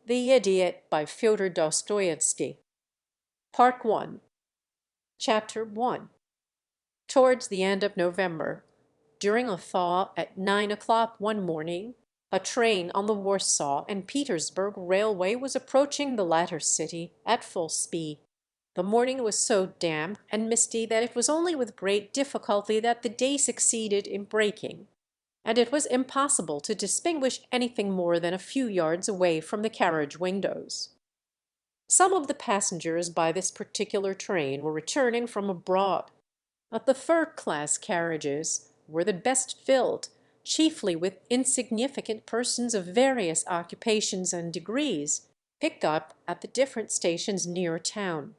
The Idiot by Fyodor Dostoevsky. Part 1. Chapter 1. Towards the end of November, during a thaw at 9 o'clock one morning, a train on the Warsaw and Petersburg Railway was approaching the latter city at full speed. The morning was so damp and misty that it was only with great difficulty that the day succeeded in breaking, and it was impossible to distinguish anything more than a few yards away from the carriage windows. Some of the passengers by this particular train were returning from abroad, but the third-class carriages were the best filled, chiefly with insignificant persons of various occupations and degrees, picked up at the different stations near town.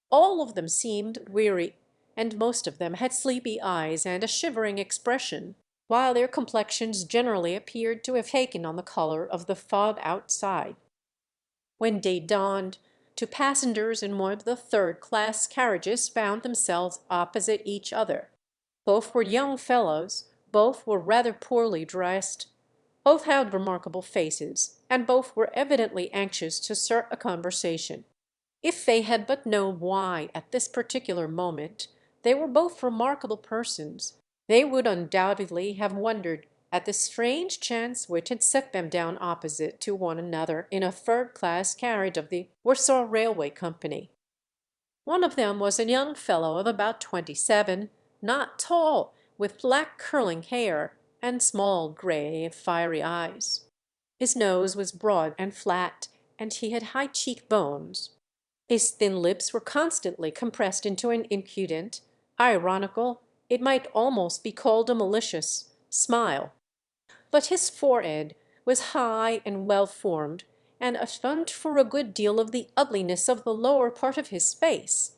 All of them seemed weary, and most of them had sleepy eyes and a shivering expression, while their complexions generally appeared to have taken on the color of the fog outside. When day dawned, two passengers in one of the third-class carriages found themselves opposite each other. Both were young fellows, both were rather poorly dressed, both had remarkable faces, and both were evidently anxious to start a conversation. If they had but known why, at this particular moment, they were both remarkable persons, they would undoubtedly have wondered at the strange chance which had set them down opposite to one another in a third-class carriage of the Warsaw Railway Company. One of them was a young fellow of about 27, not tall, with black curling hair and small gray fiery eyes. His nose was broad and flat, and he had high cheek-bones. His thin lips were constantly compressed into an impudent, ironical, it might almost be called a malicious, smile. But his forehead was high and well formed, and accounted for a good deal of the ugliness of the lower part of his face.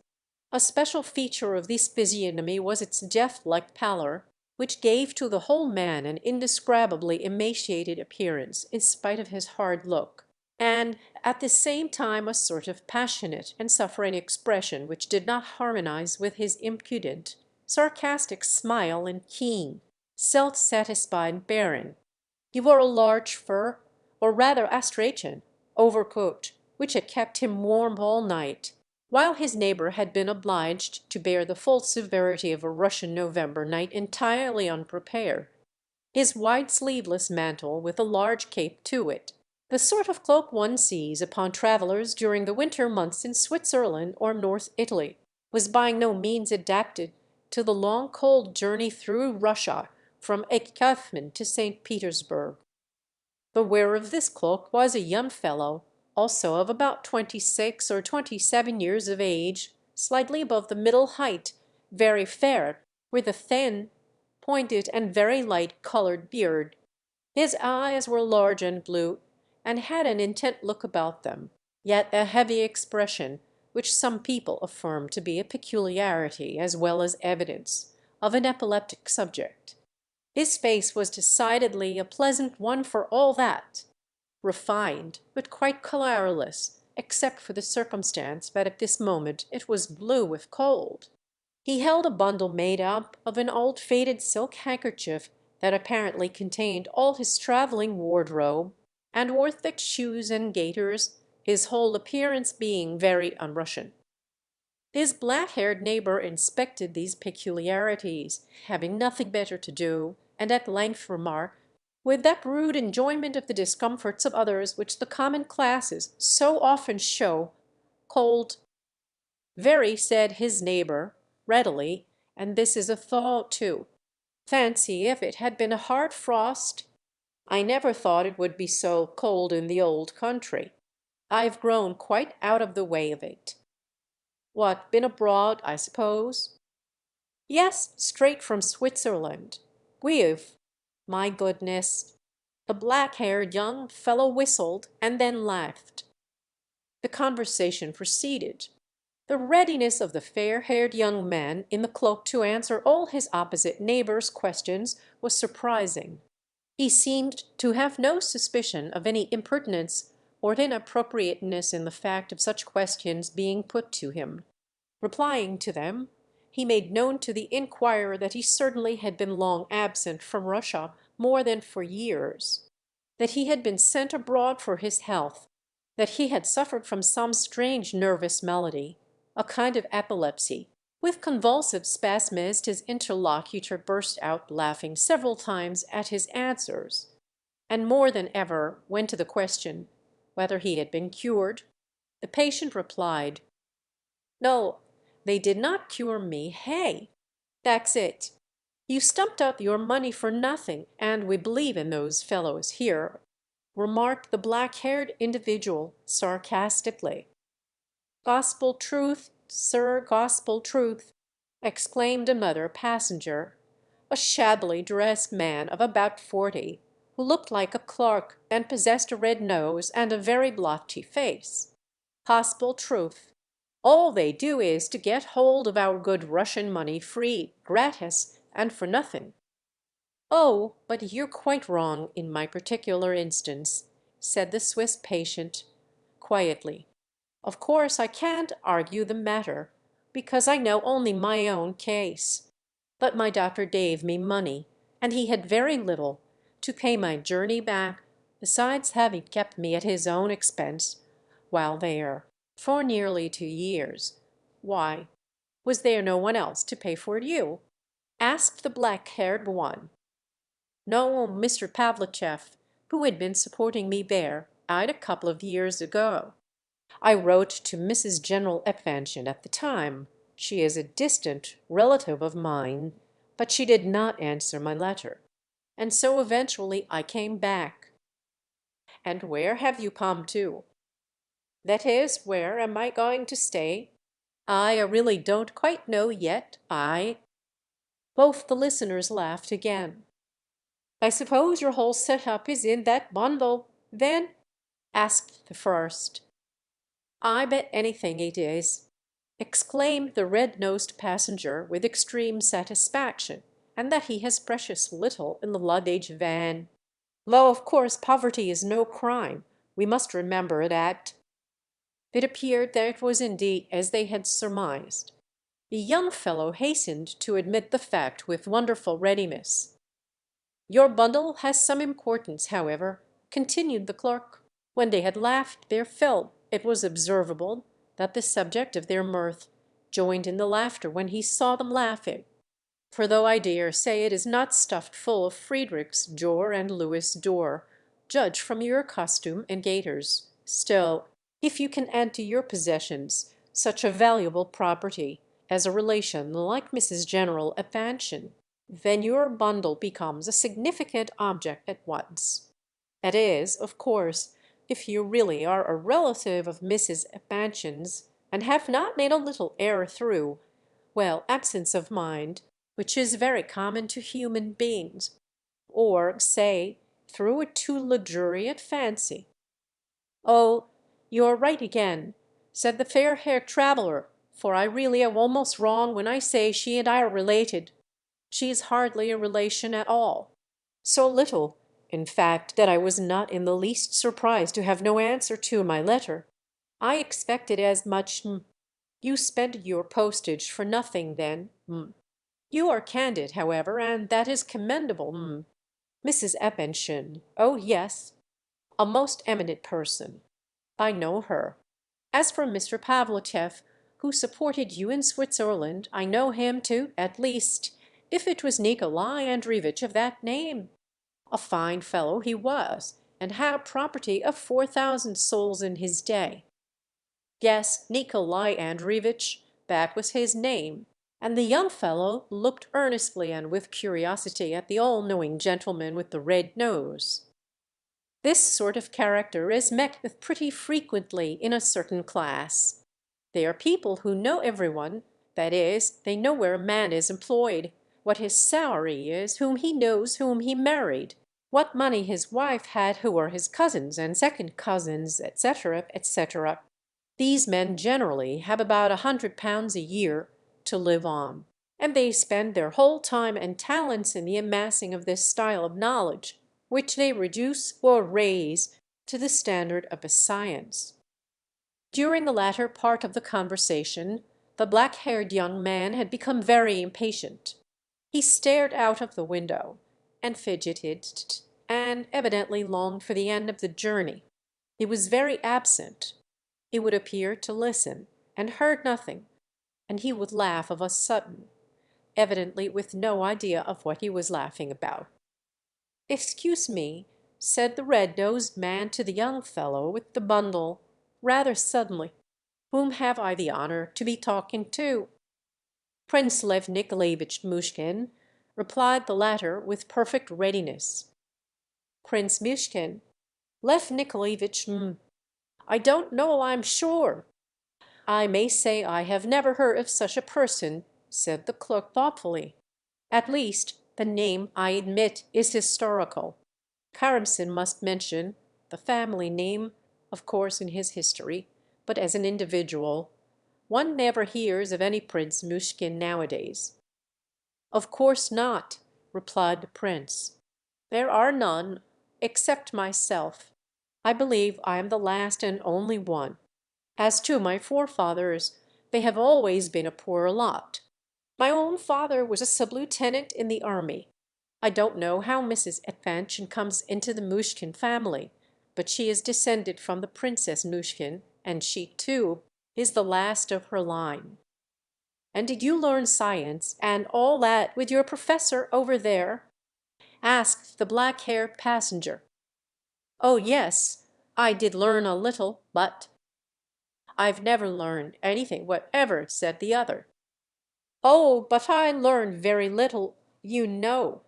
A special feature of this physiognomy was its death-like pallor, which gave to the whole man an indescribably emaciated appearance in spite of his hard look, and at the same time a sort of passionate and suffering expression which did not harmonize with his impudent, sarcastic smile and keen, self-satisfied bearing. He wore a large fur, or rather astrachan, overcoat, which had kept him warm all night, while his neighbor had been obliged to bear the full severity of a Russian November night entirely unprepared. His wide sleeveless mantle, with a large cape to it, the sort of cloak one sees upon travellers during the winter months in Switzerland or North Italy, was by no means adapted to the long cold journey through Russia from Ekatmin to St. Petersburg. The wearer of this cloak was a young fellow, also of about 26 or 27 years of age, slightly above the middle height, very fair, with a thin, pointed, and very light-colored beard. His eyes were large and blue, and had an intent look about them, yet a heavy expression, which some people affirm to be a peculiarity as well as evidence of an epileptic subject. His face was decidedly a pleasant one for all that, refined, but quite colorless, except for the circumstance that at this moment it was blue with cold. He held a bundle made up of an old faded silk handkerchief that apparently contained all his travelling wardrobe, and wore thick shoes and gaiters, his whole appearance being very un-Russian. His black-haired neighbor inspected these peculiarities, having nothing better to do, and at length remarked, with that rude enjoyment of the discomforts of others which the common classes so often show, cold. "Very," said his neighbor, readily, "and this is a thaw too. Fancy if it had been a hard frost! I never thought it would be so cold in the old country. I've grown quite out of the way of it." "What, been abroad, I suppose?" "Yes, straight from Switzerland. We've— My goodness!" The black-haired young fellow whistled, and then laughed. The conversation proceeded. The readiness of the fair-haired young man in the cloak to answer all his opposite neighbor's questions was surprising. He seemed to have no suspicion of any impertinence or inappropriateness in the fact of such questions being put to him. Replying to them, he made known to the inquirer that he certainly had been long absent from Russia, more than for years, that he had been sent abroad for his health, that he had suffered from some strange nervous malady, a kind of epilepsy. With convulsive spasms his interlocutor burst out laughing several times at his answers, and more than ever, when to the question whether he had been cured, the patient replied, "No, they did not cure me. Hey, that's it. You stumped out your money for nothing, and we believe in those fellows here," remarked the black-haired individual sarcastically. "Gospel truth, sir, gospel truth," exclaimed another passenger, a shabbily dressed man of about 40, who looked like a clerk and possessed a red nose and a very blotchy face. "Gospel truth. All they do is to get hold of our good Russian money free, gratis, and for nothing." "Oh, but you're quite wrong in my particular instance," said the Swiss patient, quietly. "Of course I can't argue the matter, because I know only my own case. But my doctor gave me money, and he had very little, to pay my journey back, besides having kept me at his own expense while there for nearly 2 years." "Why, was there no one else to pay for you?" asked the black-haired one. "No, Mr. Pavlicheff, who had been supporting me there, died a couple of years ago. I wrote to Mrs. General Epanchin at the time. She is a distant relative of mine, but she did not answer my letter. And so eventually I came back." "And where have you come to?" "That is, where am I going to stay? I really don't quite know yet. I—" Both the listeners laughed again. "I suppose your whole set-up is in that bundle, then?" asked the first. "I bet anything it is!" exclaimed the red-nosed passenger with extreme satisfaction, "and that he has precious little in the luggage van. Though of course poverty is no crime. We must remember that." It appeared that it was indeed as they had surmised. The young fellow hastened to admit the fact with wonderful readiness. "Your bundle has some importance, however," continued the clerk. When they had laughed their fill, it was observable that the subject of their mirth joined in the laughter when he saw them laughing. "For though I dare say it is not stuffed full of Friedrichs, Jor, and Louis d'Or, judge from your costume and gaiters, still, if you can add to your possessions such a valuable property as a relation like Mrs. General Epanchin, then your bundle becomes a significant object at once. That is, of course, if you really are a relative of Mrs. Epanchin's, and have not made a little error through, well, absence of mind, which is very common to human beings, or, say, through a too luxuriant fancy." "Oh, you're right again," said the fair-haired traveller, "for I really am almost wrong when I say she and I are related. She is hardly a relation at all. So little, in fact, that I was not in the least surprised to have no answer to my letter. I expected as much. You spent your postage for nothing, then. You are candid, however, and that is commendable. Mrs. Epanchin, oh yes, a most eminent person. I know her. As for Mr. Pavlicheff, who supported you in Switzerland, I know him too, at least, if it was Nikolai Andreevitch of that name. A fine fellow he was, and had a property of 4,000 souls in his day. Yes, Nikolai Andreevitch, that was his name." And the young fellow looked earnestly and with curiosity at the all-knowing gentleman with the red nose. This sort of character is met with pretty frequently in a certain class. They are people who know everyone, that is, they know where a man is employed, what his salary is, whom he knows, whom he married, what money his wife had, who are his cousins and second cousins, etc., etc. These men generally have about £100 a year to live on, and they spend their whole time and talents in the amassing of this style of knowledge, which they reduce or raise to the standard of a science. During the latter part of the conversation, the black-haired young man had become very impatient. He stared out of the window, and fidgeted, and evidently longed for the end of the journey. He was very absent. He would appear to listen, and heard nothing, and he would laugh of a sudden, evidently with no idea of what he was laughing about. "Excuse me," said the red-nosed man to the young fellow with the bundle, rather suddenly, "whom have I the honor to be talking to?" "Prince Lev Nikolaevitch Mushkin," replied the latter with perfect readiness. "Prince Mushkin? Lev Nikolaevitch, I don't know, I'm sure." "I may say I have never heard of such a person," said the clerk thoughtfully. "At least, the name, I admit, is historical. Karamsin must mention the family name, of course, in his history, but as an individual, one never hears of any Prince Mushkin nowadays." "Of course not," replied the prince. "There are none, except myself. I believe I am the last and only one. As to my forefathers, they have always been a poor lot. My own father was a sub-lieutenant in the army. I don't know how Mrs. Etvanchin comes into the Mushkin family, but she is descended from the Princess Mushkin, and she, too, is the last of her line." "And did you learn science and all that with your professor over there?" asked the black-haired passenger. "Oh yes, I did learn a little, but—" "I've never learned anything whatever," said the other. "Oh, but I learned very little, you know,"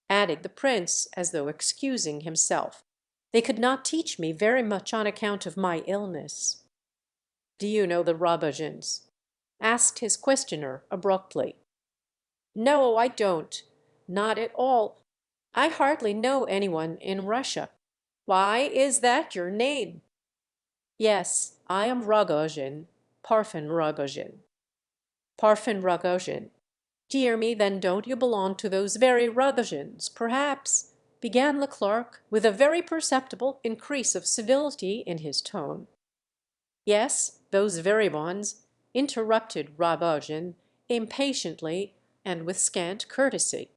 added the prince, as though excusing himself. "They could not teach me very much on account of my illness." "Do you know the Rogojins?" asked his questioner abruptly. "No, I don't. Not at all. I hardly know anyone in Russia. Why, is that your name?" "Yes, I am Rogojin, Parfen Rogojin." "Parfen Rogojin. Dear me, then don't you belong to those very Rogojins, perhaps?" began the clerk, with a very perceptible increase of civility in his tone. "Yes, those very ones," interrupted Rogojin, impatiently and with scant courtesy.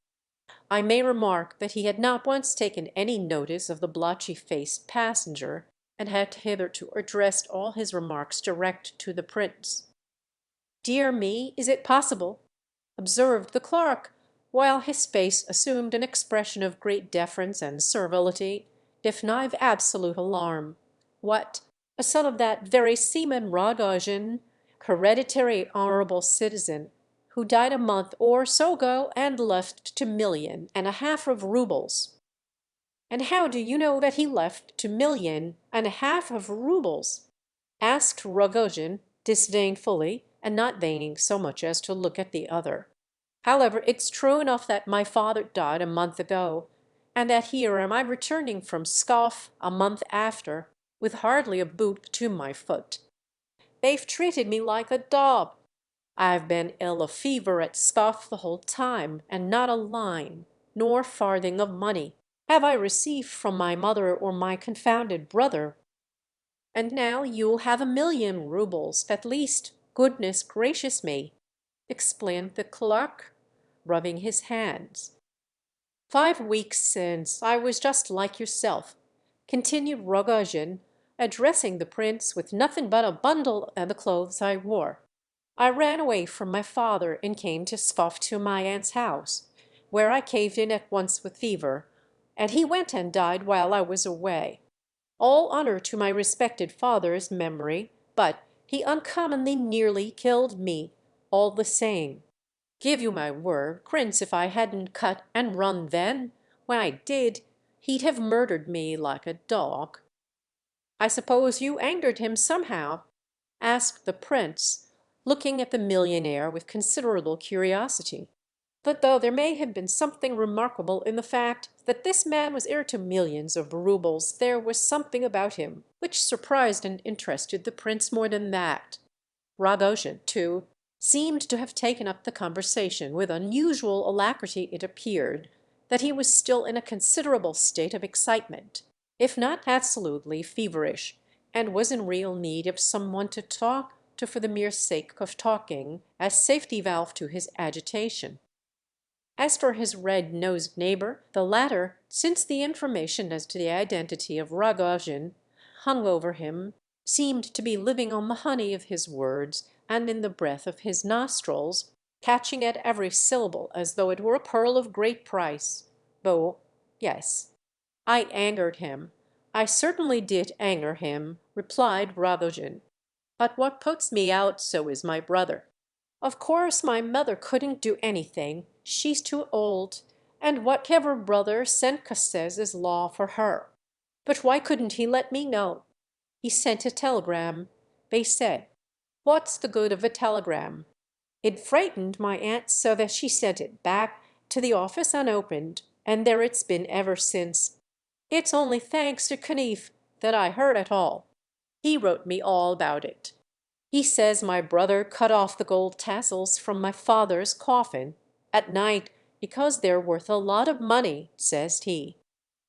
I may remark that he had not once taken any notice of the blotchy-faced passenger, and had hitherto addressed all his remarks direct to the prince. "Dear me, is it possible?" observed the clerk, while his face assumed an expression of great deference and servility, if not of absolute alarm. "What, a son of that very Seaman Rogojin, hereditary honourable citizen, who died a month or so ago and left 2,500,000 of roubles." "And how do you know that he left 2,500,000 of roubles?" asked Rogojin disdainfully, and not deigning so much as to look at the other. "However, it's true enough that my father died a month ago, and that here am I returning from Pskov a month after, with hardly a boot to my foot. They've treated me like a daub. I've been ill of fever at Pskov the whole time, and not a line, nor farthing of money, have I received from my mother or my confounded brother. And now you'll have 1,000,000 roubles, at least, goodness gracious me!" explained the clerk, rubbing his hands. "5 weeks since, I was just like yourself," continued Rogojin, addressing the prince, "with nothing but a bundle and the clothes I wore. I ran away from my father and came to Pskov to my aunt's house, where I caved in at once with fever, and he went and died while I was away. All honor to my respected father's memory, but he uncommonly nearly killed me, all the same. Give you my word, prince, if I hadn't cut and run then, when I did, he'd have murdered me like a dog." "I suppose you angered him somehow?" asked the prince, looking at the millionaire with considerable curiosity. But though there may have been something remarkable in the fact that this man was heir to millions of roubles, there was something about him which surprised and interested the prince more than that. Rogojin, too, seemed to have taken up the conversation with unusual alacrity. It appeared that he was still in a considerable state of excitement, if not absolutely feverish, and was in real need of some one to talk to for the mere sake of talking, as safety valve to his agitation. As for his red-nosed neighbor, the latter, since the information as to the identity of Rogojin hung over him, seemed to be living on the honey of his words and in the breath of his nostrils, catching at every syllable as though it were a pearl of great price. Though, yes, I angered him. I certainly did anger him, replied Rogojin. But what puts me out so is my brother. Of course my mother couldn't do anything, she's too old, and whatever brother Senka says is law for her. But why couldn't he let me know? He sent a telegram. They said, "What's the good of a telegram?" It frightened my aunt so that she sent it back to the office unopened, and there it's been ever since. It's only thanks to Knief that I heard at all. He wrote me all about it. He says my brother cut off the gold tassels from my father's coffin at night because they're worth a lot of money, says he.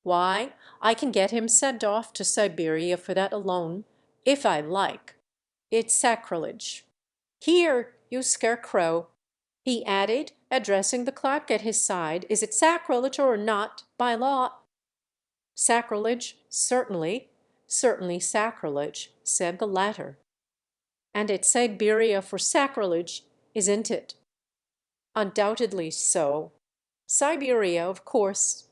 Why, I can get him sent off to Siberia for that alone, if I like. It's sacrilege. Here, you scarecrow," he added, addressing the clerk at his side, "is it sacrilege or not, by law?" "Sacrilege, certainly, certainly sacrilege," said the latter. "And it's Siberia for sacrilege, isn't it?" "Undoubtedly so. Siberia, of course."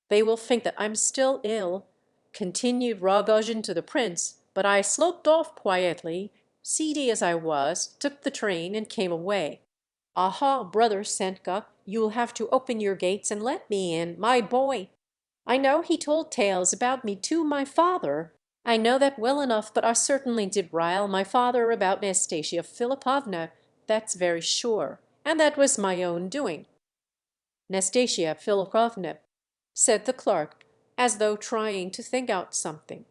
"They will think that I'm still ill," continued Rogojin to the prince, "but I sloped off quietly, seedy as I was, took the train, and came away. Aha, brother Senka, you'll have to open your gates and let me in, my boy. I know he told tales about me to my father. I know that well enough, but I certainly did rile my father about Nastasia Philipovna, that's very sure, and that was my own doing." "Nastasia Philipovna," said the clerk, as though trying to think out something.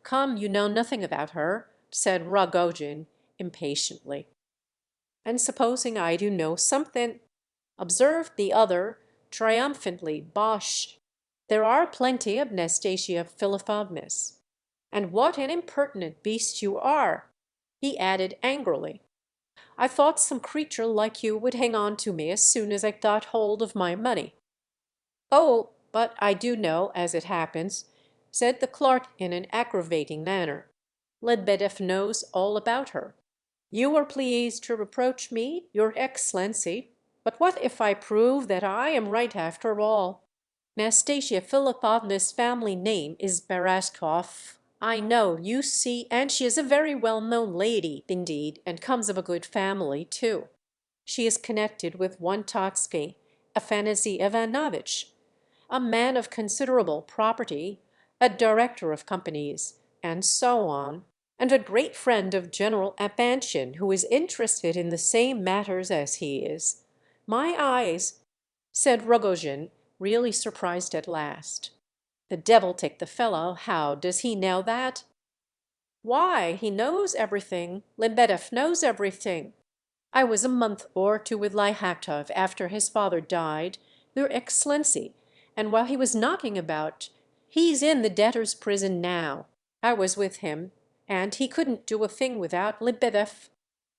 "Come, you know nothing about her," said Rogojin, impatiently. "And supposing I do know something?" observed the other, triumphantly. "Bosh! There are plenty of Nastasia Philipovnas. And what an impertinent beast you are!" he added angrily. "I thought some creature like you would hang on to me as soon as I got hold of my money." "Oh, but I do know, as it happens," said the clerk in an aggravating manner. "Lebedeff knows all about her. You are pleased to reproach me, your Excellency, but what if I prove that I am right after all? Nastasia Philipovna's family name is Baraskov. I know, you see, and she is a very well-known lady, indeed, and comes of a good family, too. She is connected with one Totsky, Afanasy Ivanovitch, a man of considerable property, a director of companies, and so on, and a great friend of General Apanchin, who is interested in the same matters as he is. My eyes," said Rogojin, really surprised at last. "The devil take the fellow, how does he know that?" "Why, he knows everything. Lebedeff knows everything. I was a month or two with Lyakhov after his father died, your Excellency, and while he was knocking about, he's in the debtor's prison now. I was with him, and he couldn't do a thing without Lebedeff.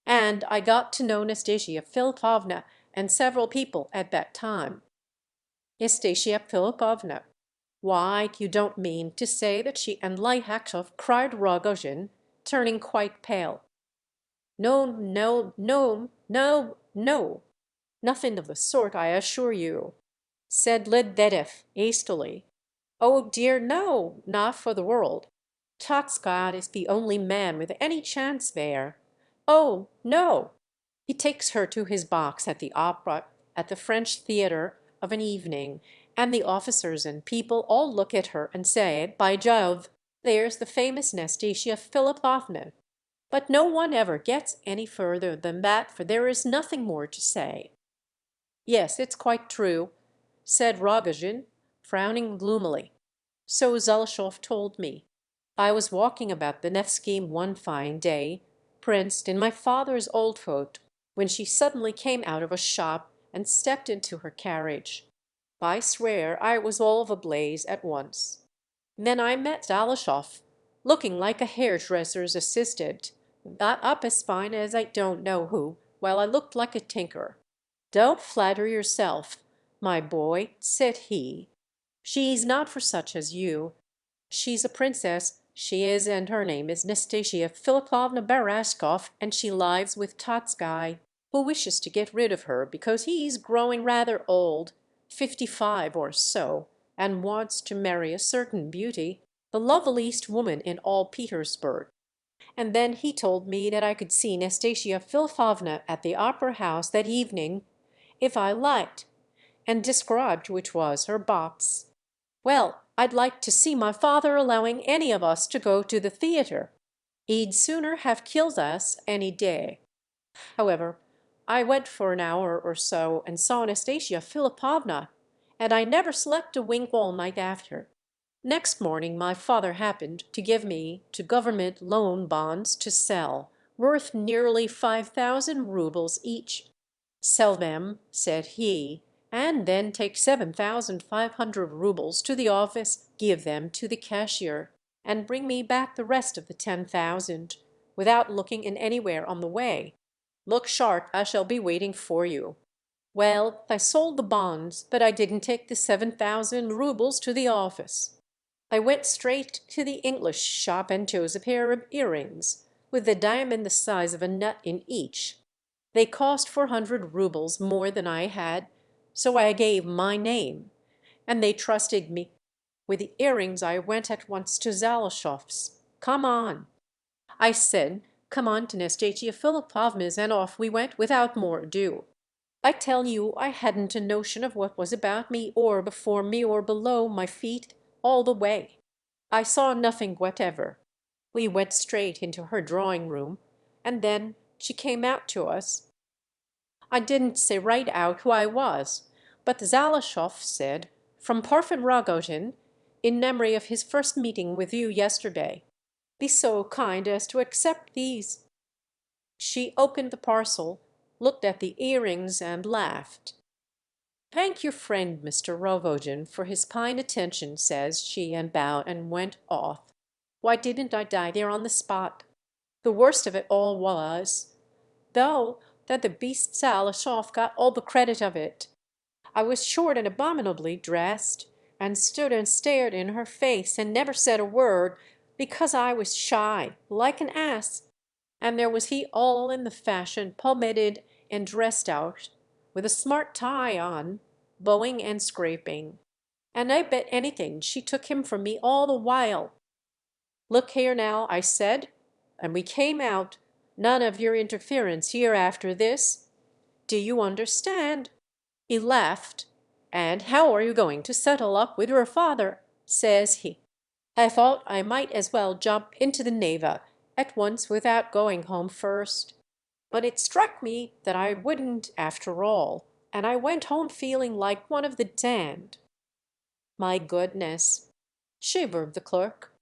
And I got to know Nastasia Philipovna and several people at that time." "Nastasia Philipovna? Why, you don't mean to say that she and Lyakhov," cried Rogojin, turning quite pale. "No, no, no, no, no. Nothing of the sort, I assure you," said Lebedeff hastily. "Oh dear, no, not for the world. Totsky is the only man with any chance there. Oh, no! He takes her to his box at the opera, at the French theatre, of an evening, and the officers and people all look at her and say, 'By Jove, there's the famous Nastasia Philipovna.' But no one ever gets any further than that, for there is nothing more to say." "Yes, it's quite true," said Rogojin, frowning gloomily. "So Zaleshoff told me. I was walking about the Nevsky one fine day, Prince, in my father's old phote, when she suddenly came out of a shop and stepped into her carriage. I swear I was all of a blaze at once. Then I met Zaleshoff, looking like a hairdresser's assistant, got up as fine as I don't know who, while I looked like a tinker. "Don't flatter yourself, my boy," said he. "She's not for such as you. She's a princess, she is, and her name is Nastasia Philipovna Baraskov, and she lives with Totskay, who wishes to get rid of her because he's growing rather old, 55 or so, and wants to marry a certain beauty, the loveliest woman in all Petersburg. And then he told me that I could see Nastasia Philipovna at the opera house that evening if I liked, and described which was her box. Well, I'd like to see my father allowing any of us to go to the theatre. He'd sooner have killed us any day. However, I went for an hour or so and saw Nastasia Philipovna, and I never slept a wink all night after. Next morning my father happened to give me two government loan bonds to sell, worth nearly 5,000 roubles each. "Sell them," said he, "and then take 7,500 roubles to the office, give them to the cashier, and bring me back the rest of the 10,000, without looking in anywhere on the way. Look sharp, I shall be waiting for you." Well, I sold the bonds, but I didn't take the 7,000 roubles to the office. I went straight to the English shop and chose a pair of earrings, with the diamond the size of a nut in each. They cost 400 roubles more than I had, so I gave my name, and they trusted me. With the earrings I went at once to Zaleshoff's. "Come on." I said, "Come on to Nastasia Philipovna's," and off we went without more ado. I tell you I hadn't a notion of what was about me or before me or below my feet all the way. I saw nothing whatever. We went straight into her drawing room, and then she came out to us. I didn't say right out who I was, but Zaleshoff said, "From Parfen Rogojin, in memory of his first meeting with you yesterday. Be so kind as to accept these." She opened the parcel, looked at the earrings, and laughed. "Thank your friend, Mr. Rogojin, for his kind attention," says she, and bowed and went off. Why didn't I die there on the spot? The worst of it all was, though, that the beast Salashoff got all the credit of it. I was short and abominably dressed, and stood and stared in her face and never said a word, because I was shy, like an ass. And there was he all in the fashion, pomaded and dressed out, with a smart tie on, bowing and scraping. And I bet anything she took him from me all the while. "Look here now," I said, and we came out. "None of your interference here after this. Do you understand?" He laughed. "And how are you going to settle up with your father?" says he. I thought I might as well jump into the Neva at once without going home first. But it struck me that I wouldn't after all, and I went home feeling like one of the damned. "My goodness!" shivered the clerk.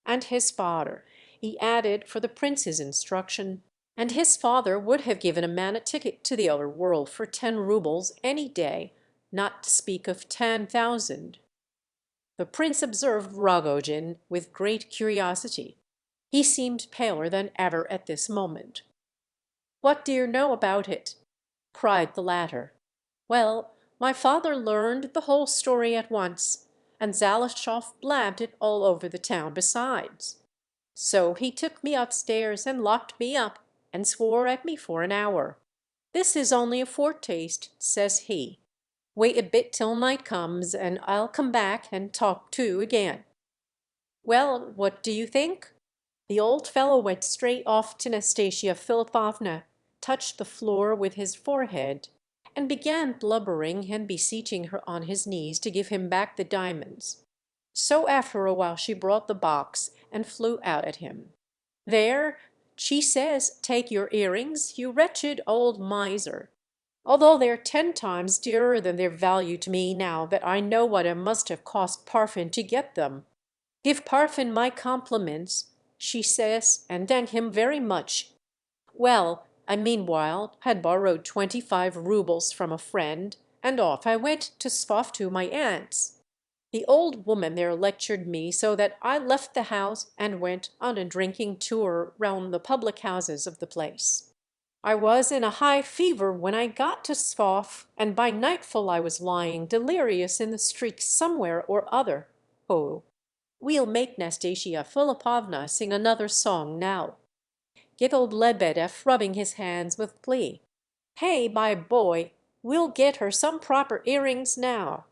"And his father," he added for the prince's instruction, "and his father would have given a man a ticket to the other world for 10 roubles any day, not to speak of 10,000. The prince observed Rogojin with great curiosity. He seemed paler than ever at this moment. "What do you know about it?" cried the latter. Well, my father learned the whole story at once, and Zaleshoff blabbed it all over the town besides. So he took me upstairs and locked me up, and swore at me for an hour. 'This is only a foretaste,' says he. 'Wait a bit till night comes, and I'll come back and talk to you again.' Well, what do you think? The old fellow went straight off to Nastasia Philipovna, touched the floor with his forehead, and began blubbering and beseeching her on his knees to give him back the diamonds. So after a while she brought the box and flew out at him. 'There,' she says, 'take your earrings, you wretched old miser. Although they're 10 times dearer than their value to me now that I know what it must have cost Parfen to get them. Give Parfen my compliments,' she says, 'and thank him very much.' Well, I meanwhile had borrowed 25 roubles from a friend, and off I went to Sfoff to my aunt's. The old woman there lectured me so that I left the house and went on a drinking tour round the public houses of the place. I was in a high fever when I got to Pskov, and by nightfall I was lying delirious in the street somewhere or other. Oh, we'll make Nastasia Philipovna sing another song now," giggled Lebedeff, rubbing his hands with glee. "Hey, my boy, we'll get her some proper earrings now.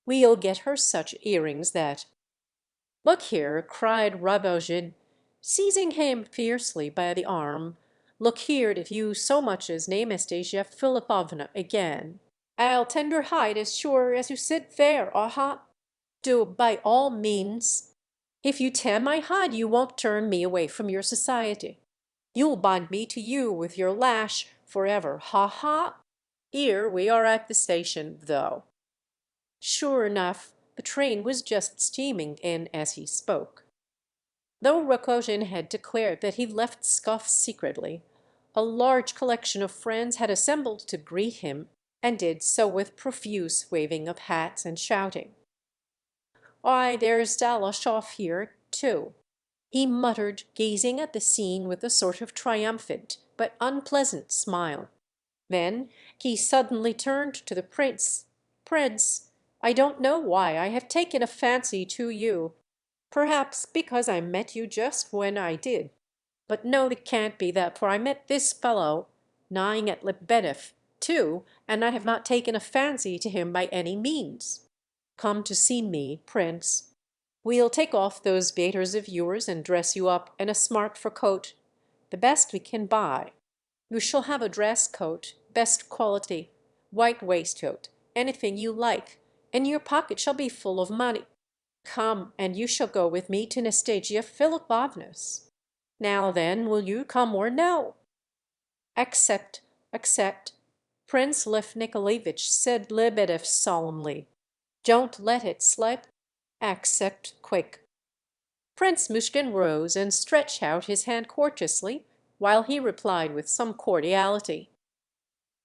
We'll get her such earrings that—" "Look here," cried Rogojin, seizing him fiercely by the arm. "Look here, if you so much as name Nastasia Philipovna again, I'll tender hide as sure as you sit there, aha! Do by all means. If you tear my hide, you won't turn me away from your society. You'll bind me to you with your lash forever, ha ha! Here we are at the station, though." Sure enough, the train was just steaming in as he spoke. Though Rogojin had declared that he left Pskov secretly, a large collection of friends had assembled to greet him, and did so with profuse waving of hats and shouting. "Why, there's Dalashoff here, too," he muttered, gazing at the scene with a sort of triumphant but unpleasant smile. Then he suddenly turned to the prince. "Prince, I don't know why I have taken a fancy to you. Perhaps because I met you just when I did. But no, it can't be that, for I met this fellow, gnawing at Lebedeff, too, and I have not taken a fancy to him by any means. Come to see me, prince. We'll take off those gaiters of yours and dress you up in a smart fur coat, the best we can buy. You shall have a dress coat, best quality, white waistcoat, anything you like, and your pocket shall be full of money. Come, and you shall go with me to Nastasia Philipovna's. Now then, will you come or no?" "Accept, accept," Prince Lef Nikolevitch said Lebedeff solemnly. "Don't let it slip. Accept quick." Prince Mushkin rose and stretched out his hand courteously, while he replied with some cordiality,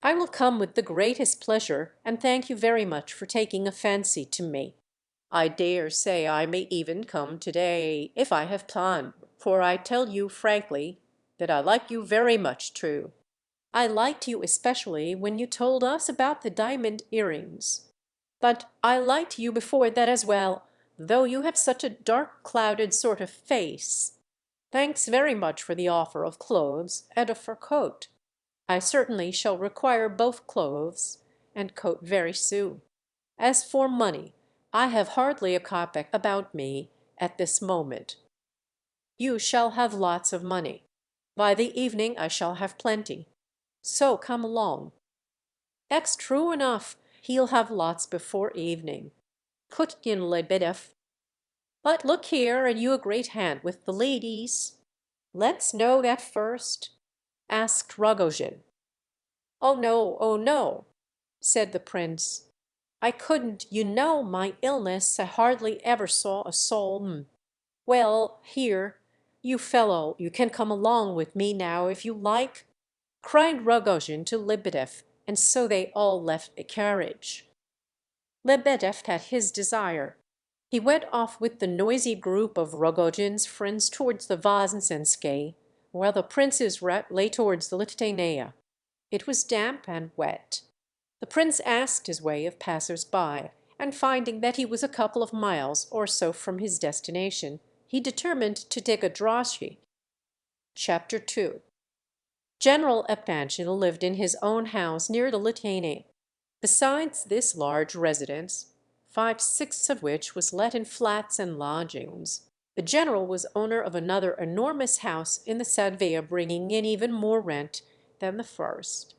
"I will come with the greatest pleasure, and thank you very much for taking a fancy to me. I dare say I may even come today, if I have time, for I tell you frankly that I like you very much, true. I liked you especially when you told us about the diamond earrings. But I liked you before that as well, though you have such a dark clouded sort of face. Thanks very much for the offer of clothes and a fur coat. I certainly shall require both clothes and coat very soon. As for money, I have hardly a kopeck about me at this moment. You shall have lots of money. By the evening I shall have plenty. So come along." "That's true enough. He'll have lots before evening," put in Lebedeff. "But look here, and you a great hand with the ladies." "Let's know that first?" asked Rogojin. "Oh no, oh no," said the prince. "I couldn't, you know my illness, I hardly ever saw a soul. Well, here, you fellow, you can come along with me now if you like," cried Rogojin to Lebedeff, and so they all left the carriage. Lebedeff had his desire. He went off with the noisy group of Rogojin's friends towards the Voznesenskay, while the prince's route lay towards the Liteinea. It was damp and wet. The prince asked his way of passers-by, and finding that he was a couple of miles or so from his destination, he determined to take a droshky. Chapter 2. General Epanchin lived in his own house near the Liteinea. Besides this large residence, 5/6 of which was let in flats and lodgings, the general was owner of another enormous house in the Sadvea, bringing in even more rent than the first.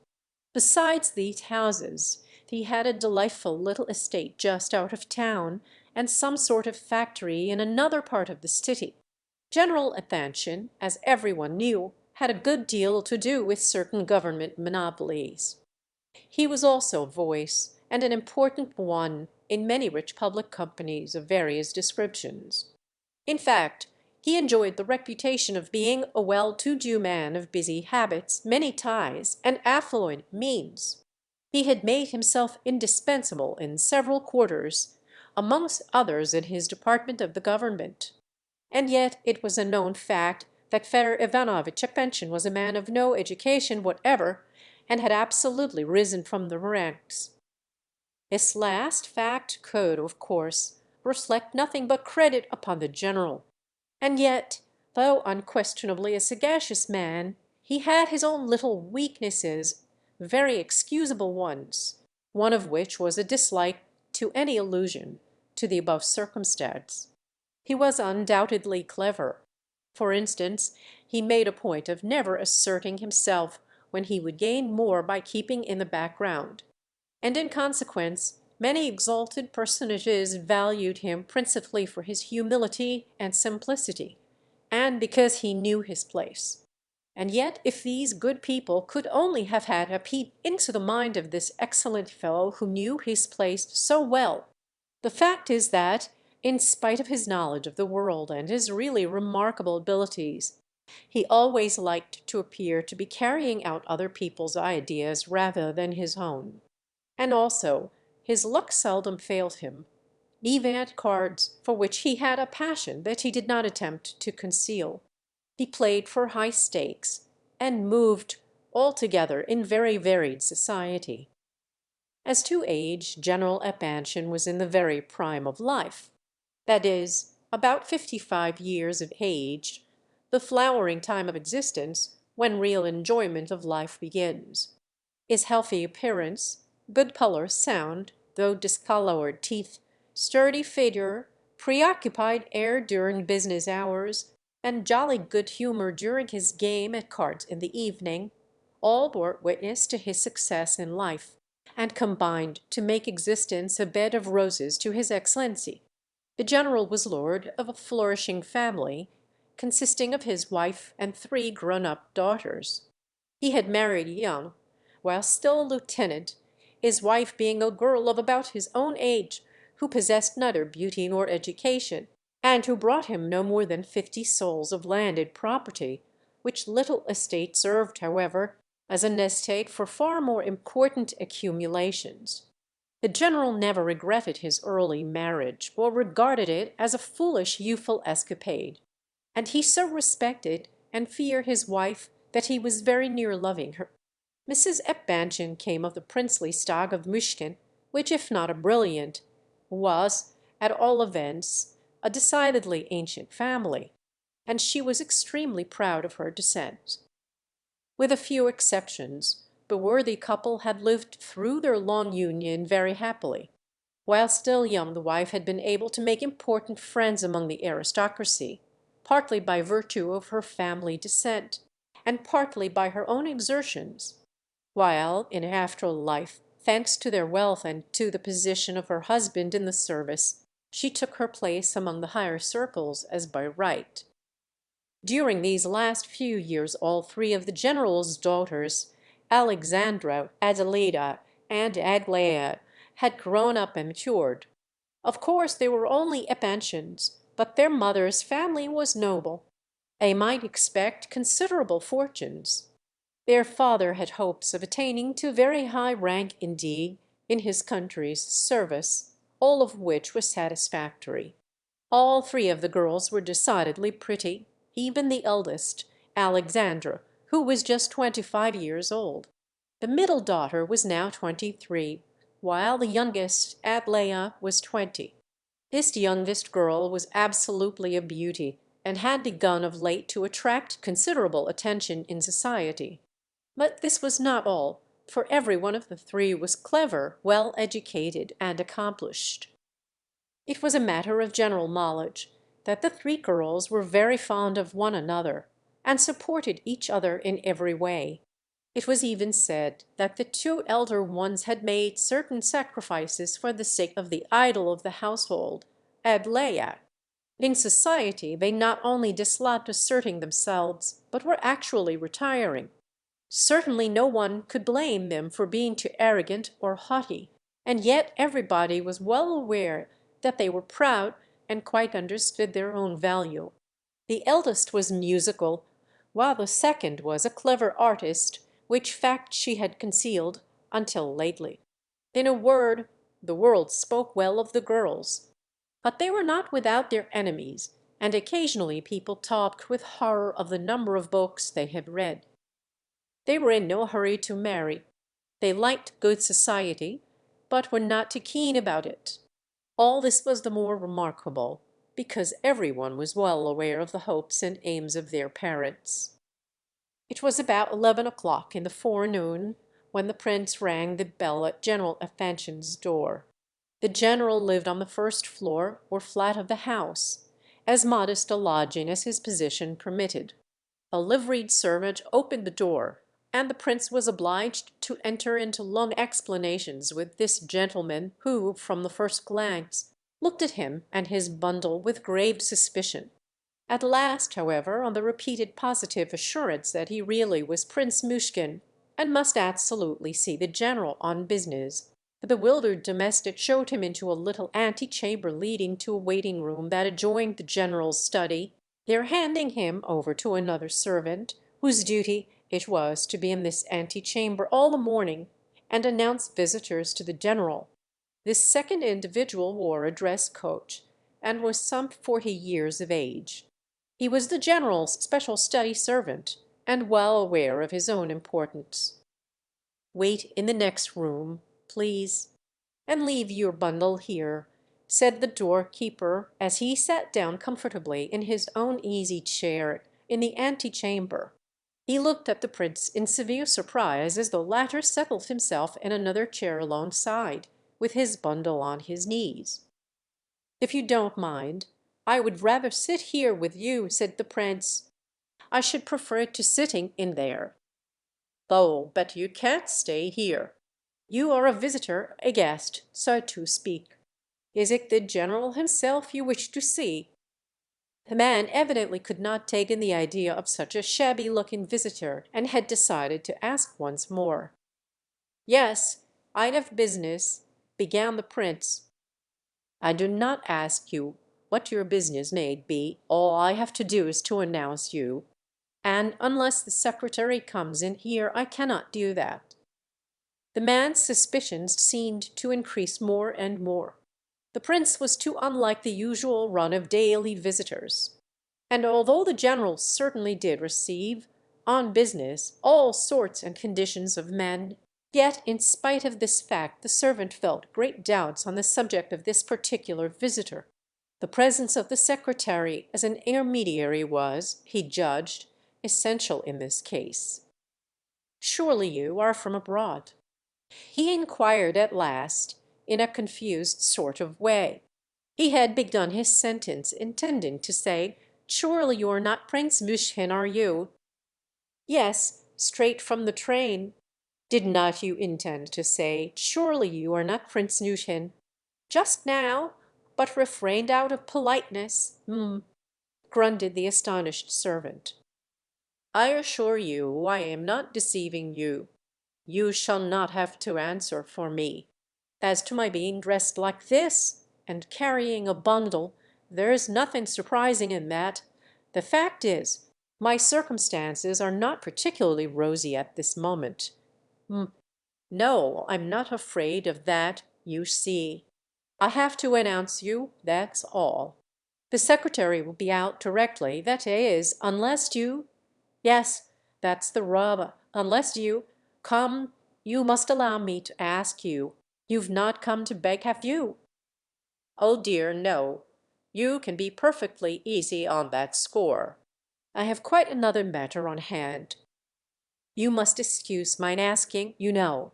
Besides these houses, he had a delightful little estate just out of town, and some sort of factory in another part of the city. General Epanchin, as every one knew, had a good deal to do with certain government monopolies. He was also voice, and an important one, in many rich public companies of various descriptions. In fact, he enjoyed the reputation of being a well-to-do man of busy habits, many ties, and affluent means. He had made himself indispensable in several quarters, amongst others in his department of the government. And yet it was a known fact that Fyodor Ivanovitch Epanchin was a man of no education whatever, and had absolutely risen from the ranks. This last fact could, of course, reflect nothing but credit upon the general. And yet, though unquestionably a sagacious man, he had his own little weaknesses, very excusable ones, one of which was a dislike to any allusion to the above circumstance. He was undoubtedly clever. For instance, he made a point of never asserting himself when he would gain more by keeping in the background, and in consequence many exalted personages valued him principally for his humility and simplicity, and because he knew his place. And yet if these good people could only have had a peep into the mind of this excellent fellow who knew his place so well! The fact is that, in spite of his knowledge of the world and his really remarkable abilities, he always liked to appear to be carrying out other people's ideas rather than his own. And also, his luck seldom failed him, even at cards, for which he had a passion that he did not attempt to conceal. He played for high stakes, and moved altogether in very varied society. As to age, General Epanchin was in the very prime of life, that is, about 55 years of age, the flowering time of existence when real enjoyment of life begins. His healthy appearance, good color, sound, though discolored teeth, sturdy figure, preoccupied air during business hours, and jolly good humor during his game at cards in the evening, all bore witness to his success in life, and combined to make existence a bed of roses to his Excellency. The general was lord of a flourishing family, consisting of his wife and 3 grown-up daughters. He had married young, while still a lieutenant, his wife being a girl of about his own age, who possessed neither beauty nor education, and who brought him no more than 50 souls of landed property, which little estate served, however, as a nest egg for far more important accumulations. The general never regretted his early marriage, or regarded it as a foolish youthful escapade, and he so respected and feared his wife that he was very near loving her. Mrs. Epanchin came of the princely stock of Mushkin, which, if not a brilliant, was, at all events, a decidedly ancient family, and she was extremely proud of her descent. With a few exceptions, the worthy couple had lived through their long union very happily. While still young, the wife had been able to make important friends among the aristocracy, partly by virtue of her family descent, and partly by her own exertions, while in after life, thanks to their wealth and to the position of her husband in the service, she took her place among the higher circles as by right. During these last few years all 3 of the general's daughters, Alexandra, Adelida, and Aglaia, had grown up and matured. Of course they were only Epanchins, but their mother's family was noble. They might expect considerable fortunes. Their father had hopes of attaining to very high rank indeed in his country's service, all of which was satisfactory. All 3 of the girls were decidedly pretty, even the eldest, Alexandra, who was just 25 years old. The middle daughter was now 23, while the youngest, Aglaia, was 20. This youngest girl was absolutely a beauty, and had begun of late to attract considerable attention in society. But this was not all, for every one of the 3 was clever, well educated, and accomplished. It was a matter of general knowledge that the 3 girls were very fond of one another, and supported each other in every way. It was even said that the 2 elder ones had made certain sacrifices for the sake of the idol of the household, Aglaia. In society they not only disliked asserting themselves, but were actually retiring. Certainly no one could blame them for being too arrogant or haughty, and yet everybody was well aware that they were proud and quite understood their own value. The eldest was musical, while the second was a clever artist, which fact she had concealed until lately. In a word, the world spoke well of the girls. But they were not without their enemies, and occasionally people talked with horror of the number of books they had read. They were in no hurry to marry. They liked good society, but were not too keen about it. All this was the more remarkable, because every one was well aware of the hopes and aims of their parents. It was about 11 o'clock in the forenoon when the prince rang the bell at General Efanchin's door. The general lived on the first floor or flat of the house, as modest a lodging as his position permitted. A liveried servant opened the door, and the prince was obliged to enter into long explanations with this gentleman, who, from the first glance, looked at him and his bundle with grave suspicion. At last, however, on the repeated positive assurance that he really was Prince Mushkin, and must absolutely see the general on business, the bewildered domestic showed him into a little antechamber leading to a waiting room that adjoined the general's study, there handing him over to another servant, whose duty it was to be in this antechamber all the morning and announce visitors to the general. This second individual wore a dress coat, and was some 40 years of age. He was the general's special study servant, and well aware of his own importance. "Wait in the next room, please, and leave your bundle here," said the doorkeeper, as he sat down comfortably in his own easy chair in the antechamber. He looked at the prince in severe surprise, as the latter settled himself in another chair alongside, with his bundle on his knees. "If you don't mind, I would rather sit here with you," said the prince. "I should prefer to sitting in there." "Oh, but you can't stay here. You are a visitor, a guest, so to speak. Is it the general himself you wish to see?" The man evidently could not take in the idea of such a shabby-looking visitor, and had decided to ask once more. "Yes, I'd have business," began the prince. "I do not ask you what your business may be. All I have to do is to announce you, and unless the secretary comes in here, I cannot do that." The man's suspicions seemed to increase more and more. The prince was too unlike the usual run of daily visitors. And although the general certainly did receive, on business, all sorts and conditions of men, yet in spite of this fact the servant felt great doubts on the subject of this particular visitor. The presence of the secretary as an intermediary was, he judged, essential in this case. "Surely you are from abroad?" he inquired at last, in a confused sort of way. He had begun his sentence intending to say, "Surely you are not Prince Mushkin, are you?" "Yes, straight from the train." "Did not you intend to say, 'Surely you are not Prince Mushkin'?" "Just now, but refrained out of politeness." Grunted the astonished servant. "I assure you I am not deceiving you. You shall not have to answer for me. As to my being dressed like this, and carrying a bundle, there's nothing surprising in that. The fact is, my circumstances are not particularly rosy at this moment. No, I'm not afraid of that, you see. I have to announce you, that's all. The secretary will be out directly, that is, unless you— Yes, that's the rub. Unless you— Come, you must allow me to ask you. You've not come to beg, have you?" "Oh dear, no. You can be perfectly easy on that score. I have quite another matter on hand. You must excuse mine asking, you know.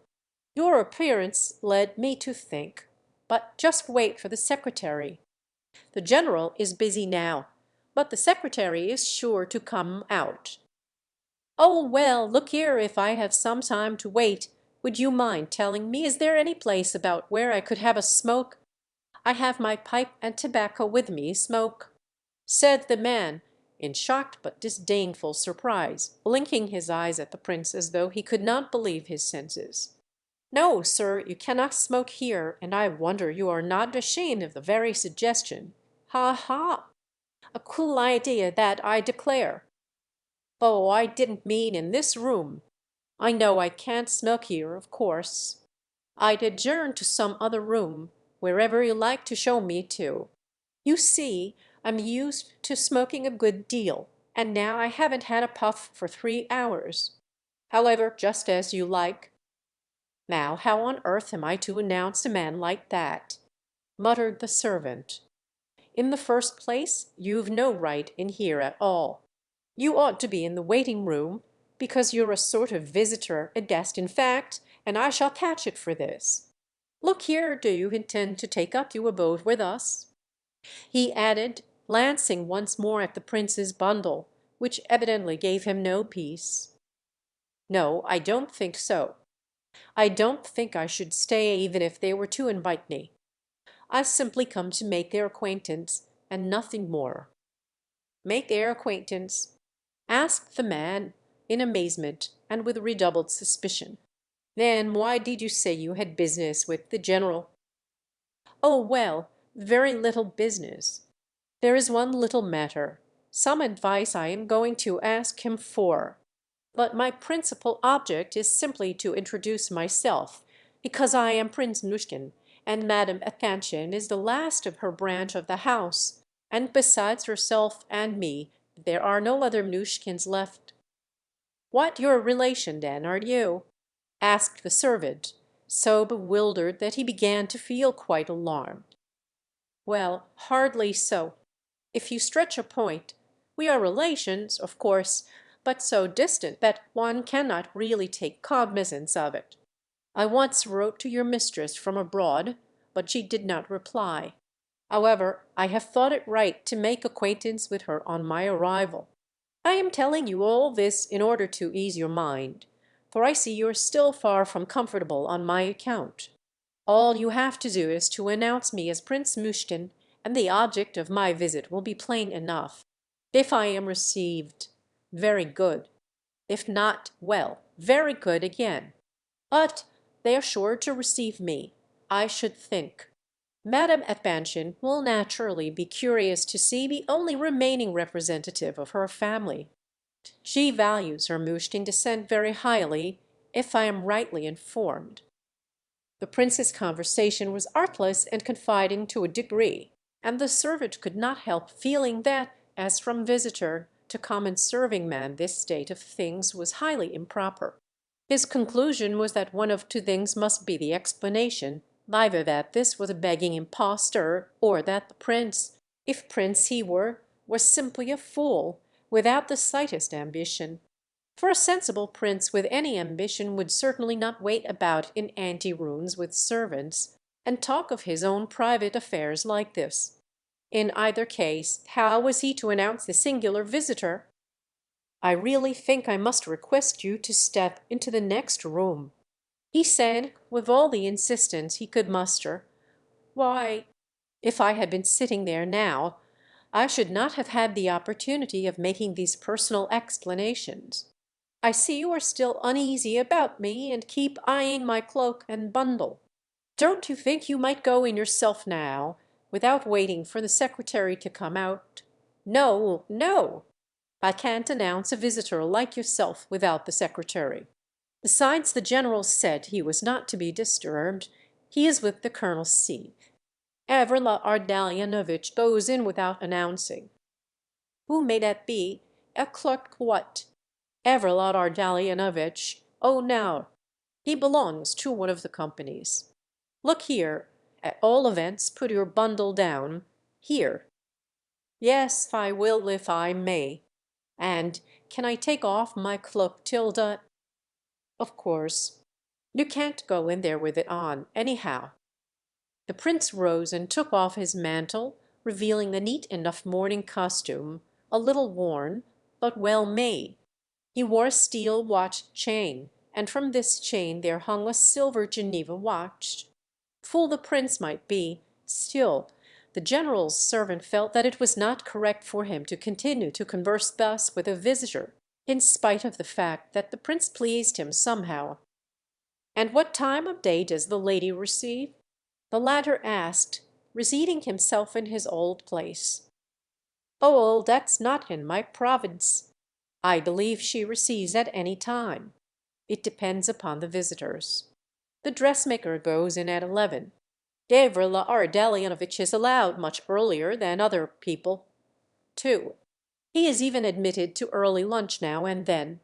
Your appearance led me to think— But just wait for the secretary. The general is busy now, but the secretary is sure to come out." "Oh, well, look here, if I have some time to wait, would you mind telling me, is there any place about where I could have a smoke? I have my pipe and tobacco with me, smoke," said the man, in shocked but disdainful surprise, blinking his eyes at the prince as though he could not believe his senses. "No, sir, you cannot smoke here, and I wonder you are not ashamed of the very suggestion. Ha, ha! A cool idea that, I declare. Oh, I didn't mean in this room. I know I can't smoke here, of course. I'd adjourn to some other room, wherever you like to show me to. You see, I'm used to smoking a good deal, and now I haven't had a puff for 3 hours. However, just as you like. Now, how on earth am I to announce a man like that?" muttered the servant. "In the first place, you've no right in here at all. You ought to be in the waiting-room, because you're a sort of visitor, a guest in fact, and I shall catch it for this. Look here, do you intend to take up your abode with us?" he added, glancing once more at the prince's bundle, which evidently gave him no peace. "No, I don't think so. I don't think I should stay even if they were to invite me. I've simply come to make their acquaintance, and nothing more." "Make their acquaintance?" asked the man, in amazement and with redoubled suspicion. "Then why did you say you had business with the general?" "Oh, well, very little business. There is one little matter, some advice I am going to ask him for. But my principal object is simply to introduce myself, because I am Prince Mushkin, and Madame Epanchin is the last of her branch of the house, and besides herself and me there are no other Mnushkins left." "What, your relation, then, are you?" asked the servant, so bewildered that he began to feel quite alarmed. "Well, hardly so. If you stretch a point, we are relations, of course, but so distant that one cannot really take cognizance of it. I once wrote to your mistress from abroad, but she did not reply. However, I have thought it right to make acquaintance with her on my arrival. I am telling you all this in order to ease your mind, for I see you're still far from comfortable on my account. All you have to do is to announce me as Prince Mushkin, and the object of my visit will be plain enough. If I am received, very good. If not, well, very good again. But they are sure to receive me, I should think. Madame Epanchin will naturally be curious to see the only remaining representative of her family. She values her Mushkin descent very highly, if I am rightly informed." The prince's conversation was artless and confiding to a degree, and the servant could not help feeling that, as from visitor to common serving-man, this state of things was highly improper. His conclusion was that one of two things must be the explanation, either that this was a begging impostor, or that the prince, if prince he were, was simply a fool, without the slightest ambition. For a sensible prince with any ambition would certainly not wait about in ante-rooms with servants, and talk of his own private affairs like this. In either case, how was he to announce the singular visitor? "I really think I must request you to step into the next room," he said, with all the insistence he could muster. "Why, if I had been sitting there now, I should not have had the opportunity of making these personal explanations. I see you are still uneasy about me, and keep eyeing my cloak and bundle. Don't you think you might go in yourself now, without waiting for the secretary to come out?" "No, no! I can't announce a visitor like yourself without the secretary. Besides, the general said he was not to be disturbed. He is with the Colonel C. Gavrila Ardalionovitch goes in without announcing." "Who may that be? A clerk what?" "Gavrila Ardalionovitch. Oh, now, he belongs to one of the companies. Look here, at all events put your bundle down. Here. Yes, I will if I may. And can I take off my cloak, Tilda?" "Of course. You can't go in there with it on, anyhow." The prince rose and took off his mantle, revealing a neat enough morning costume, a little worn, but well made. He wore a steel watch chain, and from this chain there hung a silver Geneva watch. Fool the prince might be, still the general's servant felt that it was not correct for him to continue to converse thus with a visitor, in spite of the fact that the prince pleased him somehow. "And what time of day does the lady receive?" the latter asked, reseating himself in his old place. "Oh, that's not in my province. I believe she receives at any time. It depends upon the visitors. The dressmaker goes in at 11. Gavrila Ardalionovitch is allowed much earlier than other people. too. He is even admitted to early lunch now and then.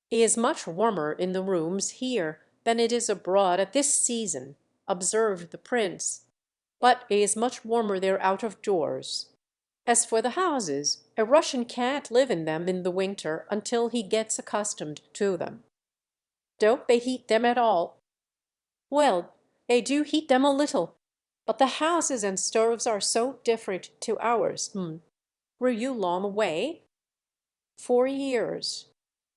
It is much warmer in the rooms here than it is abroad at this season, observed the prince, but it is much warmer there out of doors. As for the houses, a Russian can't live in them in the winter until he gets accustomed to them. Don't they heat them at all? Well, they do heat them a little, but the houses and stoves are so different to ours. Were you long away? 4 years.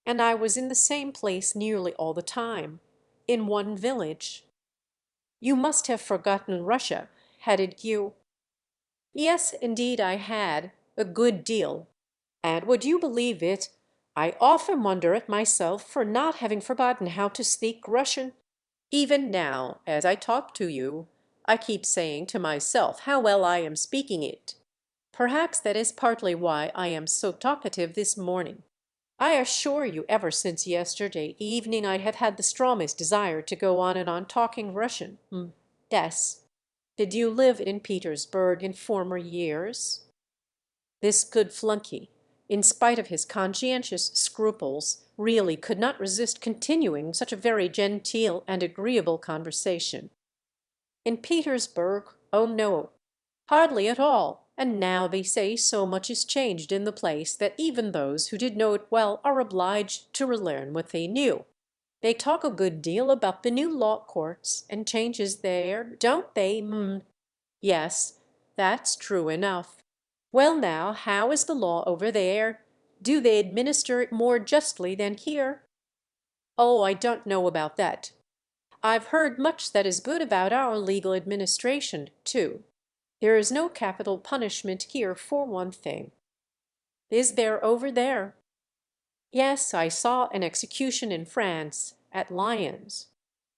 And I was in the same place nearly all the time, in one village. You must have forgotten Russia, hadn't you? Yes, indeed I had, a good deal. And would you believe it, I often wonder at myself for not having forgotten how to speak Russian. Even now, as I talk to you, I keep saying to myself how well I am speaking it. Perhaps that is partly why I am so talkative this morning. I assure you ever since yesterday evening I have had the strongest desire to go on and on talking Russian. Des. Did you live in Petersburg in former years? This good flunkey, in spite of his conscientious scruples, really could not resist continuing such a very genteel and agreeable conversation. In Petersburg? Oh no, hardly at all, and now they say so much is changed in the place that even those who did know it well are obliged to relearn what they knew. They talk a good deal about the new law courts and changes there, don't they? Yes, that's true enough. Well now, how is the law over there? Do they administer it more justly than here? Oh, I don't know about that. I've heard much that is good about our legal administration, too. There is no capital punishment here for one thing. Is there over there? Yes, I saw an execution in France, at Lyons.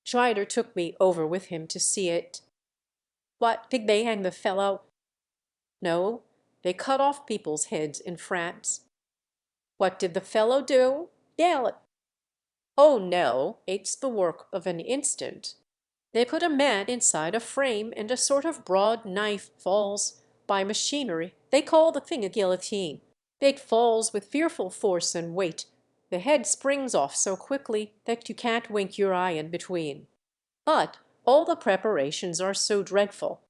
Schreider took me over with him to see it. What, did they hang the fellow? No, they cut off people's heads in France. What did the fellow do? Yell it. Oh no, it's the work of an instant. They put a man inside a frame and a sort of broad knife falls by machinery. They call the thing a guillotine. It falls with fearful force and weight. The head springs off so quickly that you can't wink your eye in between. But all the preparations are so dreadful.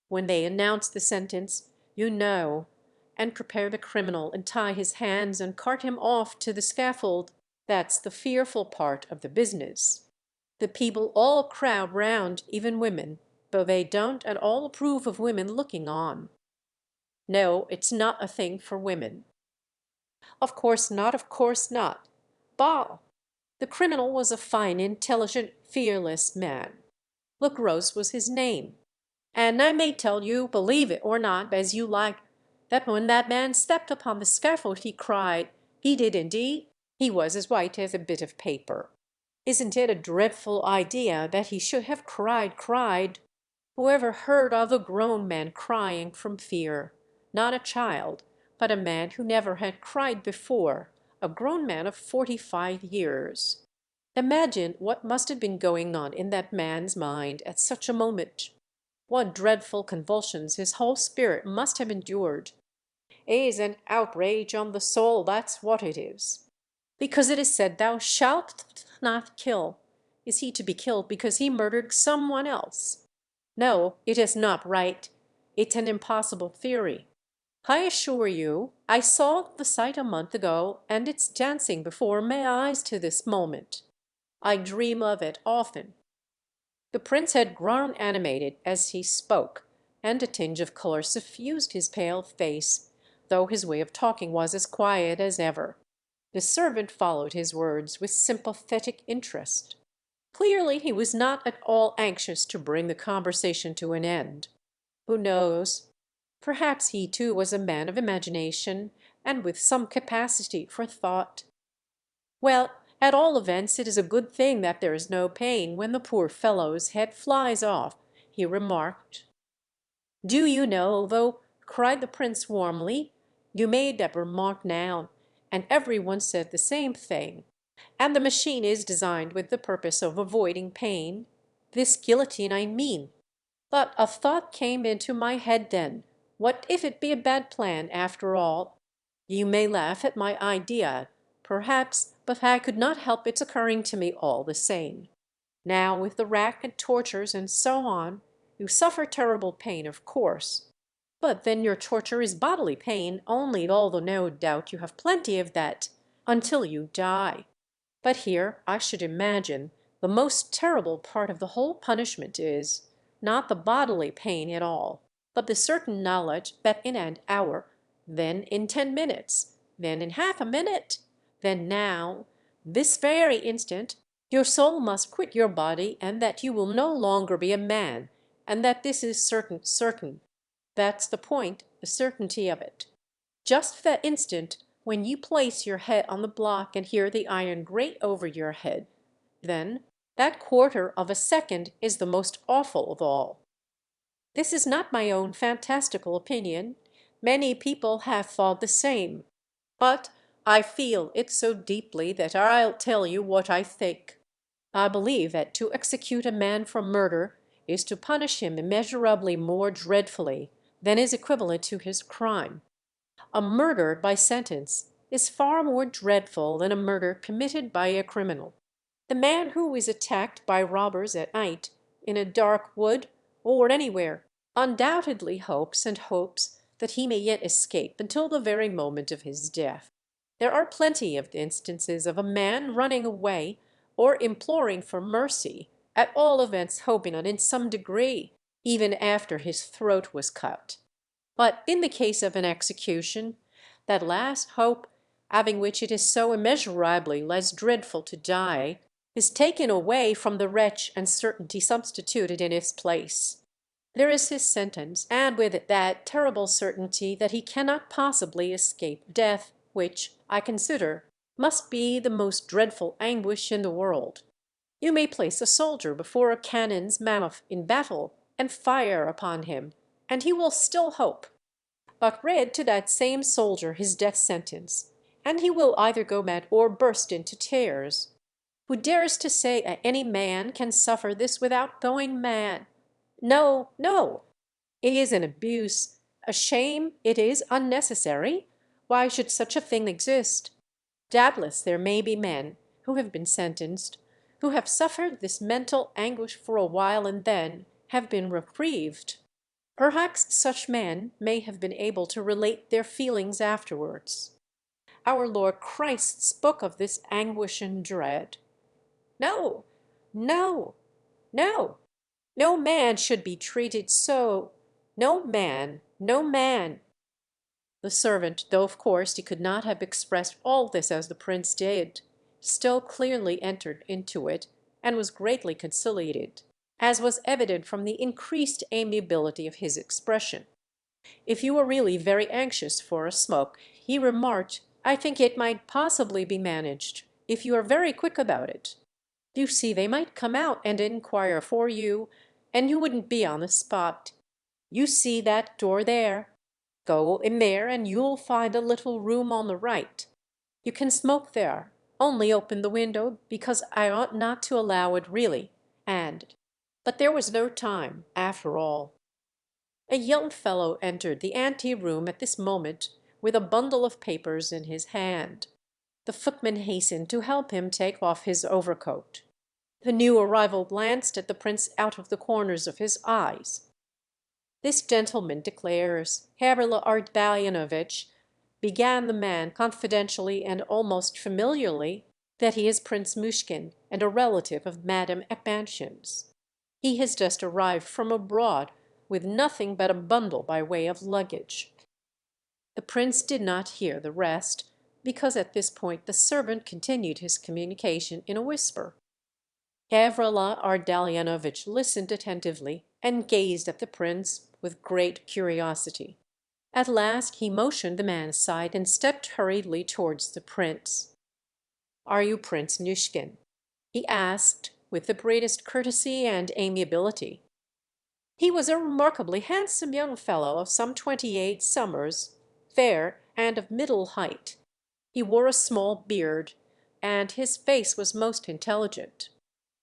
When they announce the sentence, you know, and prepare the criminal and tie his hands and cart him off to the scaffold, that's the fearful part of the business. The people all crowd round, even women, though they don't at all approve of women looking on. No, it's not a thing for women. Of course not, of course not. Bah! The criminal was a fine, intelligent, fearless man. Le Gros was his name. And I may tell you, believe it or not, as you like, that when that man stepped upon the scaffold he cried. He did indeed. He was as white as a bit of paper. Isn't it a dreadful idea that he should have cried? Who ever heard of a grown man crying from fear? Not a child, but a man who never had cried before, a grown man of 45 years. Imagine what must have been going on in that man's mind at such a moment. What dreadful convulsions his whole spirit must have endured. It is an outrage on the soul, that's what it is. Because it is said, thou shalt not kill. Is he to be killed because he murdered someone else? No, it is not right. It's an impossible theory. I assure you, I saw the sight a month ago, and it's dancing before my eyes to this moment. I dream of it often. The prince had grown animated as he spoke, and a tinge of color suffused his pale face, though his way of talking was as quiet as ever. The servant followed his words with sympathetic interest. Clearly he was not at all anxious to bring the conversation to an end. Who knows? Perhaps he too was a man of imagination, and with some capacity for thought. Well, at all events, it is a good thing that there is no pain when the poor fellow's head flies off, he remarked. Do you know, though, cried the prince warmly, you made that remark now, and every one said the same thing. And the machine is designed with the purpose of avoiding pain. This guillotine, I mean. But a thought came into my head then. What if it be a bad plan after all? You may laugh at my idea, perhaps, but I could not help its occurring to me all the same. Now, with the rack and tortures and so on, you suffer terrible pain, of course. But then your torture is bodily pain only, although no doubt you have plenty of that, until you die. But here, I should imagine, the most terrible part of the whole punishment is, not the bodily pain at all, but the certain knowledge that in an hour, then in 10 minutes, then in half a minute, then now, this very instant, your soul must quit your body, and that you will no longer be a man, and that this is certain, certain. That's the point, the certainty of it. Just that instant when you place your head on the block and hear the iron grate over your head, then that quarter of a second is the most awful of all. This is not my own fantastical opinion. Many people have thought the same. But I feel it so deeply that I'll tell you what I think. I believe that to execute a man for murder is to punish him immeasurably more dreadfully than is equivalent to his crime. A murder by sentence is far more dreadful than a murder committed by a criminal. The man who is attacked by robbers at night, in a dark wood, or anywhere, undoubtedly hopes and hopes that he may yet escape until the very moment of his death. There are plenty of instances of a man running away, or imploring for mercy, at all events hoping on in some degree, even after his throat was cut. But in the case of an execution, that last hope, having which it is so immeasurably less dreadful to die, is taken away from the wretch and certainty substituted in its place. There is his sentence, and with it that terrible certainty that he cannot possibly escape death, which, I consider, must be the most dreadful anguish in the world. You may place a soldier before a cannon's mouth in battle and fire upon him, and he will still hope. But read to that same soldier his death sentence, and he will either go mad or burst into tears. Who dares to say that any man can suffer this without going mad? No, no. It is an abuse, a shame, it is unnecessary. Why should such a thing exist? Doubtless there may be men who have been sentenced, who have suffered this mental anguish for a while and then have been reprieved. Perhaps such men may have been able to relate their feelings afterwards. Our Lord Christ spoke of this anguish and dread. No, no, no. No man should be treated so. No man, no man. The servant, though of course he could not have expressed all this as the prince did, still clearly entered into it, and was greatly conciliated, as was evident from the increased amiability of his expression. If you were really very anxious for a smoke, he remarked, I think it might possibly be managed, if you are very quick about it. You see, they might come out and inquire for you, and you wouldn't be on the spot. You see that door there? Go in there and you'll find a little room on the right. You can smoke there. Only open the window, because I ought not to allow it really. But there was no time, after all. A young fellow entered the ante-room at this moment with a bundle of papers in his hand. The footman hastened to help him take off his overcoat. The new arrival glanced at the prince out of the corners of his eyes. "This gentleman declares, Gavrila Ardalionovitch," began the man confidentially and almost familiarly, "that he is Prince Mushkin and a relative of Madame Epanchin's. He has just arrived from abroad with nothing but a bundle by way of luggage." The prince did not hear the rest, because at this point the servant continued his communication in a whisper. Gavrila Ardalionovitch listened attentively and gazed at the prince with great curiosity. At last he motioned the man aside and stepped hurriedly towards the prince. "Are you Prince Mushkin?" he asked with the greatest courtesy and amiability. He was a remarkably handsome young fellow of some 28 summers, fair and of middle height. He wore a small beard, and his face was most intelligent.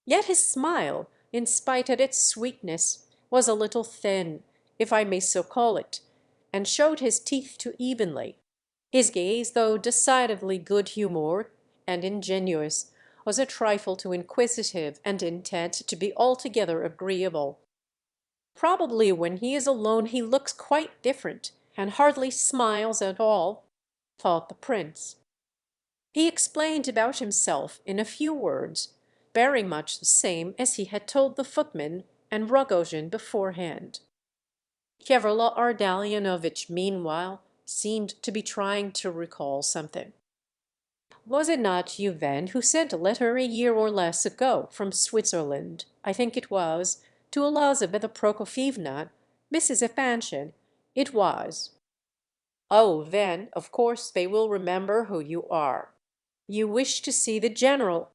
Yet his smile, in spite of its sweetness, was a little thin, if I may so call it, and showed his teeth too evenly. His gaze, though decidedly good-humoured and ingenuous, was a trifle too inquisitive and intent to be altogether agreeable. Probably when he is alone he looks quite different, and hardly smiles at all, thought the prince. He explained about himself in a few words, very much the same as he had told the footman and Rogojin beforehand. Keverla Ardalionovitch, meanwhile, seemed to be trying to recall something. "Was it not you, then, who sent a letter a year or less ago from Switzerland, I think it was, to Elizabeth Prokofievna, Mrs. Epanchin? It was. Oh, then, of course, they will remember who you are. You wish to see the general.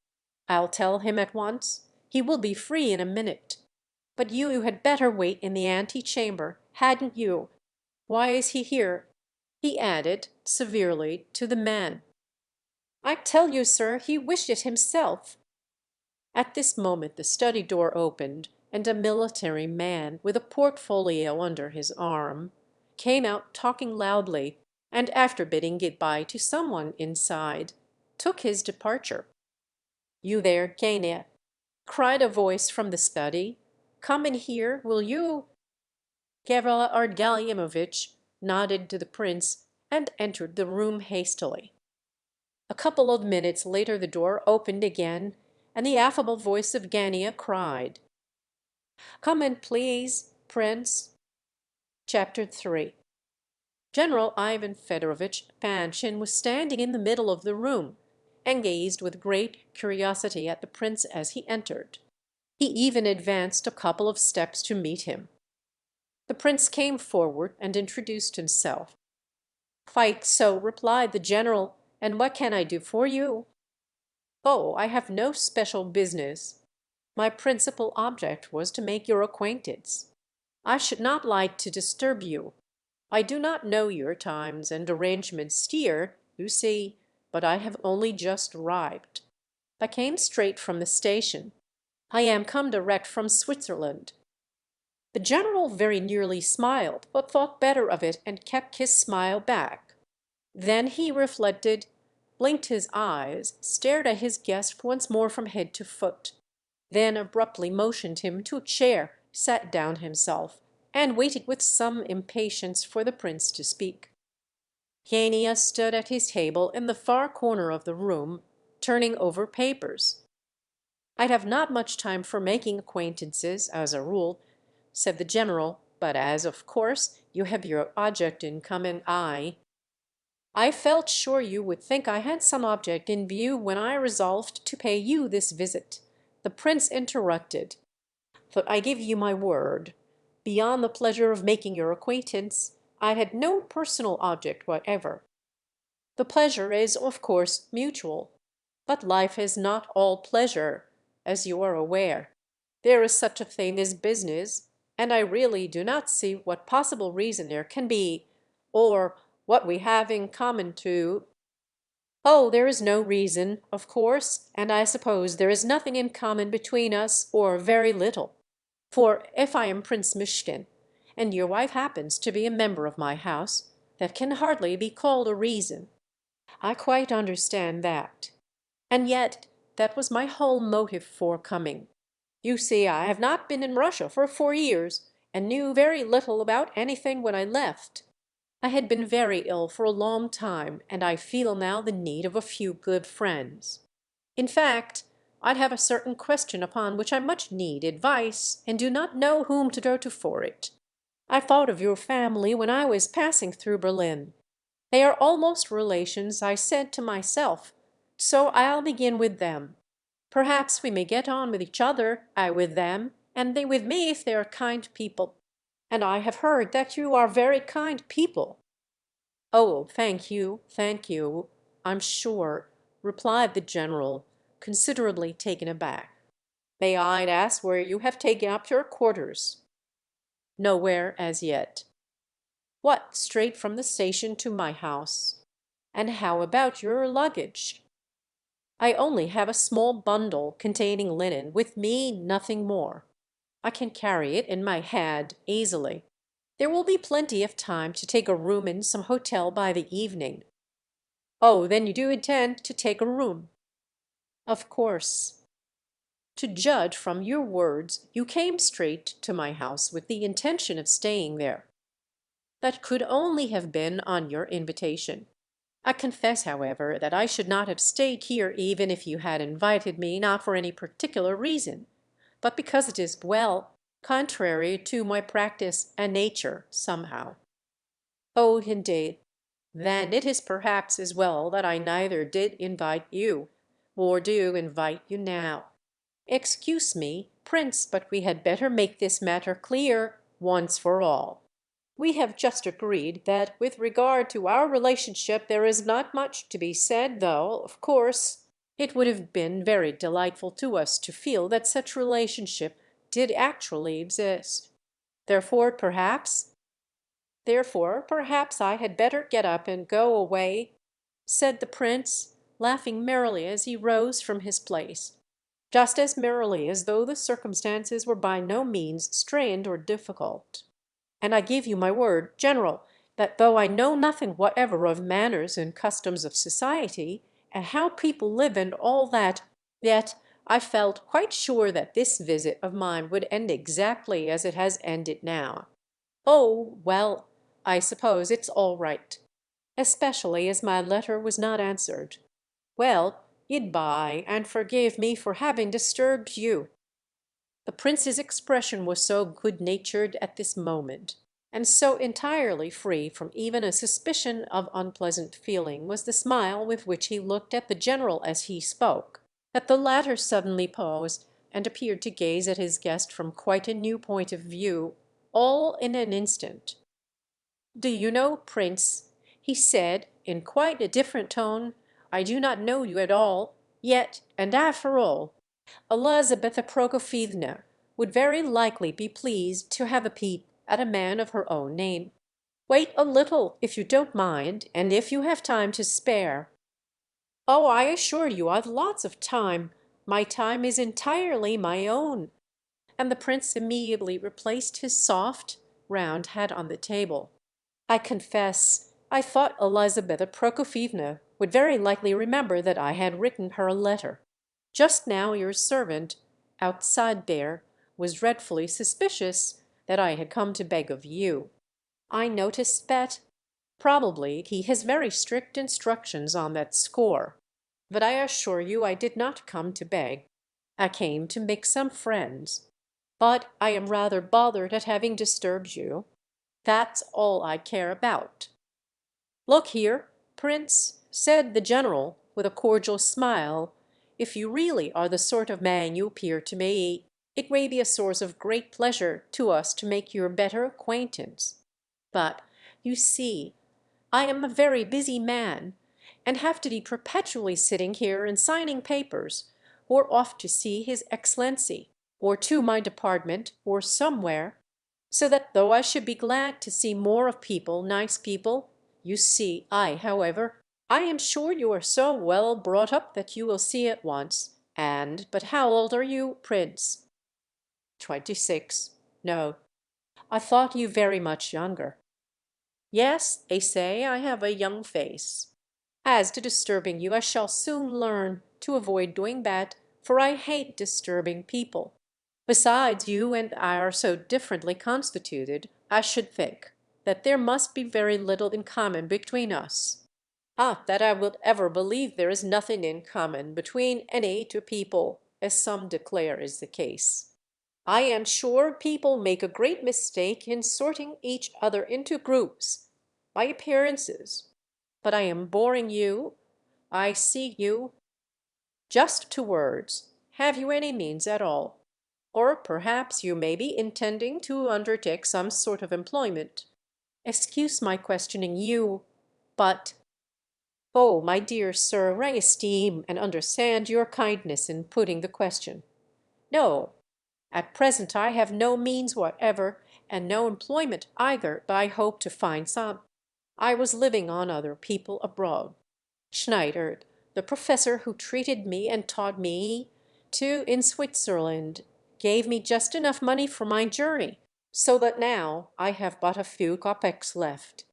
I'll tell him at once. He will be free in a minute. But you had better wait in the ante-chamber, hadn't you? Why is he here?" he added severely to the man. "I tell you, sir, he wished it himself." At this moment the study door opened, and a military man, with a portfolio under his arm, came out talking loudly, and after bidding good-bye to someone inside, took his departure. "You there, Gania?" cried a voice from the study. "Come in here, will you?" Gavrila Ardalionovitch nodded to the prince and entered the room hastily. A couple of minutes later the door opened again, and the affable voice of Gania cried, "Come in, please, prince." Chapter 3. General Ivan Fedorovitch Panshin was standing in the middle of the room, and gazed with great curiosity at the prince as he entered. He even advanced a couple of steps to meet him. The prince came forward and introduced himself. "Quite so," replied the general. "And what can I do for you?" "Oh, I have no special business. My principal object was to make your acquaintance. I should not like to disturb you. I do not know your times and arrangements here, you see, but I have only just arrived. I came straight from the station. I am come direct from Switzerland." The general very nearly smiled, but thought better of it and kept his smile back. Then he reflected, blinked his eyes, stared at his guest once more from head to foot, then abruptly motioned him to a chair, sat down himself, and waited with some impatience for the prince to speak. Yania stood at his table in the far corner of the room, turning over papers. "I'd have not much time for making acquaintances, as a rule," said the general, "but as, of course, you have your object in coming, I felt sure you would think I had some object in view when I resolved to pay you this visit." The prince interrupted. "But I give you my word, beyond the pleasure of making your acquaintance, I had no personal object whatever. The pleasure is, of course, mutual. But life is not all pleasure, as you are aware. There is such a thing as business, and I really do not see what possible reason there can be, or what we have in common to—" "Oh, there is no reason, of course, and I suppose there is nothing in common between us, or very little. For if I am Prince Mushkin, and your wife happens to be a member of my house, that can hardly be called a reason. I quite understand that. And yet that was my whole motive for coming. You see, I have not been in Russia for 4 years, and knew very little about anything when I left. I had been very ill for a long time, and I feel now the need of a few good friends. In fact, I have a certain question upon which I much need advice, and do not know whom to go to for it. I thought of your family when I was passing through Berlin. They are almost relations, I said to myself, so I'll begin with them. Perhaps we may get on with each other, I with them, and they with me if they are kind people. And I have heard that you are very kind people." "Oh, thank you, I'm sure," replied the general, considerably taken aback. "May I ask where you have taken up your quarters?" "Nowhere as yet." "What, straight from the station to my house? And how about your luggage?" "I only have a small bundle containing linen, with me, nothing more. I can carry it in my hand easily." There will be plenty of time to take a room in some hotel by the evening." "Oh, then you do intend to take a room?" "Of course." "To judge from your words, you came straight to my house with the intention of staying there." "That could only have been on your invitation. I confess, however, that I should not have stayed here even if you had invited me, not for any particular reason, but because it is, well, contrary to my practice and nature, somehow." "Oh, indeed. Then it is perhaps as well that I neither did invite you, or do invite you now. Excuse me, Prince, but we had better make this matter clear once for all. We have just agreed that with regard to our relationship there is not much to be said, though, of course, it would have been very delightful to us to feel that such relationship did actually exist. Therefore, perhaps Therefore, perhaps I had better get up and go away," said the Prince, laughing merrily as he rose from his place, just as merrily as though the circumstances were by no means strained or difficult. "And I give you my word, General, that though I know nothing whatever of manners and customs of society, and how people live and all that, yet I felt quite sure that this visit of mine would end exactly as it has ended now. Oh, well, I suppose it's all right. Especially as my letter was not answered. Well, good-bye, and forgive me for having disturbed you." The prince's expression was so good-natured at this moment, and so entirely free from even a suspicion of unpleasant feeling was the smile with which he looked at the general as he spoke, that the latter suddenly paused and appeared to gaze at his guest from quite a new point of view, all in an instant. "Do you know, Prince," he said in quite a different tone, "I do not know you at all, yet, and after all, Elizabetha Prokofievna would very likely be pleased to have a peep at a man of her own name. Wait a little, if you don't mind, and if you have time to spare." "Oh, I assure you I've lots of time. My time is entirely my own." And the Prince immediately replaced his soft, round hat on the table. "I confess I thought Elizabetha Prokofievna would very likely remember that I had written her a letter. Just now your servant, outside there, was dreadfully suspicious that I had come to beg of you. I noticed that. Probably he has very strict instructions on that score. But I assure you I did not come to beg. I came to make some friends. But I am rather bothered at having disturbed you. That's all I care about." "Look here, Prince," said the general, with a cordial smile, "if you really are the sort of man you appear to me, it may be a source of great pleasure to us to make your better acquaintance. But, you see, I am a very busy man, and have to be perpetually sitting here and signing papers, or off to see His Excellency, or to my department, or somewhere, so that though I should be glad to see more of people, nice people, you see, I am sure you are so well brought up that you will see at once. But how old are you, Prince?" "26. No, I thought you very much younger." "Yes, they say I have a young face. As to disturbing you, I shall soon learn to avoid doing that, for I hate disturbing people. Besides, you and I are so differently constituted, I should think that there must be very little in common between us." "Ah, that I will ever believe there is nothing in common between any two people, as some declare is the case. I am sure people make a great mistake in sorting each other into groups by appearances. But I am boring you. I see you. Just two words. Have you any means at all? Or perhaps you may be intending to undertake some sort of employment. Excuse my questioning you, but— Oh, my dear sir, I esteem and understand your kindness in putting the question. No, at present I have no means whatever, and no employment either, but I hope to find some. I was living on other people abroad. Schneider, the professor who treated me and taught me in Switzerland, gave me just enough money for my journey. so that now I have but a few kopecks left.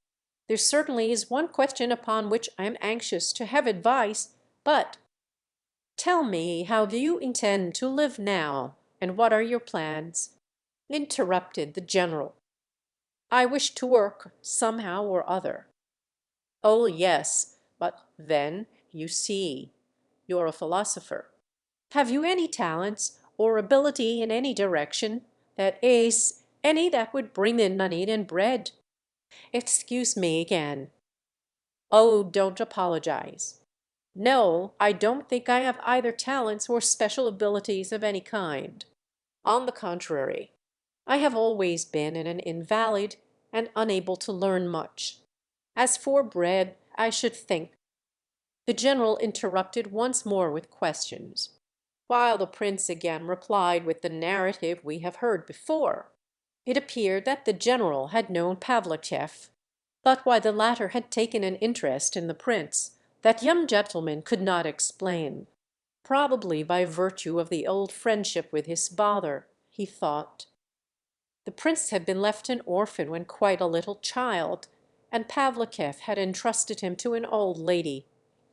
There certainly is one question upon which I am anxious to have advice, but tell me, how do you intend to live now, and what are your plans?" Interrupted the general. "I wish to work somehow or other." "Oh, yes, but then, you see, you're a philosopher. Have you any talents or ability in any direction, that is, any that would bring in money and bread?" "Excuse me again." "Oh, don't apologize. No, I don't think I have either talents or special abilities of any kind. On the contrary, I have always been an invalid and unable to learn much. As for bread, I should think—" The general interrupted once more with questions, while the prince again replied with the narrative we have heard before. It appeared that the general had known Pavlicheff, but why the latter had taken an interest in the prince, that young gentleman could not explain. Probably by virtue of the old friendship with his father, he thought. The prince had been left an orphan when quite a little child, and Pavlicheff had entrusted him to an old lady,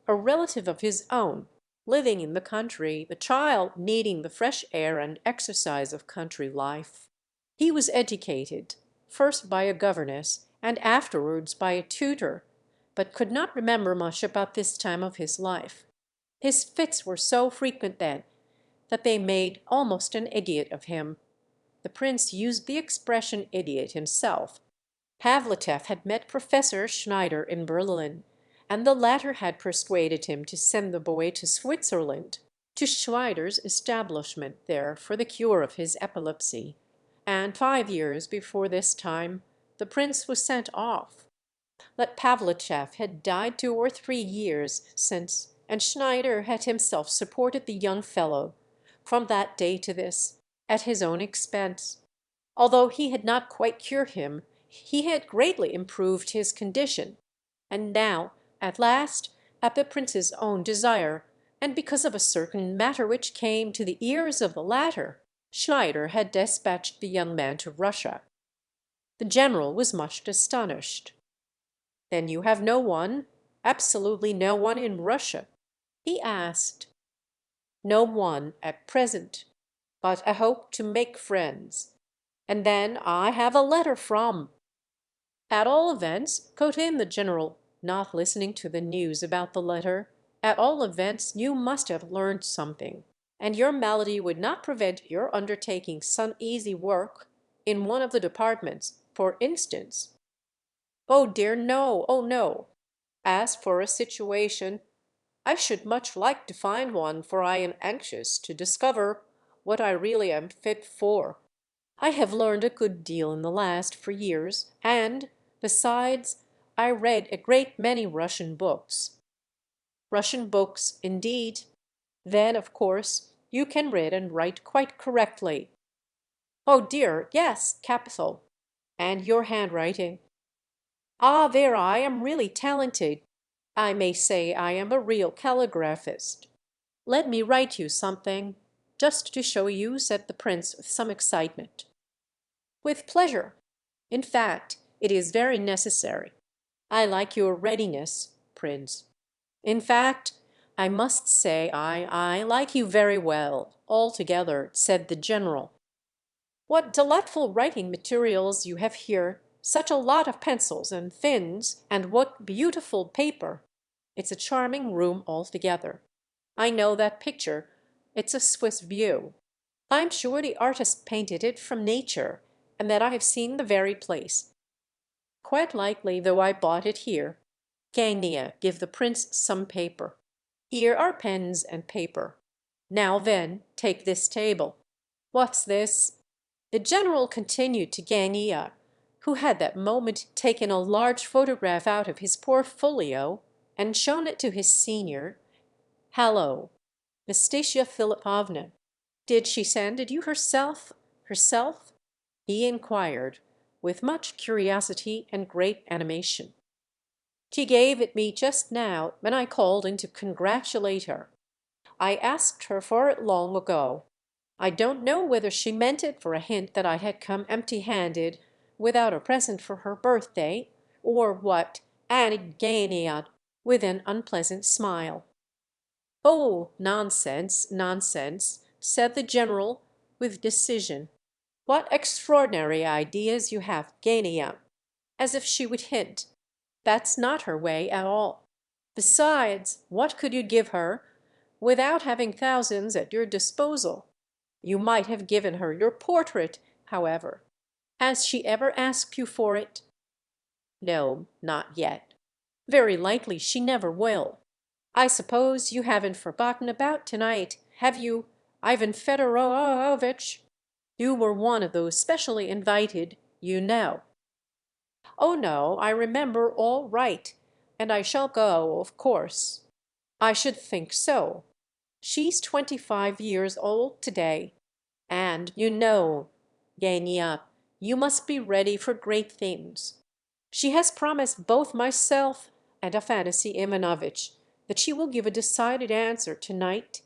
a relative of his own, living in the country, the child needing the fresh air and exercise of country life. He was educated, first by a governess and afterwards by a tutor, but could not remember much about this time of his life. His fits were so frequent then that they made almost an idiot of him. The prince used the expression idiot himself. Pavlicheff had met Professor Schneider in Berlin, and the latter had persuaded him to send the boy to Switzerland, to Schneider's establishment there for the cure of his epilepsy, and 5 years before this time the prince was sent off. That Pavlicheff had died 2 or 3 years since, and Schneider had himself supported the young fellow, from that day to this, at his own expense. Although he had not quite cured him, he had greatly improved his condition, and now, at last, at the prince's own desire, and because of a certain matter which came to the ears of the latter, Schneider had despatched the young man to Russia. The general was much astonished. "Then you have no one, absolutely no one in Russia?" he asked. "No one at present, but I hope to make friends. And then I have a letter from—" "At all events," cut in the general, not listening to the news about the letter, "at all events you must have learned something, and your malady would not prevent your undertaking some easy work in one of the departments, for instance." "Oh dear, no! Oh no! As for a situation, I should much like to find one, for I am anxious to discover what I really am fit for. I have learned a good deal in the last for years, and, besides, I read a great many Russian books." "Russian books, indeed. Then, of course, you can read and write quite correctly." "Oh dear, yes, capital. And your handwriting—" "Ah, there I am really talented. I may say I am a real calligraphist." "Let me write you something, just to show you," said the prince with some excitement. "With pleasure. In fact, it is very necessary. I like your readiness, prince. In fact, I must say I like you very well, altogether," said the general. "What delightful writing materials you have here! Such a lot of pencils and fins, and what beautiful paper! It's a charming room altogether. I know that picture; it's a Swiss view. I'm sure the artist painted it from nature, and that I have seen the very place. Quite likely, though I bought it here. Gania, give the prince some paper. Here are pens and paper. Now then, take this table. What's this?" The general continued to Gania, who had that moment taken a large photograph out of his portfolio and shown it to his senior. "Hallo, Nastasia Philipovna, did she send it you herself?" he inquired, with much curiosity and great animation. "She gave it me just now, when I called in to congratulate her. I asked her for it long ago. I don't know whether she meant it for a hint that I had come empty-handed, without a present for her birthday, or what, added Gania with an unpleasant smile. "Oh, nonsense, nonsense," said the General with decision. "What extraordinary ideas you have, Gania!" As if she would hint. "That's not her way at all. Besides, what could you give her without having thousands at your disposal? You might have given her your portrait, however. Has she ever asked you for it?" "No, not yet. Very likely she never will. I suppose you haven't forgotten about tonight, have you, Ivan Fedorovitch? You were one of those specially invited, you know." "Oh no, I remember all right, and I shall go, of course." "I should think so. She's 25 years old today. And, you know, Gania, you must be ready for great things. She has promised both myself and Afanasy Ivanovitch that she will give a decided answer tonight,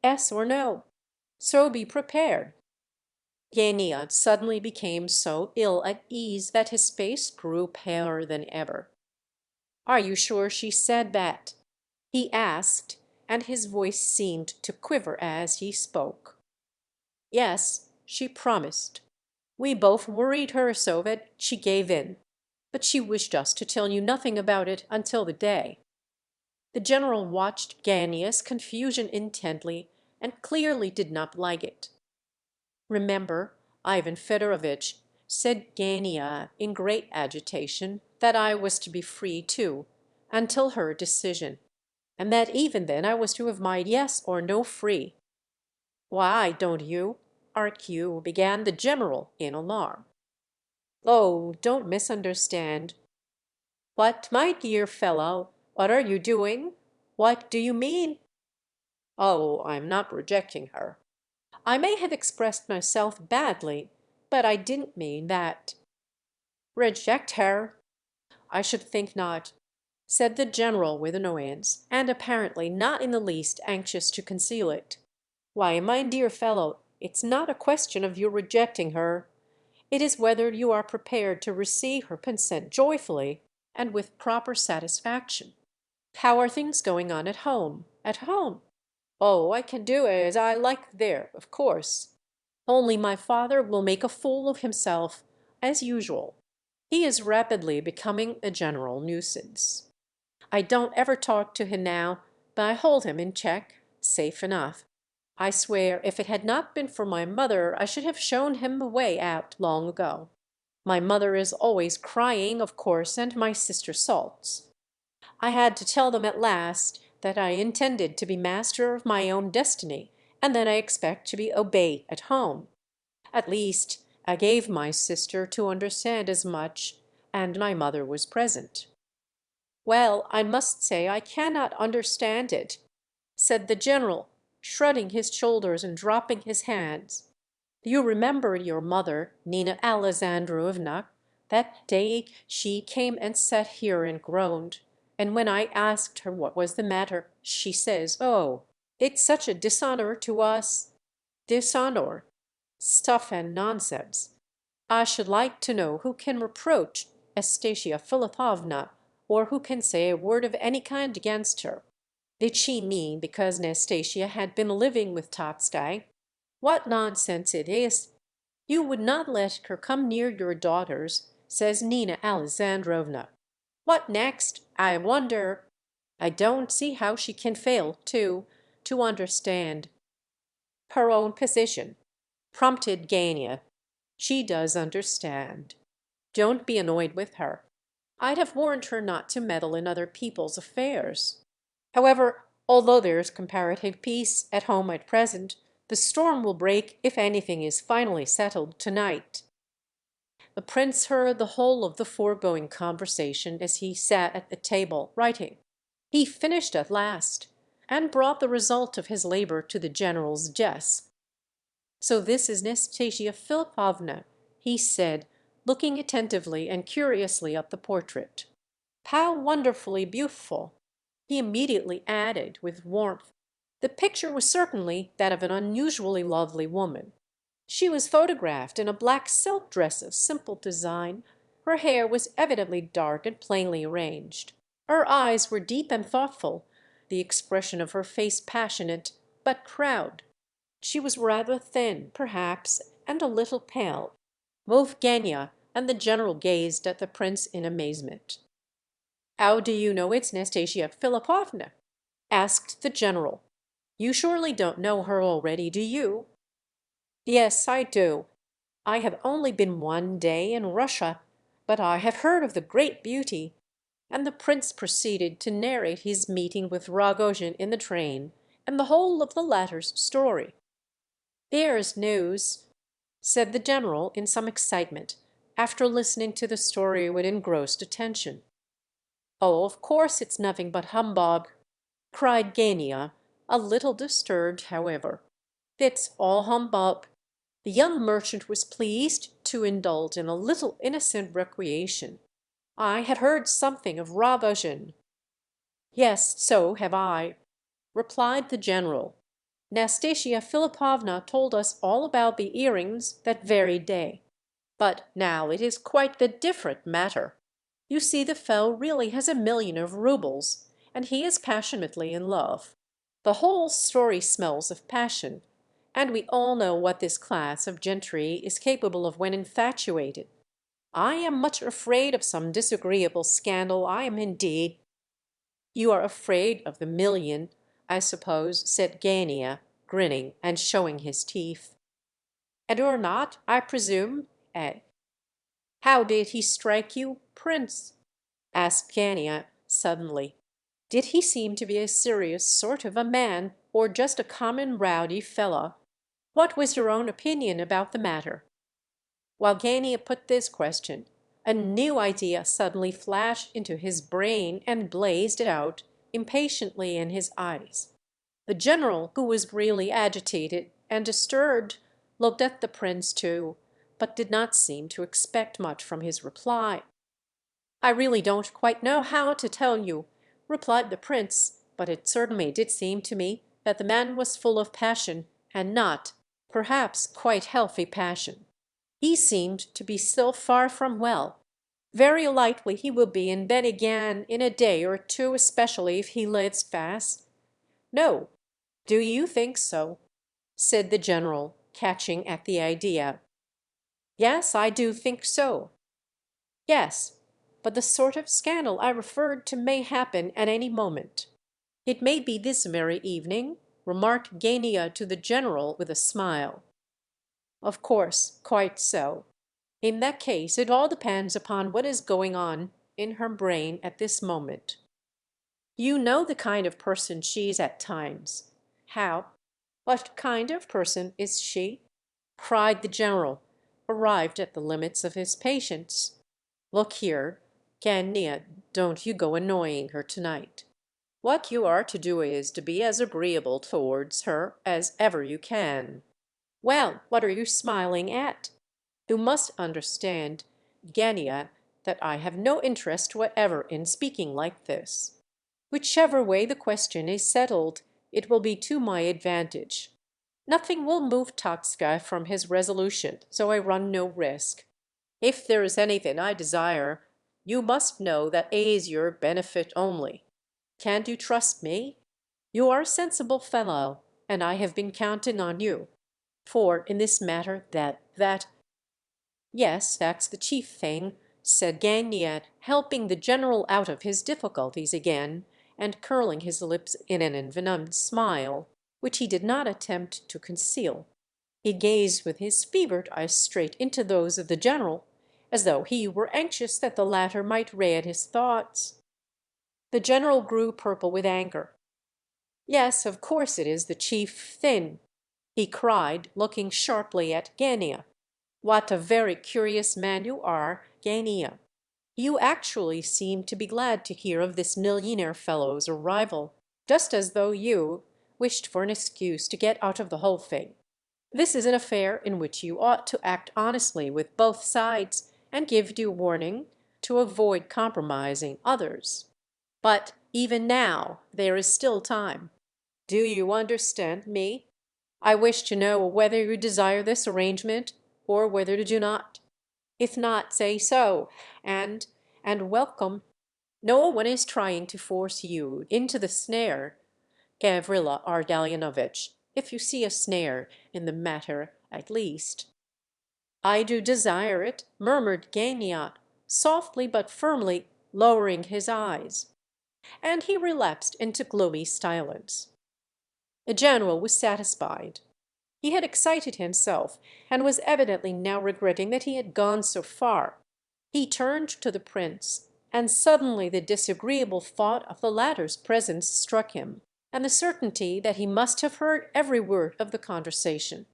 yes or no. So be prepared." Gania suddenly became so ill at ease that his face grew paler than ever. "Are you sure she said that?" he asked, and his voice seemed to quiver as he spoke. "Yes, she promised. We both worried her so that she gave in, but she wished us to tell you nothing about it until the day." The General watched Gania's confusion intently, and clearly did not like it. "Remember, Ivan Fedorovitch," said Gania in great agitation, "that I was to be free too, until her decision, and that even then I was to have my yes or no free." "Why don't you, R.Q.?" began the General in alarm. "Oh, don't misunderstand." "What, my dear fellow, what are you doing? What do you mean?" "Oh, I'm not rejecting her. I may have expressed myself badly, but I didn't mean that." "Reject her? I should think not," said the General with annoyance, and apparently not in the least anxious to conceal it. "Why, my dear fellow, it's not a question of your rejecting her. It is whether you are prepared to receive her consent joyfully and with proper satisfaction. How are things going on at home? At home? Oh, I can do as I like there, of course. Only my father will make a fool of himself, as usual. He is rapidly becoming a general nuisance. I don't ever talk to him now, but I hold him in check, safe enough. I swear if it had not been for my mother I should have shown him the way out long ago. My mother is always crying, of course, and my sister sulks. I had to tell them at last that I intended to be master of my own destiny, and that I expect to be obeyed at home. At least, I gave my sister to understand as much, and my mother was present." "Well, I must say I cannot understand it," said the General, shrugging his shoulders and dropping his hands. "You remember your mother, Nina Alexandrovna, that day she came and sat here and groaned, and when I asked her what was the matter, she says, 'Oh, it's such a dishonor to us.' Dishonor? Stuff and nonsense. I should like to know who can reproach Estasia Philippovna, or who can say a word of any kind against her. Did she mean because Nastasia had been living with Totskay? What nonsense it is! You would not let her come near your daughters, says Nina Alexandrovna. What next? I wonder. I don't see how she can fail to understand." "Her own position," prompted Gania. "She does understand. Don't be annoyed with her. I'd have warned her not to meddle in other people's affairs. However, although there's comparative peace at home at present, the storm will break if anything is finally settled tonight." The prince heard the whole of the foregoing conversation as he sat at the table writing. He finished at last, and brought the result of his labor to the general's desk. "So this is Nastasia Philippovna," he said, looking attentively and curiously at the portrait. "How wonderfully beautiful!" He immediately added, with warmth, The picture was certainly that of an unusually lovely woman. She was photographed in a black silk dress of simple design. Her hair was evidently dark and plainly arranged. Her eyes were deep and thoughtful, the expression of her face passionate, but proud. She was rather thin, perhaps, and a little pale. Both Gania and the general gazed at the prince in amazement. "How do you know it's Nastasia Philipovna?" asked the general. "You surely don't know her already, do you?" "Yes, I do. I have only been one day in Russia, but I have heard of the great beauty." And the prince proceeded to narrate his meeting with Rogojin in the train, and the whole of the latter's story. "There's news," said the general in some excitement, after listening to the story with engrossed attention. "Oh, of course it's nothing but humbug," cried Gania, a little disturbed, however. "It's all humbug. The young merchant was pleased to indulge in a little innocent recreation. I had heard something of Rogojin." "Yes, so have I," replied the general. "Nastasia Philipovna told us all about the earrings that very day. But now it is quite the different matter. You see, the fellow really has 1,000,000 of roubles, and he is passionately in love. The whole story smells of passion, and we all know what this class of gentry is capable of when infatuated. I am much afraid of some disagreeable scandal, I am indeed." "You are afraid of the 1,000,000, I suppose," said Gania, grinning and showing his teeth. "And you're not, I presume, eh?" "How did he strike you, prince?" asked Gania suddenly. "Did he seem to be a serious sort of a man, or just a common rowdy fellow? What was your own opinion about the matter?" While Gania put this question, a new idea suddenly flashed into his brain and blazed out impatiently in his eyes. The general, who was really agitated and disturbed, looked at the prince too, but did not seem to expect much from his reply. "I really don't quite know how to tell you," replied the prince, "but it certainly did seem to me that the man was full of passion, and not, perhaps, quite healthy passion. He seemed to be still far from well. Very likely he will be in bed again in a day or two, especially if he lives fast." "No. Do you think so?" said the general, catching at the idea. "Yes, I do think so." "Yes, but the sort of scandal I referred to may happen at any moment." "It may be this very evening," remarked Gania to the general with a smile. "Of course, quite so. In that case it all depends upon what is going on in her brain at this moment. You know the kind of person she is at times." "How? What kind of person is she?" cried the general, arrived at the limits of his patience. "Look here, Gania, don't you go annoying her tonight. What you are to do is to be as agreeable towards her as ever you can." "Well, what are you smiling at? You must understand, Gania, that I have no interest whatever in speaking like this. Whichever way the question is settled, it will be to my advantage. Nothing will move Tokska from his resolution, so I run no risk. If there is anything I desire, you must know that it is your benefit only. Can't you trust me? You are a sensible fellow, and I have been counting on you. For in this matter that—" "Yes, that's the chief thing," said Gagnier, helping the general out of his difficulties again, and curling his lips in an envenomed smile, which he did not attempt to conceal. He gazed with his fevered eyes straight into those of the general, as though he were anxious that the latter might read his thoughts. The general grew purple with anger. "Yes, of course it is the chief thing," he cried, looking sharply at Gania. "What a very curious man you are, Gania. You actually seem to be glad to hear of this millionaire fellow's arrival, just as though you wished for an excuse to get out of the whole thing. This is an affair in which you ought to act honestly with both sides, and give due warning, to avoid compromising others. But even now there is still time. Do you understand me? I wish to know whether you desire this arrangement, or whether you do not. If not, say so, and welcome. No one is trying to force you into the snare, Gavrila Ardalionovitch, if you see a snare in the matter, at least." "I do desire it," murmured Gania, softly but firmly, lowering his eyes. And he relapsed into gloomy silence. The general was satisfied. He had excited himself, and was evidently now regretting that he had gone so far. He turned to the prince, and suddenly the disagreeable thought of the latter's presence struck him, and the certainty that he must have heard every word of the conversation.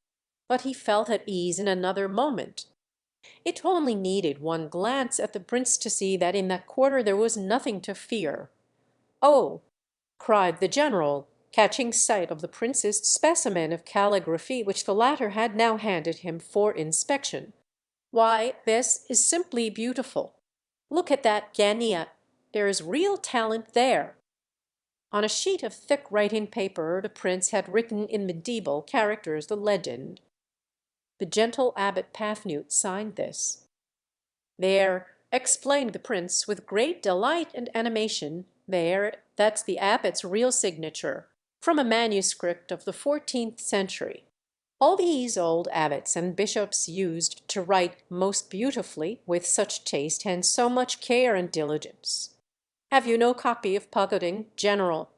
But he felt at ease in another moment. It only needed one glance at the prince to see that in that quarter there was nothing to fear. "Oh!" cried the general, catching sight of the prince's specimen of calligraphy which the latter had now handed him for inspection. "Why, this is simply beautiful. Look at that Gania. There is real talent there." On a sheet of thick writing paper the prince had written in medieval characters the legend. The gentle Abbot Pafnute signed this. "There," explained the prince with great delight and animation, "there, that's the abbot's real signature, from a manuscript of the 14th century. All these old abbots and bishops used to write most beautifully, with such taste and so much care and diligence. Have you no copy of Pagodin, General?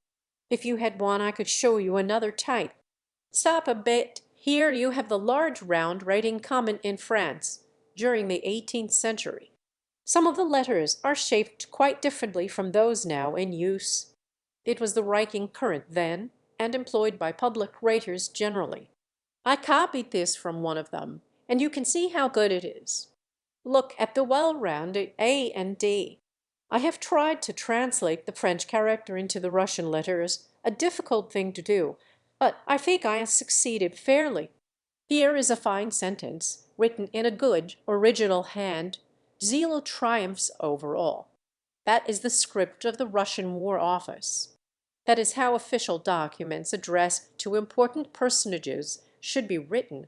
If you had one, I could show you another type. Stop a bit. Here you have the large round writing common in France during the 18th century. Some of the letters are shaped quite differently from those now in use. It was the writing current then, and employed by public writers generally. I copied this from one of them, and you can see how good it is. Look at the well-rounded A and D. I have tried to translate the French character into the Russian letters, a difficult thing to do, but I think I have succeeded fairly. Here is a fine sentence, written in a good, original hand. Zeal triumphs over all. That is the script of the Russian War Office. That is how official documents addressed to important personages should be written.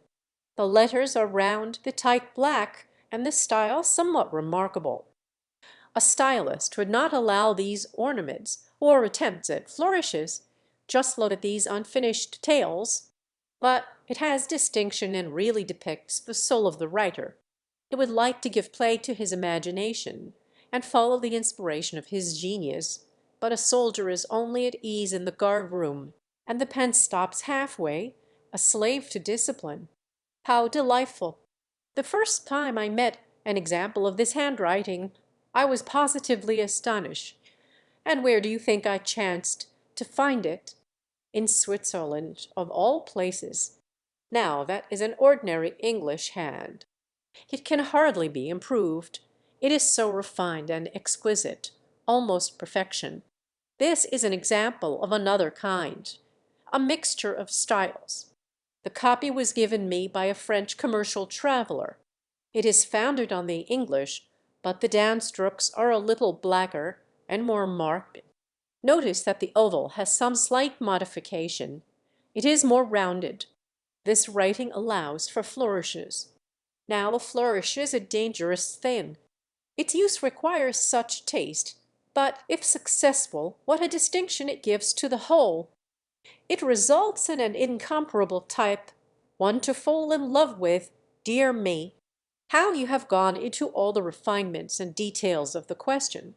The letters are round, the type black, and the style somewhat remarkable. A stylist would not allow these ornaments or attempts at flourishes. Just look at these unfinished tales. But it has distinction and really depicts the soul of the writer. It would like to give play to his imagination and follow the inspiration of his genius, but a soldier is only at ease in the guard-room, and the pen stops halfway, a slave to discipline. How delightful! The first time I met an example of this handwriting, I was positively astonished. And where do you think I chanced to find it? In Switzerland, of all places. Now that is an ordinary English hand. It can hardly be improved. It is so refined and exquisite, almost perfection. This is an example of another kind, a mixture of styles. The copy was given me by a French commercial traveler. It is founded on the English, but the downstrokes are a little blacker and more marked. Notice that the oval has some slight modification. It is more rounded. This writing allows for flourishes. Now a flourish is a dangerous thing. Its use requires such taste, but if successful, what a distinction it gives to the whole! It results in an incomparable type, one to fall in love with. Dear me! How you have gone into all the refinements and details of the question!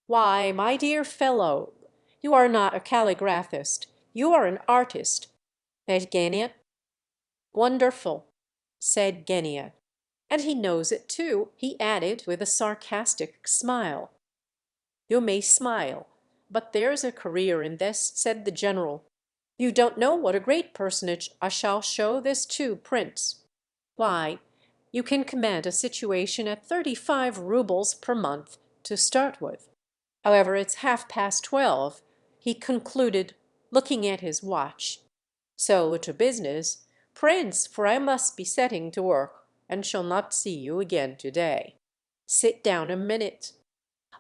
Why, my dear fellow, you are not a calligraphist, you are an artist. Eh, Genia? Wonderful, said Genia. And he knows it too, he added with a sarcastic smile. You may smile, but there's a career in this, said the general. You don't know what a great personage I shall show this to, Prince. Why, you can command a situation at 35 roubles per month to start with. However, it's 12:30, he concluded, looking at his watch. So to business, Prince, for I must be setting to work, and shall not see you again today. Sit down a minute.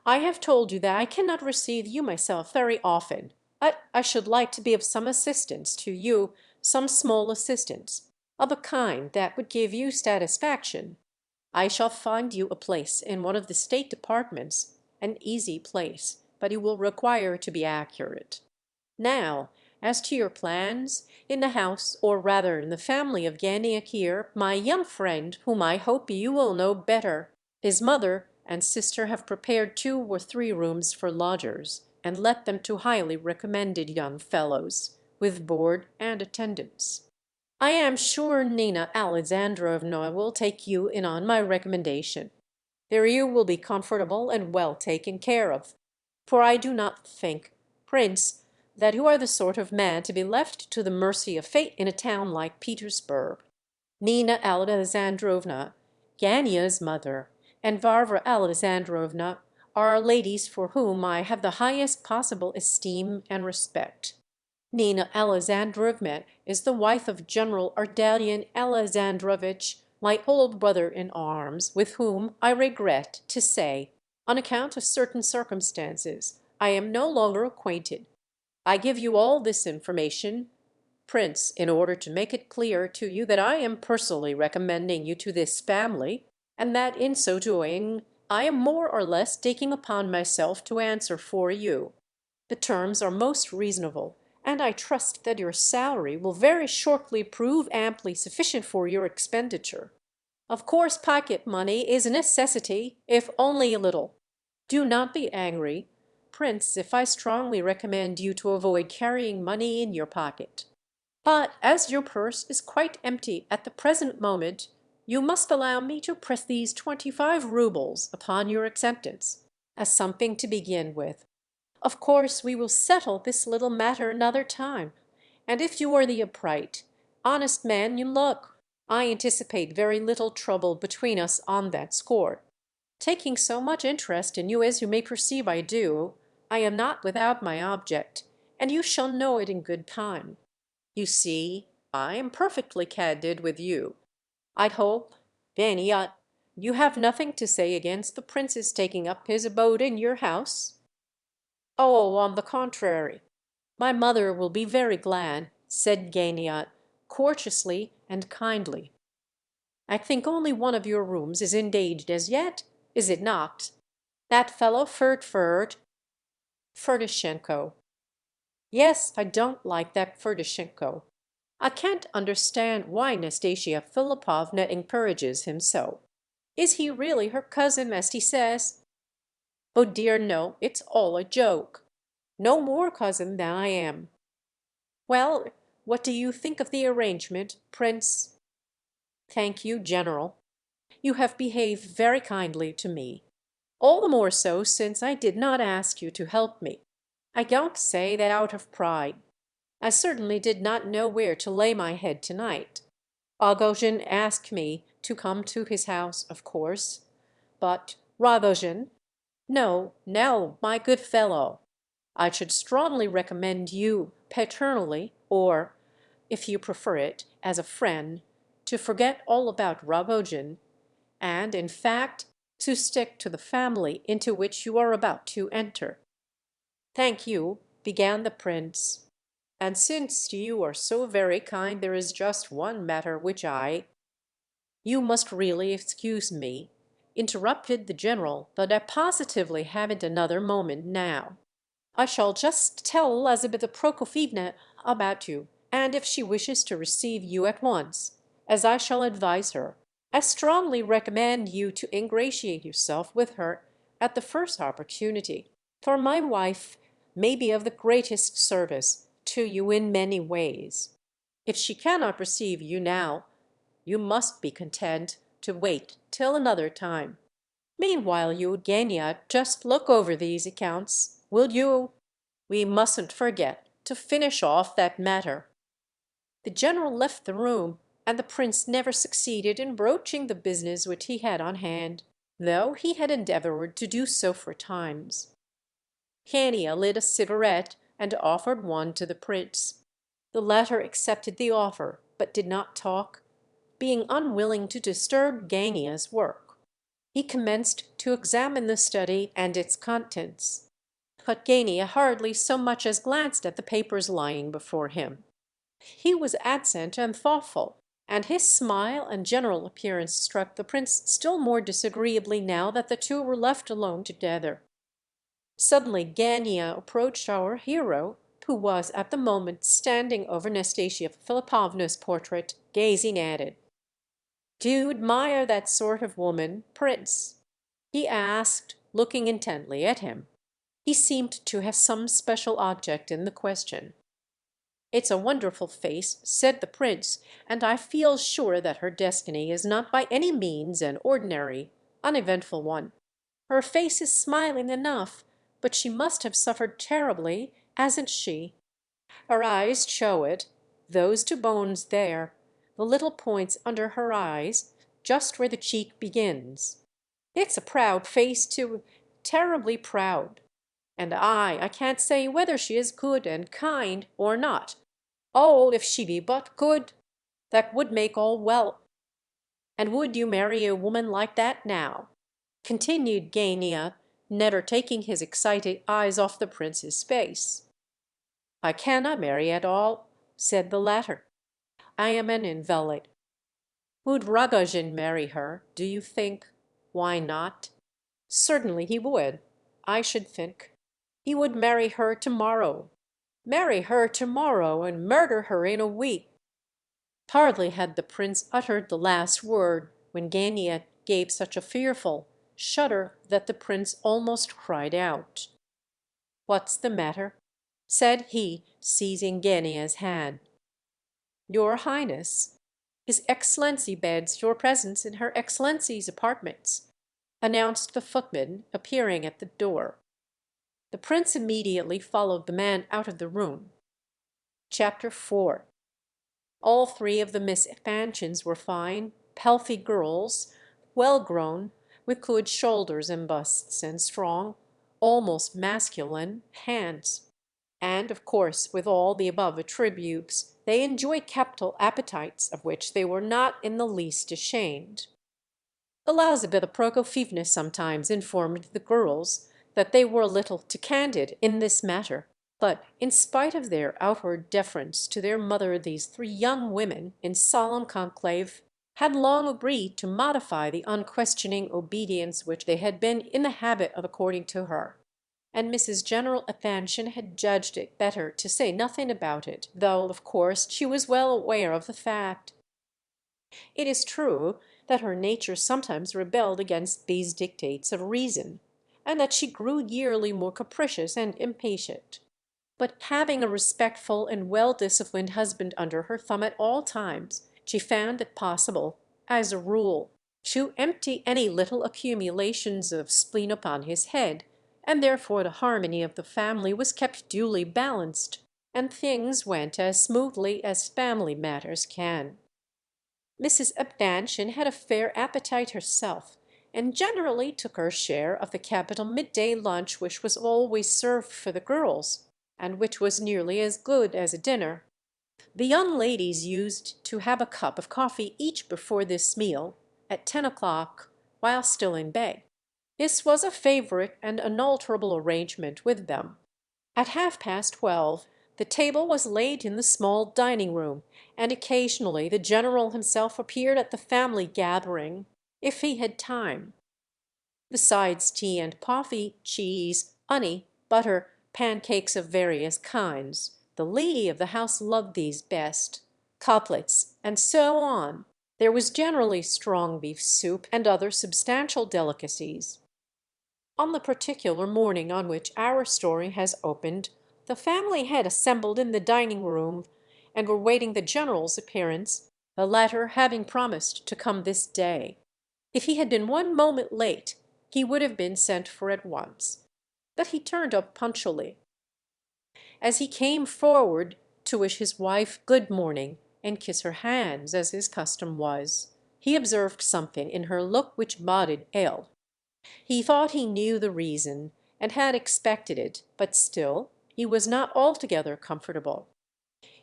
I have told you that I cannot receive you myself very often. I should like to be of some assistance to you, some small assistance, of a kind that would give you satisfaction. I shall find you a place in one of the State Departments, an easy place, but it will require to be accurate. Now, as to your plans, in the house, or rather in the family of Gania here, my young friend, whom I hope you will know better, his mother and sister have prepared 2 or 3 rooms for lodgers, and let them to highly recommended young fellows, with board and attendance. I am sure Nina Alexandrovna will take you in on my recommendation. There you will be comfortable and well taken care of. For I do not think, Prince, that you are the sort of man to be left to the mercy of fate in a town like Petersburg. Nina Alexandrovna, Gania's mother, and Varvara Alexandrovna are ladies for whom I have the highest possible esteem and respect. Nina Alexandrovna is the wife of General Ardalion Alexandrovitch, my old brother in arms, with whom, I regret to say, on account of certain circumstances, I am no longer acquainted. I give you all this information, Prince, in order to make it clear to you that I am personally recommending you to this family, and that in so doing I am more or less taking upon myself to answer for you. The terms are most reasonable, and I trust that your salary will very shortly prove amply sufficient for your expenditure. Of course pocket money is a necessity, if only a little. Do not be angry, Prince, if I strongly recommend you to avoid carrying money in your pocket. But as your purse is quite empty at the present moment, you must allow me to press these 25 rubles upon your acceptance, as something to begin with. Of course we will settle this little matter another time, and if you are the upright, honest man you look, I anticipate very little trouble between us on that score. Taking so much interest in you as you may perceive I do, I am not without my object, and you shall know it in good time. You see, I am perfectly candid with you. I hope, Vaniat, you have nothing to say against the prince's taking up his abode in your house? Oh, on the contrary, my mother will be very glad, said Ganiat, courteously and kindly. I think only one of your rooms is engaged as yet, is it not? That fellow Ferdishenko. Yes, I don't like that Ferdishenko. I can't understand why Nastasia Philipovna encourages him so. Is he really her cousin, as he says? Oh dear, no, it's all a joke. No more cousin than I am. Well, what do you think of the arrangement, Prince? Thank you, General. You have behaved very kindly to me. All the more so since I did not ask you to help me. I don't say that out of pride. I certainly did not know where to lay my head tonight. Rogojin asked me to come to his house, of course. But Rogojin, no, no, my good fellow, I should strongly recommend you paternally, or, if you prefer it, as a friend, to forget all about Rogojin, and, in fact, to stick to the family into which you are about to enter. Thank you, began the prince. And since you are so very kind, there is just one matter which You must really excuse me, interrupted the general, but I positively haven't another moment now. I shall just tell Elizabeth Prokofievna about you, and if she wishes to receive you at once, as I shall advise her, I strongly recommend you to ingratiate yourself with her at the first opportunity, for my wife may be of the greatest service to you in many ways. If she cannot receive you now, you must be content to wait till another time. Meanwhile, you, Gania, just look over these accounts, will you? We mustn't forget to finish off that matter. The general left the room, and the prince never succeeded in broaching the business which he had on hand, though he had endeavored to do so for times. Gania lit a cigarette and offered one to the prince. The latter accepted the offer, but did not talk, being unwilling to disturb Gania's work. He commenced to examine the study and its contents. but Gania hardly so much as glanced at the papers lying before him. He was absent and thoughtful, and his smile and general appearance struck the prince still more disagreeably now that the two were left alone together. Suddenly Gania approached our hero, who was at the moment standing over Nastasia Philippovna's portrait, gazing at it. "Do you admire that sort of woman, Prince?" he asked, looking intently at him. He seemed to have some special object in the question. "It's a wonderful face," said the prince, "and I feel sure that her destiny is not by any means an ordinary, uneventful one. Her face is smiling enough, but she must have suffered terribly, hasn't she? Her eyes show it, those two bones there, the little points under her eyes, just where the cheek begins. It's a proud face too, terribly proud. And I can't say whether she is good and kind or not. Oh, if she be but good, that would make all well. And would you marry a woman like that now?" continued Gania, never taking his excited eyes off the prince's face. "I cannot marry at all," said the latter. "I am an invalid." "Would Rogojin marry her, do you think?" "Why not?" "Certainly he would, I should think. He would marry her to-morrow. Marry her to-morrow and murder her in a week." Hardly had the prince uttered the last word when Gania gave such a fearful shudder that the prince almost cried out. "What's the matter?" said he, seizing Gania's hand. "Your Highness, His Excellency begs your presence in Her Excellency's apartments," announced the footman, appearing at the door. The prince immediately followed the man out of the room. Chapter 4. All three of the Miss Panchins were fine, healthy girls, well grown, with good shoulders and busts, and strong, almost masculine, hands. And, of course, with all the above attributes, they enjoyed capital appetites, of which they were not in the least ashamed. Elizabeth Prokofievna sometimes informed the girls that they were a little too candid in this matter, but in spite of their outward deference to their mother these three young women, in solemn conclave, had long agreed to modify the unquestioning obedience which they had been in the habit of according to her, and Mrs. General Epanchin had judged it better to say nothing about it, though, of course, she was well aware of the fact. It is true that her nature sometimes rebelled against these dictates of reason, and that she grew yearly more capricious and impatient. But having a respectful and well-disciplined husband under her thumb at all times, she found it possible, as a rule, to empty any little accumulations of spleen upon his head, and therefore the harmony of the family was kept duly balanced, and things went as smoothly as family matters can. Mrs. Epanchin had a fair appetite herself, and generally took her share of the capital midday lunch which was always served for the girls, and which was nearly as good as a dinner. The young ladies used to have a cup of coffee each before this meal, at 10 o'clock, while still in bed. This was a favourite and unalterable arrangement with them. At 12:30 the table was laid in the small dining-room, and occasionally the general himself appeared at the family gathering, if he had time. Besides tea and coffee, cheese, honey, butter, pancakes of various kinds, the lady of the house loved these best, cutlets, and so on. There was generally strong beef soup and other substantial delicacies. On the particular morning on which our story has opened, the family had assembled in the dining-room, and were waiting the general's appearance, the latter having promised to come this day. If he had been one moment late, he would have been sent for at once. But he turned up punctually. As he came forward to wish his wife good morning and kiss her hands, as his custom was, he observed something in her look which boded ill. He thought he knew the reason, and had expected it, but still he was not altogether comfortable.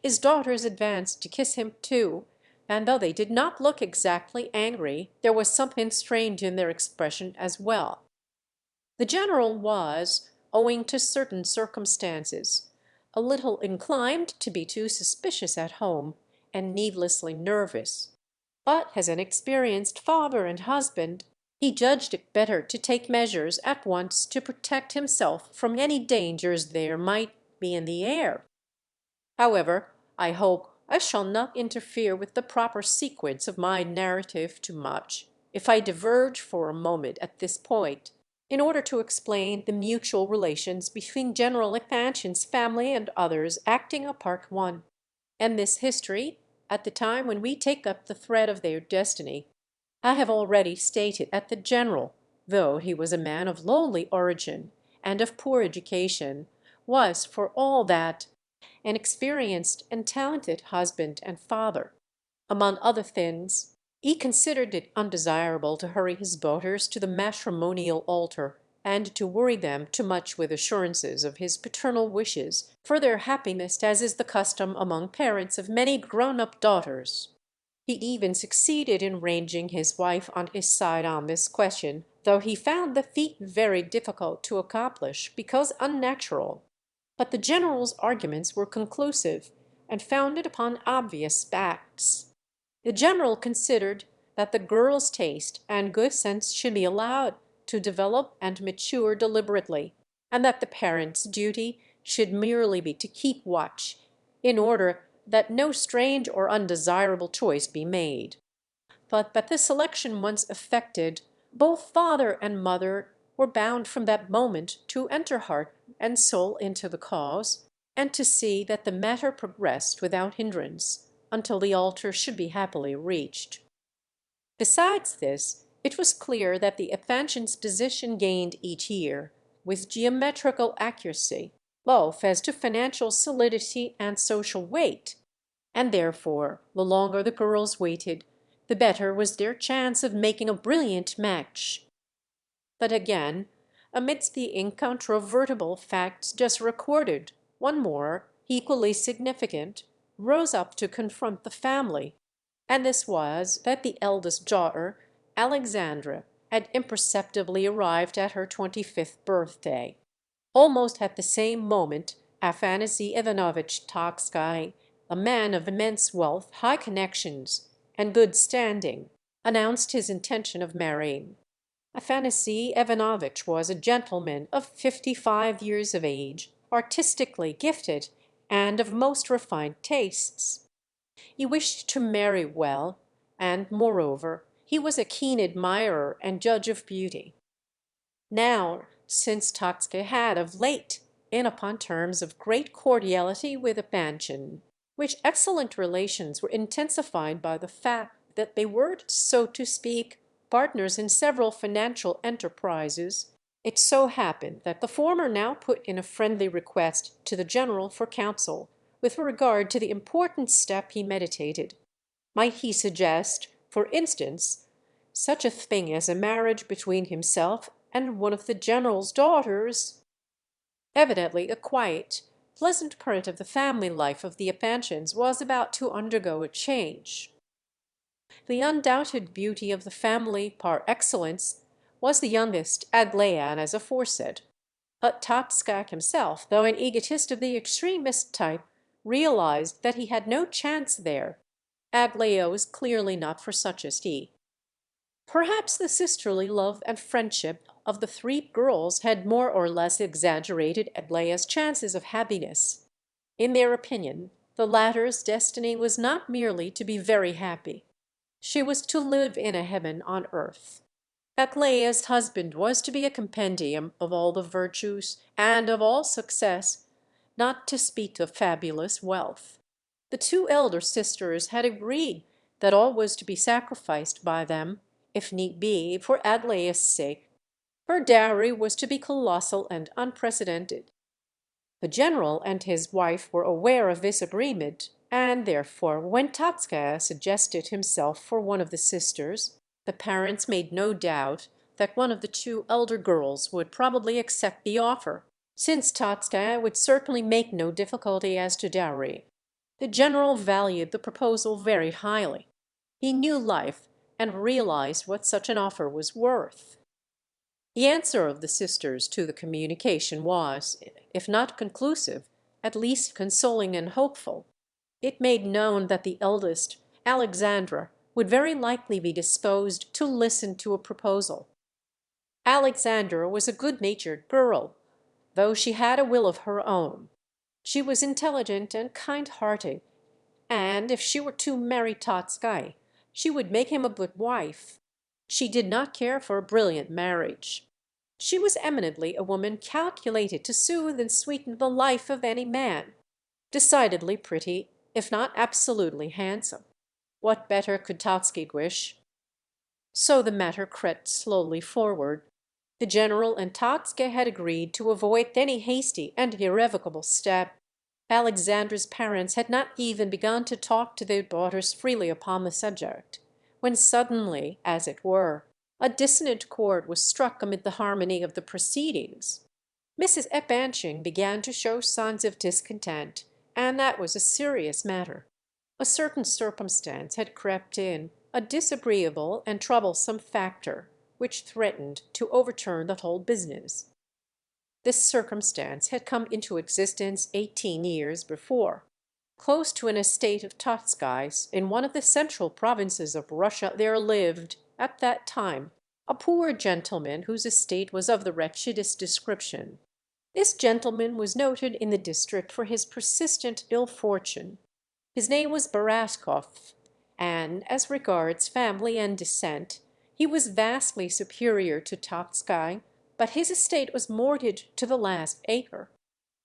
His daughters advanced to kiss him too, and though they did not look exactly angry, there was something strange in their expression as well. The general was, owing to certain circumstances, a little inclined to be too suspicious at home, and needlessly nervous. But as an experienced father and husband, he judged it better to take measures at once to protect himself from any dangers there might be in the air. However, I hope I shall not interfere with the proper sequence of my narrative too much, if I diverge for a moment at this point, in order to explain the mutual relations between General Epanchin's family and others acting a part one, and this history, at the time when we take up the thread of their destiny, I have already stated that the general, though he was a man of lowly origin and of poor education, was, for all that, an experienced and talented husband and father. Among other things, he considered it undesirable to hurry his daughters to the matrimonial altar, and to worry them too much with assurances of his paternal wishes for their happiness, as is the custom among parents of many grown-up daughters. He even succeeded in ranging his wife on his side on this question, though he found the feat very difficult to accomplish because unnatural. But the general's arguments were conclusive, and founded upon obvious facts. The general considered that the girl's taste and good sense should be allowed to develop and mature deliberately, and that the parent's duty should merely be to keep watch, in order that no strange or undesirable choice be made. But the selection once effected, both father and mother were bound from that moment to enter heart and soul into the cause, and to see that the matter progressed without hindrance until the altar should be happily reached. Besides this, it was clear that the Epanchins' position gained each year, with geometrical accuracy, both as to financial solidity and social weight, and therefore the longer the girls waited, the better was their chance of making a brilliant match. But again, amidst the incontrovertible facts just recorded, one more, equally significant, rose up to confront the family, and this was that the eldest daughter, Alexandra, had imperceptibly arrived at her 25th birthday. Almost at the same moment Afanasy Ivanovitch Tokskay, a man of immense wealth, high connections, and good standing, announced his intention of marrying. Afanasy Ivanovitch was a gentleman of 55 years of age, artistically gifted, and of most refined tastes. He wished to marry well, and, moreover, he was a keen admirer and judge of beauty. Now, since Tokskay had of late been upon terms of great cordiality with Epanchin, which excellent relations were intensified by the fact that they were, so to speak, partners in several financial enterprises, it so happened that the former now put in a friendly request to the general for counsel with regard to the important step he meditated. Might he suggest, for instance, such a thing as a marriage between himself and one of the general's daughters? Evidently a quiet, pleasant part of the family life of the Epanchins was about to undergo a change. The undoubted beauty of the family par excellence was the youngest, Aglayan, as aforesaid. But Tokskay himself, though an egotist of the extremest type, realized that he had no chance there. Aglaya was clearly not for such as he. Perhaps the sisterly love and friendship of the three girls had more or less exaggerated Aglaya's chances of happiness. In their opinion, the latter's destiny was not merely to be very happy. She was to live in a heaven on earth. Aglaya's husband was to be a compendium of all the virtues and of all success, not to speak of fabulous wealth. The two elder sisters had agreed that all was to be sacrificed by them, if need be, for Aglaya's sake. Her dowry was to be colossal and unprecedented. The general and his wife were aware of this agreement, and therefore when Tokskay suggested himself for one of the sisters, the parents made no doubt that one of the two elder girls would probably accept the offer, since Tokskay would certainly make no difficulty as to dowry. The general valued the proposal very highly. He knew life, and realized what such an offer was worth. The answer of the sisters to the communication was, if not conclusive, at least consoling and hopeful. It made known that the eldest, Alexandra, would very likely be disposed to listen to a proposal. Alexandra was a good-natured girl, though she had a will of her own. She was intelligent and kind-hearted, and if she were to marry Totskay, she would make him a good wife. She did not care for a brilliant marriage. She was eminently a woman calculated to soothe and sweeten the life of any man, decidedly pretty, if not absolutely handsome. What better could Totski wish? So the matter crept slowly forward. The general and Totski had agreed to avoid any hasty and irrevocable step. Alexandra's parents had not even begun to talk to their daughters freely upon the subject, when suddenly, as it were, a dissonant chord was struck amid the harmony of the proceedings. Mrs. Epanchin began to show signs of discontent, and that was a serious matter. A certain circumstance had crept in, a disagreeable and troublesome factor, which threatened to overturn the whole business. This circumstance had come into existence 18 years before. Close to an estate of Totskai's, in one of the central provinces of Russia, there lived, at that time, a poor gentleman whose estate was of the wretchedest description. This gentleman was noted in the district for his persistent ill fortune. His name was Baraskov, and, as regards family and descent, he was vastly superior to Totsky, but his estate was mortgaged to the last acre.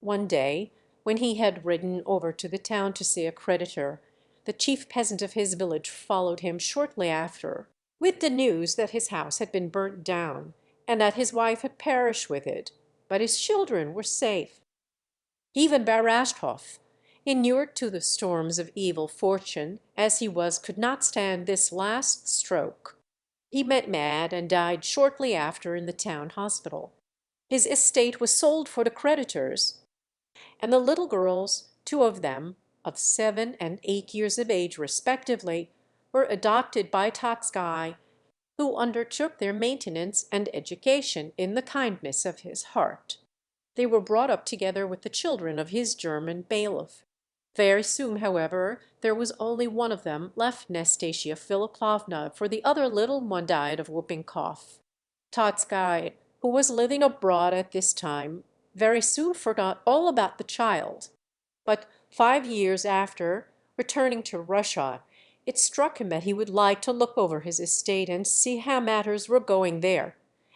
One day, when he had ridden over to the town to see a creditor, the chief peasant of his village followed him shortly after, with the news that his house had been burnt down, and that his wife had perished with it, but his children were safe. Even Barashkov, inured to the storms of evil fortune as he was, could not stand this last stroke. He went mad and died shortly after in the town hospital. His estate was sold for the creditors, and the little girls, two of them, of 7 and 8 years of age respectively, were adopted by Totsky, who undertook their maintenance and education in the kindness of his heart. They were brought up together with the children of his German bailiff. Very soon, however, there was only one of them left, Nastasia Philipovna, for the other little one died of whooping cough. Totskay, who was living abroad at this time, very soon forgot all about the child. But 5 years after, returning to Russia, it struck him that he would like to look over his estate and see how matters were going there,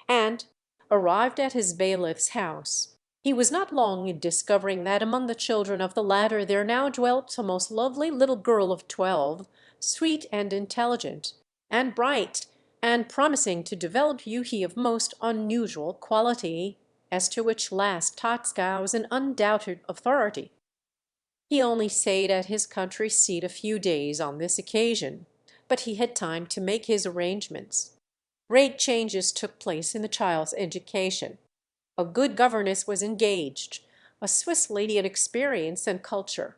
and arrived at his bailiff's house. He was not long in discovering that among the children of the latter there now dwelt a most lovely little girl of 12, sweet and intelligent, and bright, and promising to develop beauty of most unusual quality, as to which last Totska was an undoubted authority. He only stayed at his country seat a few days on this occasion, but he had time to make his arrangements. Great changes took place in the child's education. A good governess was engaged, a Swiss lady of experience and culture.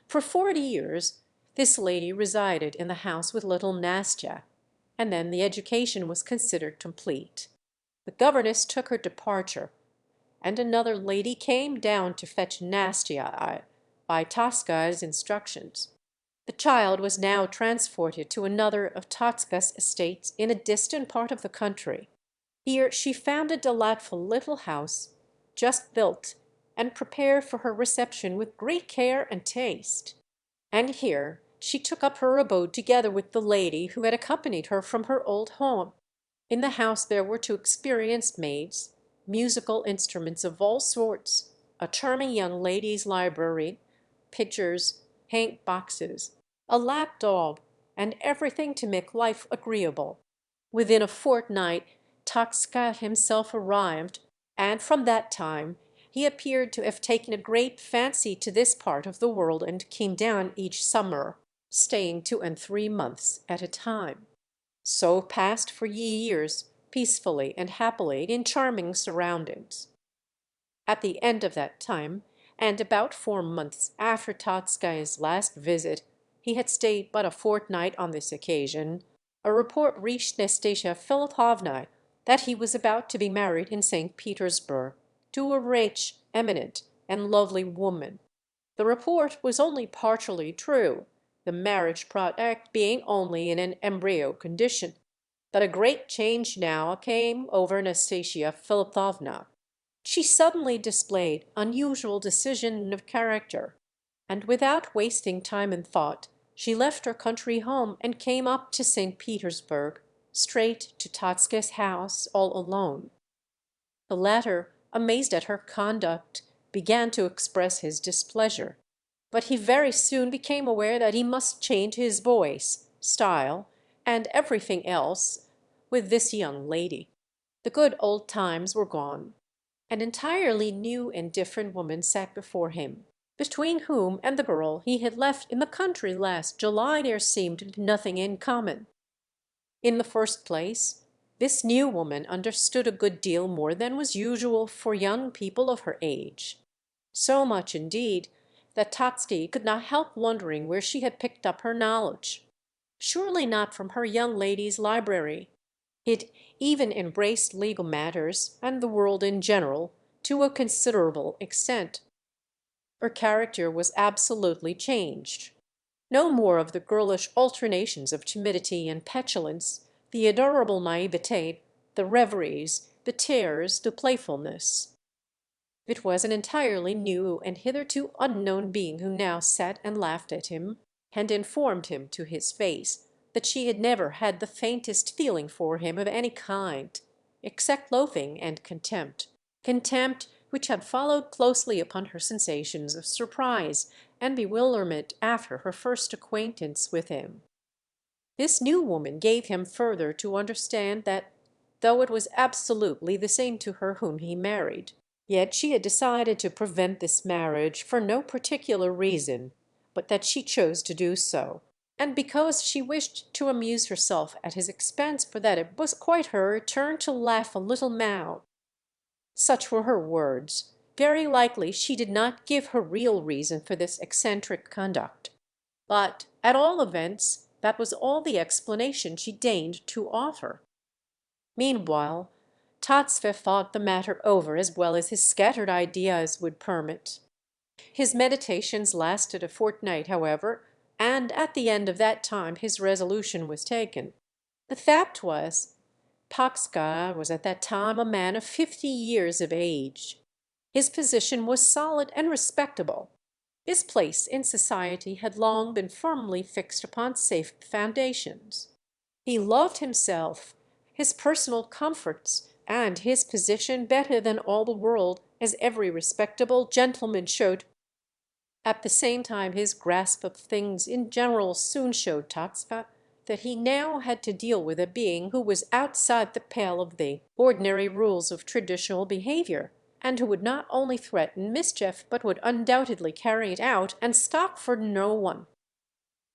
For 40 years this lady resided in the house with little Nastya, and then the education was considered complete. The governess took her departure, and another lady came down to fetch Nastya by Totska's instructions. The child was now transported to another of Totska's estates in a distant part of the country. Here she found a delightful little house, just built, and prepared for her reception with great care and taste. And here she took up her abode together with the lady who had accompanied her from her old home. In the house there were 2 experienced maids, musical instruments of all sorts, a charming young ladies' library, pictures, paint boxes, a lap dog, and everything to make life agreeable. Within a fortnight Totska himself arrived, and from that time he appeared to have taken a great fancy to this part of the world, and came down each summer, staying 2 and 3 months at a time. So passed for years, peacefully and happily, in charming surroundings. At the end of that time, and about 4 months after Totska's last visit, he had stayed but a fortnight on this occasion, a report reached Nastasia Philipovna that he was about to be married in St. Petersburg to a rich, eminent, and lovely woman. The report was only partially true, the marriage project being only in an embryo condition. But a great change now came over Nastasia Philipovna. She suddenly displayed unusual decision of character, and without wasting time and thought, she left her country home and came up to St. Petersburg, straight to Totski's house, all alone. The latter, amazed at her conduct, began to express his displeasure, but he very soon became aware that he must change his voice, style, and everything else with this young lady. The good old times were gone. An entirely new and different woman sat before him, between whom and the girl he had left in the country last July there seemed nothing in common. In the first place, this new woman understood a good deal more than was usual for young people of her age. So much, indeed, that Totski could not help wondering where she had picked up her knowledge. Surely not from her young lady's library. It even embraced legal matters, and the world in general, to a considerable extent. Her character was absolutely changed. No more of the girlish alternations of timidity and petulance, the adorable naivete, the reveries, the tears, the playfulness. It was an entirely new and hitherto unknown being who now sat and laughed at him, and informed him to his face that she had never had the faintest feeling for him of any kind, except loathing and contempt which had followed closely upon her sensations of surprise and bewilderment after her first acquaintance with him. This new woman gave him further to understand that, though it was absolutely the same to her whom he married, yet she had decided to prevent this marriage for no particular reason, but that she chose to do so, and because she wished to amuse herself at his expense, for that it was quite her turn to laugh a little now. Such were her words. Very likely she did not give her real reason for this eccentric conduct. But, at all events, that was all the explanation she deigned to offer. Meanwhile, Totski thought the matter over as well as his scattered ideas would permit. His meditations lasted a fortnight, however, and at the end of that time his resolution was taken. The fact was, Totski was at that time a man of 50 years of age. His position was solid and respectable. His place in society had long been firmly fixed upon safe foundations. He loved himself, his personal comforts, and his position better than all the world, as every respectable gentleman showed. At the same time his grasp of things in general soon showed Totski that he now had to deal with a being who was outside the pale of the ordinary rules of traditional behavior, and who would not only threaten mischief, but would undoubtedly carry it out and stop for no one.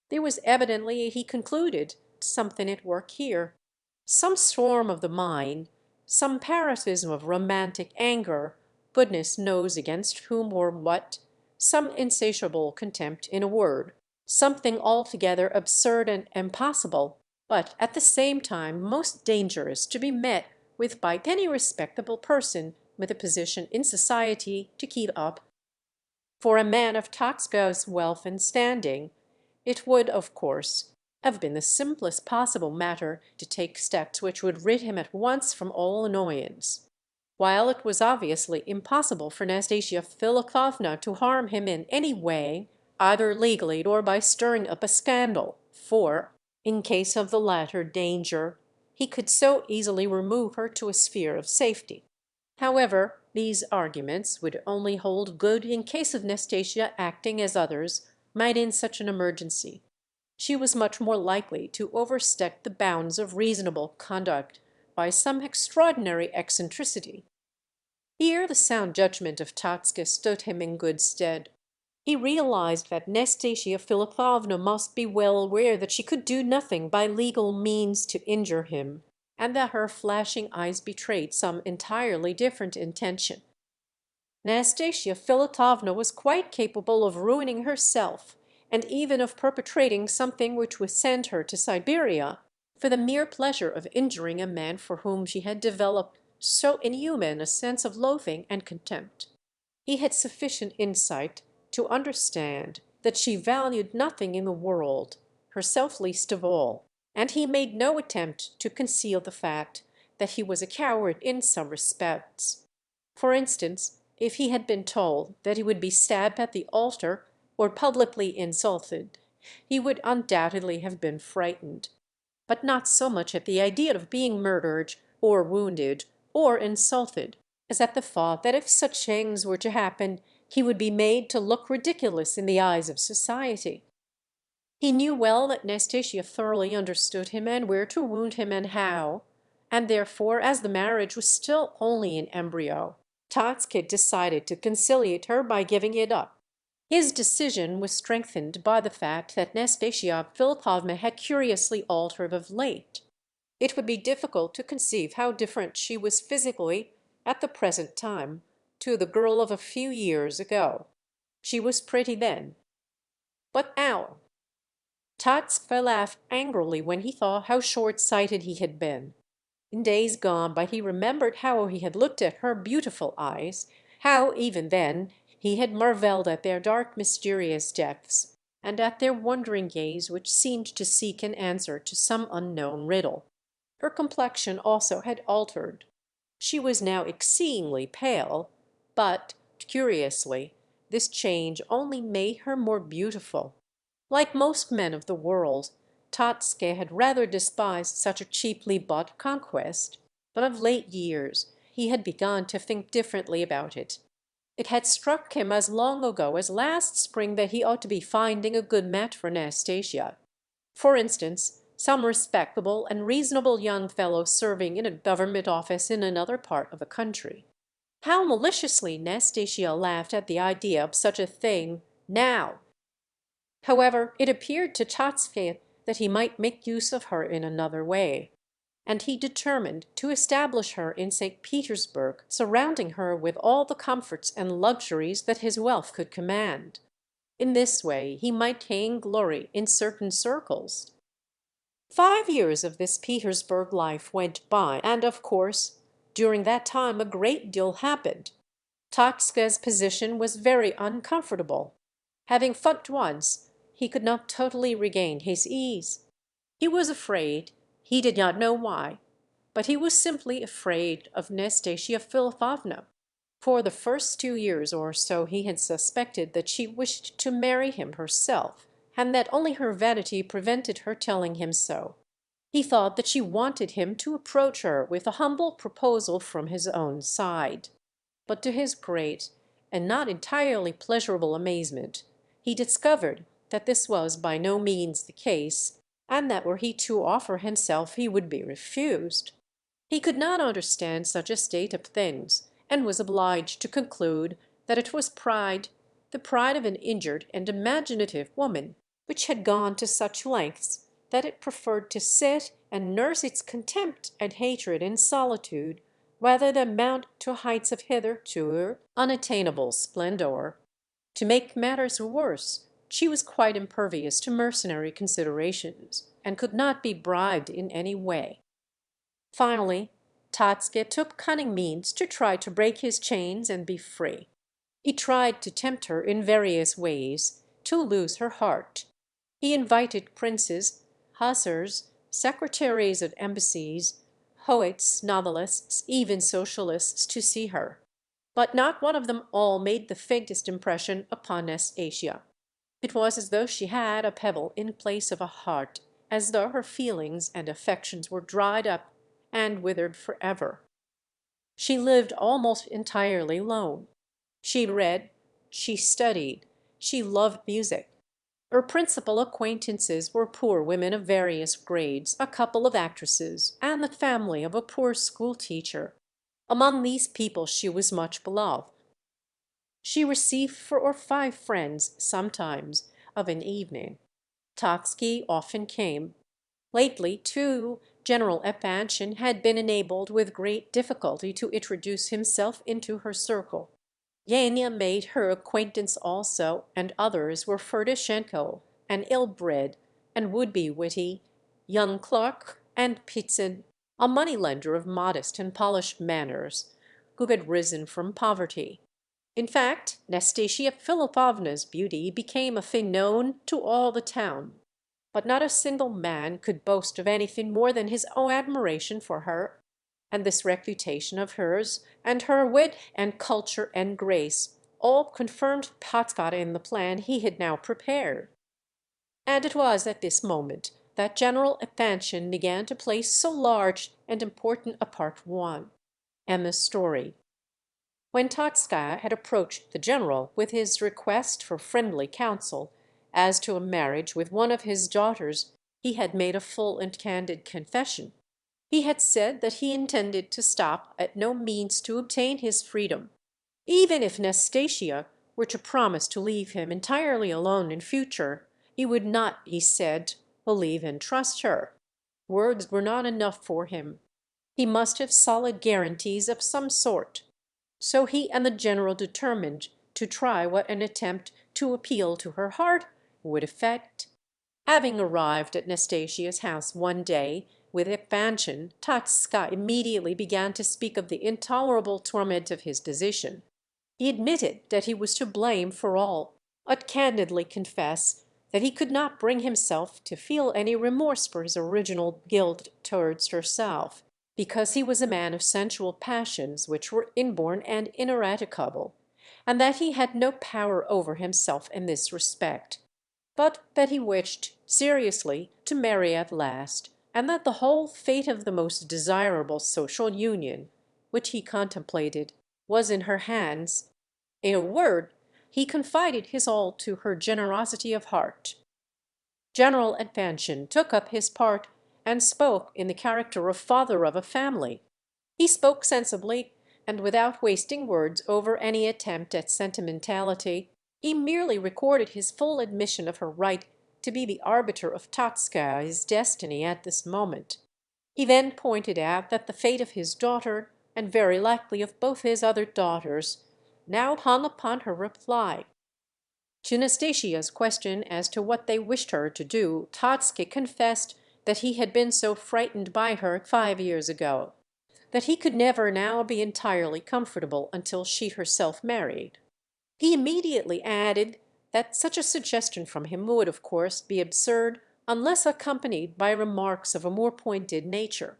There was evidently, he concluded, something at work here, some storm of the mind, some paroxysm of romantic anger, goodness knows against whom or what, some insatiable contempt, in a word, something altogether absurd and impossible, but at the same time most dangerous to be met with by any respectable person with a position in society to keep up. For a man of Totski's wealth and standing, it would, of course, have been the simplest possible matter to take steps which would rid him at once from all annoyance, while it was obviously impossible for Nastasia Philipovna to harm him in any way, either legally or by stirring up a scandal, for, in case of the latter danger, he could so easily remove her to a sphere of safety. However, these arguments would only hold good in case of Nastasia acting as others might in such an emergency. She was much more likely to overstep the bounds of reasonable conduct by some extraordinary eccentricity. Here the sound judgment of Totski stood him in good stead. He realized that Nastasia Philipovna must be well aware that she could do nothing by legal means to injure him, and that her flashing eyes betrayed some entirely different intention. Nastasia Philipovna was quite capable of ruining herself, and even of perpetrating something which would send her to Siberia, for the mere pleasure of injuring a man for whom she had developed so inhuman a sense of loathing and contempt. He had sufficient insight to understand that she valued nothing in the world, herself least of all, and he made no attempt to conceal the fact that he was a coward in some respects. For instance, if he had been told that he would be stabbed at the altar or publicly insulted, he would undoubtedly have been frightened, but not so much at the idea of being murdered or wounded or insulted as at the thought that if such things were to happen he would be made to look ridiculous in the eyes of society. He knew well that Nastasia thoroughly understood him and where to wound him and how, and therefore, as the marriage was still only in embryo, Totski decided to conciliate her by giving it up. His decision was strengthened by the fact that Nastasia Philipovna had curiously altered of late. It would be difficult to conceive how different she was physically at the present time to the girl of a few years ago. She was pretty then. But now, Totski laughed angrily when he thought how short-sighted he had been. In days gone by he remembered how he had looked at her beautiful eyes, how even then he had marvelled at their dark mysterious depths, and at their wondering gaze which seemed to seek an answer to some unknown riddle. Her complexion also had altered. She was now exceedingly pale, but, curiously, this change only made her more beautiful. Like most men of the world, Totski had rather despised such a cheaply bought conquest, but of late years he had begun to think differently about it. It had struck him as long ago as last spring that he ought to be finding a good match for Nastasia. For instance, some respectable and reasonable young fellow serving in a government office in another part of the country. How maliciously Nastasia laughed at the idea of such a thing now! However, it appeared to Totski that he might make use of her in another way, and he determined to establish her in St. Petersburg, surrounding her with all the comforts and luxuries that his wealth could command. In this way he might gain glory in certain circles. 5 years of this Petersburg life went by, and of course, during that time a great deal happened. Totski's position was very uncomfortable. Having funked once, he could not totally regain his ease. He was afraid, he did not know why, but he was simply afraid of Nastasia Philipovna. For the first 2 years or so he had suspected that she wished to marry him herself, and that only her vanity prevented her telling him so. He thought that she wanted him to approach her with a humble proposal from his own side. But to his great and not entirely pleasurable amazement, he discovered that this was by no means the case, and that were he to offer himself he would be refused. He could not understand such a state of things, and was obliged to conclude that it was pride, the pride of an injured and imaginative woman, which had gone to such lengths that it preferred to sit and nurse its contempt and hatred in solitude, rather than mount to heights of hitherto unattainable splendor. To make matters worse, she was quite impervious to mercenary considerations, and could not be bribed in any way. Finally, Totski took cunning means to try to break his chains and be free. He tried to tempt her in various ways, to lose her heart. He invited princes, hussars, secretaries at embassies, poets, novelists, even socialists, to see her. But not one of them all made the faintest impression upon Nastasia. It was as though she had a pebble in place of a heart, as though her feelings and affections were dried up and withered forever. She lived almost entirely alone. She read, she studied, she loved music. Her principal acquaintances were poor women of various grades, a couple of actresses, and the family of a poor school teacher. Among these people she was much beloved. She received 4 or 5 friends sometimes of an evening. Totski often came. Lately, too, General Epanchin had been enabled with great difficulty to introduce himself into her circle. Yenya made her acquaintance also, and others were Ferdishenko, an ill-bred and would-be witty young clerk and Pitsyn, a moneylender of modest and polished manners, who had risen from poverty. In fact, Nastasia Philipovna's beauty became a thing known to all the town, but not a single man could boast of anything more than his own admiration for her, and this reputation of hers, and her wit and culture and grace, all confirmed Patkar in the plan he had now prepared. And it was at this moment that General Epanchin began to play so large and important a part one, Emma's story. When Totskaya had approached the general with his request for friendly counsel as to a marriage with one of his daughters, he had made a full and candid confession. He had said that he intended to stop at no means to obtain his freedom. Even if Nastasia were to promise to leave him entirely alone in future, he would not, he said, believe and trust her. Words were not enough for him. He must have solid guarantees of some sort. So he and the general determined to try what an attempt to appeal to her heart would effect. Having arrived at Nastasia's house one day with Epanchin, Totska immediately began to speak of the intolerable torment of his position. He admitted that he was to blame for all, but candidly confessed that he could not bring himself to feel any remorse for his original guilt towards herself, because he was a man of sensual passions which were inborn and ineradicable, and that he had no power over himself in this respect, but that he wished seriously to marry at last, and that the whole fate of the most desirable social union, which he contemplated, was in her hands. In a word, he confided his all to her generosity of heart. General Epanchin took up his part and spoke in the character of father of a family. He spoke sensibly and without wasting words over any attempt at sentimentality. He merely recorded his full admission of her right to be the arbiter of Totskaya's destiny at this moment. He then pointed out that the fate of his daughter, and very likely of both his other daughters, now hung upon her reply. To Nastasia's question as to what they wished her to do, Totski confessed that he had been so frightened by her 5 years ago, that he could never now be entirely comfortable until she herself married. He immediately added that such a suggestion from him would, of course, be absurd unless accompanied by remarks of a more pointed nature.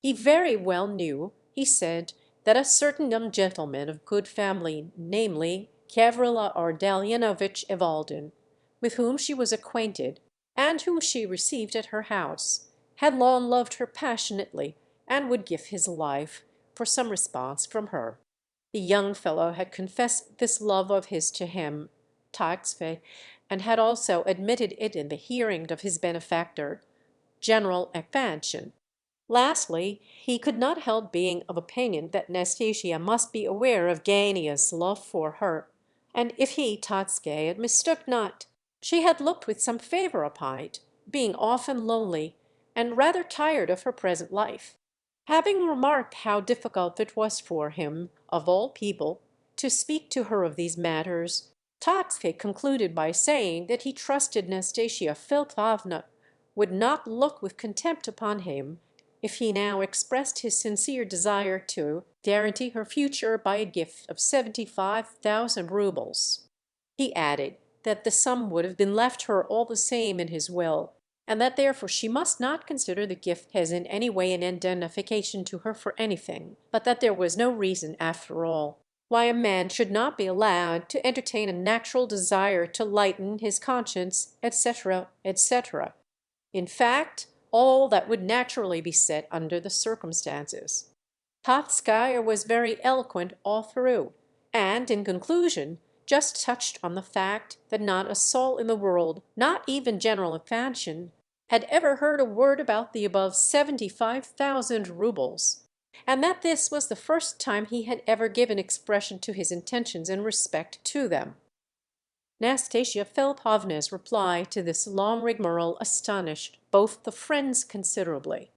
He very well knew, he said, that a certain young gentleman of good family, namely Gavrila Ardalionovitch Evaldin, with whom she was acquainted, and whom she received at her house, had long loved her passionately, and would give his life for some response from her. The young fellow had confessed this love of his to him, Taxfe, and had also admitted it in the hearing of his benefactor, General Epanchin. Lastly, he could not help being of opinion that Nastasia must be aware of Gania's love for her, and if he, Totske, mistook not, she had looked with some favour upon it, being often lonely, and rather tired of her present life. Having remarked how difficult it was for him, of all people, to speak to her of these matters, Totske concluded by saying that he trusted Nastasia Philipovna would not look with contempt upon him if he now expressed his sincere desire to guarantee her future by a gift of 75,000 roubles. He added that the sum would have been left her all the same in his will, and that therefore she must not consider the gift as in any way an indemnification to her for anything, but that there was no reason, after all, why a man should not be allowed to entertain a natural desire to lighten his conscience, etc., etc. In fact, all that would naturally be said under the circumstances. Totskaya was very eloquent all through, and in conclusion just touched on the fact that not a soul in the world, not even General Epanchin, had ever heard a word about the above 75,000 roubles, and that this was the first time he had ever given expression to his intentions in respect to them. Nastasia Philipovna's reply to this long rigmarole astonished both the friends considerably.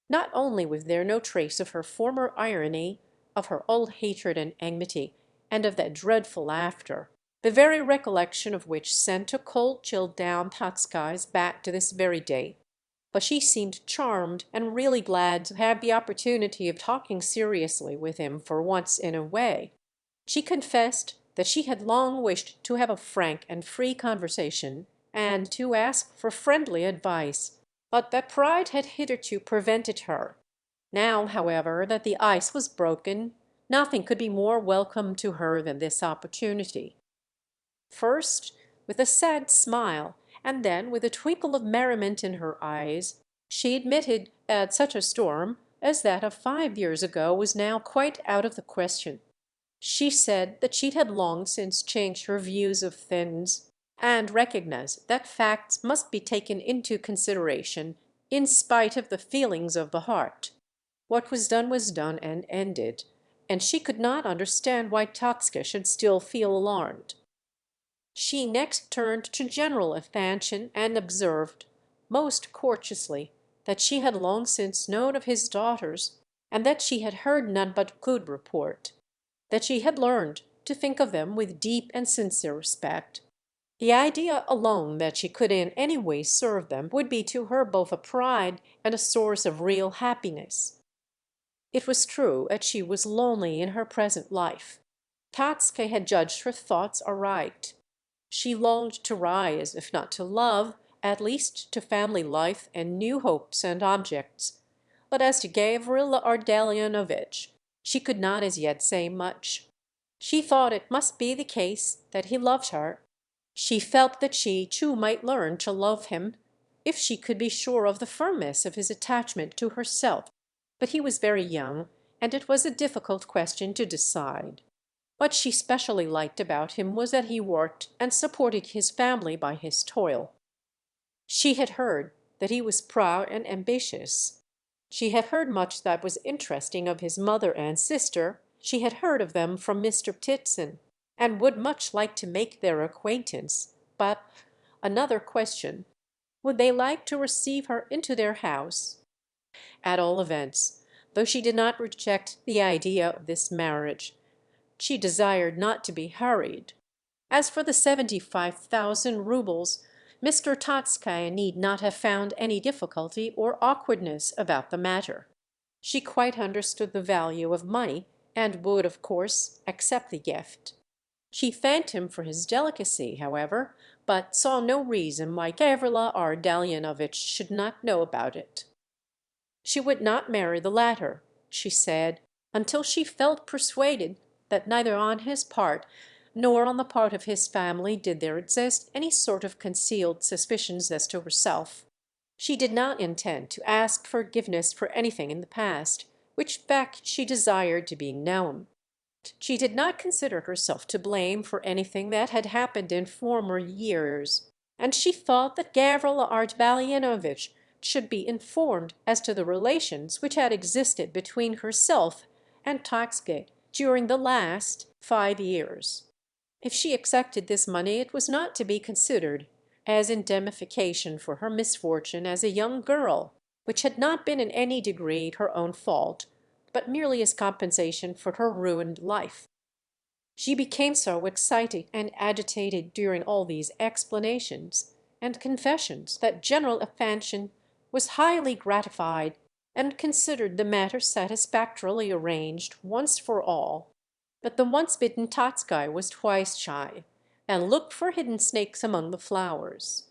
Not only was there no trace of her former irony, of her old hatred and enmity, and of that dreadful laughter, the very recollection of which sent a cold chill down Totskai's back to this very day, but she seemed charmed and really glad to have the opportunity of talking seriously with him for once in a way. She confessed that she had long wished to have a frank and free conversation, and to ask for friendly advice, but that pride had hitherto prevented her. Now, however, that the ice was broken, nothing could be more welcome to her than this opportunity. First, with a sad smile, and then with a twinkle of merriment in her eyes, she admitted that such a storm as that of 5 years ago was now quite out of the question. She said that she had long since changed her views of things, and recognized that facts must be taken into consideration in spite of the feelings of the heart. What was done and ended, and she could not understand why Totska should still feel alarmed. She next turned to General Athansion and observed, most courteously, that she had long since known of his daughters, and that she had heard none but good report; that she had learned to think of them with deep and sincere respect. The idea alone that she could in any way serve them would be to her both a pride and a source of real happiness. It was true that she was lonely in her present life. Totske had judged her thoughts aright. She longed to rise, if not to love, at least to family life and new hopes and objects. But as to Gavril Ardalionovitch, she could not as yet say much. She thought it must be the case that he loved her. She felt that she too might learn to love him, if she could be sure of the firmness of his attachment to herself. But he was very young, and it was a difficult question to decide. What she specially liked about him was that he worked and supported his family by his toil. She had heard that he was proud and ambitious. She had heard much that was interesting of his mother and sister. She had heard of them from Mr. Titson, and would much like to make their acquaintance. But another question, would they like to receive her into their house? At all events, though she did not reject the idea of this marriage, she desired not to be hurried. As for the 75,000 roubles, Mr. Totskaya need not have found any difficulty or awkwardness about the matter. She quite understood the value of money, and would, of course, accept the gift. She thanked him for his delicacy, however, but saw no reason why Gavrila Ardalionovitch should not know about it. She would not marry the latter, she said, until she felt persuaded that neither on his part nor on the part of his family did there exist any sort of concealed suspicions as to herself. She did not intend to ask forgiveness for anything in the past, which fact she desired to be known. She did not consider herself to blame for anything that had happened in former years, and she thought that Gavril Ardalionovitch should be informed as to the relations which had existed between herself and Totske during the last 5 years. If she accepted this money, it was not to be considered as indemnification for her misfortune as a young girl, which had not been in any degree her own fault, but merely as compensation for her ruined life. She became so excited and agitated during all these explanations and confessions that General Athansion was highly gratified, and considered the matter satisfactorily arranged once for all. But the once-bitten Totskai was twice shy, and looked for hidden snakes among the flowers.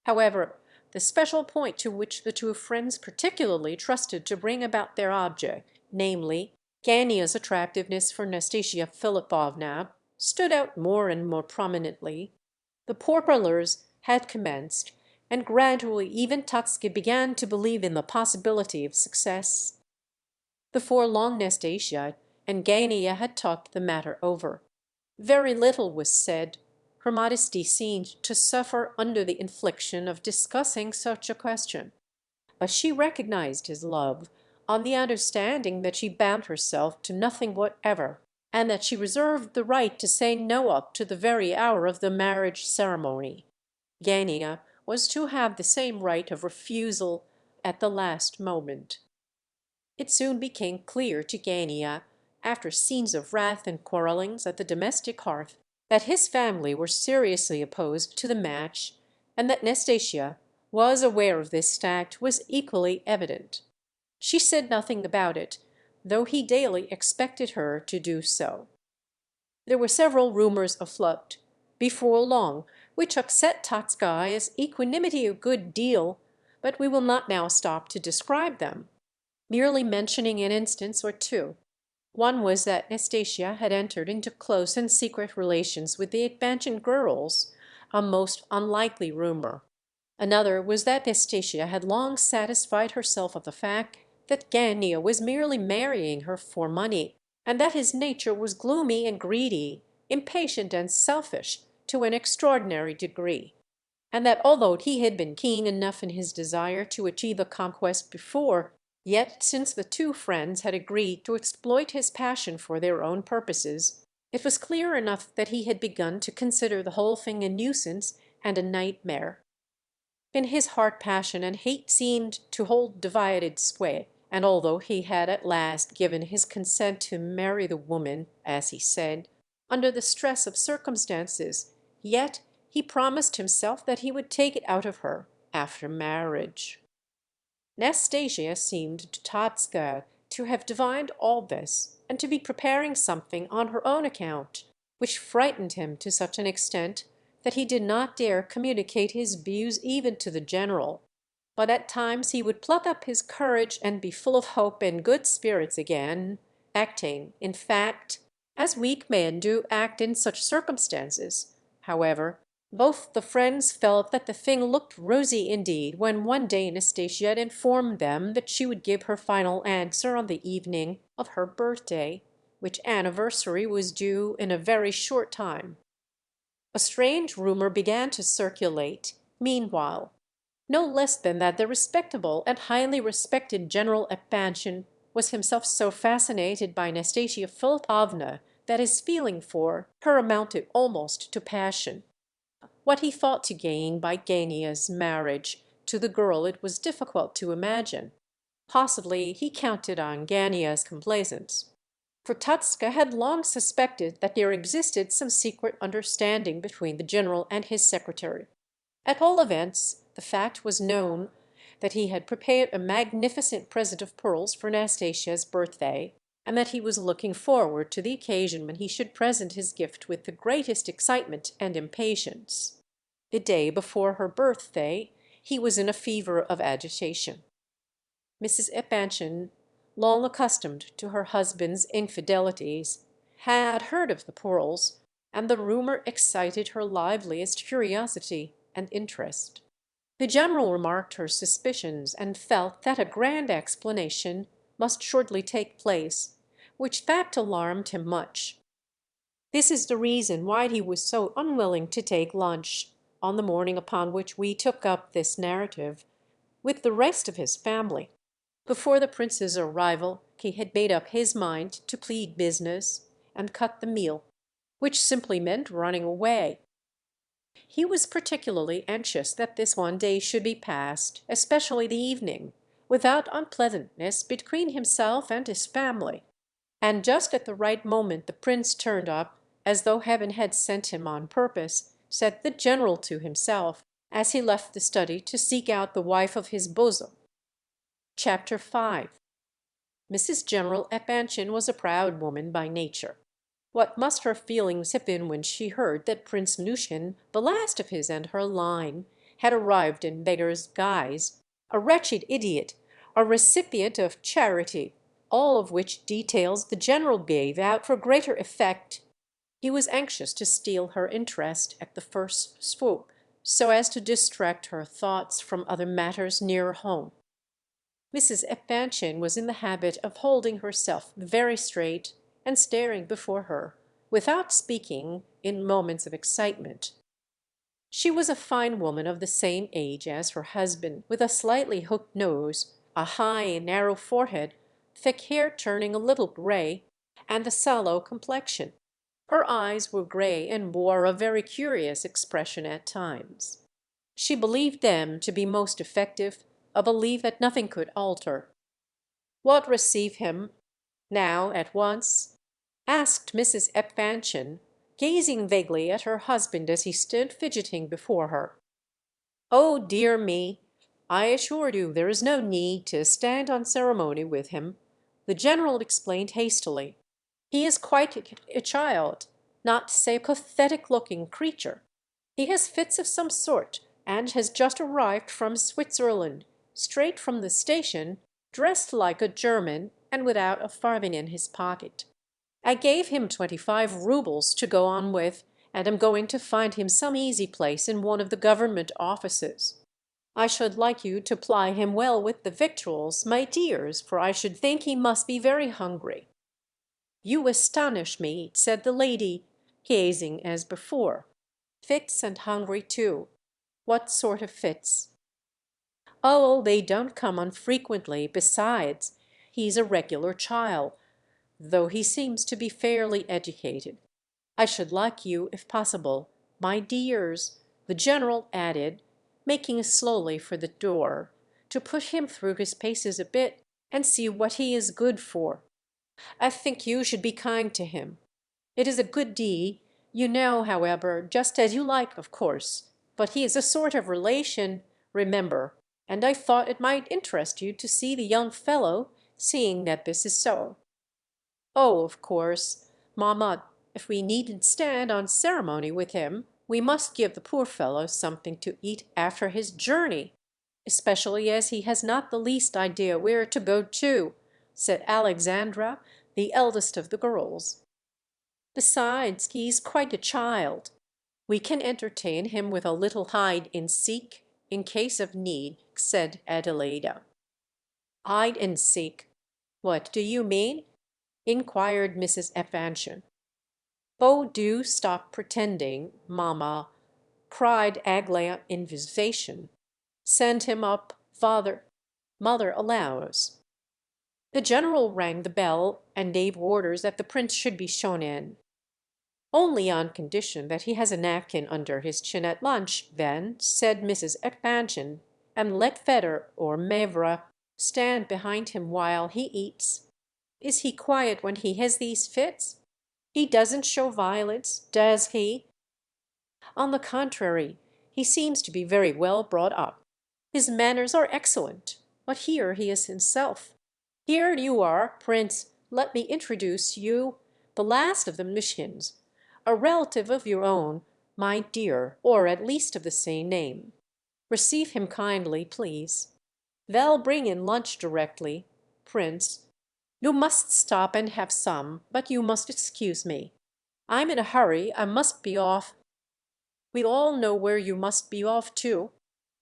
However, the special point to which the two friends particularly trusted to bring about their object, namely, Gania's attractiveness for Nastasia Philipovna, stood out more and more prominently. The pourparlers had commenced, and gradually even Totske began to believe in the possibility of success. Before long Nastasia and Gania had talked the matter over. Very little was said. Her modesty seemed to suffer under the infliction of discussing such a question. But she recognized his love, on the understanding that she bound herself to nothing whatever, and that she reserved the right to say no up to the very hour of the marriage ceremony. Gania was to have the same right of refusal at the last moment. It soon became clear to Gania, after scenes of wrath and quarrellings at the domestic hearth, that his family were seriously opposed to the match, and that Nastasia, was aware of this fact was equally evident. She said nothing about it, though he daily expected her to do so. There were several rumours afloat, before long, which upset Totskaya's equanimity a good deal, but we will not now stop to describe them, merely mentioning an instance or two. One was that Nastasia had entered into close and secret relations with the Epanchin girls, a most unlikely rumour. Another was that Nastasia had long satisfied herself of the fact that Gania was merely marrying her for money, and that his nature was gloomy and greedy, impatient and selfish to an extraordinary degree, and that although he had been keen enough in his desire to achieve a conquest before, yet since the two friends had agreed to exploit his passion for their own purposes, it was clear enough that he had begun to consider the whole thing a nuisance and a nightmare. In his heart passion and hate seemed to hold divided sway, and although he had at last given his consent to marry the woman, as he said, under the stress of circumstances, yet he promised himself that he would take it out of her after marriage. Nastasia seemed to Totskaya to have divined all this, and to be preparing something on her own account, which frightened him to such an extent that he did not dare communicate his views even to the general. But at times he would pluck up his courage and be full of hope and good spirits again, acting, in fact, as weak men do act in such circumstances. However, both the friends felt that the thing looked rosy indeed when one day Nastasia had informed them that she would give her final answer on the evening of her birthday, which anniversary was due in a very short time. A strange rumour began to circulate, meanwhile, no less than that the respectable and highly respected General Epanchin was himself so fascinated by Nastasia Philipovna that his feeling for her amounted almost to passion. What he thought to gain by Gania's marriage to the girl it was difficult to imagine. Possibly he counted on Gania's complaisance. For Totska had long suspected that there existed some secret understanding between the general and his secretary. At all events, the fact was known that he had prepared a magnificent present of pearls for Nastasia's birthday, and that he was looking forward to the occasion when he should present his gift with the greatest excitement and impatience. The day before her birthday he was in a fever of agitation. Mrs. Epanchin, long accustomed to her husband's infidelities, had heard of the pearls, and the rumour excited her liveliest curiosity and interest. The general remarked her suspicions, and felt that a grand explanation must shortly take place, which fact alarmed him much. This is the reason why he was so unwilling to take lunch, on the morning upon which we took up this narrative, with the rest of his family. Before the prince's arrival he had made up his mind to plead business, and cut the meal, which simply meant running away. He was particularly anxious that this one day should be passed, especially the evening, without unpleasantness between himself and his family. And just at the right moment the prince turned up, as though heaven had sent him on purpose, said the general to himself, as he left the study to seek out the wife of his bosom. Chapter 5. Mrs. General Epanchin was a proud woman by nature. What must her feelings have been when she heard that Prince Nushin, the last of his and her line, had arrived in beggar's guise, a wretched idiot, a recipient of charity, all of which details the general gave out for greater effect. He was anxious to steal her interest at the first swoop, so as to distract her thoughts from other matters nearer home. Mrs. Epanchin was in the habit of holding herself very straight and staring before her, without speaking, in moments of excitement. She was a fine woman of the same age as her husband, with a slightly hooked nose, a high narrow forehead, thick hair turning a little gray, and a sallow complexion. Her eyes were gray and wore a very curious expression at times. She believed them to be most effective, a belief that nothing could alter. "What receive him now at once?" asked Mrs. Epanchin, gazing vaguely at her husband as he stood fidgeting before her. Oh, dear me! I assure you there is no need to stand on ceremony with him," the general explained hastily. "He is quite a child, not to say a pathetic-looking creature. He has fits of some sort, and has just arrived from Switzerland, straight from the station, dressed like a German, and without a farthing in his pocket. I gave him 25 roubles to go on with, and am going to find him some easy place in one of the government offices. I should like you to ply him well with the victuals, my dears, for I should think he must be very hungry." "You astonish me," said the lady, gazing as before. "Fits and hungry too. What sort of fits?" "Oh, they don't come unfrequently. Besides, he's a regular child, though he seems to be fairly educated. I should like you, if possible, my dears," the general added, making slowly for the door, "to push him through his paces a bit, and see what he is good for. I think you should be kind to him. It is a good deed, you know, however, just as you like, of course. But he is a sort of relation, remember, and I thought it might interest you to see the young fellow, seeing that this is so." "Oh, of course, mamma, if we needn't stand on ceremony with him, we must give the poor fellow something to eat after his journey, especially as he has not the least idea where to go to," said Alexandra, the eldest of the girls. "Besides, he's quite a child. We can entertain him with a little hide and seek in case of need," said Adelaida. "Hide and seek? What do you mean?" inquired Mrs. Epanchin. "Oh, do stop pretending, mamma," cried Aglaé in vexation. "Send him up, father. Mother allows." The general rang the bell and gave orders that the prince should be shown in. "Only on condition that he has a napkin under his chin at lunch, then," said Mrs. Epanchin, "and let Feder or Maivre stand behind him while he eats. Is he quiet when he has these fits? He doesn't show violence, does he?" "On the contrary, he seems to be very well brought up. His manners are excellent, but here he is himself. Here you are, Prince, let me introduce you, the last of the Mishkins, a relative of your own, my dear, or at least of the same name. Receive him kindly, please. They'll bring in lunch directly. Prince, you must stop and have some, but you must excuse me. I'm in a hurry, I must be off." "We all know where you must be off to,"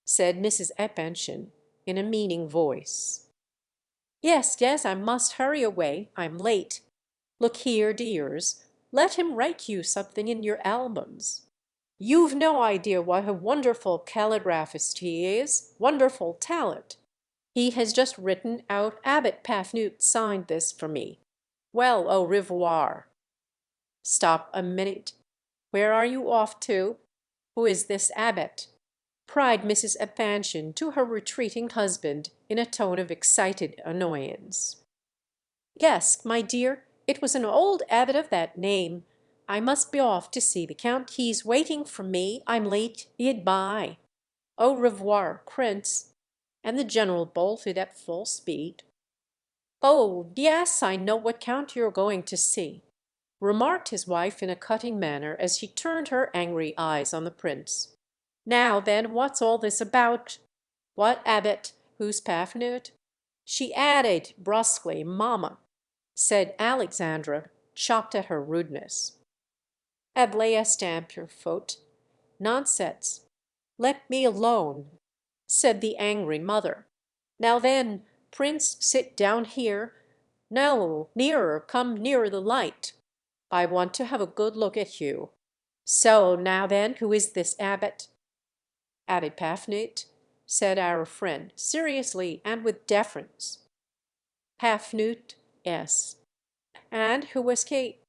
said Mrs. Epanchin, in a meaning voice. "Yes, yes, I must hurry away. I'm late. Look here, dears, let him write you something in your albums. You've no idea what a wonderful calligraphist he is, wonderful talent. He has just written out Abbot Pafnute signed this for me. Well, au revoir." "Stop a minute. Where are you off to? Who is this abbot?" cried Mrs. Epanchin to her retreating husband in a tone of excited annoyance. "Yes, my dear, it was an old abbot of that name. I must be off to see the count. He's waiting for me. I'm late. Goodbye. Au revoir, Prince." And the general bolted at full speed. "Oh, yes, I know what count you're going to see," remarked his wife in a cutting manner as she turned her angry eyes on the prince. "Now, then, what's all this about? What abbot? Who's Pafnute?" She added brusquely, "Mamma," said Alexandra, shocked at her rudeness. "Aglaé, stamp your foot. Nonsense. Let me alone," said the angry mother. "Now then, Prince, sit down here. No, nearer, come nearer the light. I want to have a good look at you. So, now then, who is this abbot?" "Abbot Pafnute," said our friend, seriously and with deference. "Pafnute, yes. And who was he?"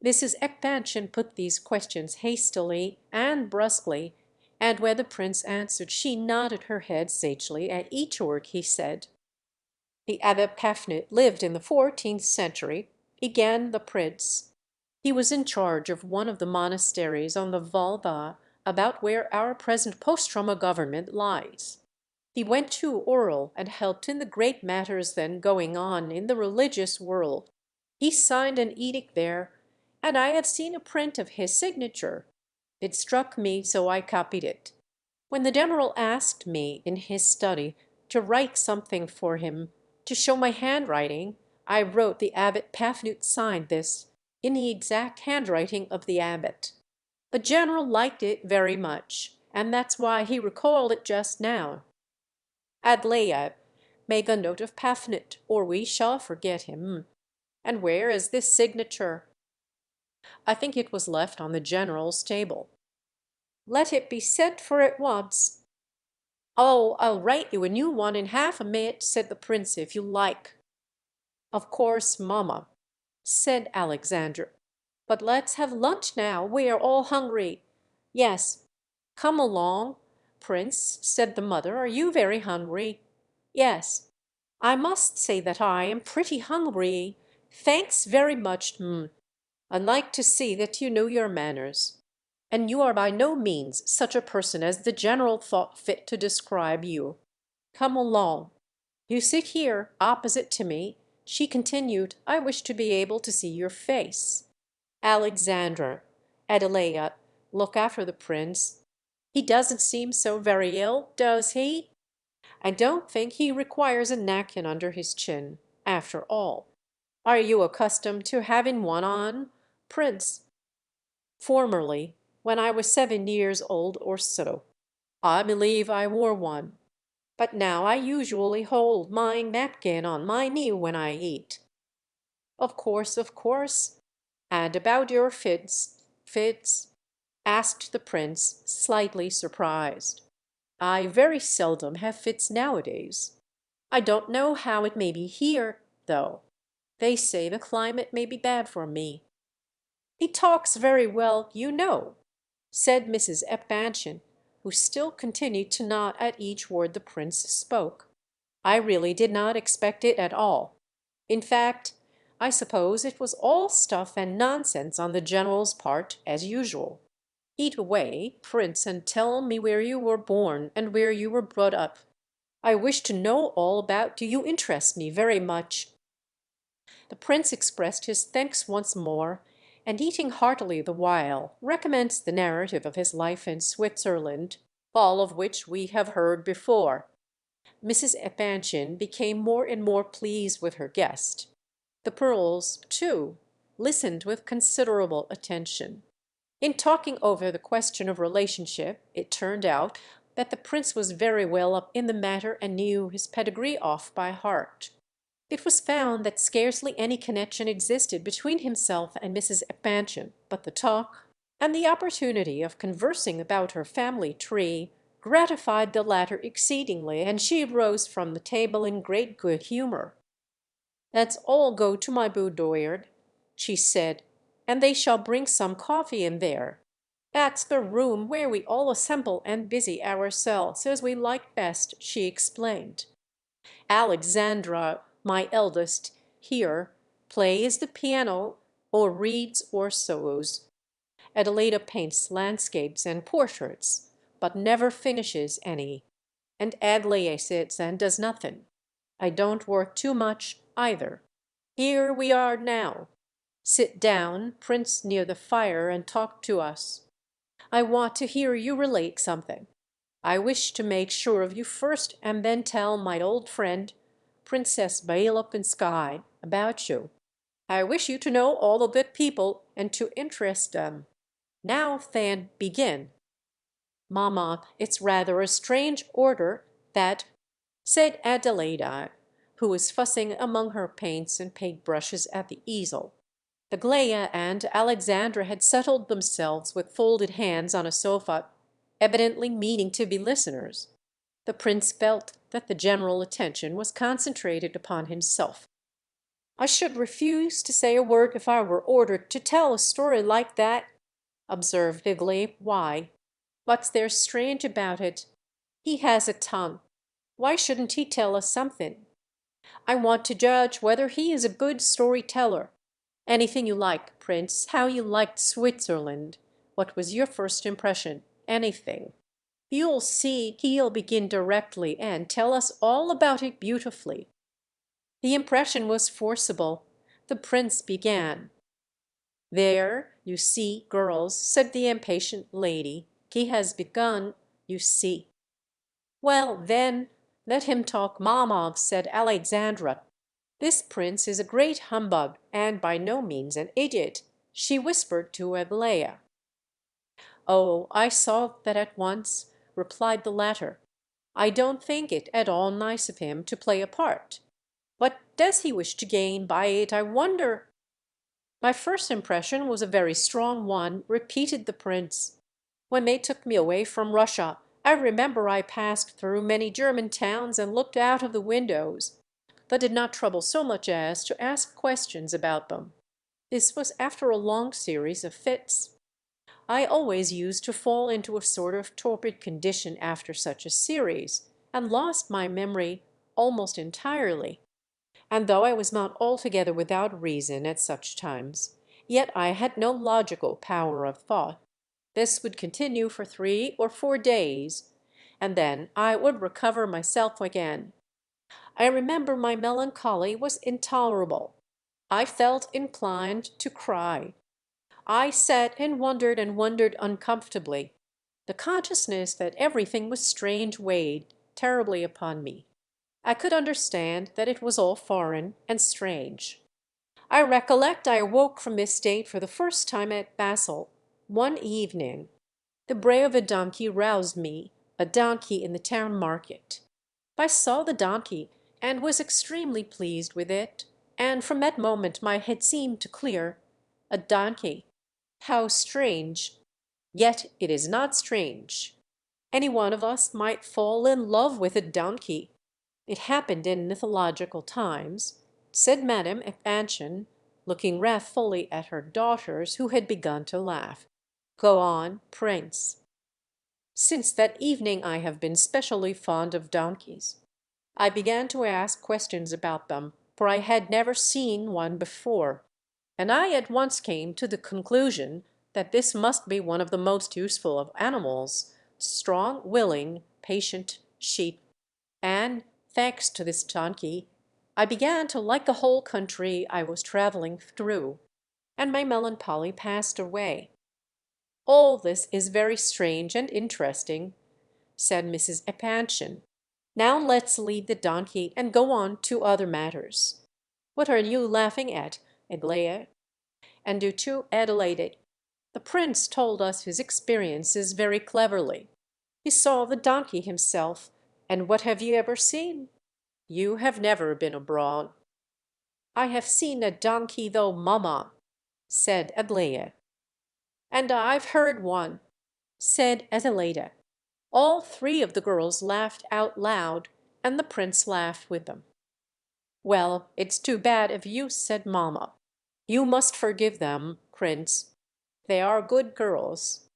Mrs. Epanchin put these questions hastily and brusquely, and when the prince answered, she nodded her head sagely at each word he said. "The Abbot Pafnute lived in the 14th century," began the prince. "He was in charge of one of the monasteries on the Volga about where our present Postroma government lies. He went to Oral and helped in the great matters then going on in the religious world. He signed an edict there, and I had seen a print of his signature. It struck me, so I copied it. When the general asked me in his study to write something for him, to show my handwriting, I wrote the abbot Pafnute signed this in the exact handwriting of the abbot. The general liked it very much, and that's why he recalled it just now. Adlai, make a note of Pafnute, or we shall forget him. And where is this signature? I think it was left on the general's table. Let it be sent for at once. Oh, I'll write you a new one in half a minute, said the prince, if you like. Of course, mamma, said Alexandra. But let's have lunch now. We are all hungry. Yes, come along, prince, said the mother. Are you very hungry? Yes, I must say that I am pretty hungry. Thanks very much. I'd like to see that you know your manners. And you are by no means such a person as the general thought fit to describe you. Come along. You sit here, opposite to me, she continued. I wish to be able to see your face. Alexandra, Adelia, look after the prince. He doesn't seem so very ill, does he? I don't think he requires a napkin under his chin, after all. Are you accustomed to having one on, prince? Formerly, when I was 7 years old or so, I believe I wore one. But now I usually hold my napkin on my knee when I eat. Of course, of course. And about your fits, asked the prince, slightly surprised. I very seldom have fits nowadays. I don't know how it may be here, though. They say the climate may be bad for me. He talks very well, you know, said Mrs. Epanchin, who still continued to nod at each word the prince spoke. I really did not expect it at all. In fact, I suppose it was all stuff and nonsense on the general's part, as usual. Eat away, prince, and tell me where you were born and where you were brought up. I wish to know all about you. You interest me very much. The prince expressed his thanks once more, and eating heartily the while, recommenced the narrative of his life in Switzerland, all of which we have heard before. Mrs. Epanchin became more and more pleased with her guest. The pearls, too, listened with considerable attention. In talking over the question of relationship, it turned out that the prince was very well up in the matter and knew his pedigree off by heart. It was found that scarcely any connection existed between himself and Mrs. Epanchin, but the talk and the opportunity of conversing about her family tree gratified the latter exceedingly, and she rose from the table in great good humor. "Let's all go to my boudoir," she said, "and they shall bring some coffee in there. That's the room where we all assemble and busy ourselves as we like best," she explained. "Alexandra, my eldest, here, plays the piano, or reads or sews. Adelaida paints landscapes and portraits, but never finishes any. And Adelaide sits and does nothing. I don't work too much, either. Here we are now. Sit down, prince, near the fire, and talk to us. I want to hear you relate something. I wish to make sure of you first, and then tell my old friend, Princess Bailopenskaya, about you. I wish you to know all the good people, and to interest them. Now, then, begin." "Mamma, it's rather a strange order, that," said Adelaide, who was fussing among her paints and paint-brushes at the easel. Aglaia and Alexandra had settled themselves with folded hands on a sofa, evidently meaning to be listeners. The prince felt that the general attention was concentrated upon himself. "I should refuse to say a word if I were ordered to tell a story like that," observed Aglaia. "Why? What's there strange about it? He has a tongue. Why shouldn't he tell us something? I want to judge whether he is a good story-teller. Anything you like, prince. How you liked Switzerland. What was your first impression? anything. You'll see he'll begin directly and tell us all about it beautifully." The impression was forcible. The prince began. "There, you see, girls," said the impatient lady, "he has begun, you see." "Well, then, let him talk, mamma," said Alexandra. "This prince is a great humbug, and by no means an idiot," she whispered to Aglaia. "Oh, I saw that at once," replied the latter. "I don't think it at all nice of him to play a part. What does he wish to gain by it, I wonder?" "My first impression was a very strong one," repeated the prince. "When they took me away from Russia, I remember I passed through many German towns and looked out of the windows, but did not trouble so much as to ask questions about them. This was after a long series of fits. I always used to fall into a sort of torpid condition after such a series, and lost my memory almost entirely. And though I was not altogether without reason at such times, yet I had no logical power of thought. This would continue for 3 or 4 days, and then I would recover myself again. I remember my melancholy was intolerable. I felt inclined to cry. I sat and wondered uncomfortably. The consciousness that everything was strange weighed terribly upon me. I could understand that it was all foreign and strange. I recollect I awoke from this state for the first time at Basel, one evening. The bray of a donkey roused me, a donkey in the town market. I saw the donkey and was extremely pleased with it, and from that moment my head seemed to clear. A donkey! How strange! Yet it is not strange. Any one of us might fall in love with a donkey. It happened in mythological times," said Madame Epanchen, looking wrathfully at her daughters, who had begun to laugh. "Go on, prince." "Since that evening I have been specially fond of donkeys. I began to ask questions about them, for I had never seen one before, and I at once came to the conclusion that this must be one of the most useful of animals, strong, willing, patient sheep. And, thanks to this donkey, I began to like the whole country I was traveling through, and my melancholy passed away." "All this is very strange and interesting," said Mrs. Epanchen. "Now let's leave the donkey and go on to other matters. What are you laughing at, Aglaia? And do too, Adelaide. The prince told us his experiences very cleverly. He saw the donkey himself, and what have you ever seen? You have never been abroad." "I have seen a donkey though, mamma," said Aglaia. "And I've heard one," said Adelaide. All three of the girls laughed out loud, and the prince laughed with them. "Well, it's too bad of you," said mamma. "You must forgive them, prince. They are good girls.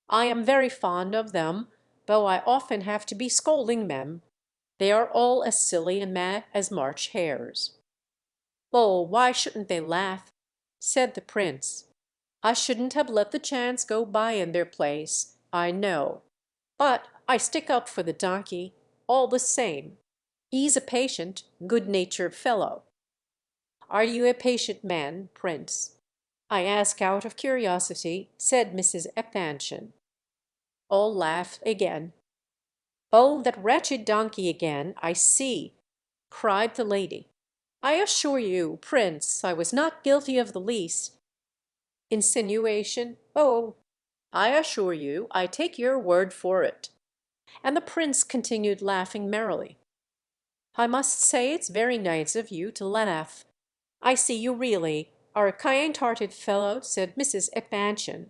I am very fond of them, though I often have to be scolding them. They are all as silly and mad as March hares." "Oh, why shouldn't they laugh?" said the prince. "I shouldn't have let the chance go by in their place, I know. But I stick up for the donkey, all the same. He's a patient, good-natured fellow." "Are you a patient man, prince? I ask out of curiosity," said Mrs. Epanchen. All laughed again. "Oh, that wretched donkey again, I see!" cried the lady. "I assure you, prince, I was not guilty of the least insinuation. Oh, I assure you, I take your word for it." And the prince continued laughing merrily. "I must say it's very nice of you to laugh. I see you really are a kind-hearted fellow," said Mrs. Epanchen.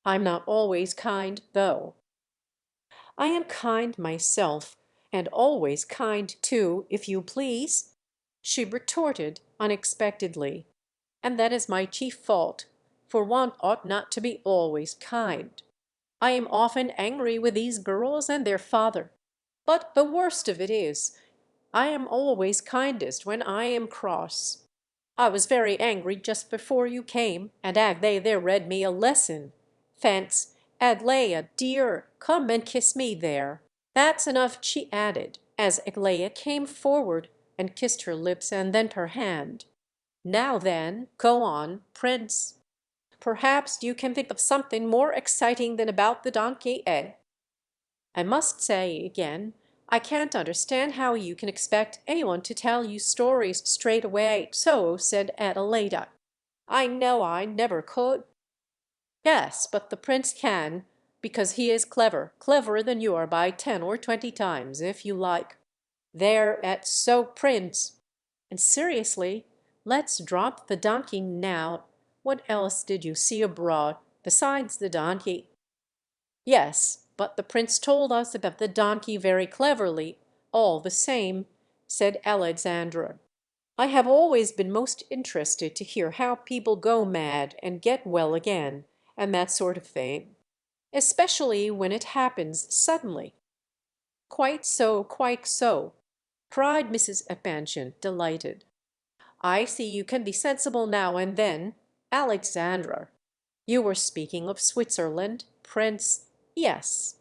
"I'm not always kind, though." "I am kind myself, and always kind too, if you please," she retorted unexpectedly. "And that is my chief fault, for one ought not to be always kind. I am often angry with these girls and their father. But the worst of it is, I am always kindest when I am cross. I was very angry just before you came, and they there read me a lesson. Thanks, Aglaia, dear, come and kiss me there. That's enough," she added, as Aglaia came forward and kissed her lips and then her hand. "Now then, go on, Prince. Perhaps you can think of something more exciting than about the donkey, eh?" "I must say again, I can't understand how you can expect anyone to tell you stories straight away, so," said Adelaida. "I know I never could." "Yes, but the Prince can, because he is clever, cleverer than you are by 10 or 20 times, if you like. There, at so, Prince. And seriously, let's drop the donkey now. What else did you see abroad besides the donkey?" "Yes, but the Prince told us about the donkey very cleverly, all the same," said Alexandra. "I have always been most interested to hear how people go mad and get well again, and that sort of thing. Especially when it happens suddenly." Quite so," cried Mrs. Epanchine, delighted. "I see you can be sensible now and then. Alexandra, you were speaking of Switzerland, Prince." "Yes.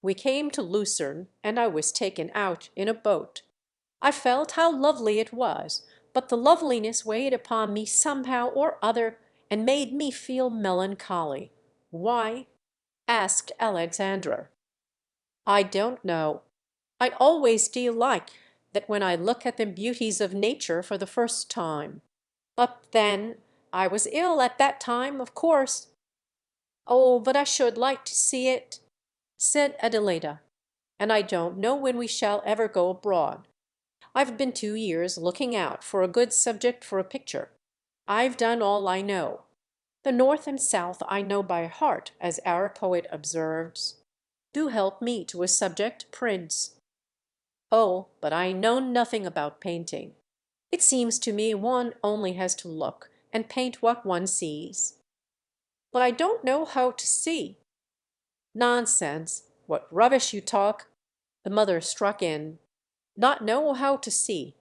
We came to Lucerne, and I was taken out in a boat. I felt how lovely it was, but the loveliness weighed upon me somehow or other and made me feel melancholy." "Why?" asked Alexandra. "I don't know. I always feel like that when I look at the beauties of nature for the first time. But then, I was ill at that time, of course." "Oh, but I should like to see it," said Adelaida. "And I don't know when we shall ever go abroad. I've been 2 years looking out for a good subject for a picture. I've done all I know. The North and South I know by heart, as our poet observes. Do help me to a subject, Prince." "Oh, but I know nothing about painting. It seems to me one only has to look and paint what one sees." "But I don't know how to see." "Nonsense! What rubbish you talk!" The mother struck in. "Not know how to see!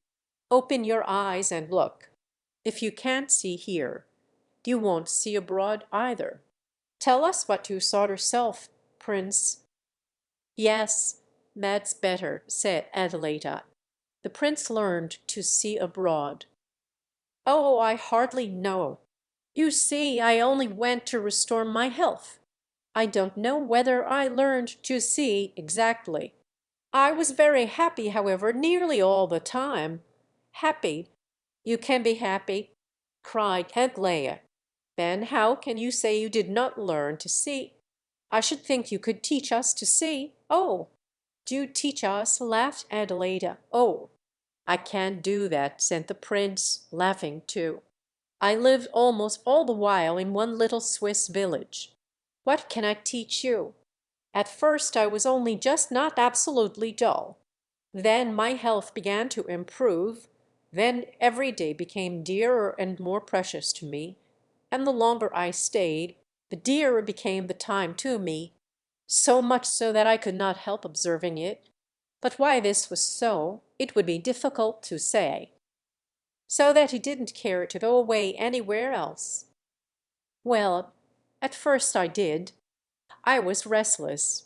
Open your eyes and look. If you can't see here, you won't see abroad either. Tell us what you saw yourself, Prince." "Yes, that's better," said Adelaida. "The Prince learned to see abroad." "Oh, I hardly know. You see, I only went to restore my health. I don't know whether I learned to see exactly. I was very happy, however, nearly all the time." "Happy! You can be happy," cried Aglaia. "Then how can you say you did not learn to see? I should think you could teach us to see." "Oh, do teach us," laughed Adelaida. "Oh, I can't do that," said the Prince, laughing too. "I lived almost all the while in one little Swiss village. What can I teach you? At first I was only just not absolutely dull. Then my health began to improve. Then every day became dearer and more precious to me. And the longer I stayed, the dearer became the time to me. So much so that I could not help observing it. But why this was so, it would be difficult to say." "So that you didn't care to go away anywhere else?" "Well, at first I did. I was restless.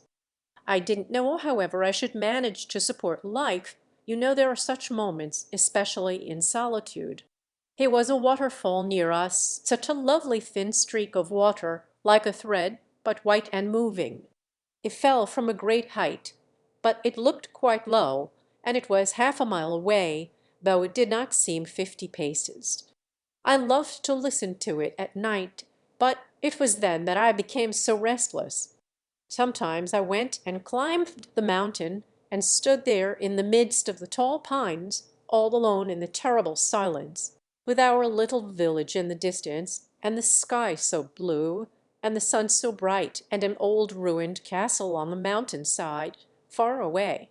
I didn't know, however, I should manage to support life. You know there are such moments, especially in solitude. Here was a waterfall near us, such a lovely thin streak of water, like a thread, but white and moving. It fell from a great height, but it looked quite low, and it was half a mile away, though it did not seem 50 paces. I loved to listen to it at night, but it was then that I became so restless. Sometimes I went and climbed the mountain and stood there in the midst of the tall pines, all alone in the terrible silence, with our little village in the distance, and the sky so blue, and the sun so bright, and an old ruined castle on the mountain side, far away.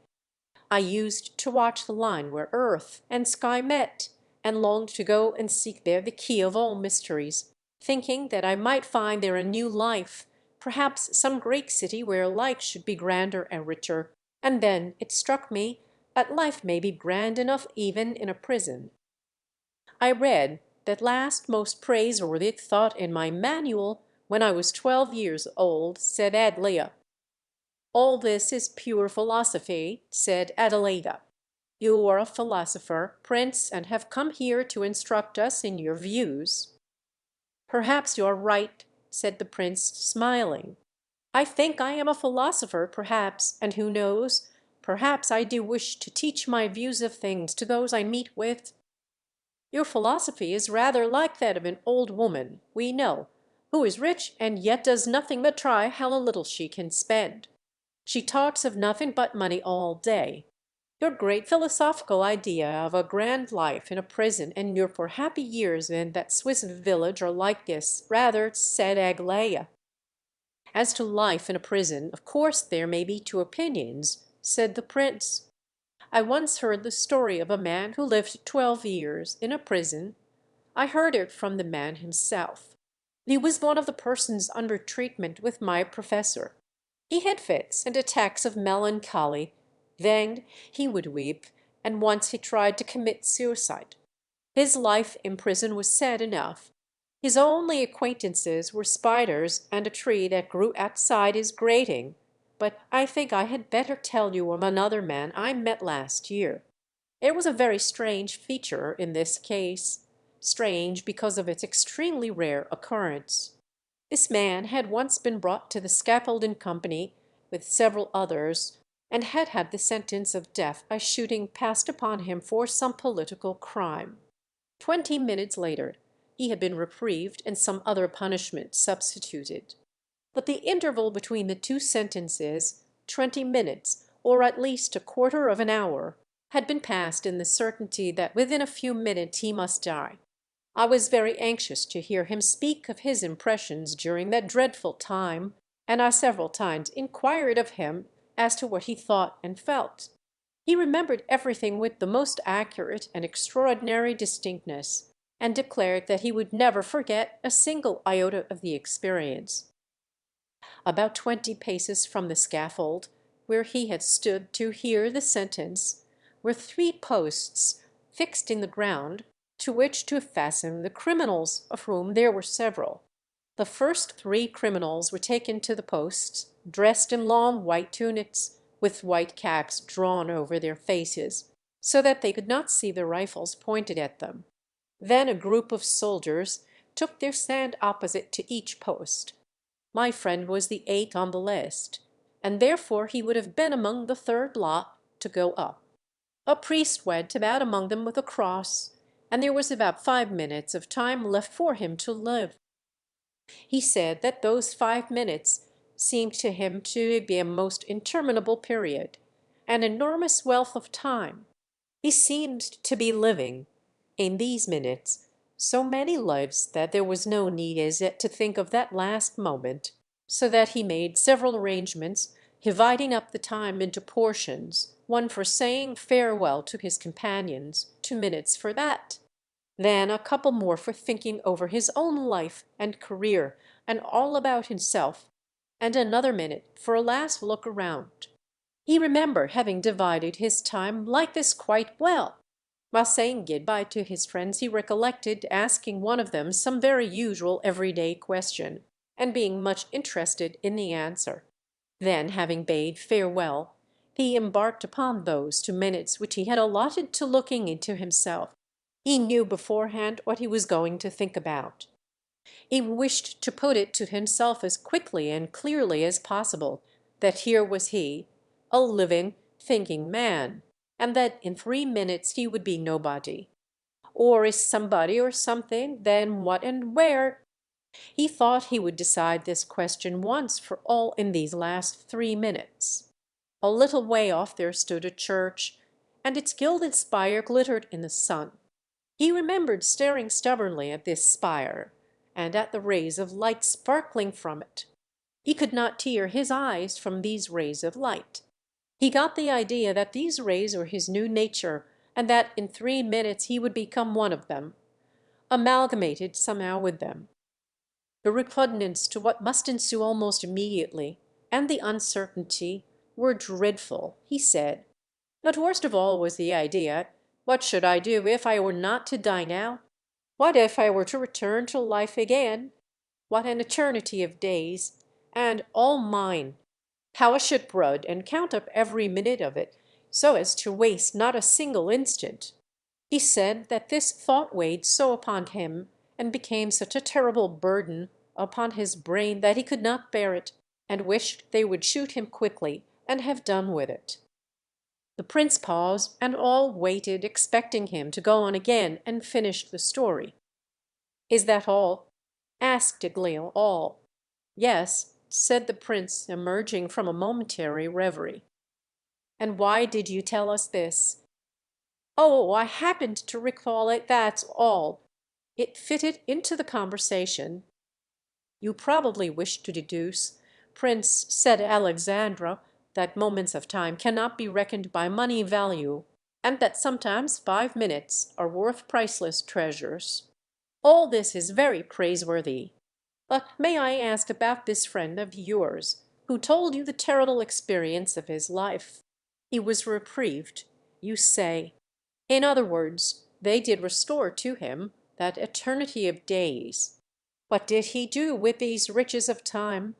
I used to watch the line where earth and sky met, and longed to go and seek there the key of all mysteries, thinking that I might find there a new life, perhaps some great city where life should be grander and richer. And then it struck me that life may be grand enough even in a prison. I read that last most praiseworthy thought in my manual when I was 12 years old," said Adlia. "All this is pure philosophy," said Adelaida. "You are a philosopher, Prince, and have come here to instruct us in your views." "Perhaps you are right," said the Prince, smiling. "I think I am a philosopher, perhaps, and who knows, perhaps I do wish to teach my views of things to those I meet with. Your philosophy is rather like that of an old woman, we know, who is rich and yet does nothing but try how little she can spend. She talks of nothing but money all day. Your great philosophical idea of a grand life in a prison and your poor happy years in that Swiss village are like this, rather," said Aglaia. "As to life in a prison, of course there may be two opinions," said the Prince. "I once heard the story of a man who lived 12 years in a prison. I heard it from the man himself. He was one of the persons under treatment with my professor. He had fits and attacks of melancholy, then he would weep, and once he tried to commit suicide. His life in prison was sad enough. His only acquaintances were spiders and a tree that grew outside his grating. But I think I had better tell you of another man I met last year. It was a very strange feature in this case, strange because of its extremely rare occurrence. This man had once been brought to the scaffold in company with several others, and had had the sentence of death by shooting passed upon him for some political crime. 20 minutes later he had been reprieved and some other punishment substituted. But the interval between the two sentences, 20 minutes, or at least a quarter of an hour, had been passed in the certainty that within a few minutes he must die. I was very anxious to hear him speak of his impressions during that dreadful time, and I several times inquired of him as to what he thought and felt. He remembered everything with the most accurate and extraordinary distinctness, and declared that he would never forget a single iota of the experience. About 20 paces from the scaffold, where he had stood to hear the sentence, were 3 posts fixed in the ground, to which to fasten the criminals, of whom there were several. The first 3 criminals were taken to the posts, dressed in long white tunics, with white caps drawn over their faces, so that they could not see the rifles pointed at them. Then a group of soldiers took their stand opposite to each post. My friend was the 8th on the list, and therefore he would have been among the 3rd lot to go up. A priest went about among them with a cross, and there was about 5 minutes of time left for him to live. He said that those 5 minutes seemed to him to be a most interminable period, an enormous wealth of time. He seemed to be living, in these minutes, so many lives that there was no need as yet to think of that last moment, so that he made several arrangements, dividing up the time into portions, one for saying farewell to his companions, 2 minutes for that, then a couple more for thinking over his own life and career and all about himself, and another minute for a last look around. He remembered having divided his time like this quite well. While saying good-bye to his friends, he recollected asking one of them some very usual everyday question, and being much interested in the answer. Then, having bade farewell, he embarked upon those 2 minutes which he had allotted to looking into himself. He knew beforehand what he was going to think about. He wished to put it to himself as quickly and clearly as possible that here was he, a living, thinking man, and that in 3 minutes he would be nobody. Or is somebody or something, then what and where? He thought he would decide this question once for all in these last 3 minutes. A little way off there stood a church, and its gilded spire glittered in the sun. He remembered staring stubbornly at this spire, and at the rays of light sparkling from it. He could not tear his eyes from these rays of light. He got the idea that these rays were his new nature, and that in 3 minutes he would become one of them, amalgamated somehow with them. The repugnance to what must ensue almost immediately, and the uncertainty, were dreadful, he said. But worst of all was the idea, what should I do if I were not to die now? What if I were to return to life again? what an eternity of days! And all mine! How I should brood and count up every minute of it, so as to waste not a single instant. He said that this thought weighed so upon him, and became such a terrible burden upon his brain, that he could not bear it, and wished they would shoot him quickly, and have done with it. The prince paused, and all waited, expecting him to go on again and finish the story. "Is that all?" asked Aglaya. "All." "Yes," said the prince, emerging from a momentary reverie. "And why did you tell us this?" "Oh, I happened to recall it, that's all. It fitted into the conversation." "You probably wish to deduce, Prince," said Alexandra, "that moments of time cannot be reckoned by money value, and that sometimes 5 minutes are worth priceless treasures. All this is very praiseworthy. But may I ask about this friend of yours, who told you the terrible experience of his life? He was reprieved, you say. In other words, they did restore to him that eternity of days. What did he do with these riches of time?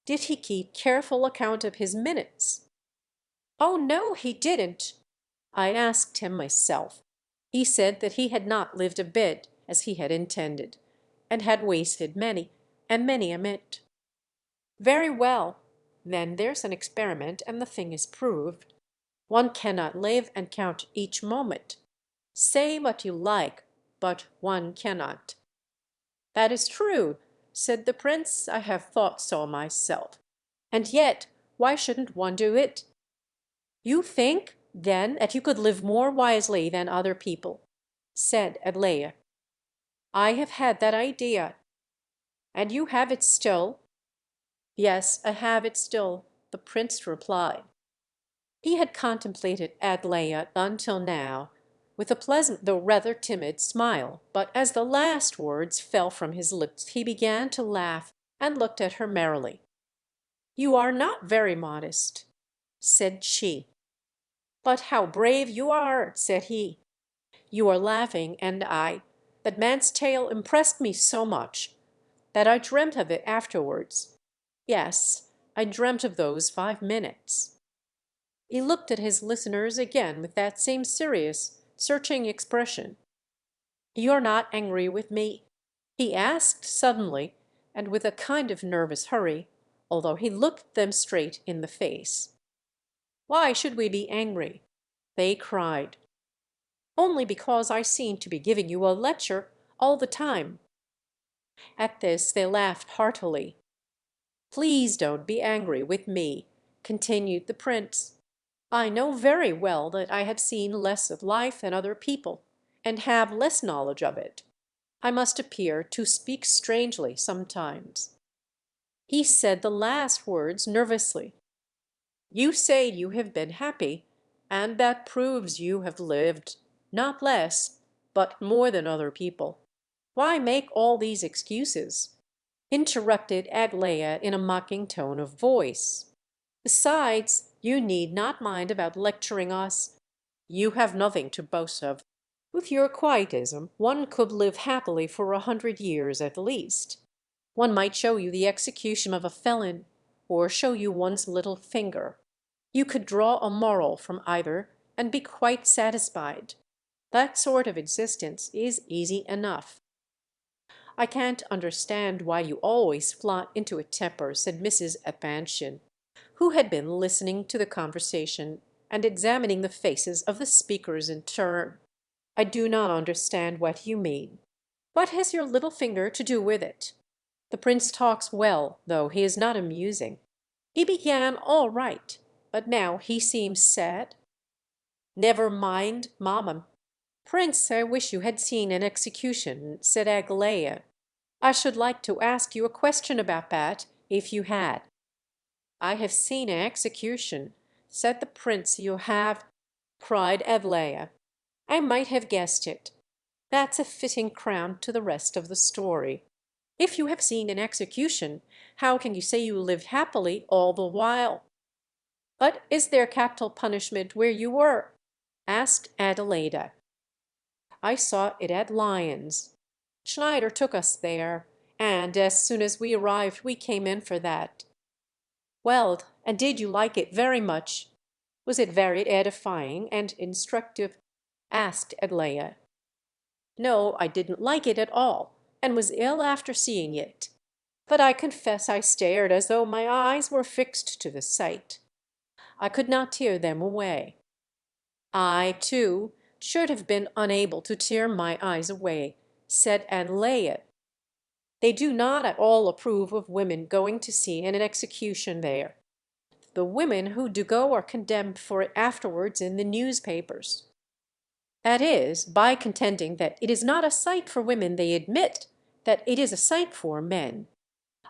Did he keep careful account of his minutes?" "Oh no, he didn't. I asked him myself. He said that he had not lived a bit as he had intended, and had wasted many and many a minute." "Very well. Then there's an experiment, and the thing is proved. One cannot live and count each moment. Say what you like, but one cannot." "That is true," said the prince. "I have thought so myself. And yet, why shouldn't one do it?" "You think, then, that you could live more wisely than other people," said Aglaya. "I have had that idea." "And you have it still?" "Yes, I have it still," the prince replied. He had contemplated Aglaya until now with a pleasant though rather timid smile, but as the last words fell from his lips he began to laugh, and looked at her merrily. "You are not very modest," said she. "But how brave you are!" said he. "You are laughing, and that man's tale impressed me so much that I dreamt of it afterwards. Yes, I dreamt of those 5 minutes." He looked at his listeners again with that same serious, searching expression. "You're not angry with me?" he asked suddenly, and with a kind of nervous hurry, although he looked them straight in the face. "Why should we be angry?" they cried. "Only because I seem to be giving you a lecture all the time." At this they laughed heartily. "Please don't be angry with me," continued the prince. "I know very well that I have seen less of life than other people, and have less knowledge of it. I must appear to speak strangely sometimes." He said the last words nervously. "You say you have been happy, and that proves you have lived, not less, but more than other people. Why make all these excuses?" interrupted Aglaya in a mocking tone of voice. "Besides, you need not mind about lecturing us. You have nothing to boast of. With your quietism, one could live happily for 100 years at least. One might show you the execution of a felon, or show you one's little finger. You could draw a moral from either, and be quite satisfied. That sort of existence is easy enough." "I can't understand why you always fly into a temper," said Mrs. Epanchin, who had been listening to the conversation and examining the faces of the speakers in turn. "I do not understand what you mean. What has your little finger to do with it? The prince talks well, though he is not amusing. He began all right, but now he seems sad." "Never mind, mamma. Prince, I wish you had seen an execution," said Aglaya. "I should like to ask you a question about that, if you had." "I have seen an execution," said the prince. "You have?" cried Aglaya. "I might have guessed it. That's a fitting crown to the rest of the story. If you have seen an execution, how can you say you lived happily all the while?" "But is there capital punishment where you were?" asked Adelaida. "I saw it at Lyons. Schneider took us there, and as soon as we arrived we came in for that." "Well, and did you like it very much? Was it very edifying and instructive?" asked Aglaia. "No, I didn't like it at all, and was ill after seeing it. But I confess I stared as though my eyes were fixed to the sight. I could not tear them away. I, too, should have been unable to tear my eyes away," said Aglaia. "They do not at all approve of women going to see an execution there. The women who do go are condemned for it afterwards in the newspapers. That is, by contending that it is not a sight for women, they admit that it is a sight for men.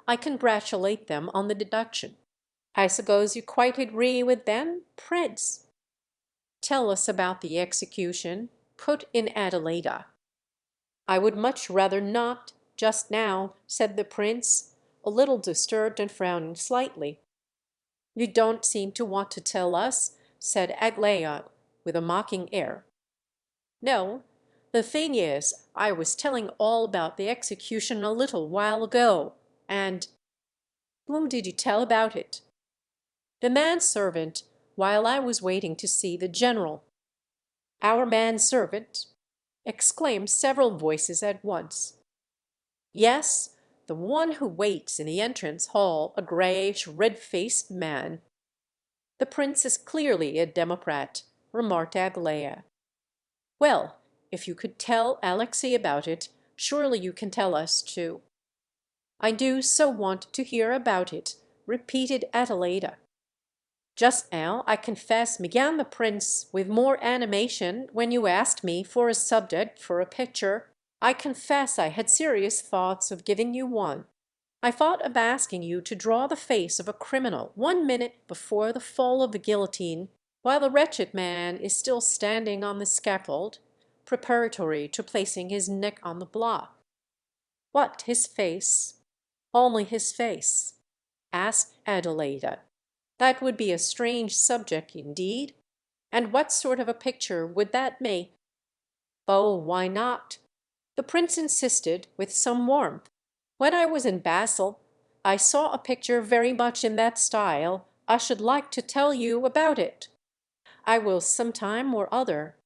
I congratulate them on the deduction. I suppose you quite agree with them, Prince?" "Tell us about the execution," put in Adelaida. "I would much rather not, just now," said the Prince, a little disturbed and frowning slightly. "You don't seem to want to tell us," said Aglaia, with a mocking air. "No, the thing is, I was telling all about the execution a little while ago, and—" "Whom did you tell about it?" "The manservant, while I was waiting to see the general." "Our manservant?" exclaimed several voices at once. "Yes, the one who waits in the entrance hall, a greyish, red-faced man." "The Prince is clearly a democrat," remarked Aglaia. "Well, if you could tell Alexei about it, surely you can tell us too." "I do so want to hear about it," repeated Adelaida. "Just now, I confess," began the Prince with more animation, "when you asked me for a subject for a picture, I confess I had serious thoughts of giving you one. I thought of asking you to draw the face of a criminal 1 minute before the fall of the guillotine, while the wretched man is still standing on the scaffold, preparatory to placing his neck on the block." "What, his face? Only his face?" asked Adelaida. "That would be a strange subject indeed. And what sort of a picture would that make?" "Oh, why not?" the Prince insisted with some warmth. "When I was in Basel I saw a picture very much in that style. I should like to tell you about it. I will some time or other.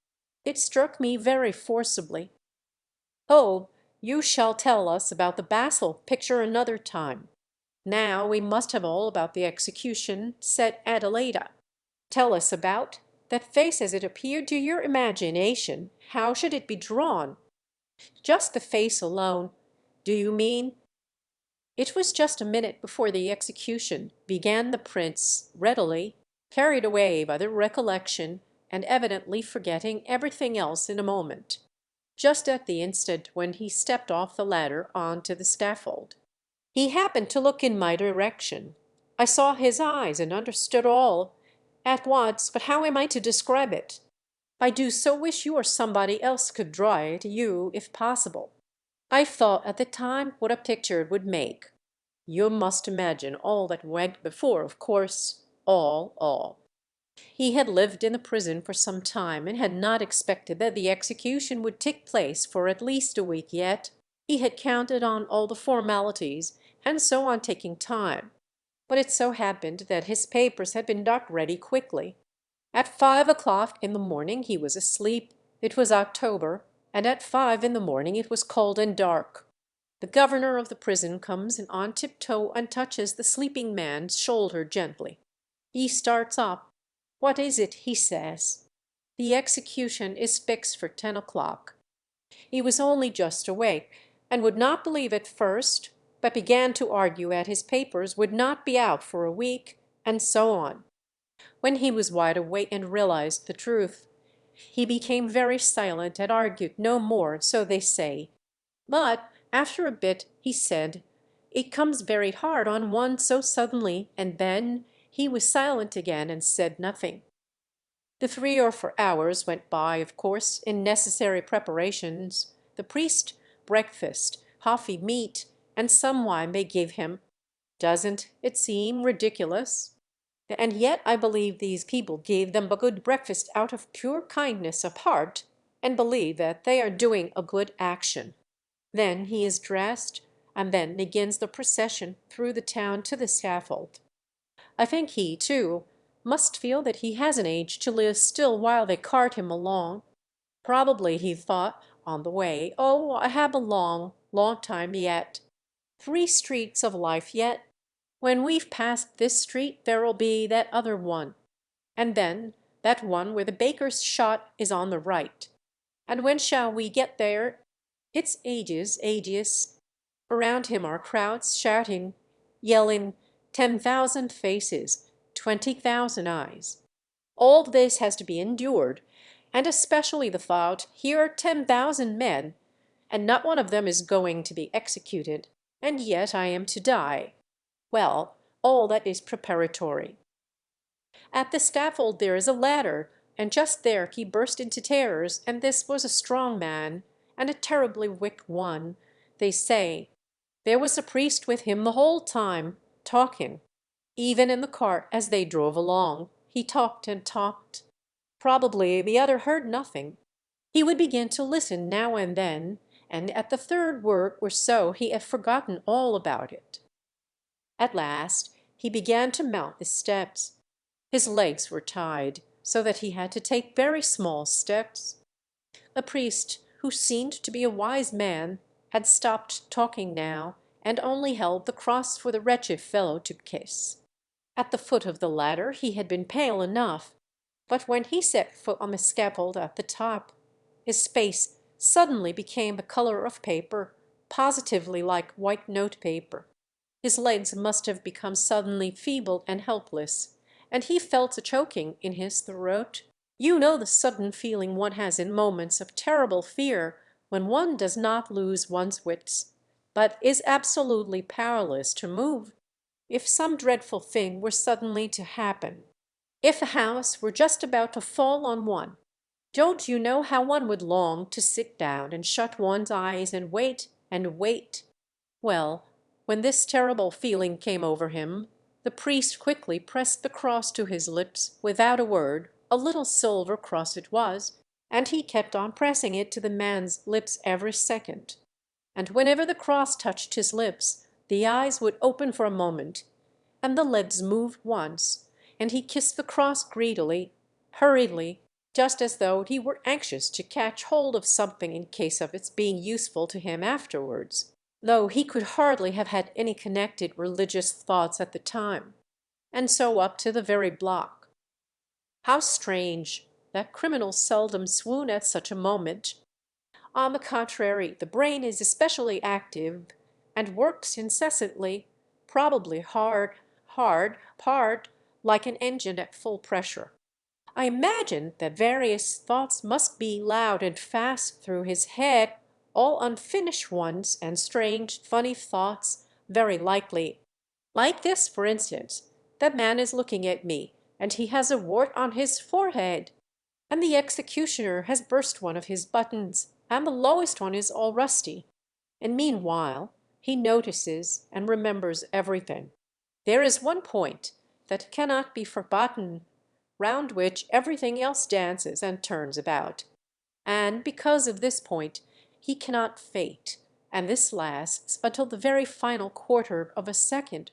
It struck me very forcibly." "Oh, you shall tell us about the Basel picture another time. Now we must have all about the execution," said Adelaida. "Tell us about that face as it appeared to your imagination. How should it be drawn?" "Just the face alone, do you mean?" "It was just a minute before the execution," began the Prince, readily, carried away by the recollection, and evidently forgetting everything else in a moment, "just at the instant when he stepped off the ladder on to the scaffold. He happened to look in my direction. I saw his eyes and understood all at once, but how am I to describe it? I do so wish you or somebody else could draw it, you, if possible. I thought at the time what a picture it would make. You must imagine all that went before, of course, all. He had lived in the prison for some time, and had not expected that the execution would take place for at least a week yet. He had counted on all the formalities, and so on taking time. But it so happened that his papers had been got ready quickly. At 5 o'clock in the morning he was asleep. It was October, and at 5 in the morning it was cold and dark. The governor of the prison comes in on tiptoe and touches the sleeping man's shoulder gently. He starts up. "What is it?" he says. "The execution is fixed for 10 o'clock." He was only just awake, and would not believe at first, but began to argue that his papers would not be out for a week, and so on. When he was wide awake and realized the truth, he became very silent and argued no more, so they say. But after a bit he said, "It comes very hard on one so suddenly," and then he was silent again and said nothing. The 3 or 4 hours went by, of course, in necessary preparations. The priest breakfast, coffee, meat, and some wine they give him. Doesn't it seem ridiculous? And yet I believe these people gave them a good breakfast out of pure kindness of heart, and believe that they are doing a good action. Then he is dressed, and then begins the procession through the town to the scaffold. I think he, too, must feel that he has an age to live still while they cart him along. Probably he thought on the way, "Oh, I have a long, long time yet. 3 streets of life yet. When we've passed this street there'll be that other one, and then that one where the baker's shop is on the right. And when shall we get there? It's ages, ages." Around him are crowds shouting, yelling, 10,000 faces, 20,000 eyes. All this has to be endured, and especially the thought, here are 10,000 men, and not one of them is going to be executed, and yet I am to die. Well, all that is preparatory. At the scaffold there is a ladder, and just there he burst into tears, and this was a strong man, and a terribly wicked one, they say. There was a priest with him the whole time, talking. Even in the cart as they drove along, he talked and talked. Probably the other heard nothing. He would begin to listen now and then, and at the third word or so he had forgotten all about it. At last he began to mount the steps. His legs were tied, so that he had to take very small steps. The priest, who seemed to be a wise man, had stopped talking now, and only held the cross for the wretched fellow to kiss. At the foot of the ladder he had been pale enough, but when he set foot on the scaffold at the top, his face suddenly became the color of paper, positively like white note-paper. His legs must have become suddenly feeble and helpless, and he felt a choking in his throat. You know the sudden feeling one has in moments of terrible fear when one does not lose one's wits, but is absolutely powerless to move. If some dreadful thing were suddenly to happen, if a house were just about to fall on one, don't you know how one would long to sit down and shut one's eyes and wait and wait? Well, when this terrible feeling came over him, the priest quickly pressed the cross to his lips without a word, a little silver cross it was, and he kept on pressing it to the man's lips every second. And whenever the cross touched his lips, the eyes would open for a moment, and the lids moved once, and he kissed the cross greedily, hurriedly, just as though he were anxious to catch hold of something in case of its being useful to him afterwards, though he could hardly have had any connected religious thoughts at the time. And so up to the very block. How strange that criminals seldom swoon at such a moment! On the contrary, the brain is especially active, and works incessantly, probably hard, like an engine at full pressure. I imagine that various thoughts must be loud and fast through his head, all unfinished ones and strange, funny thoughts, very likely. Like this, for instance: "The man is looking at me, and he has a wart on his forehead, and the executioner has burst one of his buttons, and the lowest one is all rusty." And meanwhile he notices and remembers everything. There is one point that cannot be forgotten, round which everything else dances and turns about. And because of this point he cannot faint, and this lasts until the very final quarter of a second,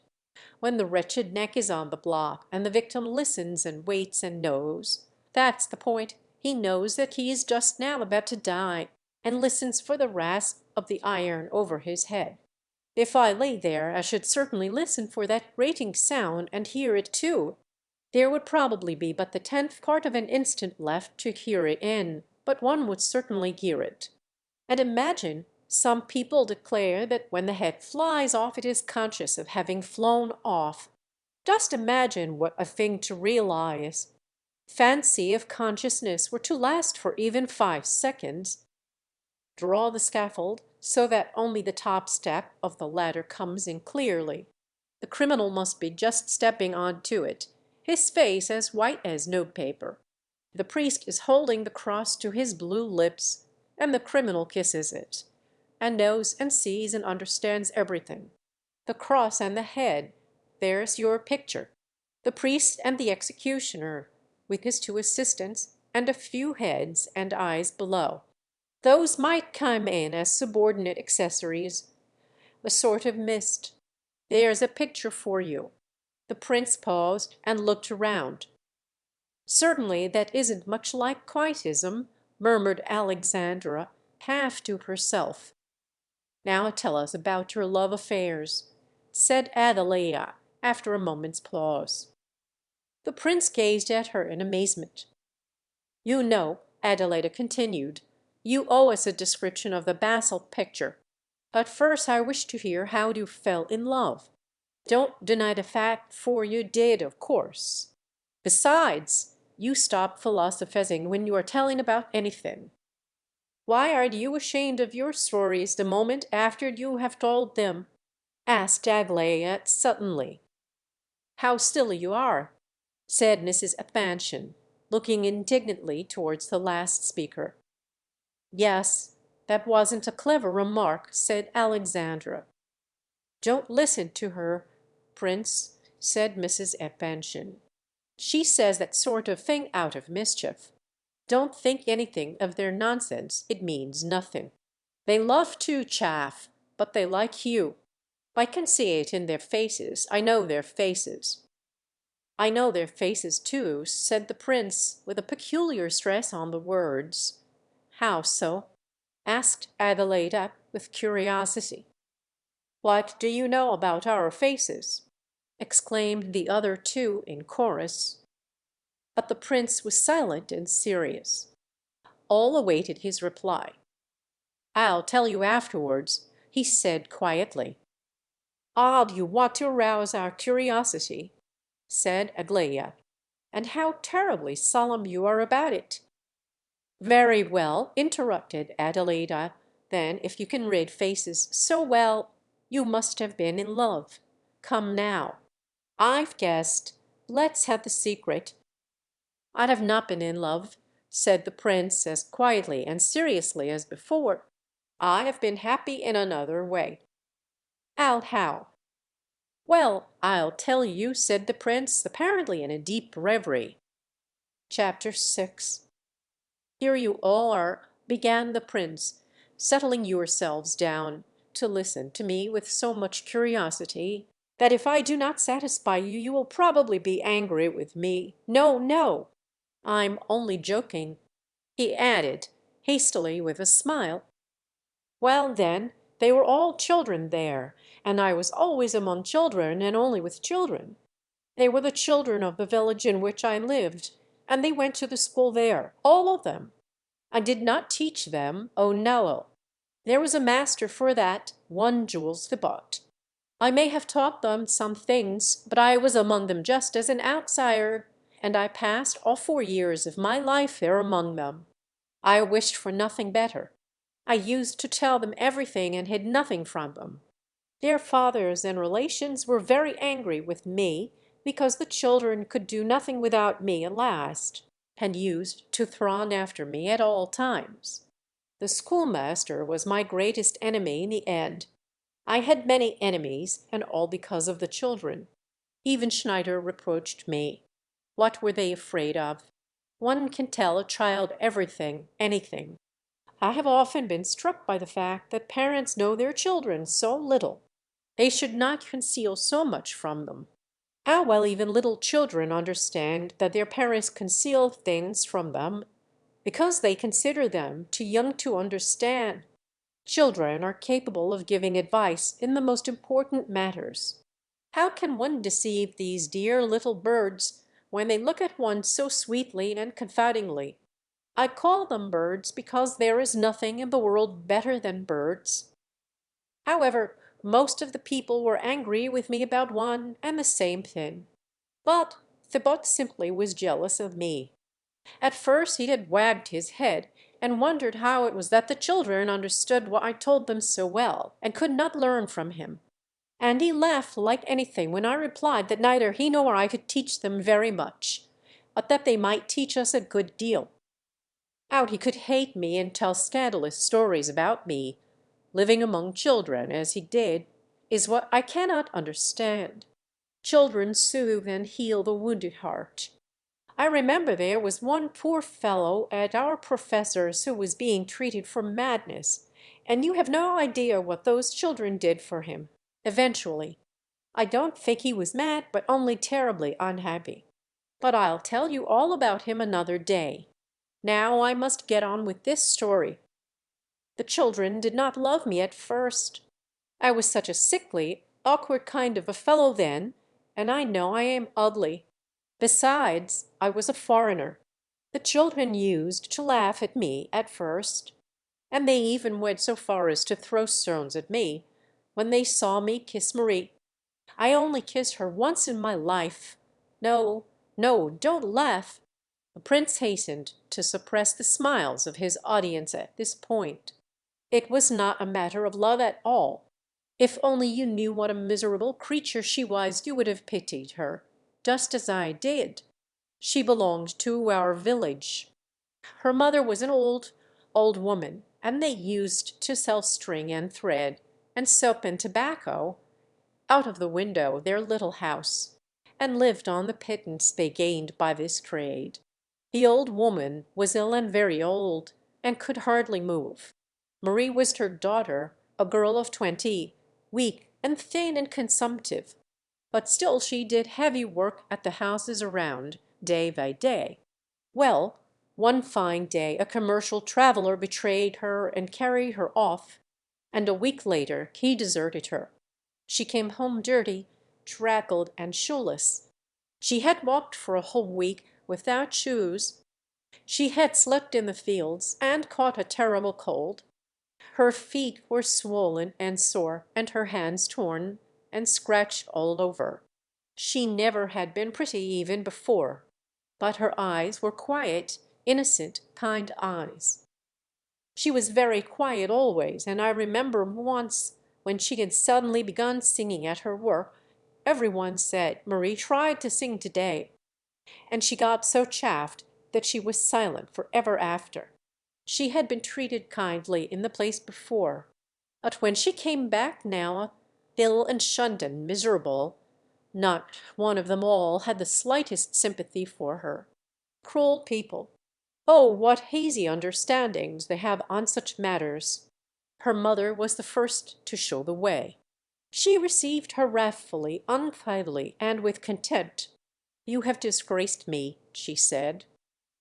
when the wretched neck is on the block, and the victim listens and waits and knows. That's the point. He knows that he is just now about to die, and listens for the rasp of the iron over his head. If I lay there, I should certainly listen for that grating sound and hear it too. There would probably be but the 10th part of an instant left to hear it in, but one would certainly hear it. And imagine, some people declare that when the head flies off it is conscious of having flown off. Just imagine what a thing to realize. Fancy if consciousness were to last for even 5 seconds. Draw the scaffold so that only the top step of the ladder comes in clearly. The criminal must be just stepping on to it, his face as white as notepaper. The priest is holding the cross to his blue lips, and the criminal kisses it, and knows and sees and understands everything. The cross and the head, there's your picture. The priest and the executioner, with his 2 assistants, and a few heads and eyes below. Those might come in as subordinate accessories. a sort of mist. There's a picture for you." The prince paused and looked around. "Certainly that isn't much like Quietism," murmured Alexandra, half to herself. "Now tell us about your love affairs," said Adelia, after a moment's pause. The prince gazed at her in amazement. "You know," Adelaida continued, "you owe us a description of the Basel picture. But first I wish to hear how you fell in love. Don't deny the fact, for you did, of course. Besides, you stop philosophizing when you are telling about anything. Why are you ashamed of your stories the moment after you have told them?" asked Aglaia suddenly. "How silly you are," said Mrs. Epanchon, looking indignantly towards the last speaker. "Yes, that wasn't a clever remark," said Alexandra. "Don't listen to her, Prince," said Mrs. Epanchon. "She says that sort of thing out of mischief. Don't think anything of their nonsense, it means nothing. They love to chaff, but they like you. I can see it in their faces, I know their faces." "I know their faces too," said the prince, with a peculiar stress on the words. "How so?" asked Adelaida, with curiosity. "What do you know about our faces?" exclaimed the other two in chorus. But the prince was silent and serious. All awaited his reply. "I'll tell you afterwards," he said quietly. "Ah, you want to arouse our curiosity," said Aglaia. "And how terribly solemn you are about it." "Very well," interrupted Adelaida. "Then if you can read faces so well, you must have been in love. Come now. I've guessed. Let's have the secret." "I have not been in love," said the prince, as quietly and seriously as before. "I have been happy in another way." How?" "Well, I'll tell you," said the prince, apparently in a deep reverie. Chapter 6. "Here you all are," began the prince, "settling yourselves down to listen to me with so much curiosity that if I do not satisfy you, you will probably be angry with me. No, no! I'm only joking," he added hastily with a smile. "Well, then, they were all children there, and I was always among children and only with children. They were the children of the village in which I lived, and they went to the school there, all of them. I did not teach them, oh no! There was a master for that, one Jules Thibaut. I may have taught them some things, but I was among them just as an outsider, and I passed all 4 years of my life there among them. I wished for nothing better. I used to tell them everything and hid nothing from them. Their fathers and relations were very angry with me because the children could do nothing without me at last, and used to thrawn after me at all times. The schoolmaster was my greatest enemy in the end. I had many enemies, and all because of the children. Even Schneider reproached me. What were they afraid of? One can tell a child everything, anything. I have often been struck by the fact that parents know their children so little. They should not conceal so much from them. How well even little children understand that their parents conceal things from them because they consider them too young to understand. Children are capable of giving advice in the most important matters. How can one deceive these dear little birds when they look at one so sweetly and confidingly? I call them birds because there is nothing in the world better than birds. However, most of the people were angry with me about one and the same thing. But Thibaut simply was jealous of me. At first he had wagged his head and wondered how it was that the children understood what I told them so well, and could not learn from him. And he laughed like anything when I replied that neither he nor I could teach them very much, but that they might teach us a good deal. How he could hate me and tell scandalous stories about me, living among children as he did, is what I cannot understand. Children soothe and heal the wounded heart. I remember there was one poor fellow at our professor's who was being treated for madness, And you have no idea what those children did for him. Eventually, I don't think he was mad, but only terribly unhappy. But I'll tell you all about him another day. Now I must get on with this story. The children did not love me at first. I was such a sickly, awkward kind of a fellow then, and I know I am ugly. Besides, I was a foreigner. The children used to laugh at me at first, and they even went so far as to throw stones at me when they saw me kiss Marie. I only kissed her once in my life. No, no, don't laugh." The prince hastened to suppress the smiles of his audience at this point. "It was not a matter of love at all. If only you knew what a miserable creature she was, you would have pitied her, just as I did. She belonged to our village. Her mother was an old woman, and they used to sell string and thread, and soap and tobacco, out of the window of their little house, and lived on the pittance they gained by this trade. The old woman was ill and very old, and could hardly move. Marie was her daughter, a girl of 20, weak and thin and consumptive, but still she did heavy work at the houses around, day by day. Well, one fine day a commercial traveler betrayed her and carried her off, and a week later he deserted her. She came home dirty, draggled, and shoeless. She had walked for a whole week without shoes. She had slept in the fields and caught a terrible cold. Her feet were swollen and sore, and her hands torn and scratched all over. She never had been pretty even before, but her eyes were quiet, innocent, kind eyes. She was very quiet always, and I remember once when she had suddenly begun singing at her work, everyone said, "Marie tried to sing today," and she got so chaffed that she was silent for ever after. She had been treated kindly in the place before, but when she came back now, ill and shunned and miserable, not one of them all had the slightest sympathy for her. Cruel people! Oh, what hazy understandings they have on such matters! Her mother was the first to show the way. She received her wrathfully, unthankfully, and with contempt. "You have disgraced me," she said.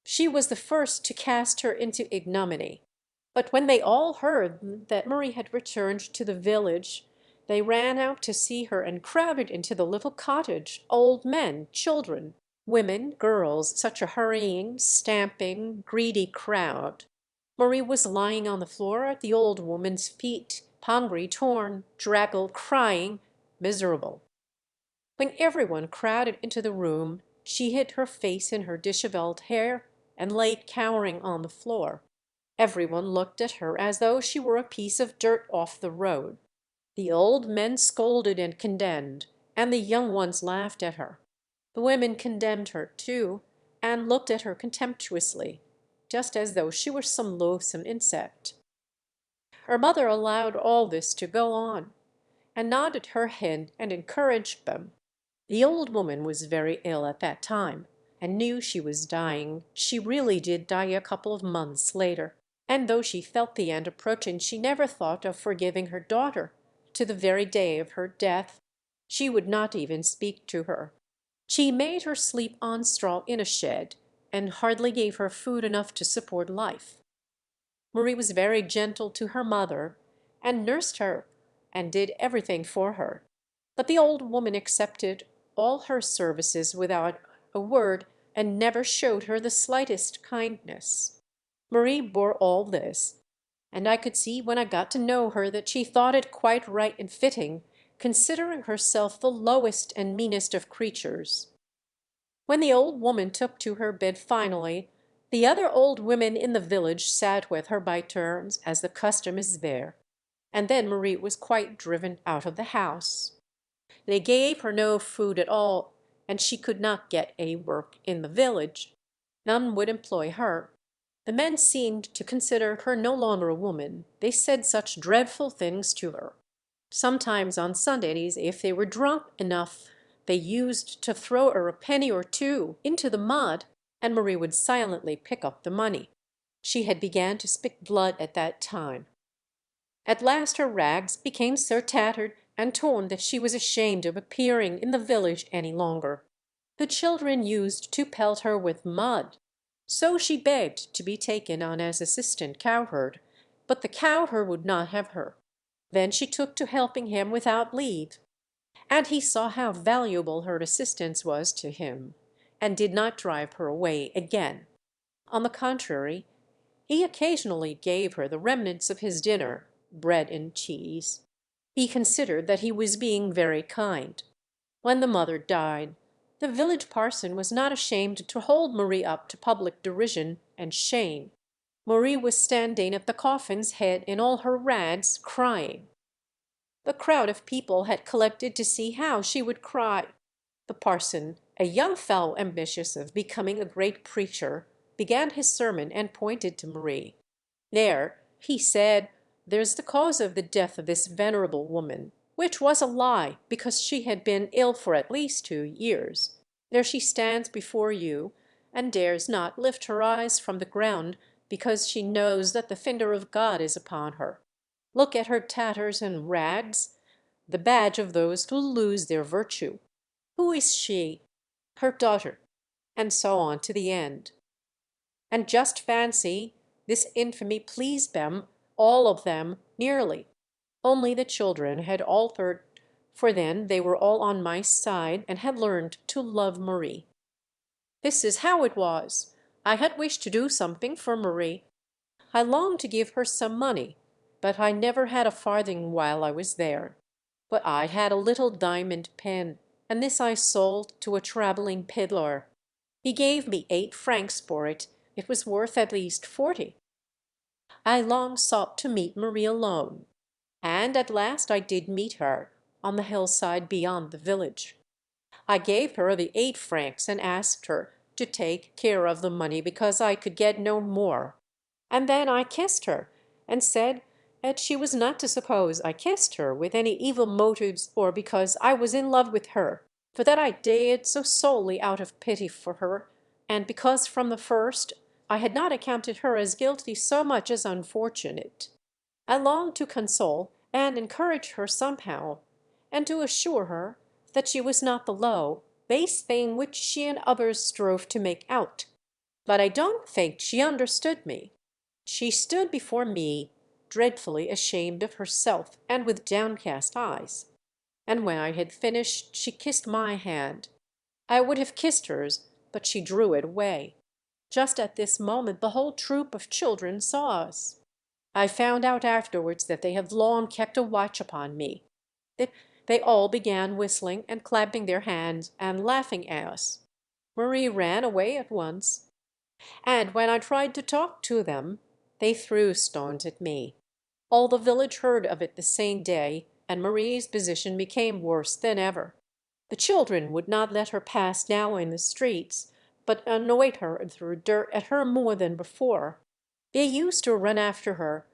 She was the first to cast her into ignominy. But when they all heard that Marie had returned to the village, they ran out to see her and crowded into the little cottage, old men, children, women, girls, such a hurrying, stamping, greedy crowd. Marie was lying on the floor at the old woman's feet, hungry, torn, draggled, crying, miserable. When everyone crowded into the room, she hid her face in her dishevelled hair and lay cowering on the floor. Everyone looked at her as though she were a piece of dirt off the road. The old men scolded and condemned, and the young ones laughed at her. The women condemned her too, and looked at her contemptuously, just as though she were some loathsome insect. Her mother allowed all this to go on, and nodded her head and encouraged them. The old woman was very ill at that time, and knew she was dying. She really did die a couple of months later, and though she felt the end approaching, she never thought of forgiving her daughter. To the very day of her death, she would not even speak to her. She made her sleep on straw in a shed, and hardly gave her food enough to support life. Marie was very gentle to her mother, and nursed her, and did everything for her. But the old woman accepted all her services without a word, and never showed her the slightest kindness. Marie bore all this, and I could see when I got to know her that she thought it quite right and fitting, considering herself the lowest and meanest of creatures. When the old woman took to her bed finally, the other old women in the village sat with her by turns, as the custom is there, and then Marie was quite driven out of the house. They gave her no food at all, and she could not get any work in the village. None would employ her. The men seemed to consider her no longer a woman. They said such dreadful things to her. Sometimes on Sundays, if they were drunk enough, they used to throw her a penny or two into the mud, and Marie would silently pick up the money. She had began to spit blood at that time. At last her rags became so tattered and torn that she was ashamed of appearing in the village any longer. The children used to pelt her with mud. So she begged to be taken on as assistant cowherd, but the cowherd would not have her. Then she took to helping him without leave, and he saw how valuable her assistance was to him, and did not drive her away again. On the contrary, he occasionally gave her the remnants of his dinner, bread and cheese. He considered that he was being very kind. When the mother died, the village parson was not ashamed to hold Marie up to public derision and shame. Marie was standing at the coffin's head in all her rags, crying. The crowd of people had collected to see how she would cry. The parson, a young fellow ambitious of becoming a great preacher, began his sermon and pointed to Marie. "There," he said, "there's the cause of the death of this venerable woman, which was a lie, because she had been ill for at least 2 years. There she stands before you, and dares not lift her eyes from the ground, because she knows that the finger of God is upon her. Look at her tatters and rags, the badge of those who lose their virtue. Who is she? Her daughter," and so on to the end. And just fancy, this infamy pleased them, all of them, nearly. Only the children had altered, for then they were all on my side and had learned to love Marie. This is how it was. I had wished to do something for Marie. I longed to give her some money, but I never had a farthing while I was there. But I had a little diamond pin, and this I sold to a travelling pedlar. He gave me 8 francs for it. It was worth at least 40. I long sought to meet Marie alone, and at last I did meet her, on the hillside beyond the village. I gave her the 8 francs and asked her to take care of the money because I could get no more. And then I kissed her, and said that she was not to suppose I kissed her with any evil motives or because I was in love with her, for that I did it so solely out of pity for her, and because from the first I had not accounted her as guilty so much as unfortunate. I longed to console and encourage her somehow, and to assure her that she was not the low, base thing which she and others strove to make out. But I don't think she understood me. She stood before me, dreadfully ashamed of herself and with downcast eyes. And when I had finished, she kissed my hand. I would have kissed hers, but she drew it away. Just at this moment the whole troop of children saw us. I found out afterwards that they have long kept a watch upon me. They, they all began whistling and clapping their hands and laughing at us. Marie ran away at once, and when I tried to talk to them, they threw stones at me. All the village heard of it the same day, and Marie's position became worse than ever. The children would not let her pass now in the streets, but annoyed her and threw dirt at her more than before. They used to run after her,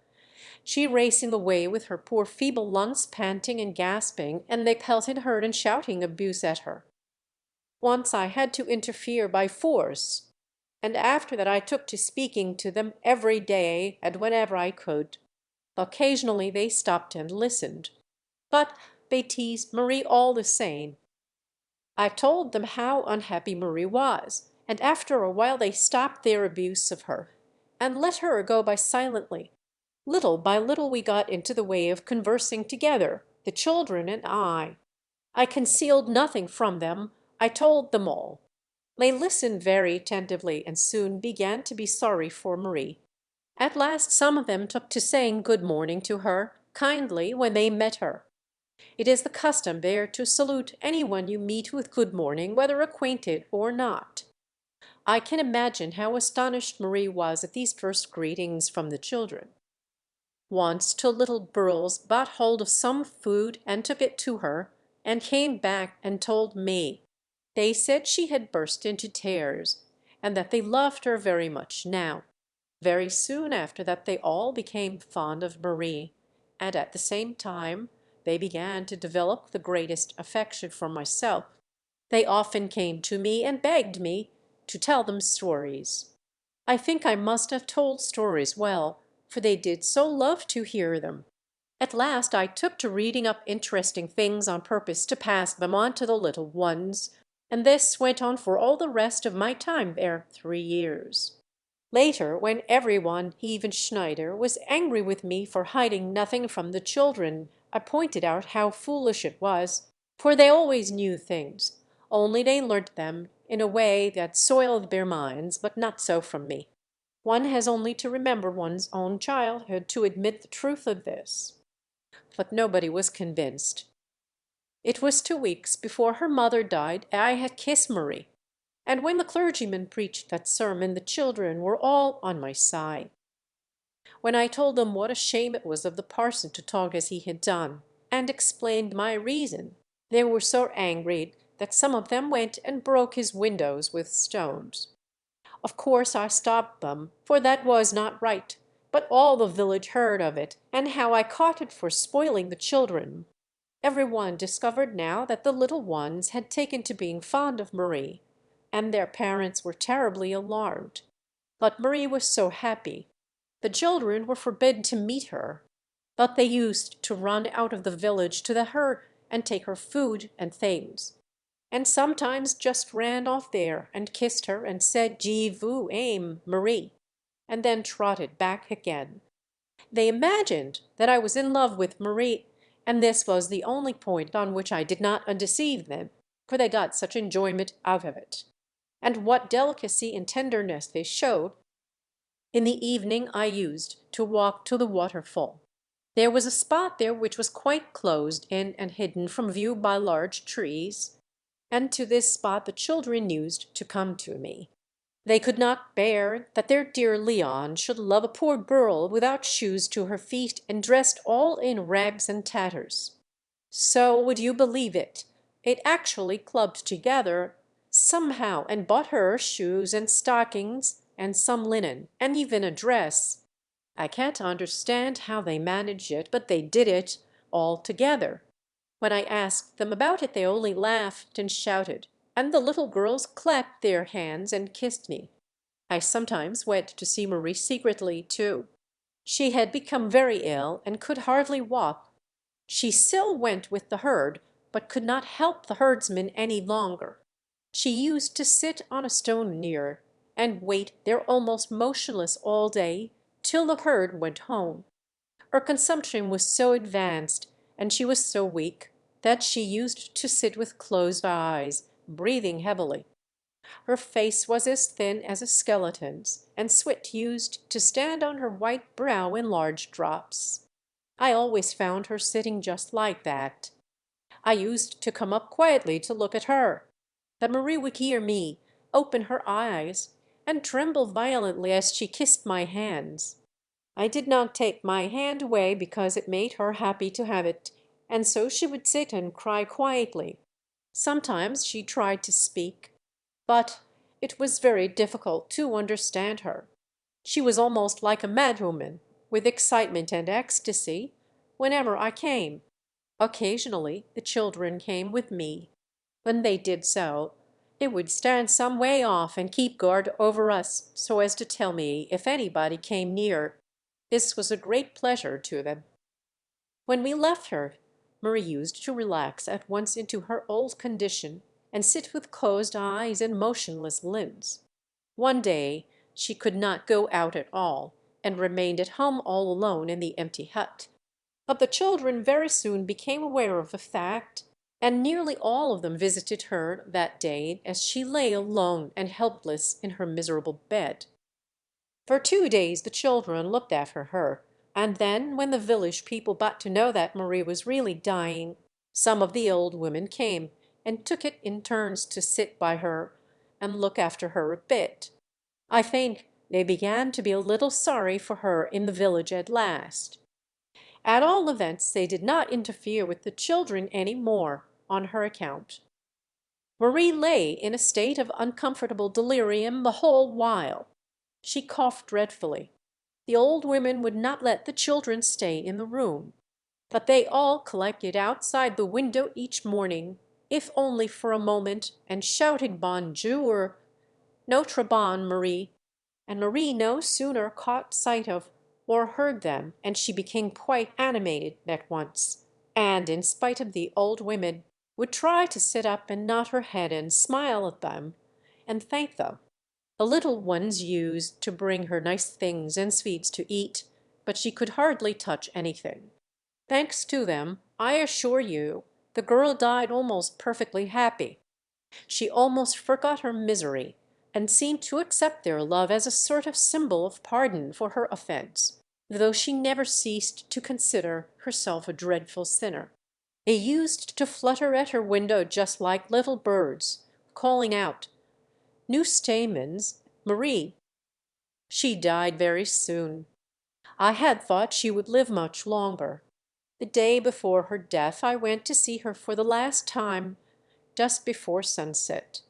she racing away with her poor feeble lungs panting and gasping, and they pelted her and shouting abuse at her. Once I had to interfere by force, and after that I took to speaking to them every day and whenever I could. Occasionally they stopped and listened, but they teased Marie all the same. I told them how unhappy Marie was, and after a while they stopped their abuse of her, and let her go by silently. Little by little we got into the way of conversing together, the children and I. I concealed nothing from them. I told them all. They listened very attentively and soon began to be sorry for Marie. At last some of them took to saying good morning to her, kindly, when they met her. It is the custom there to salute anyone you meet with good morning, whether acquainted or not. I can imagine how astonished Marie was at these first greetings from the children. Once two little girls got hold of some food and took it to her, and came back and told me. They said she had burst into tears, and that they loved her very much now. Very soon after that they all became fond of Marie, and at the same time they began to develop the greatest affection for myself. They often came to me and begged me to tell them stories. I think I must have told stories well, for they did so love to hear them. At last I took to reading up interesting things on purpose to pass them on to the little ones, and this went on for all the rest of my time there, 3 years. Later, when everyone, even Schneider, was angry with me for hiding nothing from the children, I pointed out how foolish it was, for they always knew things, only they learnt them in a way that soiled their minds, but not so from me. One has only to remember one's own childhood to admit the truth of this. But nobody was convinced. It was 2 weeks before her mother died I had kissed Marie, and when the clergyman preached that sermon the children were all on my side. When I told them what a shame it was of the parson to talk as he had done, and explained my reason, they were so angry that some of them went and broke his windows with stones. Of course I stopped them, for that was not right, but all the village heard of it, and how I caught it for spoiling the children. Every one discovered now that the little ones had taken to being fond of Marie, and their parents were terribly alarmed. But Marie was so happy. The children were forbidden to meet her, but they used to run out of the village to her and take her food and things, and sometimes just ran off there and kissed her and said, "Je vous aime, Marie," and then trotted back again. They imagined that I was in love with Marie, and this was the only point on which I did not undeceive them, for they got such enjoyment out of it. And what delicacy and tenderness they showed! In the evening I used to walk to the waterfall. There was a spot there which was quite closed in and hidden from view by large trees, and to this spot the children used to come to me. They could not bear that their dear Leon should love a poor girl without shoes to her feet and dressed all in rags and tatters. So, would you believe it, it actually clubbed together somehow and bought her shoes and stockings and some linen and even a dress. I can't understand how they managed it, but they did it all together. When I asked them about it, they only laughed and shouted, and the little girls clapped their hands and kissed me. I sometimes went to see Marie secretly, too. She had become very ill and could hardly walk. She still went with the herd, but could not help the herdsman any longer. She used to sit on a stone near, and wait there almost motionless all day till the herd went home. Her consumption was so advanced, and she was so weak, that she used to sit with closed eyes, breathing heavily. Her face was as thin as a skeleton's, and sweat used to stand on her white brow in large drops. I always found her sitting just like that. I used to come up quietly to look at her, that Marie would hear me, open her eyes, and tremble violently as she kissed my hands. I did not take my hand away because it made her happy to have it, and so she would sit and cry quietly. Sometimes she tried to speak, but it was very difficult to understand her. She was almost like a madwoman, with excitement and ecstasy, whenever I came. Occasionally the children came with me. When they did so, they would stand some way off and keep guard over us, so as to tell me if anybody came near. This was a great pleasure to them. When we left her, Marie used to relax at once into her old condition and sit with closed eyes and motionless limbs. One day she could not go out at all, and remained at home all alone in the empty hut. But the children very soon became aware of the fact, and nearly all of them visited her that day as she lay alone and helpless in her miserable bed. For 2 days the children looked after her, and then, when the village people got to know that Marie was really dying, some of the old women came and took it in turns to sit by her and look after her a bit. I think they began to be a little sorry for her in the village at last. At all events, they did not interfere with the children any more on her account. Marie lay in a state of uncomfortable delirium the whole while. She coughed dreadfully. The old women would not let the children stay in the room, but they all collected outside the window each morning, if only for a moment, and shouted bonjour, notre bonne Marie, and Marie no sooner caught sight of or heard them, and she became quite animated at once, and, in spite of the old women, would try to sit up and nod her head and smile at them and thank them. The little ones used to bring her nice things and sweets to eat, but she could hardly touch anything. Thanks to them, I assure you, the girl died almost perfectly happy. She almost forgot her misery, and seemed to accept their love as a sort of symbol of pardon for her offence, though she never ceased to consider herself a dreadful sinner. They used to flutter at her window just like little birds, calling out, "New stamens, Marie." She died very soon. I had thought she would live much longer. The day before her death I went to see her for the last time, just before sunset.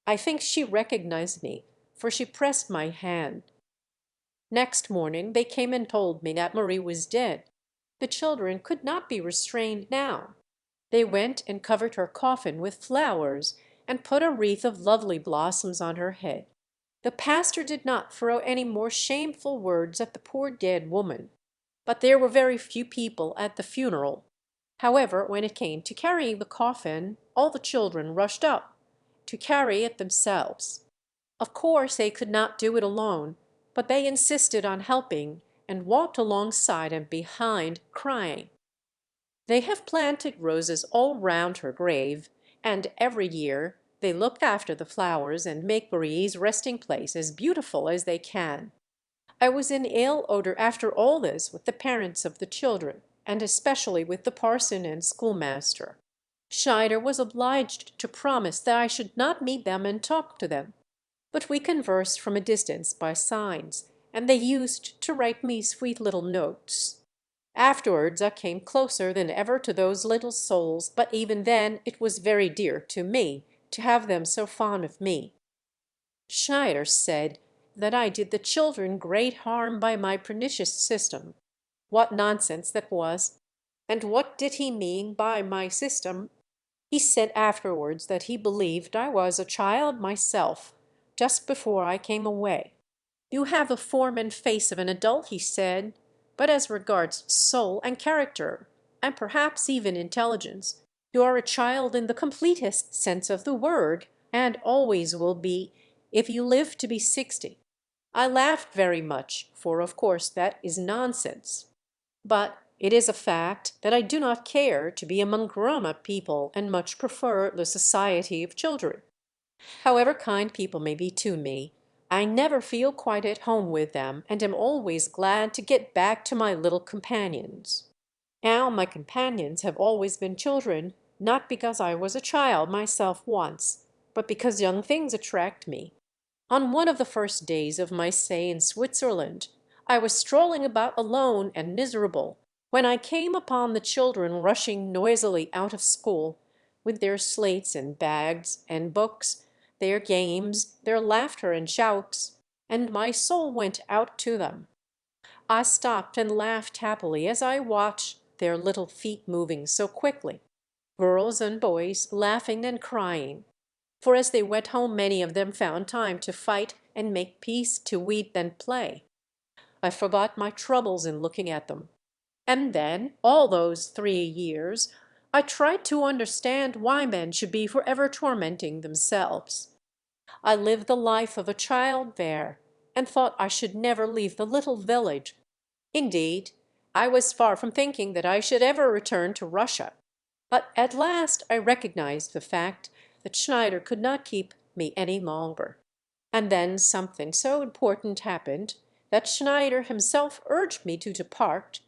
I think she recognized me, for she pressed my hand. Next morning they came and told me that Marie was dead. The children could not be restrained now. They went and covered her coffin with flowers, and put a wreath of lovely blossoms on her head. The pastor did not throw any more shameful words at the poor dead woman, but there were very few people at the funeral. However, when it came to carrying the coffin, all the children rushed up to carry it themselves. Of course they could not do it alone, but they insisted on helping, and walked alongside and behind, crying. They have planted roses all round her grave, and every year they look after the flowers and make Marie's resting place as beautiful as they can. I was in ill odor after all this with the parents of the children, and especially with the parson and schoolmaster. Schneider was obliged to promise that I should not meet them and talk to them, but we conversed from a distance by signs, and they used to write me sweet little notes. Afterwards I came closer than ever to those little souls, but even then it was very dear to me to have them so fond of me. Schneider said that I did the children great harm by my pernicious system. What nonsense that was! And what did he mean by my system? He said afterwards that he believed I was a child myself, just before I came away. "You have the form and face of an adult," he said, "but as regards soul and character, and perhaps even intelligence, you are a child in the completest sense of the word, and always will be, if you live to be 60. I laughed very much, for of course that is nonsense. But it is a fact that I do not care to be among grown-up people, and much prefer the society of children. However kind people may be to me, I never feel quite at home with them, and am always glad to get back to my little companions. Now my companions have always been children, not because I was a child myself once, but because young things attract me. On one of the first days of my stay in Switzerland, I was strolling about alone and miserable, when I came upon the children rushing noisily out of school, with their slates and bags and books, their games, their laughter and shouts, and my soul went out to them. I stopped and laughed happily as I watched their little feet moving so quickly, girls and boys laughing and crying. For as they went home many of them found time to fight and make peace, to weep and play. I forgot my troubles in looking at them. And then, all those 3 years, I tried to understand why men should be forever tormenting themselves. I lived the life of a child there, and thought I should never leave the little village. Indeed, I was far from thinking that I should ever return to Russia. But at last I recognized the fact that Schneider could not keep me any longer. And then something so important happened that Schneider himself urged me to depart.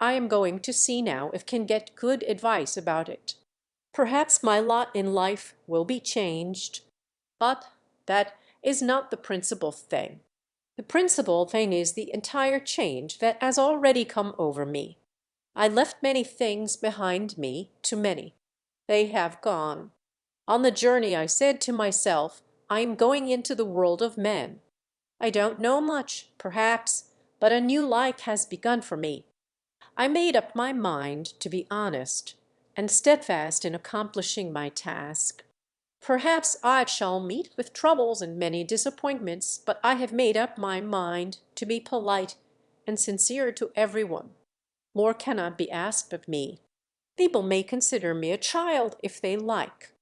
I am going to see now if can get good advice about it. Perhaps my lot in life will be changed, but that is not the principal thing. The principal thing is the entire change that has already come over me. I left many things behind me to many. They have gone. On the journey I said to myself, I am going into the world of men. I don't know much, perhaps, but a new life has begun for me. I made up my mind to be honest and steadfast in accomplishing my task. Perhaps I shall meet with troubles and many disappointments, but I have made up my mind to be polite and sincere to everyone. More cannot be asked of me. People may consider me a child if they like.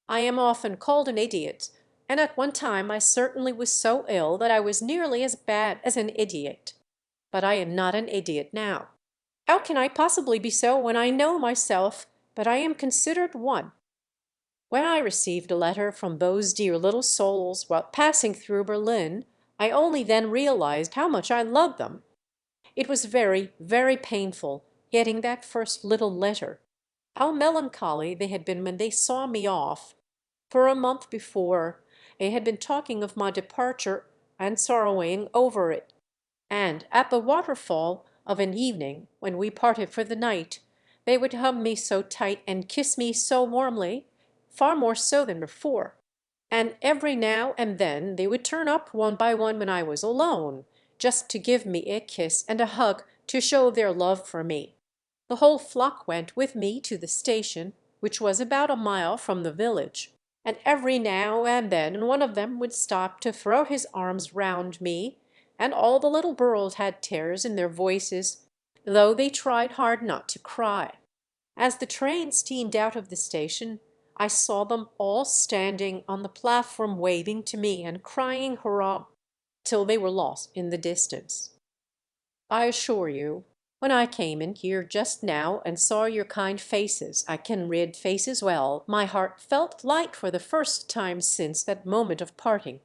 I am often called an idiot, and at one time I certainly was so ill that I was nearly as bad as an idiot. But I am not an idiot now. How can I possibly be so when I know myself, but I am considered one? When I received a letter from those dear little souls while passing through Berlin, I only then realized how much I loved them. It was very, very painful getting that first little letter. How melancholy they had been when they saw me off. For a month before, they had been talking of my departure and sorrowing over it. And at the waterfall of an evening, when we parted for the night, they would hug me so tight and kiss me so warmly, far more so than before. And every now and then they would turn up one by one when I was alone, just to give me a kiss and a hug to show their love for me. The whole flock went with me to the station, which was about a mile from the village, and every now and then one of them would stop to throw his arms round me, and all the little girls had tears in their voices, though they tried hard not to cry. As the train steamed out of the station, I saw them all standing on the platform waving to me and crying hurrah, till they were lost in the distance. I assure you, when I came in here just now and saw your kind faces, I can read faces well, my heart felt light for the first time since that moment of parting.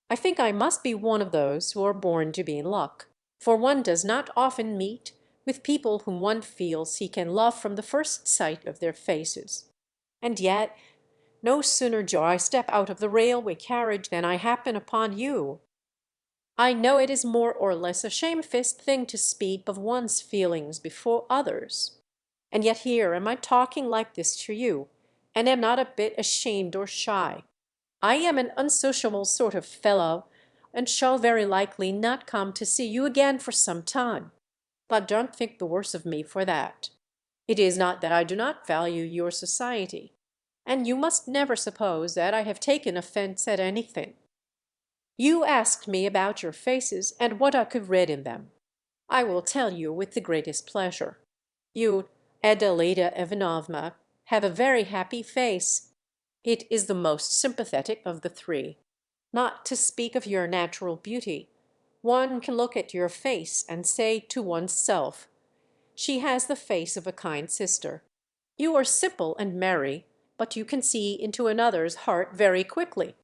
I think I must be one of those who are born to be in luck, for one does not often meet with people whom one feels he can love from the first sight of their faces. And yet, no sooner do I step out of the railway carriage than I happen upon you. I know it is more or less a shamefaced thing to speak of one's feelings before others. And yet here am I talking like this to you, and am not a bit ashamed or shy. I am an unsociable sort of fellow, and shall very likely not come to see you again for some time. But don't think the worse of me for that. It is not that I do not value your society, and you must never suppose that I have taken offense at anything. You asked me about your faces and what I could read in them. I will tell you with the greatest pleasure. You, Adelida Ivanovna, have a very happy face. It is the most sympathetic of the three. Not to speak of your natural beauty, one can look at your face and say to one's self, she has the face of a kind sister. You are simple and merry, but you can see into another's heart very quickly.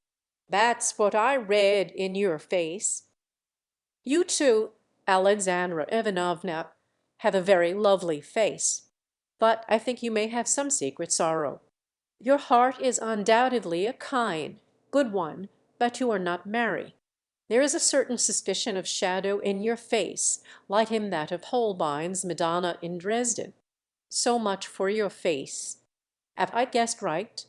That's what I read in your face. You too, Alexandra Ivanovna, have a very lovely face, but I think you may have some secret sorrow. Your heart is undoubtedly a kind, good one, but you are not merry. There is a certain suspicion of shadow in your face, like in that of Holbein's Madonna in Dresden. So much for your face. Have I guessed right?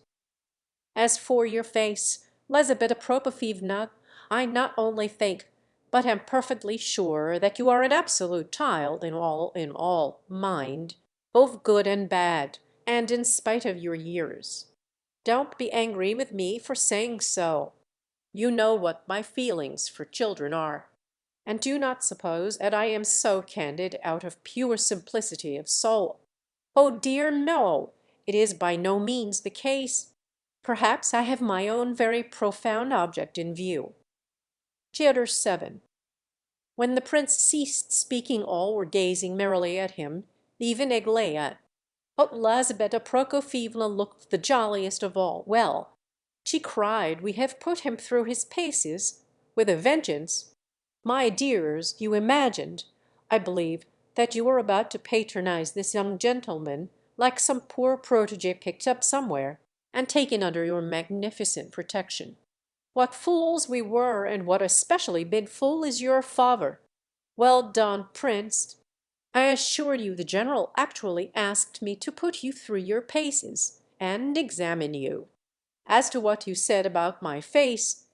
As for your face, Lizabeta Prokofyevna, I not only think, but am perfectly sure that you are an absolute child in all, mind, both good and bad, and in spite of your years. Don't be angry with me for saying so. You know what my feelings for children are. And do not suppose that I am so candid out of pure simplicity of soul. Oh dear, no! It is by no means the case. Perhaps I have my own very profound object in view. Chapter 7. When the prince ceased speaking all were gazing merrily at him, even Aglaia. But Lizabeta Prokofyevna looked the jolliest of all. Well, she cried, we have put him through his paces with a vengeance. My dears, you imagined, I believe, that you were about to patronize this young gentleman like some poor protege picked up somewhere, and taken under your magnificent protection. What fools we were, and what a specially big fool is your father. Well done, Prince. I assure you the general actually asked me to put you through your paces, and examine you. As to what you said about my face,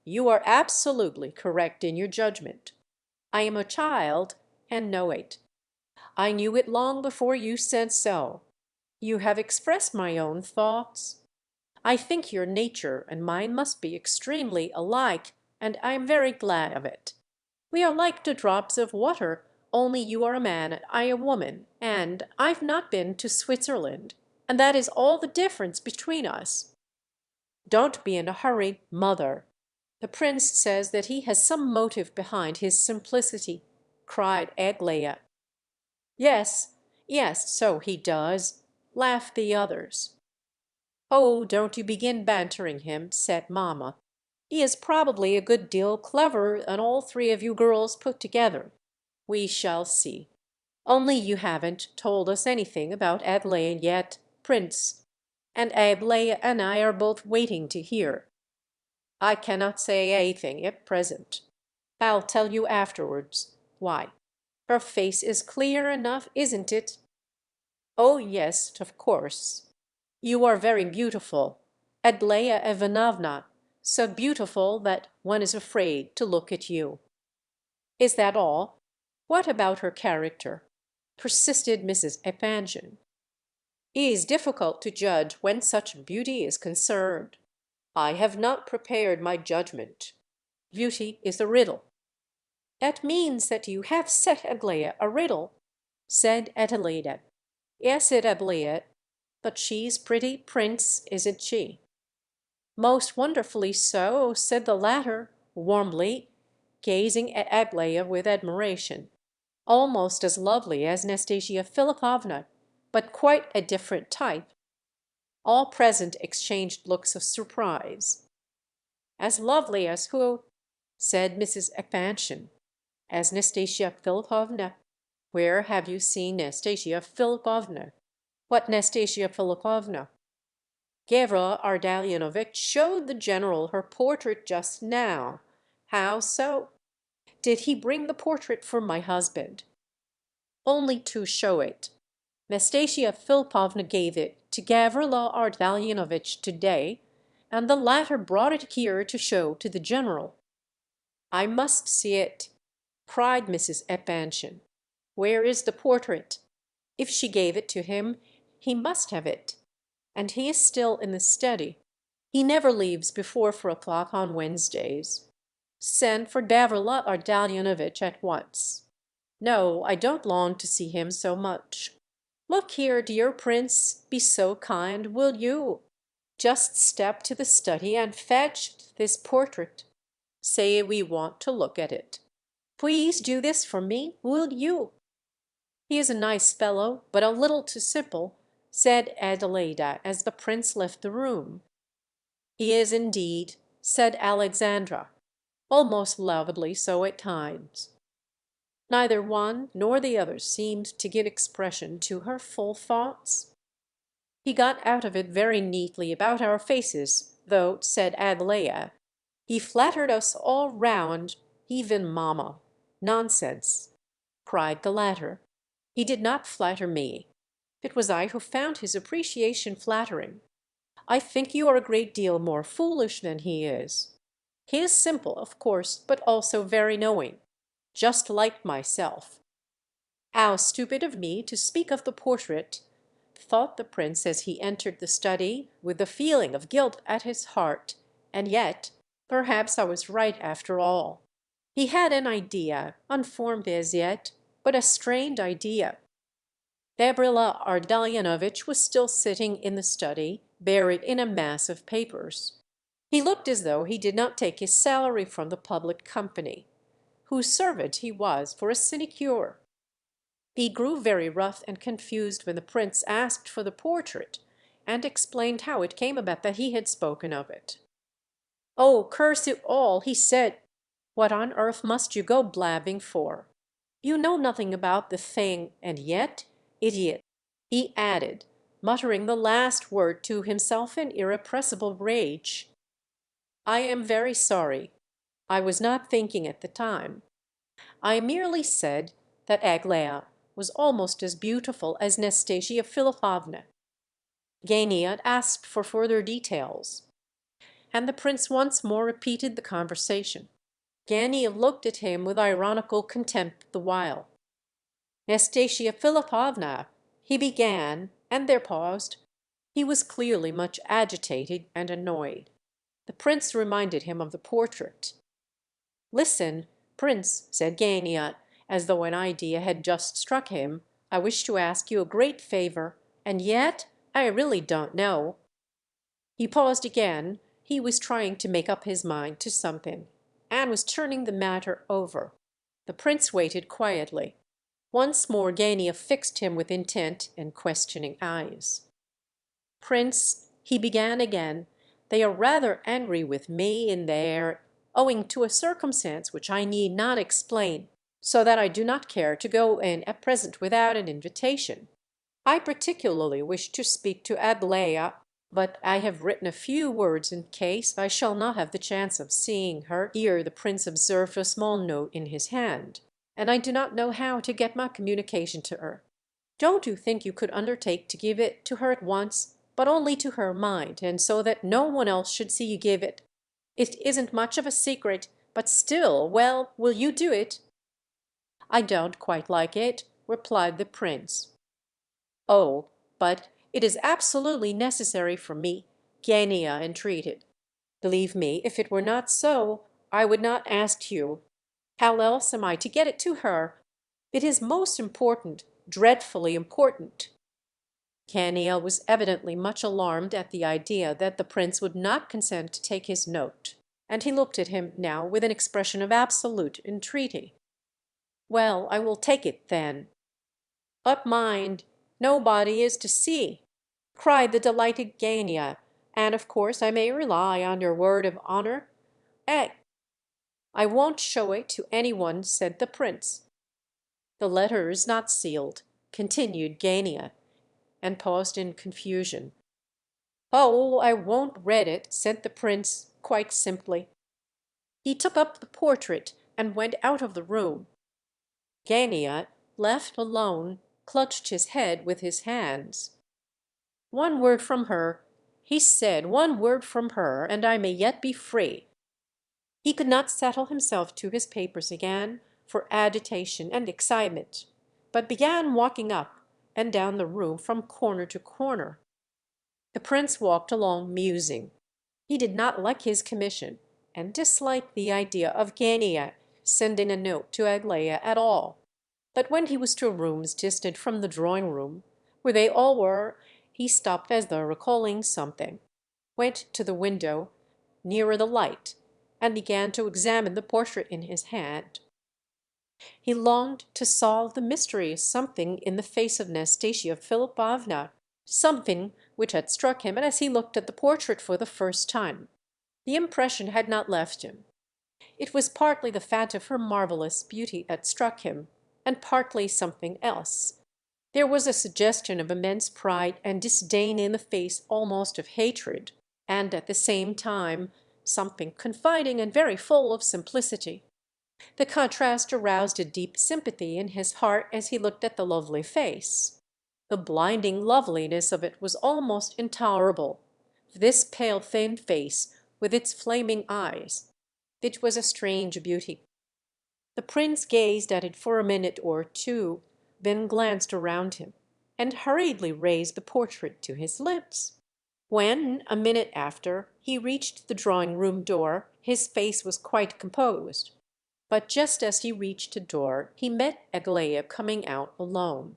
you are absolutely correct in your judgment. I am a child, and know it. I knew it long before you said so. You have expressed my own thoughts. I think your nature and mine must be extremely alike, and I am very glad of it. We are like two drops of water only you are a man and I a woman, and I've not been to Switzerland, and that is all the difference between us." "Don't be in a hurry, mother. The prince says that he has some motive behind his simplicity," cried Aglaia. "Yes, yes, so he does," laughed the others. "Oh, don't you begin bantering him," said mamma. "He is probably a good deal cleverer than all three of you girls put together. We shall see. Only you haven't told us anything about Aglaia yet, Prince, and Aglaia and I are both waiting to hear." "I cannot say anything at present. I'll tell you afterwards. Why, her face is clear enough, isn't it?" "Oh, yes, of course. You are very beautiful, Aglaia Ivanovna, so beautiful that one is afraid to look at you." "Is that all? What about her character?" persisted Mrs. Epanchin. "It is difficult to judge when such beauty is concerned. I have not prepared my judgment. Beauty is a riddle." "That means that you have set Aglaia a riddle," said Adelaida. "Yes, it Aglaia, but she's pretty, Prince, isn't she?" "Most wonderfully so," said the latter, warmly, gazing at Aglaia with admiration. "Almost as lovely as Nastasia Philipovna, but quite a different type." All present exchanged looks of surprise. "As lovely as who?" said Mrs. Epanchin. "As Nastasia Philipovna. Where have you seen Nastasia Philipovna?" "What Nastasia Philipovna?" "Gavrila Ardalionovitch showed the general her portrait just now." "How so?" "Did he bring the portrait for my husband?" "Only to show it. Nastasia Philipovna gave it to Gavrila Ardalionovitch today, and the latter brought it here to show to the general." "I must see it," cried Mrs. Epanchin. "Where is the portrait? If she gave it to him, he must have it. And he is still in the study. He never leaves before 4 o'clock on Wednesdays. Send for Gavrila Ardalionovitch at once. No, I don't long to see him so much. Look here, dear Prince, be so kind, will you? Just step to the study and fetch this portrait. Say we want to look at it. Please do this for me, will you?" "He is a nice fellow, but a little too simple," said Adelaida as the prince left the room. "He is indeed," said Alexandra, almost loudly so at times. Neither one nor the other seemed to give expression to her full thoughts. "He got out of it very neatly about our faces, though," said Aglaia. "He flattered us all round, even mamma." "Nonsense!" cried the latter. "He did not flatter me. It was I who found his appreciation flattering. I think you are a great deal more foolish than he is. He is simple, of course, but also very knowing, just like myself." "How stupid of me to speak of the portrait," thought the prince as he entered the study, with the feeling of guilt at his heart. "And yet, perhaps I was right after all." He had an idea, unformed as yet, but a strained idea. Gavrila Ardalionovitch was still sitting in the study, buried in a mass of papers. He looked as though he did not take his salary from the public company, whose servant he was for a sinecure. He grew very rough and confused when the prince asked for the portrait, and explained how it came about that he had spoken of it. "Oh, curse it all!" he said. "What on earth must you go blabbing for? You know nothing about the thing, and yet, idiot," he added, muttering the last word to himself in irrepressible rage. "I am very sorry. I was not thinking at the time. I merely said that Aglaia was almost as beautiful as Nastasia Philipovna." Gania asked for further details, and the prince once more repeated the conversation. Gania looked at him with ironical contempt the while. "Nastasia Philipovna," he began, and there paused. He was clearly much agitated and annoyed. The prince reminded him of the portrait. "Listen, Prince," said Gania, as though an idea had just struck him. "I wish to ask you a great favor, and yet I really don't know." He paused again. He was trying to make up his mind to something, and was turning the matter over. The prince waited quietly. Once more Gania fixed him with intent and questioning eyes. "Prince," he began again, "they are rather angry with me in there, owing to a circumstance which I need not explain, so that I do not care to go in at present without an invitation. I particularly wish to speak to Aglaia, but I have written a few words in case I shall not have the chance of seeing her." Here the prince observed a small note in his hand, "and I do not know how to get my communication to her. Don't you think you could undertake to give it to her at once, but only to her mind, and so that no one else should see you give it? It isn't much of a secret, but still, well, will you do it?" "I don't quite like it," replied the prince. "Oh, but it is absolutely necessary for me," Gania entreated. "Believe me, if it were not so, I would not ask you. How else am I to get it to her? It is most important, dreadfully important." Gania was evidently much alarmed at the idea that the prince would not consent to take his note, and he looked at him now with an expression of absolute entreaty. "Well, I will take it, then." "But mind, nobody is to see," cried the delighted Gania, "and of course I may rely on your word of honor?" "Eh, I won't show it to any one," said the prince. "The letter is not sealed," continued Gania, and paused in confusion. "Oh, I won't read it," said the prince, quite simply. He took up the portrait and went out of the room. Gania, left alone, clutched his head with his hands. "One word from her," he said, "one word from her, and I may yet be free." He could not settle himself to his papers again, for agitation and excitement, but began walking up and down the room from corner to corner. The prince walked along musing. He did not like his commission, and disliked the idea of Gania sending a note to Aglaia at all. But when he was 2 rooms distant from the drawing room, where they all were, he stopped as though recalling something, went to the window, nearer the light, and began to examine the portrait in his hand. He longed to solve the mysterious something in the face of Nastasia Philipovna, something which had struck him as he looked at the portrait for the first time. The impression had not left him. It was partly the fact of her marvelous beauty that struck him, and partly something else. There was a suggestion of immense pride and disdain in the face almost of hatred, and at the same time something confiding and very full of simplicity. The contrast aroused a deep sympathy in his heart as he looked at the lovely face. The blinding loveliness of it was almost intolerable. This pale thin face with its flaming eyes. It was a strange beauty. The prince gazed at it for a minute or two, then glanced around him, and hurriedly raised the portrait to his lips. When, a minute after, he reached the drawing-room door, his face was quite composed. But just as he reached the door, he met Aglaia coming out alone.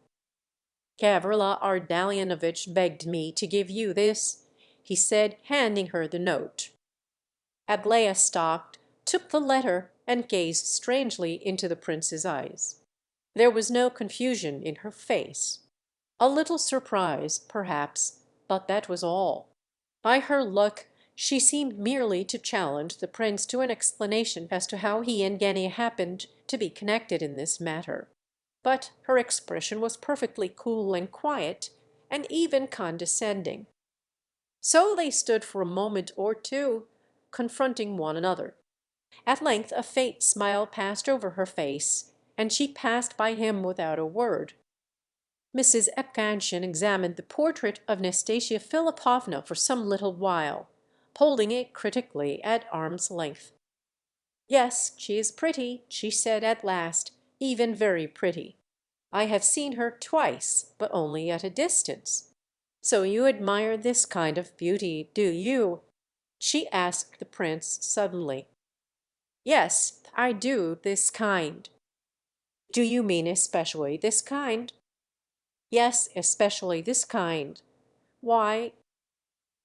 "Gavrila Ardalionovitch begged me to give you this," he said, handing her the note. Aglaia stopped, took the letter, and gazed strangely into the prince's eyes. There was no confusion in her face. A little surprise, perhaps, but that was all. By her look, she seemed merely to challenge the prince to an explanation as to how he and Gania happened to be connected in this matter. But her expression was perfectly cool and quiet, and even condescending. So they stood for a moment or two, confronting one another. At length a faint smile passed over her face, and she passed by him without a word. Mrs. Epanchin examined the portrait of Nastasia Philipovna for some little while, holding it critically at arm's length. "Yes, she is pretty," she said at last, "even very pretty. I have seen her twice, but only at a distance. So you admire this kind of beauty, do you?" she asked the prince suddenly. "Yes, I do, this kind." Do you mean especially this kind? Yes, especially this kind. Why,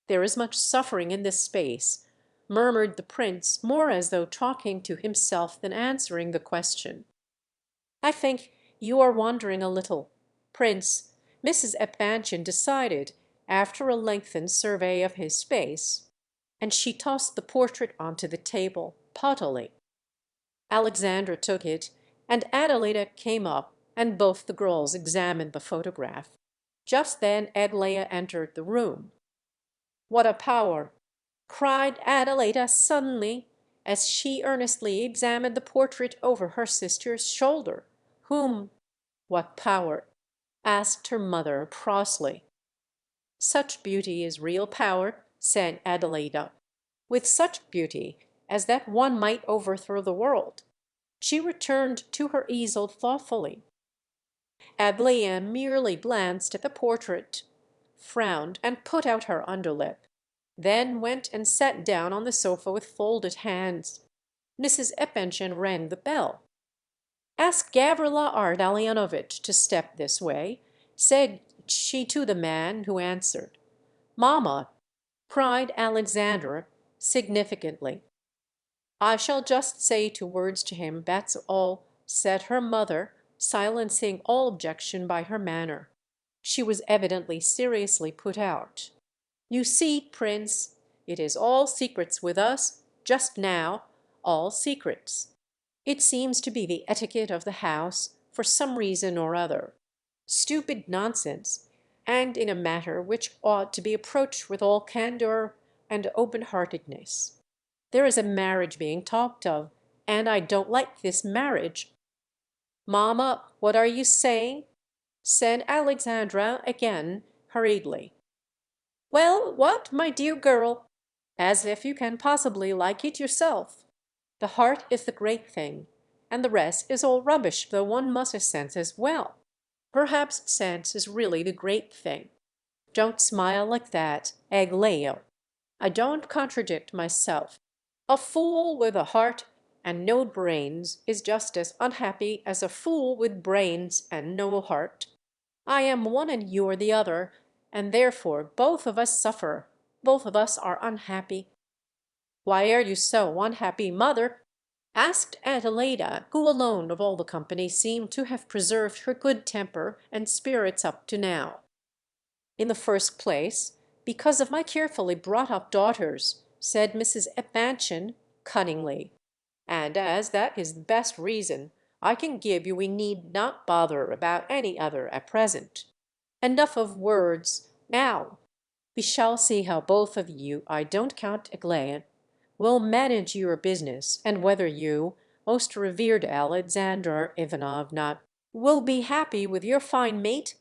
there is much suffering in this space, murmured the prince, more as though talking to himself than answering the question. I think you are wandering a little, Prince. Mrs. Epanchin decided, after a lengthened survey of his face, and she tossed the portrait onto the table, haughtily. Alexandra took it, and Adelita came up, and both the girls examined the photograph. Just then Aglaia entered the room. "What a power!" cried Adelita suddenly, as she earnestly examined the portrait over her sister's shoulder. "Whom? What power?" asked her mother crossly. "Such beauty is real power," said Adelita, "with such beauty as that one might overthrow the world." She returned to her easel thoughtfully. Aglaia merely glanced at the portrait, frowned, and put out her underlip, then went and sat down on the sofa with folded hands. Mrs. Epanchin rang the bell. "Ask Gavrila Ardalionovitch to step this way," said she to the man, who answered. "Mamma!" cried Alexandra significantly. "I shall just say 2 words to him, that's all," said her mother, silencing all objection by her manner. She was evidently seriously put out. "You see, Prince, it is all secrets with us, just now, all secrets. It seems to be the etiquette of the house, for some reason or other. Stupid nonsense, and in a matter which ought to be approached with all candor and open-heartedness. There is a marriage being talked of, and I don't like this marriage." "Mamma, what are you saying?" said Alexandra again, hurriedly. "Well, what, my dear girl? As if you can possibly like it yourself. The heart is the great thing, and the rest is all rubbish, though one must have sense as well. Perhaps sense is really the great thing. Don't smile like that, Aglaia. I don't contradict myself. A fool with a heart and no brains is just as unhappy as a fool with brains and no heart. I am one and you are the other, and therefore both of us suffer, both of us are unhappy." "Why are you so unhappy, mother?" asked Adelaida, who alone of all the company seemed to have preserved her good temper and spirits up to now. "In the first place, because of my carefully brought-up daughters," said Mrs. Epanchin cunningly. "And as that is the best reason I can give you, we need not bother about any other at present. Enough of words. Now, we shall see how both of you, I don't count Aglaia, will manage your business, and whether you, most revered Alexandra Ivanovna, will be happy with your fine mate.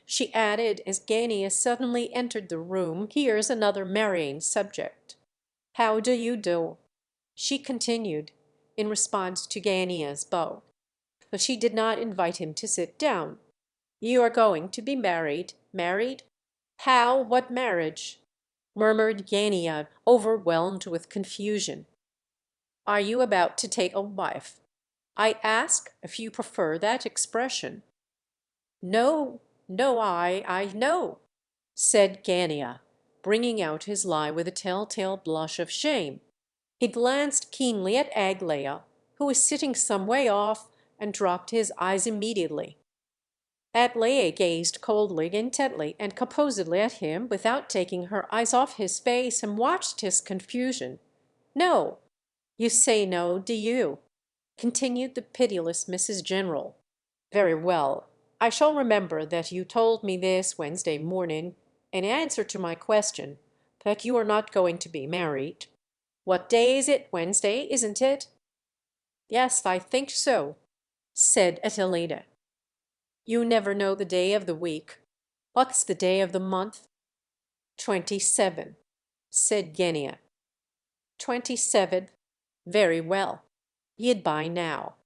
She added, as Gania suddenly entered the room, "Here's another marrying subject. How do you do?" she continued, in response to Gania's bow. But she did not invite him to sit down. "You are going to be married? Married? How? What marriage?" murmured Gania, overwhelmed with confusion. "Are you about to take a wife? I ask if you prefer that expression." "No, no, I know," said Gania, bringing out his lie with a telltale blush of shame. He glanced keenly at Aglaia, who was sitting some way off, and dropped his eyes immediately. Aglaia gazed coldly, intently, and composedly at him without taking her eyes off his face, and watched his confusion. "No. You say no, do you?" continued the pitiless Mrs. General. "Very well. I shall remember that you told me this Wednesday morning, in answer to my question, that you are not going to be married. What day is it? Wednesday, isn't it?" "Yes, I think so," said Atalida. "You never know the day of the week. What's the day of the month?" 27, said Genia. 27th. Very well. You'd buy now.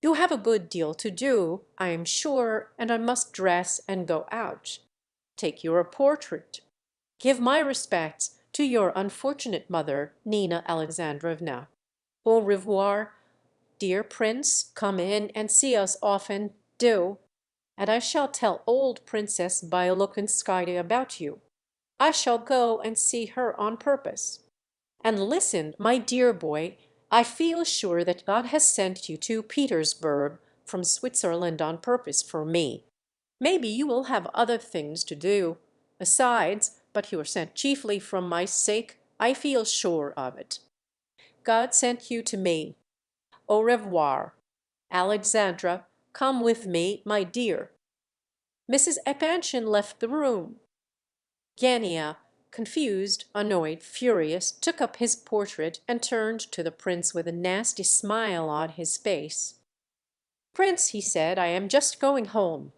You have a good deal to do, I am sure, and I must dress and go out. Take your portrait. Give my respects to your unfortunate mother, Nina Alexandrovna. Au revoir. dear prince, come in and see us often, do. And I shall tell old Princess Bialokonskaya about you. I shall go and see her on purpose. And listen, my dear boy, I feel sure that God has sent you to Petersburg from Switzerland on purpose for me. Maybe you will have other things to do besides, but you are sent chiefly from my sake. I feel sure of it. God sent you to me. Au revoir. Alexandra, come with me, my dear. Mrs. Epanchin left the room. Gania, confused, annoyed, furious, took up his portrait and turned to the prince with a nasty smile on his face. "Prince," he said, "I am just going home.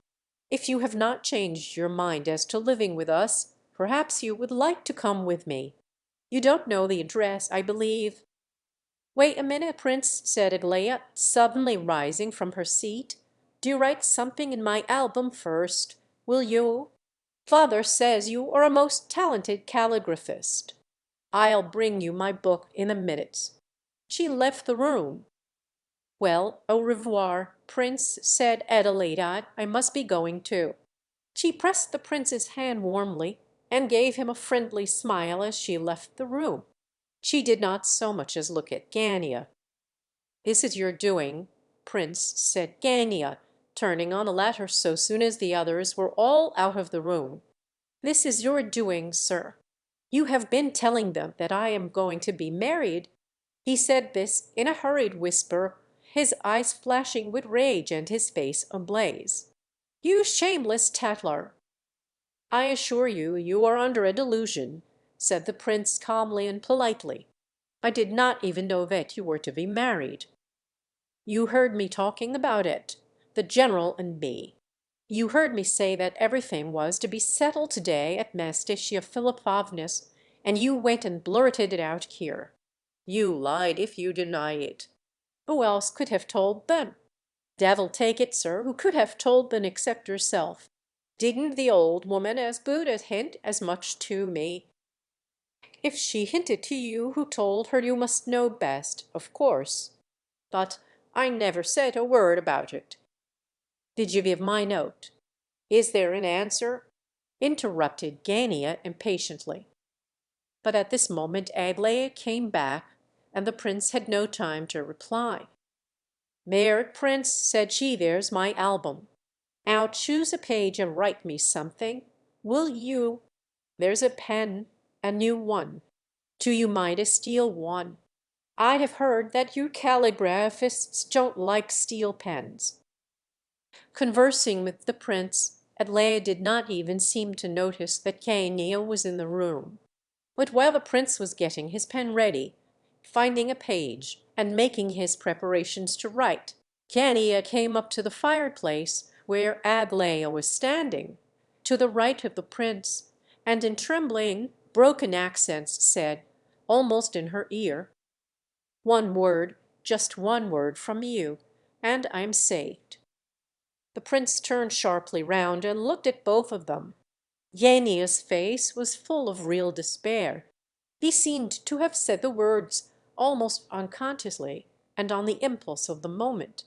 If you have not changed your mind as to living with us, perhaps you would like to come with me. You don't know the address, I believe." "Wait a minute, Prince," said Aglaya, suddenly rising from her seat. "Do write something in my album first, will you? Father says you are a most talented calligraphist. I'll bring you my book in a minute." She left the room. "Well, au revoir, Prince," said Adelaide. "I must be going too." She pressed the prince's hand warmly, and gave him a friendly smile as she left the room. She did not so much as look at Gania. "This is your doing, Prince," said Gania, turning on the latter so soon as the others were all out of the room. "This is your doing, sir. You have been telling them that I am going to be married." He said this in a hurried whisper, his eyes flashing with rage and his face ablaze. "You shameless tattler!" "I assure you, you are under a delusion," said the prince calmly and politely. "I did not even know that you were to be married. You heard me talking about it, the general and me. You heard me say that everything was to be settled today at Nastasia Philipovna's, and you went and blurted it out here. You lied if you deny it. Who else could have told them? Devil take it, sir, who could have told them except yourself? Didn't the old woman as Buddha hint as much to me? If she hinted to you, who told her you must know best, of course. But I never said a word about it. Did you give my note? Is there an answer?" interrupted Gania impatiently. But at this moment Aglaé came back, and the prince had no time to reply. "There, Prince," said she, "there's my album. Now choose a page and write me something. Will you? There's a pen, a new one. Do you mind to steal one? I have heard that you calligraphists don't like steel pens." Conversing with the prince, Adlai did not even seem to notice that Gania was in the room. But while the prince was getting his pen ready, finding a page, and making his preparations to write, Gania came up to the fireplace where Aglaia was standing, to the right of the prince, and in trembling, broken accents said, almost in her ear, "One word, just one word from you, and I am saved." The prince turned sharply round and looked at both of them. Yania's face was full of real despair. He seemed to have said the words almost unconsciously and on the impulse of the moment.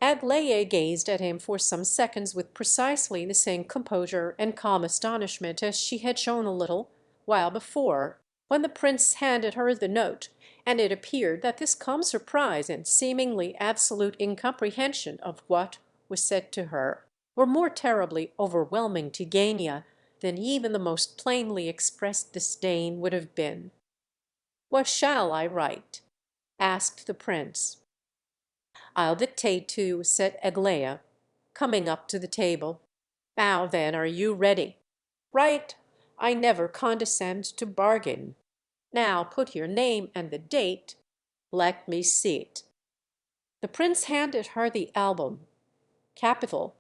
Aglaé gazed at him for some seconds with precisely the same composure and calm astonishment as she had shown a little while before, when the prince handed her the note, and it appeared that this calm surprise and seemingly absolute incomprehension of what was said to her were more terribly overwhelming to Gania than even the most plainly expressed disdain would have been. "What shall I write?" asked the prince. "I'll dictate to," said Aglaia, coming up to the table. "Now then, are you ready? Right, I never condescend to bargain. Now put your name and the date. Let me see it." The prince handed her the album. "Capital.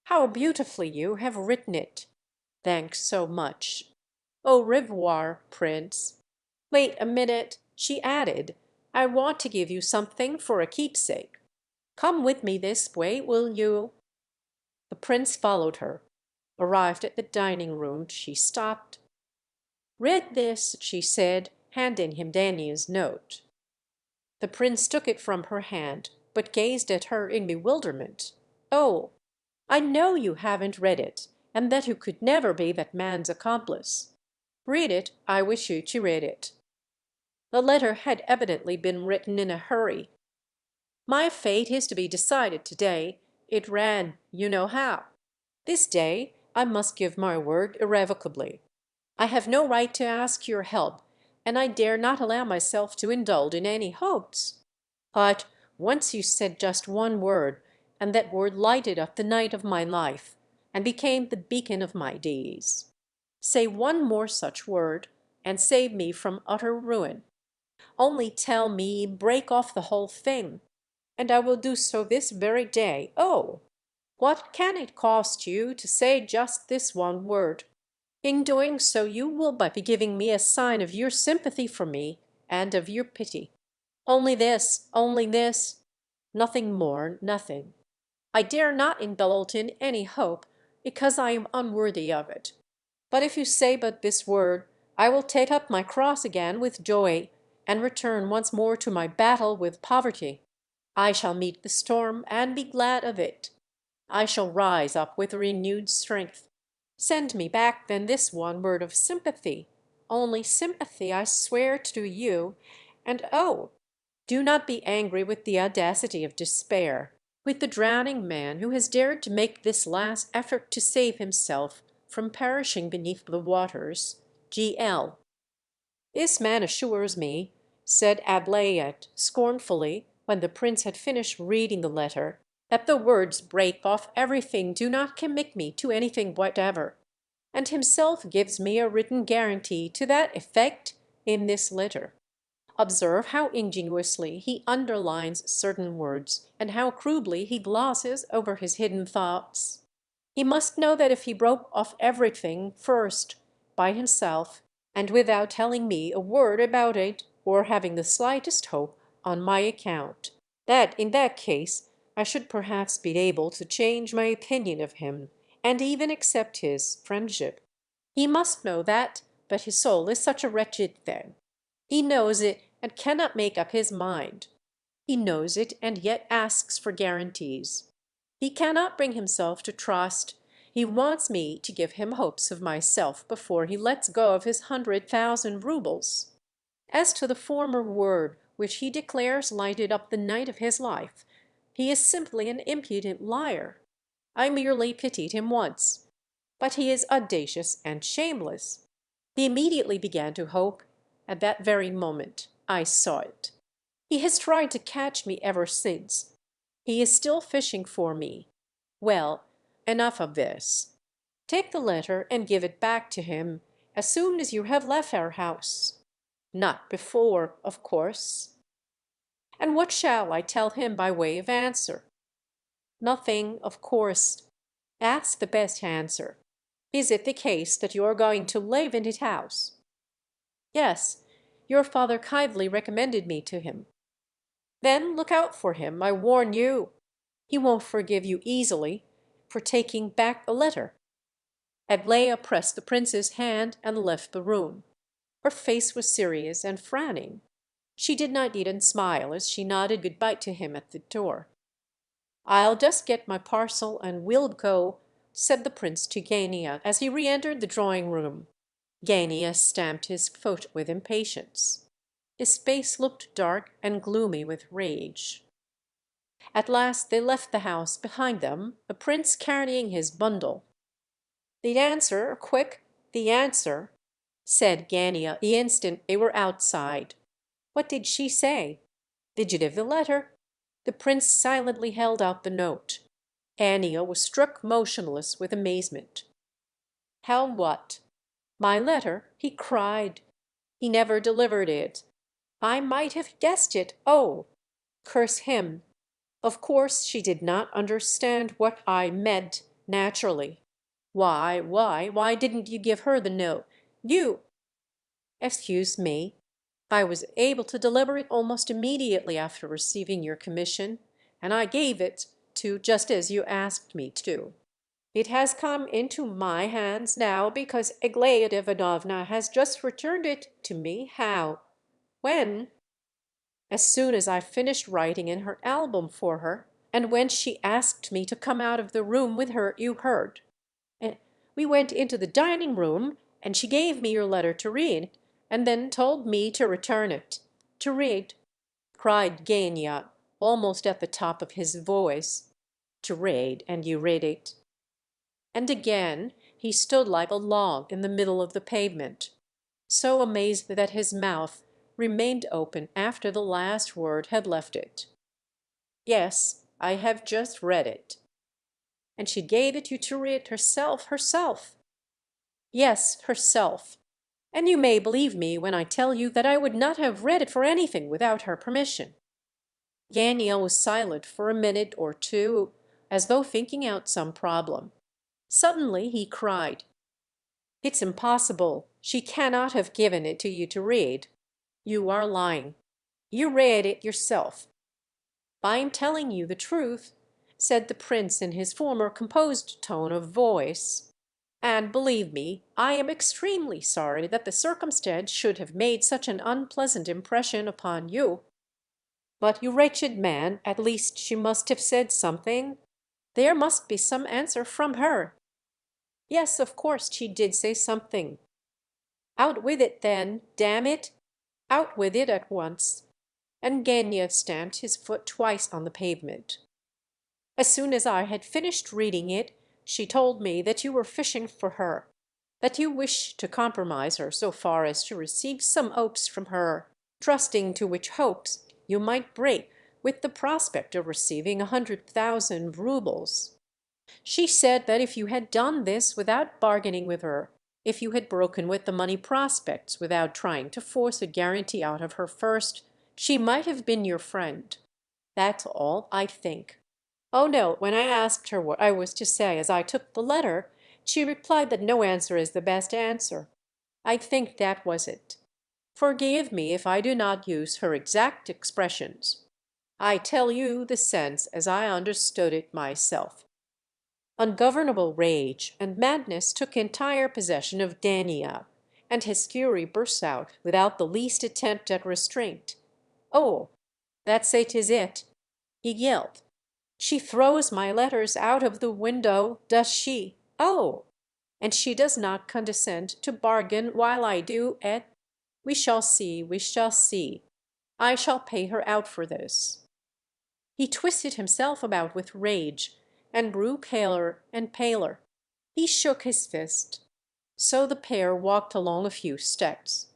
How beautifully you have written it. Thanks so much. Au revoir, Prince. Wait a minute," she added. "I want to give you something for a keepsake. Come with me this way, will you?" The prince followed her. Arrived at the dining room, she stopped. "Read this," she said, handing him Dania's note. The prince took it from her hand, but gazed at her in bewilderment. "Oh, I know you haven't read it, and that you could never be that man's accomplice. Read it, I wish you to read it." The letter had evidently been written in a hurry. "My fate is to be decided today," it ran, "you know how. This day I must give my word irrevocably. I have no right to ask your help, and I dare not allow myself to indulge in any hopes. But once you said just one word, and that word lighted up the night of my life, and became the beacon of my days. Say one more such word, and save me from utter ruin. Only tell me, break off the whole thing, and I will do so this very day. Oh! What can it cost you to say just this one word? In doing so you will but be giving me a sign of your sympathy for me and of your pity. Only this, nothing more, nothing. I dare not indulge in any hope, because I am unworthy of it. But if you say but this word, I will take up my cross again with joy, and return once more to my battle with poverty. I shall meet the storm and be glad of it. I shall rise up with renewed strength. Send me back then this one word of sympathy, only sympathy, I swear to you, and oh! do not be angry with the audacity of despair, with the drowning man who has dared to make this last effort to save himself from perishing beneath the waters. G.L." "This man assures me," said Aglaïa scornfully, when the prince had finished reading the letter, "that the words 'break off everything' do not commit me to anything whatever, and himself gives me a written guarantee to that effect in this letter. Observe how ingenuously he underlines certain words, and how crudely he glosses over his hidden thoughts. He must know that if he broke off everything first, by himself, and without telling me a word about it, or having the slightest hope on my account, that in that case I should perhaps be able to change my opinion of him, and even accept his friendship. He must know that, but his soul is such a wretched thing. He knows it and cannot make up his mind. He knows it and yet asks for guarantees. He cannot bring himself to trust. He wants me to give him hopes of myself before he lets go of his 100,000 roubles. As to the former word which he declares lighted up the night of his life, he is simply an impudent liar. I merely pitied him once. But he is audacious and shameless. He immediately began to hope. At that very moment I saw it. He has tried to catch me ever since. He is still fishing for me. Well, enough of this. Take the letter and give it back to him as soon as you have left our house. Not before, of course. And what shall I tell him by way of answer? Nothing, of course. Ask the best answer. Is it the case that you are going to live in his house? Yes, your father kindly recommended me to him. Then look out for him, I warn you. He won't forgive you easily for taking back the letter." Aglaïa pressed the prince's hand and left the room. Her face was serious and frowning. She did not even smile as she nodded good-bye to him at the door. "I'll just get my parcel and we'll go," said the prince to Gania as he re-entered the drawing-room. Gania stamped his foot with impatience. His face looked dark and gloomy with rage. At last they left the house behind them, the prince carrying his bundle. "The answer, quick, the answer," said Gania the instant they were outside. "What did she say?" "Did you give the letter?" The prince silently held out the note. Gania was struck motionless with amazement. "How what?" "My letter," he cried. "He never delivered it. I might have guessed it. Oh! Curse him! Of course she did not understand what I meant, naturally. Why didn't you give her the note? You—" "Excuse me. I was able to deliver it almost immediately after receiving your commission, and I gave it to just as you asked me to. It has come into my hands now because Aglaïa Ivanovna has just returned it to me. How? When?" as soon as I finished writing in her album for her, and when she asked me to come out of the room with her, you heard. And we went into the dining room, and she gave me your letter to read, and then told me to return it. To read," cried Gania, almost at the top of his voice. "To read, and you read it." And again he stood like a log in the middle of the pavement, so amazed that his mouth remained open after the last word had left it. "Yes, I have just read it." "And she gave it you to read herself?" "Yes, herself. And you may believe me when I tell you that I would not have read it for anything without her permission." Gania was silent for a minute or two, as though thinking out some problem. Suddenly he cried, "It's impossible. She cannot have given it to you to read. You are lying. You read it yourself." "I am telling you the truth," said the prince in his former composed tone of voice. "And believe me, I am extremely sorry that the circumstance should have made such an unpleasant impression upon you. But, you wretched man, at least she must have said something. There must be some answer from her." "Yes, of course she did say something." "Out with it, then, damn it! Out with it at once." And Gania stamped his foot twice on the pavement. "As soon as I had finished reading it, she told me that you were fishing for her, that you wished to compromise her so far as to receive some hopes from her, trusting to which hopes you might break with the prospect of receiving 100,000 roubles. She said that if you had done this without bargaining with her, if you had broken with the money prospects without trying to force a guarantee out of her first, she might have been your friend. That's all, I think. Oh no, when I asked her what I was to say as I took the letter, she replied that no answer is the best answer. I think that was it. Forgive me if I do not use her exact expressions. I tell you the sense as I understood it myself." Ungovernable rage and madness took entire possession of Dania, and his fury burst out without the least attempt at restraint. "Oh, that's it, is it?" he yelled. "She throws my letters out of the window, does she? Oh! And she does not condescend to bargain while I do, eh? We shall see, we shall see. I shall pay her out for this." He twisted himself about with rage, and grew paler and paler. He shook his fist. So the pair walked along a few steps.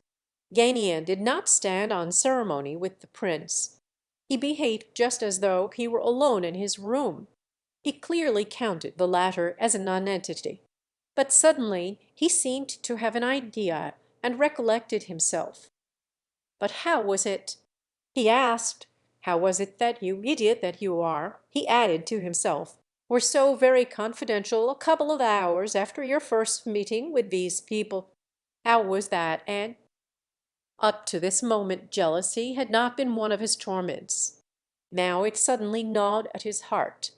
Gania did not stand on ceremony with the prince. He behaved just as though he were alone in his room. He clearly counted the latter as a nonentity. But suddenly he seemed to have an idea, and recollected himself. "But how was it," he asked, "how was it that you, idiot that you are," he added to himself, "were so very confidential a couple of hours after your first meeting with these people? How was that, eh?" Up to this moment jealousy had not been one of his torments. Now it suddenly gnawed at his heart.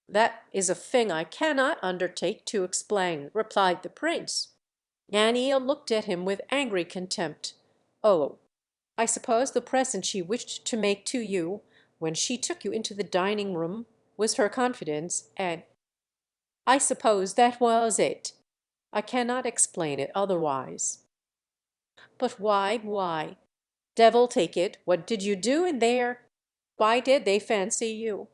"That is a thing I cannot undertake to explain," replied the prince. Gania looked at him with angry contempt. "Oh, I suppose the present she wished to make to you, when she took you into the dining room, was her confidence, and I suppose that was it. I cannot explain it otherwise." "But why? Devil take it, what did you do in there? Why did they fancy you?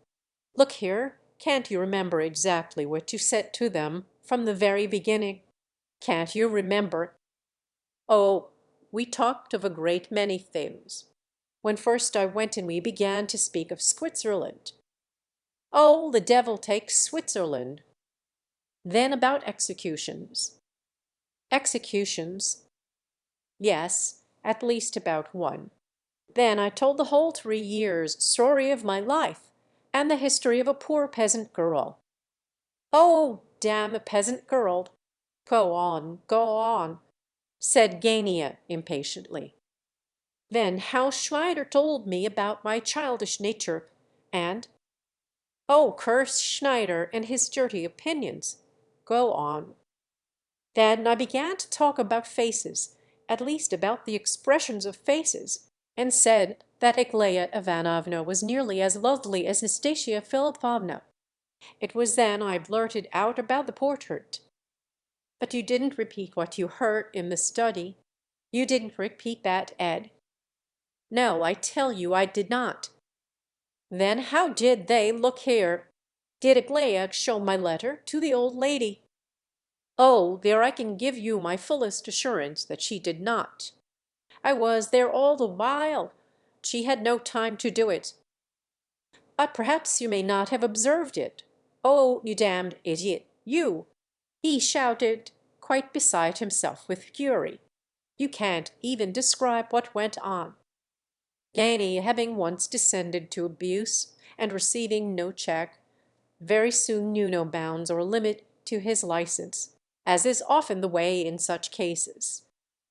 Look here, can't you remember exactly what you said to them from the very beginning? Can't you remember?" "Oh, we talked of a great many things. When first I went in we began to speak of Switzerland." "Oh, the devil take Switzerland!" "Then about executions." "Executions?" "Yes, at least about one. Then I told the whole 3 years' story of my life, and the history of a poor peasant girl." "Oh, damn a peasant girl! Go on, go on," said Gania impatiently. "Then how Schneider told me about my childish nature, and oh, curse Schneider and his dirty opinions. Go on." "Then I began to talk about faces, at least about the expressions of faces, and said that Aglaya Ivanovna was nearly as lovely as Nastasia Philipovna. It was then I blurted out about the portrait. But you didn't repeat what you heard in the study. You didn't repeat that, Ed. No, I tell you I did not. Then how did they look here? Did Aglaya show my letter to the old lady? Oh, there I can give you my fullest assurance that she did not. I was there all the while. She had no time to do it. But perhaps you may not have observed it. Oh, you damned idiot, you! He shouted, quite beside himself with fury. You can't even describe what went on. Gany, having once descended to abuse, and receiving no check, very soon knew no bounds or limit to his license, as is often the way in such cases.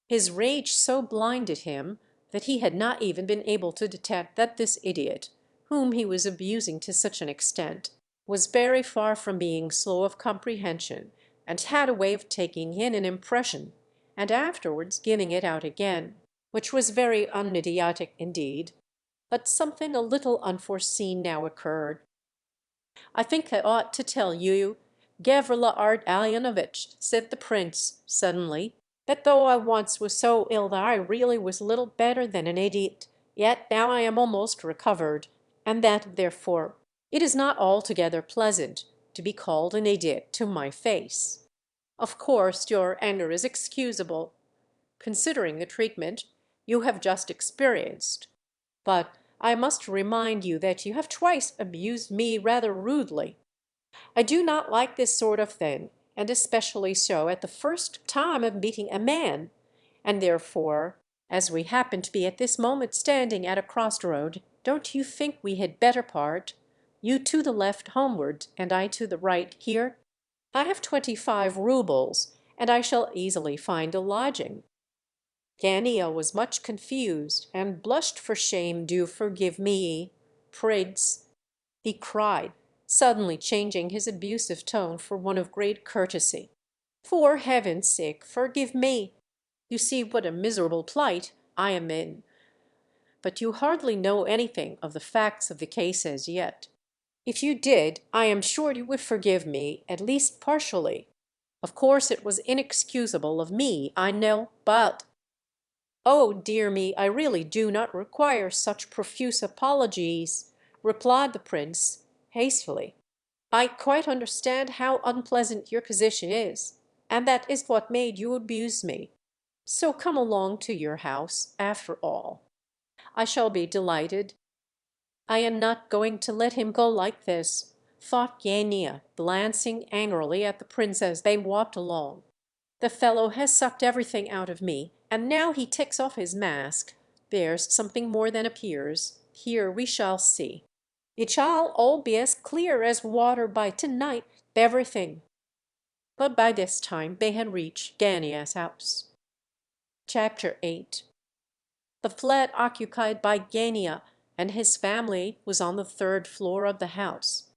His rage so blinded him that he had not even been able to detect that this idiot, whom he was abusing to such an extent, was very far from being slow of comprehension, and had a way of taking in an impression, and afterwards giving it out again, which was very unidiotic indeed. But something a little unforeseen now occurred. "I think I ought to tell you, Gavrila Ardalionovitch," said the prince suddenly, "that though I once was so ill that I really was little better than an idiot, yet now I am almost recovered, and that, therefore, it is not altogether pleasant to be called an idiot to my face. Of course your anger is excusable, considering the treatment you have just experienced. But I must remind you that you have twice abused me rather rudely. I do not like this sort of thing, and especially so at the first time of meeting a man, and therefore, as we happen to be at this moment standing at a crossroad, don't you think we had better part? You to the left homeward, and I to the right here? I have 25 roubles, and I shall easily find a lodging." Gania was much confused, and blushed for shame. "Do forgive me, prince," he cried, suddenly changing his abusive tone for one of great courtesy. "For heaven's sake, forgive me! You see what a miserable plight I am in. But you hardly know anything of the facts of the case as yet. If you did, I am sure you would forgive me, at least partially. Of course it was inexcusable of me, I know, but—" "Oh, dear me, I really do not require such profuse apologies," replied the prince hastily. "I quite understand how unpleasant your position is, and that is what made you abuse me. So come along to your house, after all. I shall be delighted." "I am not going to let him go like this," thought Gania, glancing angrily at the prince as they walked along. "The fellow has sucked everything out of me, and now he takes off his mask. There's something more than appears. Here we shall see. It shall all be as clear as water by to-night, everything." But by this time they had reached Gania's house. Chapter 8. The flat occupied by Gania and his family was on the third floor of the house.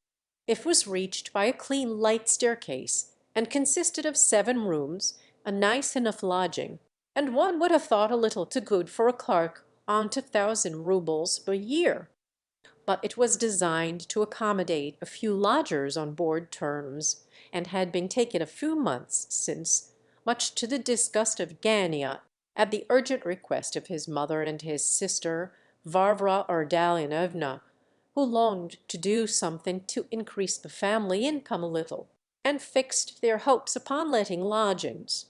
It was reached by a clean light staircase, and consisted of 7 rooms, a nice enough lodging, and one would have thought a little too good for a clerk on 2,000 roubles a year. But it was designed to accommodate a few lodgers on board terms, and had been taken a few months since, much to the disgust of Gania, at the urgent request of his mother and his sister, Varvara Ardalionovna, who longed to do something to increase the family income a little, and fixed their hopes upon letting lodgings.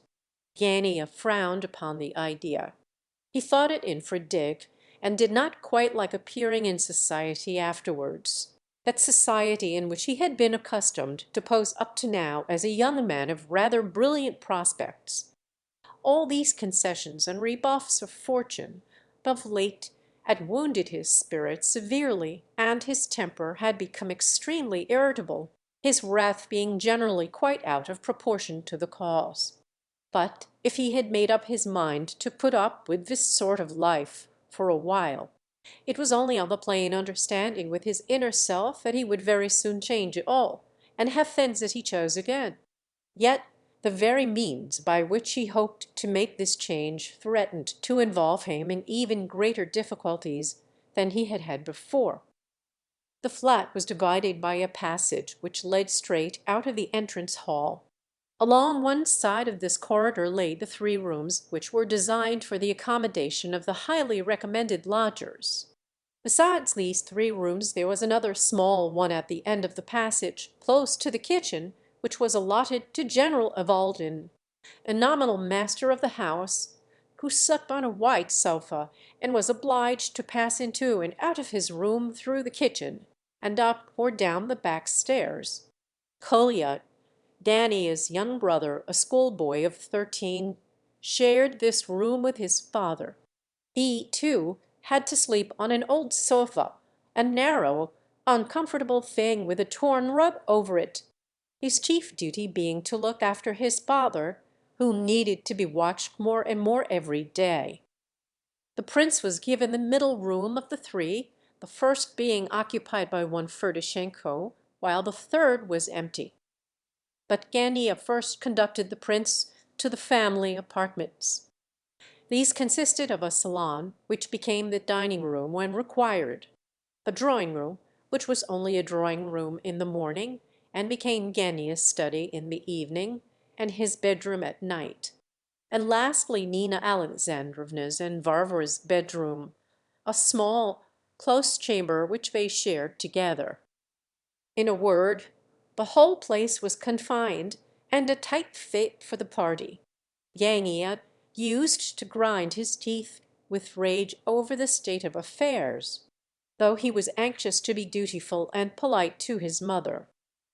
Gania frowned upon the idea. He thought it infra-dig, and did not quite like appearing in society afterwards, that society in which he had been accustomed to pose up to now as a young man of rather brilliant prospects. All these concessions and rebuffs of fortune of late had wounded his spirit severely, and his temper had become extremely irritable, his wrath being generally quite out of proportion to the cause. But if he had made up his mind to put up with this sort of life for a while, it was only on the plain understanding with his inner self that he would very soon change it all, and have things as he chose again. Yet the very means by which he hoped to make this change threatened to involve him in even greater difficulties than he had had before. The flat was divided by a passage which led straight out of the entrance hall. Along one side of this corridor lay the three rooms which were designed for the accommodation of the highly recommended lodgers. Besides these three rooms there was another small one at the end of the passage, close to the kitchen, which was allotted to General Evalden, a nominal master of the house, who supped on a white sofa, and was obliged to pass into and out of his room through the kitchen, and up or down the back stairs. Collioure, Danny's young brother, a schoolboy of 13, shared this room with his father. He, too, had to sleep on an old sofa, a narrow, uncomfortable thing with a torn rug over it, his chief duty being to look after his father, who needed to be watched more and more every day. The prince was given the middle room of the three, the first being occupied by one Ferdishenko, while the third was empty. But Gania first conducted the prince to the family apartments. These consisted of a salon, which became the dining room when required; a drawing room, which was only a drawing room in the morning, and became Gania's study in the evening, and his bedroom at night; and lastly Nina Alexandrovna's and Varvara's bedroom, a small, close chamber which they shared together. In a word, the whole place was confined and a tight fit for the party. Gania used to grind his teeth with rage over the state of affairs, though he was anxious to be dutiful and polite to his mother.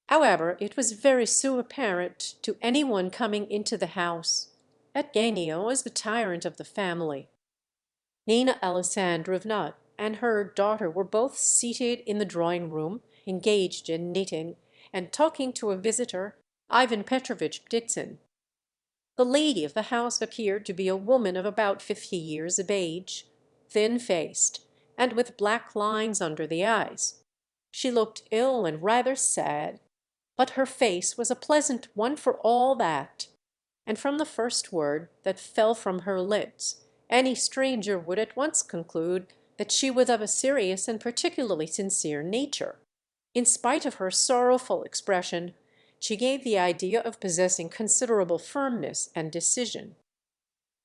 However, it was very soon apparent to any one coming into the house that Gania was the tyrant of the family. Nina Alexandrovna and her daughter were both seated in the drawing-room, engaged in knitting, and talking to a visitor, Ivan Petrovitch Ptitsin. The lady of the house appeared to be a woman of about 50 years of age, thin-faced, and with black lines under the eyes. She looked ill and rather sad, but her face was a pleasant one for all that, and from the first word that fell from her lips any stranger would at once conclude that she was of a serious and particularly sincere nature. In spite of her sorrowful expression, she gave the idea of possessing considerable firmness and decision.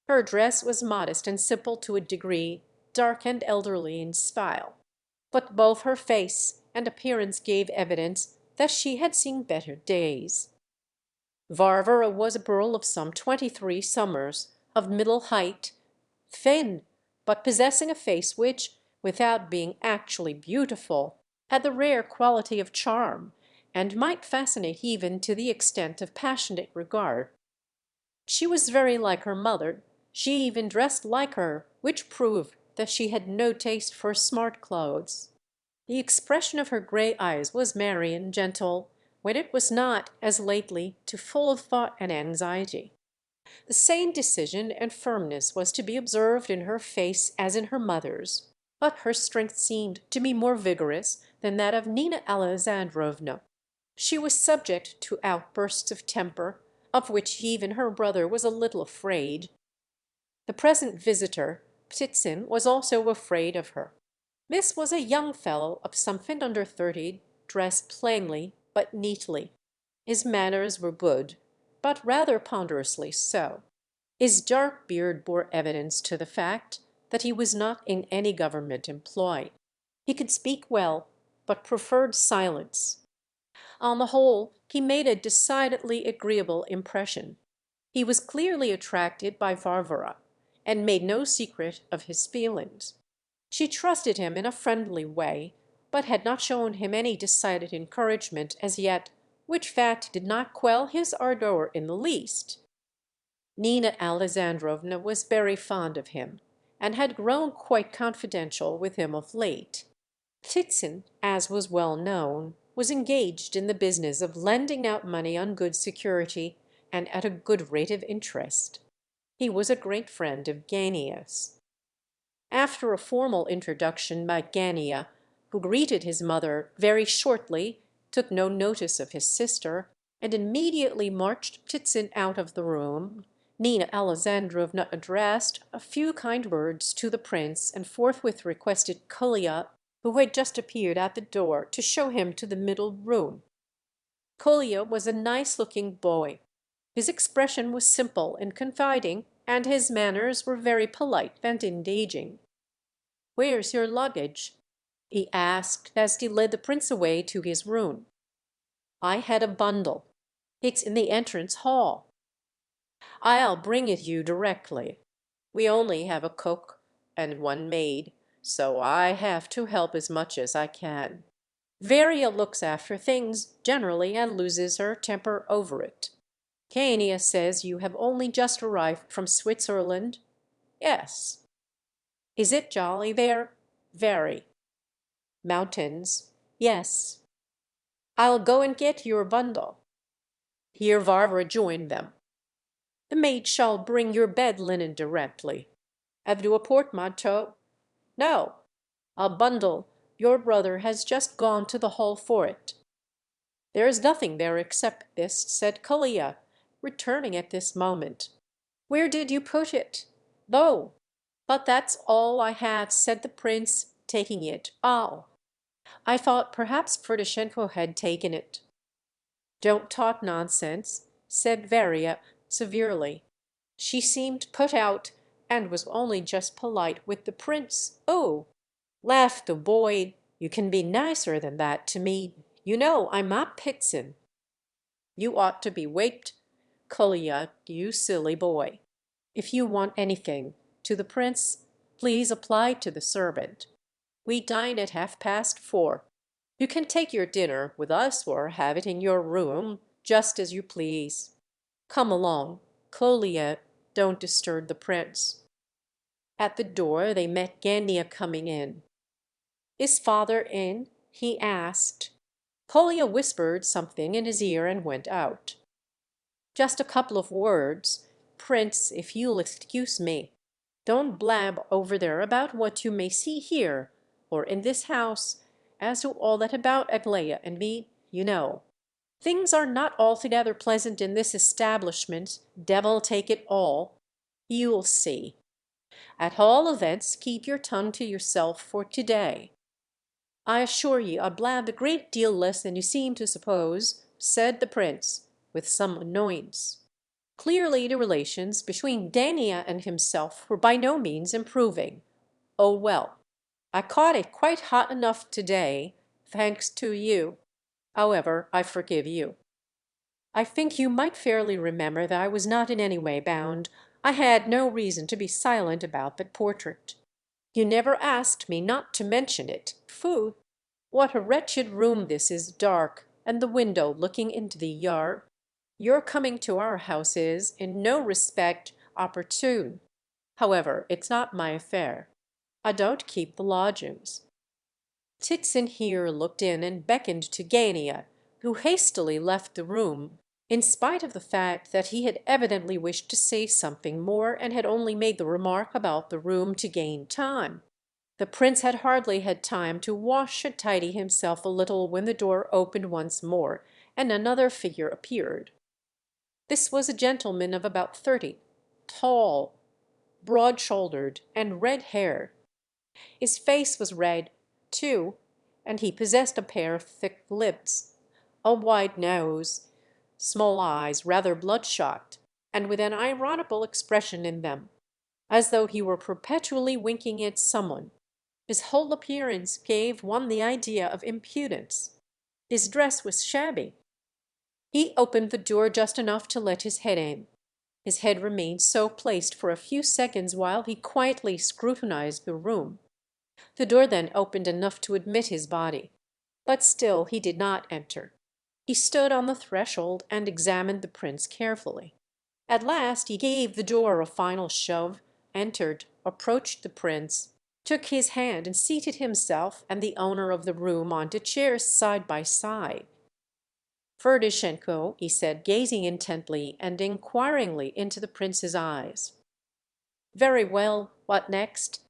Her dress was modest and simple to a degree, dark and elderly in style; but both her face and appearance gave evidence that she had seen better days. Varvara was a girl of some 23 summers, of middle height, thin, but possessing a face which, without being actually beautiful, had the rare quality of charm, and might fascinate even to the extent of passionate regard. She was very like her mother; she even dressed like her, which proved that she had no taste for smart clothes. The expression of her grey eyes was merry and gentle, when it was not, as lately, too full of thought and anxiety. The same decision and firmness was to be observed in her face as in her mother's, but her strength seemed to be more vigorous than that of Nina Alexandrovna. She was subject to outbursts of temper, of which even her brother was a little afraid. The present visitor, Ptitsin, was also afraid of her. This was a young fellow of something under 30, dressed plainly but neatly. His manners were good, but rather ponderously so. His dark beard bore evidence to the fact that he was not in any government employ. He could speak well, but preferred silence. On the whole, he made a decidedly agreeable impression. He was clearly attracted by Varvara, and made no secret of his feelings. She trusted him in a friendly way, but had not shown him any decided encouragement as yet, which fact did not quell his ardor in the least. Nina Alexandrovna was very fond of him, and had grown quite confidential with him of late. Ptitsin, as was well known, was engaged in the business of lending out money on good security, and at a good rate of interest. He was a great friend of Gania's. After a formal introduction by Gania, who greeted his mother very shortly, took no notice of his sister, and immediately marched Ptitsin out of the room, Nina Alexandrovna addressed a few kind words to the prince, and forthwith requested Kolya, who had just appeared at the door, to show him to the middle room. Kolya was a nice-looking boy. His expression was simple and confiding, and his manners were very polite and engaging. "Where's your luggage?" he asked as he led the prince away to his room. "I had a bundle. It's in the entrance hall." "I'll bring it you directly. We only have a cook and one maid, so I have to help as much as I can. Varia looks after things generally and loses her temper over it. Kania says you have only just arrived from Switzerland?" "Yes." "Is it jolly there?" "Very." "Mountains?" "Yes." "I'll go and get your bundle." Here Varvara joined them. "The maid shall bring your bed linen directly. Have you a portmanteau?" "No." "A bundle. Your brother has just gone to the hall for it." "There is nothing there except this," said Kolya, returning at this moment. "Where did you put it?" "Though. But that's all I have," said the prince, taking it. "All. I thought perhaps Ferdishenko had taken it." "Don't talk nonsense," said Varia severely. She seemed put out, and was only just polite with the prince. "Oh," laughed the boy, "you can be nicer than that to me. You know I'm a Pitzin." "You ought to be whipped, Kolya, you silly boy. If you want anything," to the prince, "please apply to the servant. We dine at 4:30. You can take your dinner with us or have it in your room, just as you please. Come along, Kolya, don't disturb the prince." At the door they met Gania coming in. "Is father in?" he asked. Kolya whispered something in his ear and went out. "Just a couple of words, prince, if you'll excuse me. Don't blab over there about what you may see here, or in this house, as to all that about Aglaya and me, you know. Things are not altogether pleasant in this establishment, devil take it all. You'll see. At all events, keep your tongue to yourself for to-day." "I assure ye I blabbed a great deal less than you seem to suppose," said the prince, with some annoyance. Clearly the relations between Dania and himself were by no means improving. "Oh, well, I caught it quite hot enough to-day, thanks to you. However, I forgive you. I think you might fairly remember that I was not in any way bound. I had no reason to be silent about that portrait. You never asked me not to mention it. Phoo! What a wretched room this is, dark, and the window looking into the yard. Your coming to our house is, in no respect, opportune. However, it's not my affair. I don't keep the lodgings." Titsin here looked in and beckoned to Gania, who hastily left the room, in spite of the fact that he had evidently wished to say something more, and had only made the remark about the room to gain time. The prince had hardly had time to wash and tidy himself a little when the door opened once more, and another figure appeared. This was a gentleman of about 30, tall, broad-shouldered, and red-haired. His face was red, too, and he possessed a pair of thick lips, a wide nose, small eyes rather bloodshot, and with an ironical expression in them, as though he were perpetually winking at someone. His whole appearance gave one the idea of impudence. His dress was shabby. He opened the door just enough to let his head in. His head remained so placed for a few seconds while he quietly scrutinized the room. The door then opened enough to admit his body. But still he did not enter. He stood on the threshold and examined the prince carefully. At last he gave the door a final shove, entered, approached the prince, took his hand and seated himself and the owner of the room onto chairs side by side. "Ferdishenko," he said, gazing intently and inquiringly into the prince's eyes. "Very well, what next?"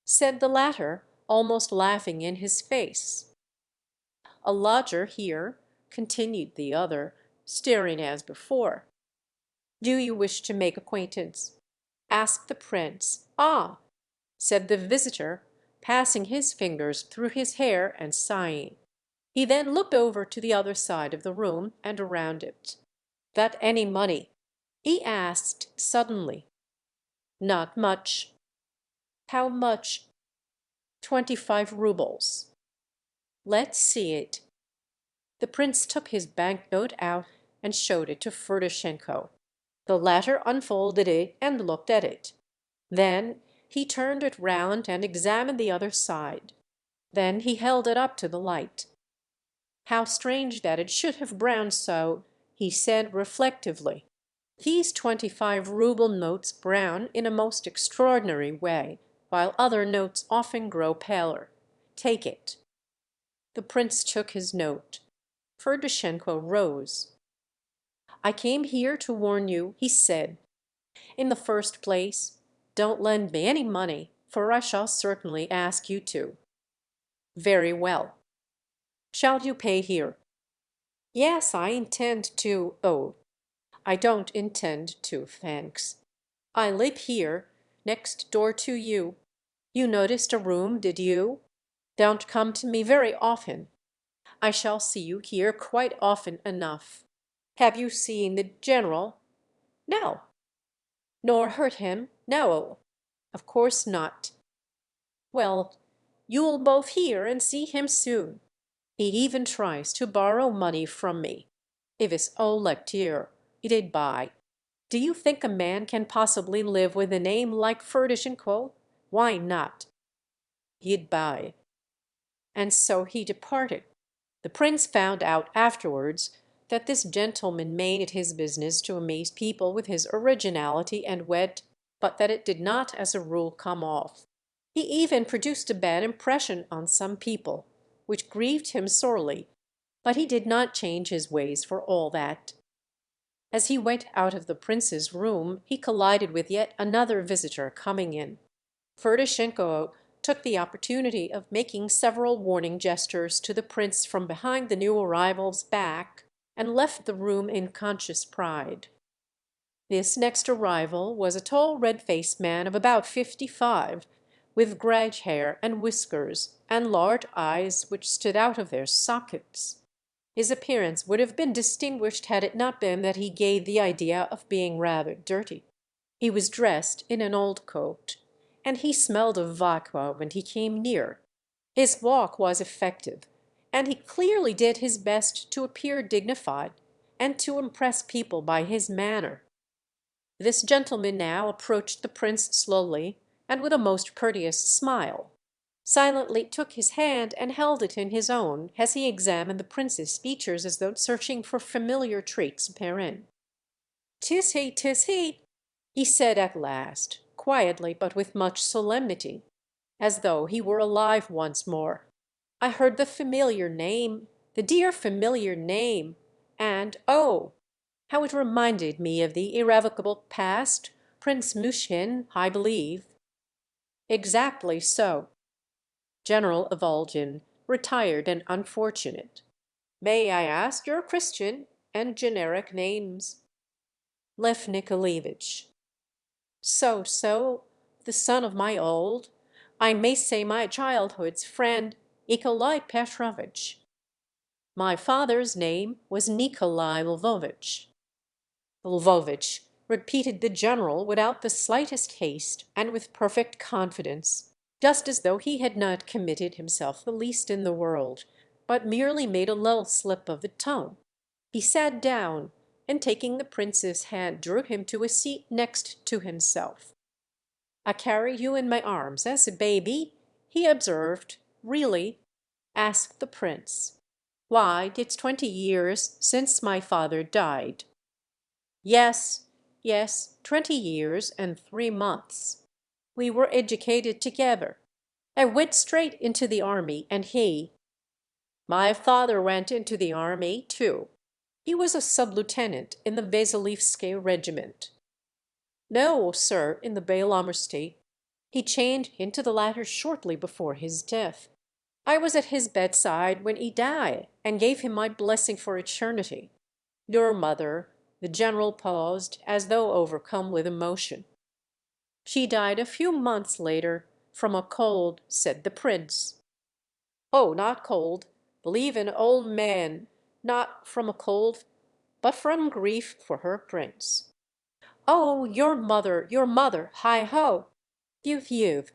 said the latter, almost laughing in his face. "A lodger here," continued the other, staring as before. Do you wish to make acquaintance?" asked the prince. "Ah!" said the visitor, passing his fingers through his hair and sighing. He then looked over to the other side of the room and around it. "Got any money?" he asked suddenly. "Not much." "How much?" 25 roubles." "Let's see it." The prince took his banknote out and showed it to Ferdishenko. The latter unfolded it and looked at it. Then he turned it round and examined the other side. Then he held it up to the light. "How strange that it should have browned so," he said reflectively. "These 25-rouble notes brown in a most extraordinary way, while other notes often grow paler. Take it." The prince took his note. Ferdishenko rose. "I came here to warn you," he said. "In the first place, don't lend me any money, for I shall certainly ask you to." "Very well." "Shall you pay here?" "Yes, I intend to. Oh, I don't intend to, thanks. I live here, next door to you. You noticed a room, did you? Don't come to me very often. I shall see you here quite often enough. Have you seen the general?" "No." "Nor heard him?" "No." "Of course not." "Well, you'll both hear and see him soon. He even tries to borrow money from me. If it's au lecteur, idée by. Do you think a man can possibly live with a name like Ferdishenko? Why not? He'd buy." And so he departed. The prince found out afterwards that this gentleman made it his business to amaze people with his originality and wit, but that it did not as a rule come off. He even produced a bad impression on some people, which grieved him sorely, but he did not change his ways for all that. As he went out of the prince's room, he collided with yet another visitor coming in. Ferdishenko took the opportunity of making several warning gestures to the prince from behind the new arrival's back, and left the room in conscious pride. This next arrival was a tall red-faced man of about 55, with grey hair and whiskers, and large eyes which stood out of their sockets. His appearance would have been distinguished had it not been that he gave the idea of being rather dirty. He was dressed in an old coat, and he smelled of vodka when he came near. His walk was effective, and he clearly did his best to appear dignified and to impress people by his manner. This gentleman now approached the prince slowly, and with a most courteous smile, silently took his hand and held it in his own as he examined the prince's features as though searching for familiar traits therein. "'Tis he, 'tis he!" he said at last, quietly but with much solemnity, as though he were alive once more. "I heard the familiar name, the dear familiar name, and oh, how it reminded me of the irrevocable past, Prince Mushkin, I believe." "Exactly so." "General Ivolgin, retired and unfortunate. May I ask your Christian and generic names?" "Lev Nikolaevitch." "So, the son of my old, I may say my childhood's friend, Nikolai Petrovitch." "My father's name was Nikolai Lvovitch." "Lvovitch," repeated the general without the slightest haste, and with perfect confidence, just as though he had not committed himself the least in the world, but merely made a little slip of the tongue. He sat down, and taking the prince's hand drew him to a seat next to himself. "I carry you in my arms as a baby?" he observed. "Really?" asked the prince. "Why, it's 20 years since my father died." "Yes, yes, 20 years and 3 months. We were educated together. I went straight into the army, and he—" "My father went into the army, too. He was a sub-lieutenant in the Vasilivsky regiment." "No, sir, in the Beilamersti. He changed into the latter shortly before his death. I was at his bedside when he died, and gave him my blessing for eternity. Your mother, The general paused, as though overcome with emotion. "She died a few months later, from a cold," said the prince. "Oh, not cold. Believe an old man. Not from a cold, but from grief for her prince." "Oh, your mother, hi ho! Phew, phew!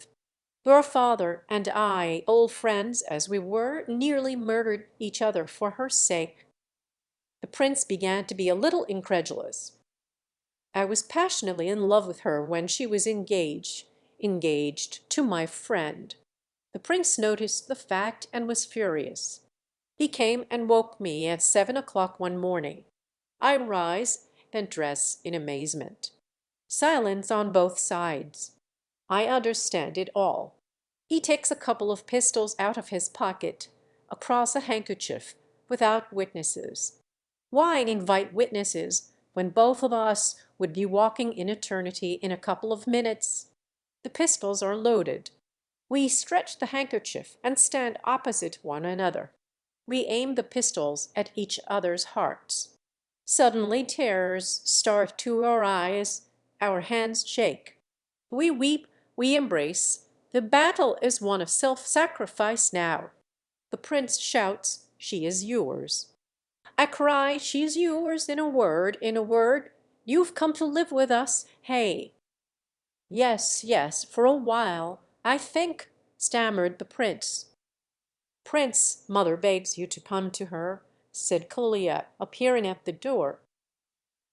Your father and I, old friends as we were, nearly murdered each other for her sake." The prince began to be a little incredulous. "I was passionately in love with her when she was engaged to my friend." The prince noticed the fact and was furious. He came and woke me at 7 o'clock one morning. I rise, then dress in amazement. Silence on both sides. I understand it all. He takes a couple of pistols out of his pocket, across a handkerchief, without witnesses. Why invite witnesses when both of us would be walking in eternity in a couple of minutes? The pistols are loaded. We stretch the handkerchief and stand opposite one another. We aim the pistols at each other's hearts. Suddenly tears start to our eyes, our hands shake. We weep, we embrace. The battle is one of self-sacrifice now. The prince shouts, "She is yours." I cry, "She is yours, in a word, in a word. You've come to live with us, hey?" "Yes, yes, for a while, I think," stammered the prince. "Prince, mother begs you to come to her," said Colia, appearing at the door.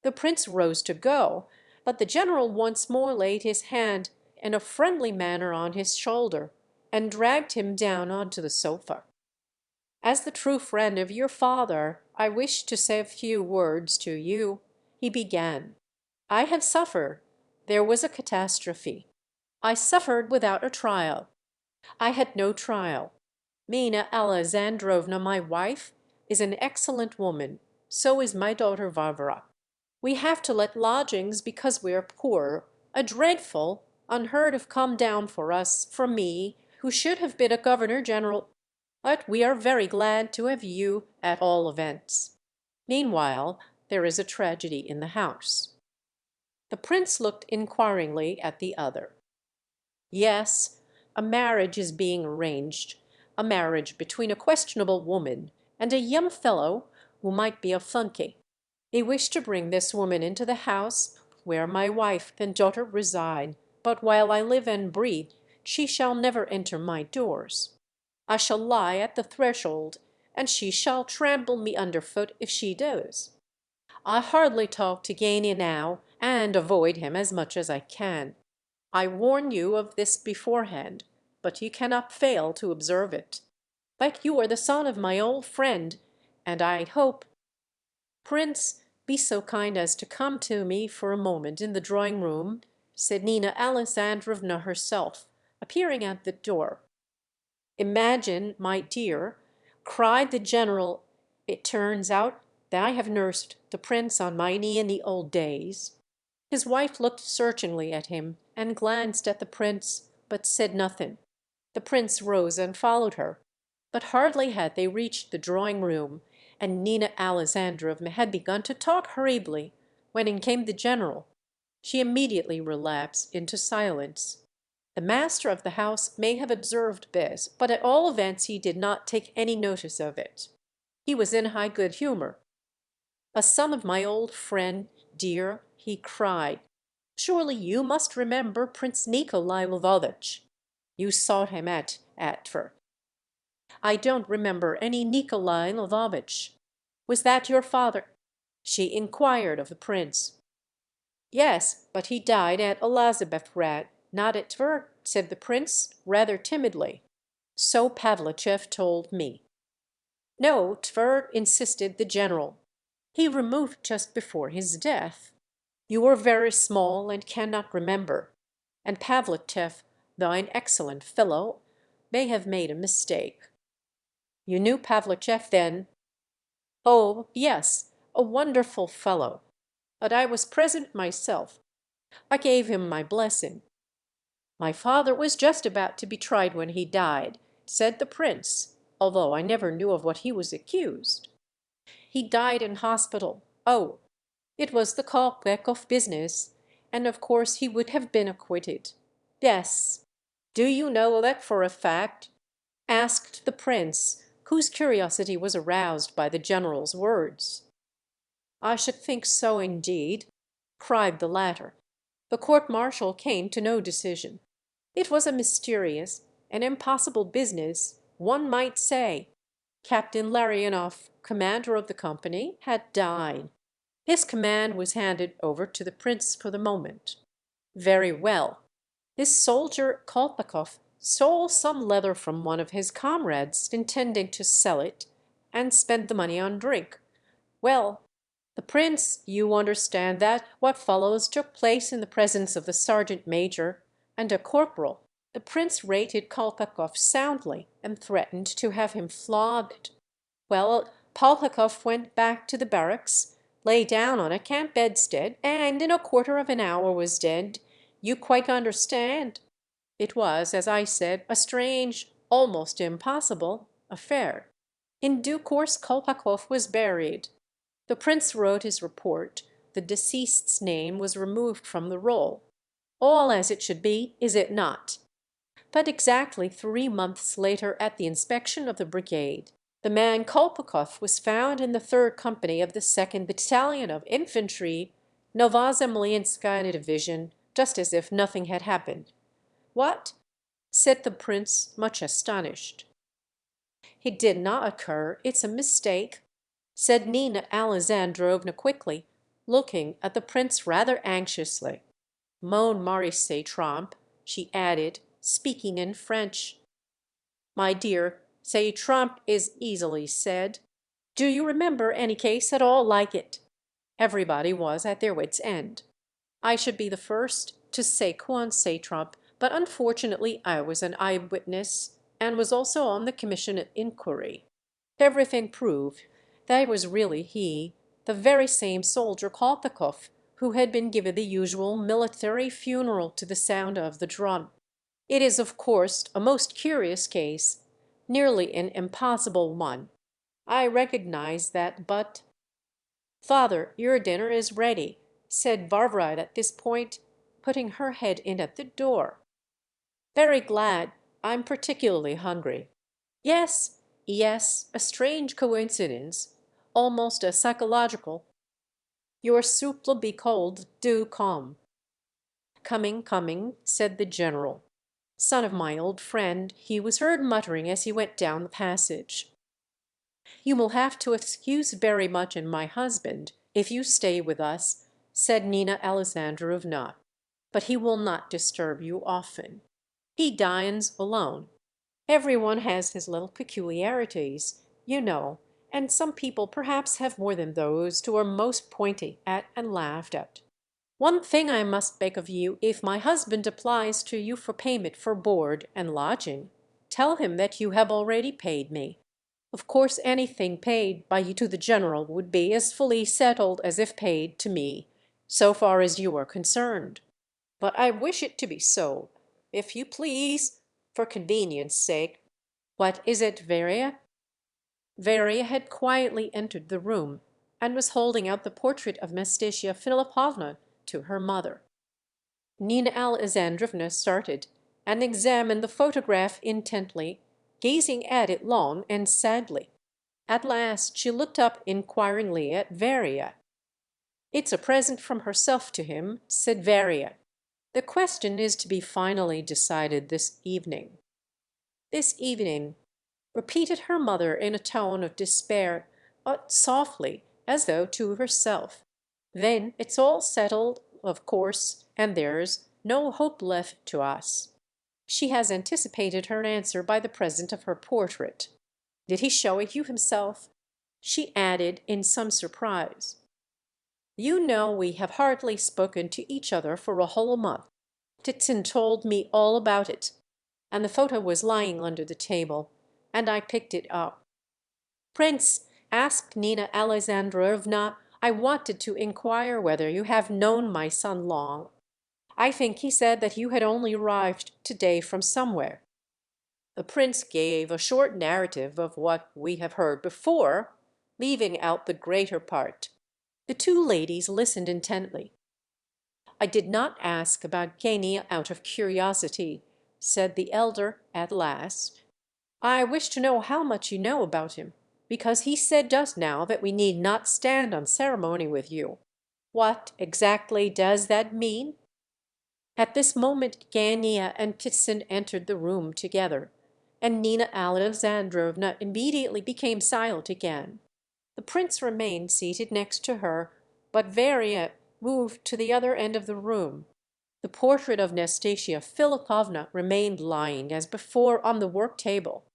The prince rose to go, but the general once more laid his hand in a friendly manner on his shoulder, and dragged him down onto the sofa. "As the true friend of your father, I wish to say a few words to you," he began. "I have suffered. There was a catastrophe. I suffered without a trial. I had no trial. Mina Alexandrovna, my wife, is an excellent woman. So is my daughter Varvara. We have to let lodgings because we are poor. A dreadful, unheard of come down for us, for me, who should have been a governor general. But we are very glad to have you, at all events. Meanwhile, there is a tragedy in the house." The prince looked inquiringly at the other. "Yes, a marriage is being arranged, a marriage between a questionable woman and a young fellow who might be a flunkey. They wish to bring this woman into the house where my wife and daughter reside, but while I live and breathe she shall never enter my doors. I shall lie at the threshold, and she shall trample me underfoot if she does. I hardly talk to Gania now, and avoid him as much as I can. I warn you of this beforehand, but you cannot fail to observe it. But you are the son of my old friend, and I hope— Prince, be so kind as to come to me for a moment in the drawing-room," said Nina Alexandrovna herself, appearing at the door. "Imagine, my dear," cried the general, "it turns out that I have nursed the prince on my knee in the old days." His wife looked searchingly at him, and glanced at the prince, but said nothing. The prince rose and followed her. But hardly had they reached the drawing-room, and Nina Alexandrovna had begun to talk hurriedly, when in came the general. She immediately relapsed into silence. The master of the house may have observed this, but at all events he did not take any notice of it. He was in high good humor. "A son of my old friend, dear," he cried. "Surely you must remember Prince Nikolai Lvovitch. You saw him at Tver." "I don't remember any Nikolai Lvovitch. Was that your father?" she inquired of the prince. "Yes, but he died at Elizabethrad, not at Tver," said the prince, rather timidly. "So Pavlicheff told me." "No, Tver," insisted the general. "He removed just before his death. You were very small and cannot remember, and Pavlicheff, though an excellent fellow, may have made a mistake." "You knew Pavlicheff then?" "Oh, yes, a wonderful fellow. But I was present myself. I gave him my blessing." "My father was just about to be tried when he died," said the prince, "although I never knew of what he was accused." "He died in hospital. Oh! It was the Kolpakov business, and of course he would have been acquitted. Yes. Do you know that for a fact? Asked the prince, whose curiosity was aroused by the general's words. I should think so indeed, cried the latter. The court-martial came to no decision. It was a mysterious, an impossible business, one might say. Captain Larionov, commander of the company, had died. His command was handed over to the prince for the moment. Very well. This soldier Kolpakov stole some leather from one of his comrades, intending to sell it, and spent the money on drink. Well, the prince, you understand that what follows took place in the presence of the sergeant major and a corporal. The prince rated Kolpakov soundly and threatened to have him flogged. Well, Kolpakov went back to the barracks, lay down on a camp bedstead, and in a quarter of an hour was dead. You quite understand. It was, as I said, a strange, almost impossible affair. In due course Kolpakov was buried. The prince wrote his report. The deceased's name was removed from the roll. All as it should be, is it not? But exactly 3 months later, at the inspection of the brigade, the man Kolpakov was found in the 3rd Company of the 2nd Battalion of Infantry, Novozemlianskaya Division, just as if nothing had happened. What? Said the prince, much astonished. It did not occur. It's a mistake, said Nina Alexandrovna quickly, looking at the prince rather anxiously. Mon mari se trompe, she added, speaking in French. My dear, se trompe is easily said. Do you remember any case at all like it? Everybody was at their wits' end. I should be the first to say qu'on se trompe, but unfortunately I was an eyewitness, and was also on the commission of inquiry. Everything proved that it was really he, the very same soldier Kolpakov, who had been given the usual military funeral to the sound of the drum. It is, of course, a most curious case, nearly an impossible one. I recognize that, but— Father, your dinner is ready, said Varvara at this point, putting her head in at the door. Very glad. I'm particularly hungry. Yes, yes, a strange coincidence, almost a psychological. Your soup will be cold. Do come. Coming, coming, said the general. Son of my old friend, he was heard muttering as he went down the passage. You will have to excuse very much in my husband if you stay with us, said Nina Alexandrovna, but he will not disturb you often. He dines alone. Everyone has his little peculiarities, you know, and some people perhaps have more than those who are most pointed at and laughed at. One thing I must beg of you, if my husband applies to you for payment for board and lodging, tell him that you have already paid me. Of course anything paid by you to the general would be as fully settled as if paid to me, so far as you are concerned. But I wish it to be so, if you please, for convenience sake. What is it, Varia? Varia had quietly entered the room, and was holding out the portrait of Nastasia Philipovna to her mother. Nina Alexandrovna started, and examined the photograph intently, gazing at it long and sadly. At last she looked up inquiringly at Varia. "It's a present from herself to him," said Varia. "The question is to be finally decided this evening." "This evening," repeated her mother in a tone of despair, but softly, as though to herself. "Then it's all settled, of course, and there's no hope left to us." She has anticipated her answer by the present of her portrait. "Did he show it you himself?" she added in some surprise. "You know we have hardly spoken to each other for a whole month. Titsin told me all about it, and the photo was lying under the table, and I picked it up. Prince," asked Nina Alexandrovna, "I wanted to inquire whether you have known my son long. I think he said that you had only arrived today from somewhere." The prince gave a short narrative of what we have heard before, leaving out the greater part. The two ladies listened intently. "I did not ask about Gania out of curiosity," said the elder at last. "I wish to know how much you know about him, because he said just now that we need not stand on ceremony with you. What exactly does that mean?" At this moment Gania and Kitsin entered the room together, and Nina Alexandrovna immediately became silent again. The prince remained seated next to her, but Varia moved to the other end of the room. The portrait of Nastasia Philipovna remained lying as before on the work table.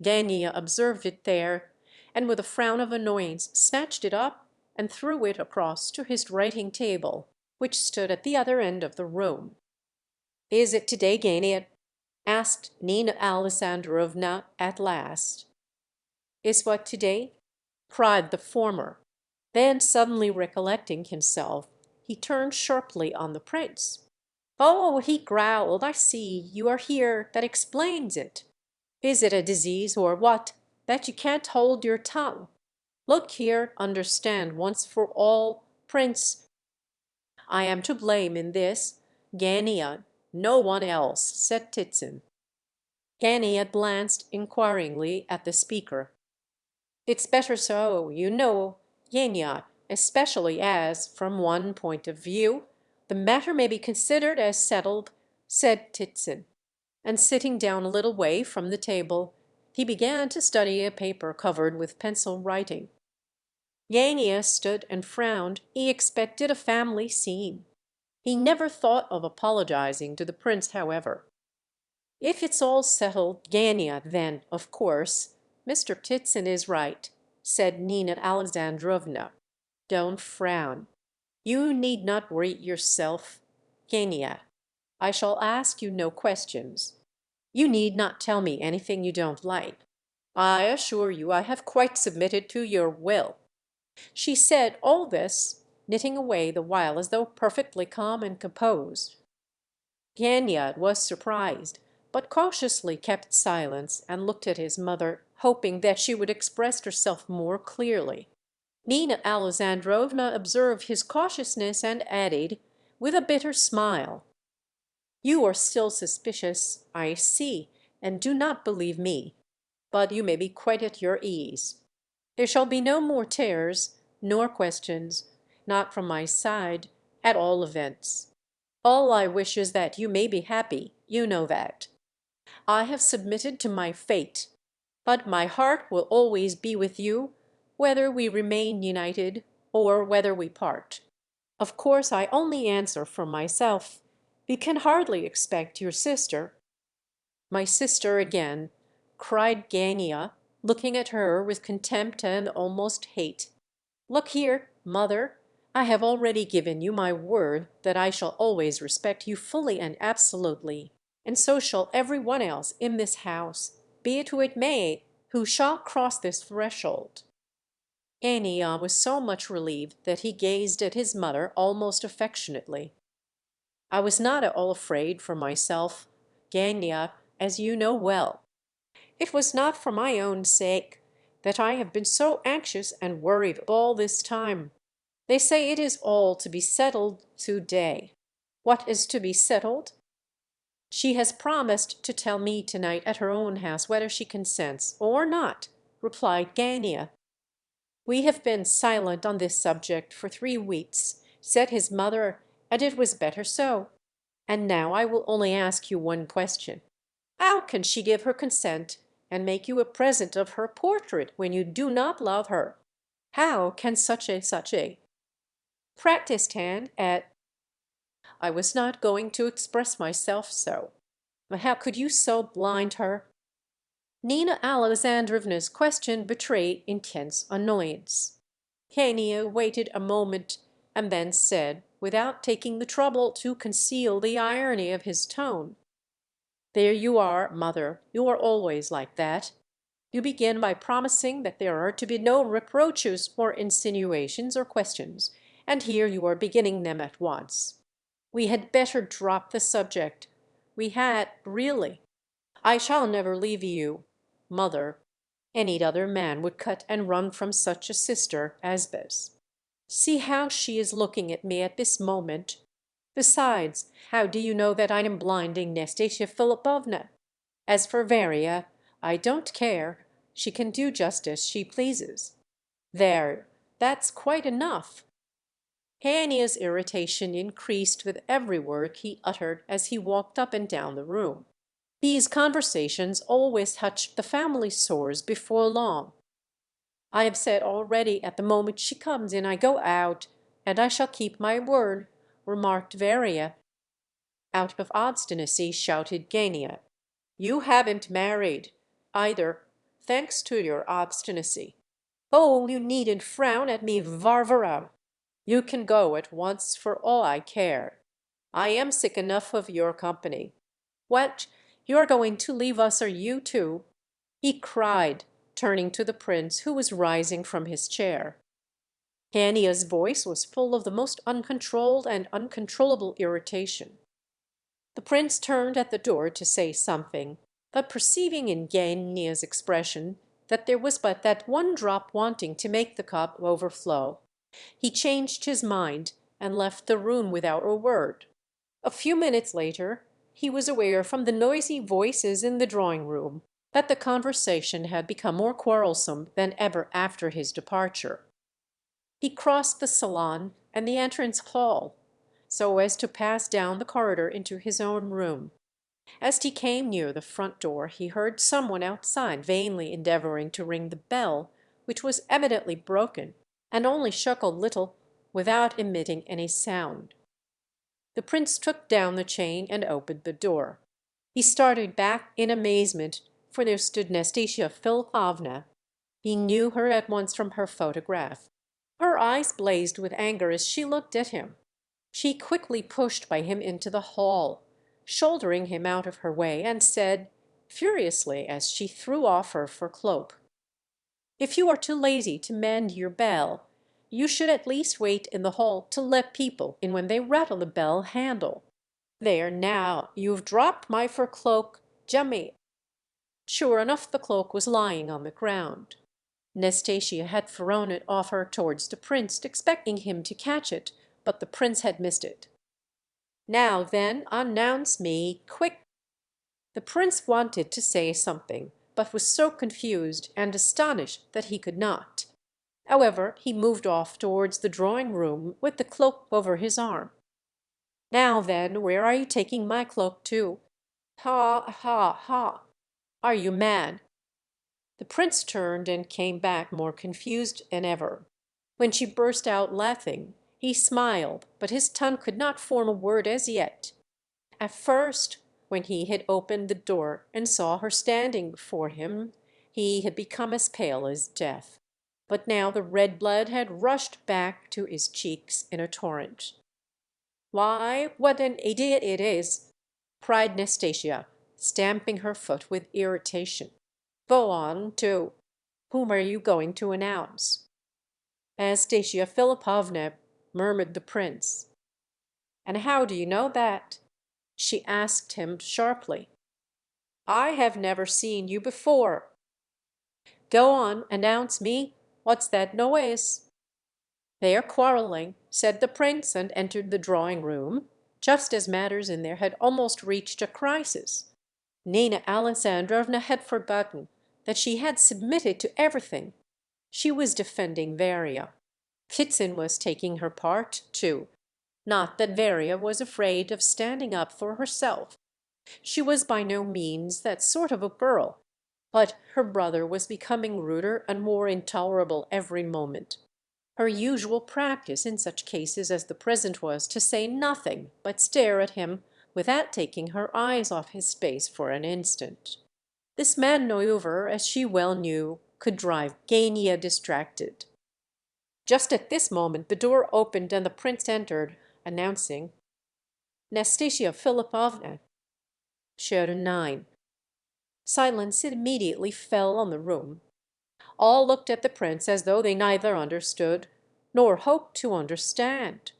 Gania observed it there, and with a frown of annoyance snatched it up and threw it across to his writing table, which stood at the other end of the room. "Is it today, Gania?" asked Nina Alexandrovna at last. "Is what today?" cried the former. Then, suddenly recollecting himself, he turned sharply on the prince. "Oh," he growled, "I see you are here. That explains it. Is it a disease or what, that you can't hold your tongue? Look here, understand once for all, Prince, I am to blame in this. Gania, no one else," said Titsin. Gania glanced inquiringly at the speaker. "It's better so, you know, Gania, especially as, from one point of view, the matter may be considered as settled," said Titsin. And sitting down a little way from the table, he began to study a paper covered with pencil writing. Gania stood and frowned. He expected a family scene. He never thought of apologizing to the prince, however. "If it's all settled, Gania, then, of course, Mr. Titsin is right," said Nina Alexandrovna. "Don't frown. You need not worry yourself, Gania. I shall ask you no questions. You need not tell me anything you don't like. I assure you I have quite submitted to your will." She said all this, knitting away the while as though perfectly calm and composed. Gania was surprised, but cautiously kept silence and looked at his mother, hoping that she would express herself more clearly. Nina Alexandrovna observed his cautiousness and added, with a bitter smile, "You are still suspicious, I see, and do not believe me. But you may be quite at your ease. There shall be no more tears, nor questions, not from my side, at all events. All I wish is that you may be happy, you know that. I have submitted to my fate, but my heart will always be with you, whether we remain united or whether we part. Of course I only answer for myself. You can hardly expect your sister—" "My sister again," cried Gania, looking at her with contempt and almost hate. "Look here, mother, I have already given you my word that I shall always respect you fully and absolutely, and so shall every one else in this house, be it who it may, who shall cross this threshold." Gania was so much relieved that he gazed at his mother almost affectionately. "I was not at all afraid for myself, Gania, as you know well. It was not for my own sake that I have been so anxious and worried all this time. They say it is all to be settled today. What is to be settled? She has promised to tell me tonight at her own house whether she consents or not," replied Gania. "We have been silent on this subject for 3 weeks," said his mother, "and it was better so. And now I will only ask you one question. How can she give her consent and make you a present of her portrait when you do not love her? How can such a practiced hand at—" "I was not going to express myself so. But how could you so blind her?" Nina Alexandrovna's question betrayed intense annoyance. Gania waited a moment, and then said, without taking the trouble to conceal the irony of his tone, "There you are, mother, you are always like that. You begin by promising that there are to be no reproaches or insinuations or questions, and here you are beginning them at once. We had better drop the subject. We had, really. I shall never leave you, mother. Any other man would cut and run from such a sister as this." See how she is looking at me at this moment. Besides, how do you know that I am blinding Nastasia Philipovna? As for Varia, I don't care. She can do just as she pleases. There, that's quite enough." Hania's irritation increased with every word he uttered as he walked up and down the room. These conversations always touched the family sores before long. "I have said already, at the moment she comes in I go out, and I shall keep my word," remarked Varia. Out of obstinacy shouted Gania, "You haven't married, either, thanks to your obstinacy. Oh, you needn't frown at me, Varvara. You can go at once for all I care. I am sick enough of your company. What, you're going to leave us, are you too?" he cried, turning to the prince, who was rising from his chair. Hania's voice was full of the most uncontrolled and uncontrollable irritation. The prince turned at the door to say something, but perceiving in Genia's expression that there was but that one drop wanting to make the cup overflow, he changed his mind and left the room without a word. A few minutes later he was aware from the noisy voices in the drawing-room that the conversation had become more quarrelsome than ever after his departure. He crossed the salon and the entrance hall, so as to pass down the corridor into his own room. As he came near the front door he heard someone outside vainly endeavoring to ring the bell, which was evidently broken, and only shook a little without emitting any sound. The prince took down the chain and opened the door. He started back in amazement, for there stood Nastasia Philipovna. He knew her at once from her photograph. Her eyes blazed with anger as she looked at him. She quickly pushed by him into the hall, shouldering him out of her way, and said, furiously, as she threw off her fur cloak, "If you are too lazy to mend your bell, you should at least wait in the hall to let people in when they rattle the bell handle. There now, you've dropped my fur cloak, Jummy." Sure enough, the cloak was lying on the ground. Nastasia had thrown it off her towards the prince, expecting him to catch it, but the prince had missed it. "Now then, announce me, quick." The prince wanted to say something, but was so confused and astonished that he could not. However, he moved off towards the drawing-room with the cloak over his arm. "Now then, where are you taking my cloak to? Ha, ha, ha! Are you mad?" The prince turned and came back more confused than ever. When she burst out laughing, he smiled, but his tongue could not form a word as yet. At first, when he had opened the door and saw her standing before him, he had become as pale as death. But now the red blood had rushed back to his cheeks in a torrent. "Why, what an idiot it is!" cried Nastasia, stamping her foot with irritation. "Go on, too. Whom are you going to announce?" "Anastasia Philipovna," murmured the prince. "And how do you know that?" she asked him sharply. "I have never seen you before." "Go on, announce me. What's that noise?" "They are quarreling," said the prince, and entered the drawing-room, just as matters in there had almost reached a crisis. Nina Alexandrovna had forgotten that she had submitted to everything. She was defending Varia. Kitsyn was taking her part, too. Not that Varia was afraid of standing up for herself. She was by no means that sort of a girl, but her brother was becoming ruder and more intolerable every moment. Her usual practice in such cases as the present was to say nothing but stare at him without taking her eyes off his face for an instant. This maneuver, as she well knew, could drive Gania distracted. Just at this moment the door opened and the prince entered, announcing, "Nastasia Philipovna." Chapter 9. Silence immediately fell on the room. All looked at the prince as though they neither understood nor hoped to understand.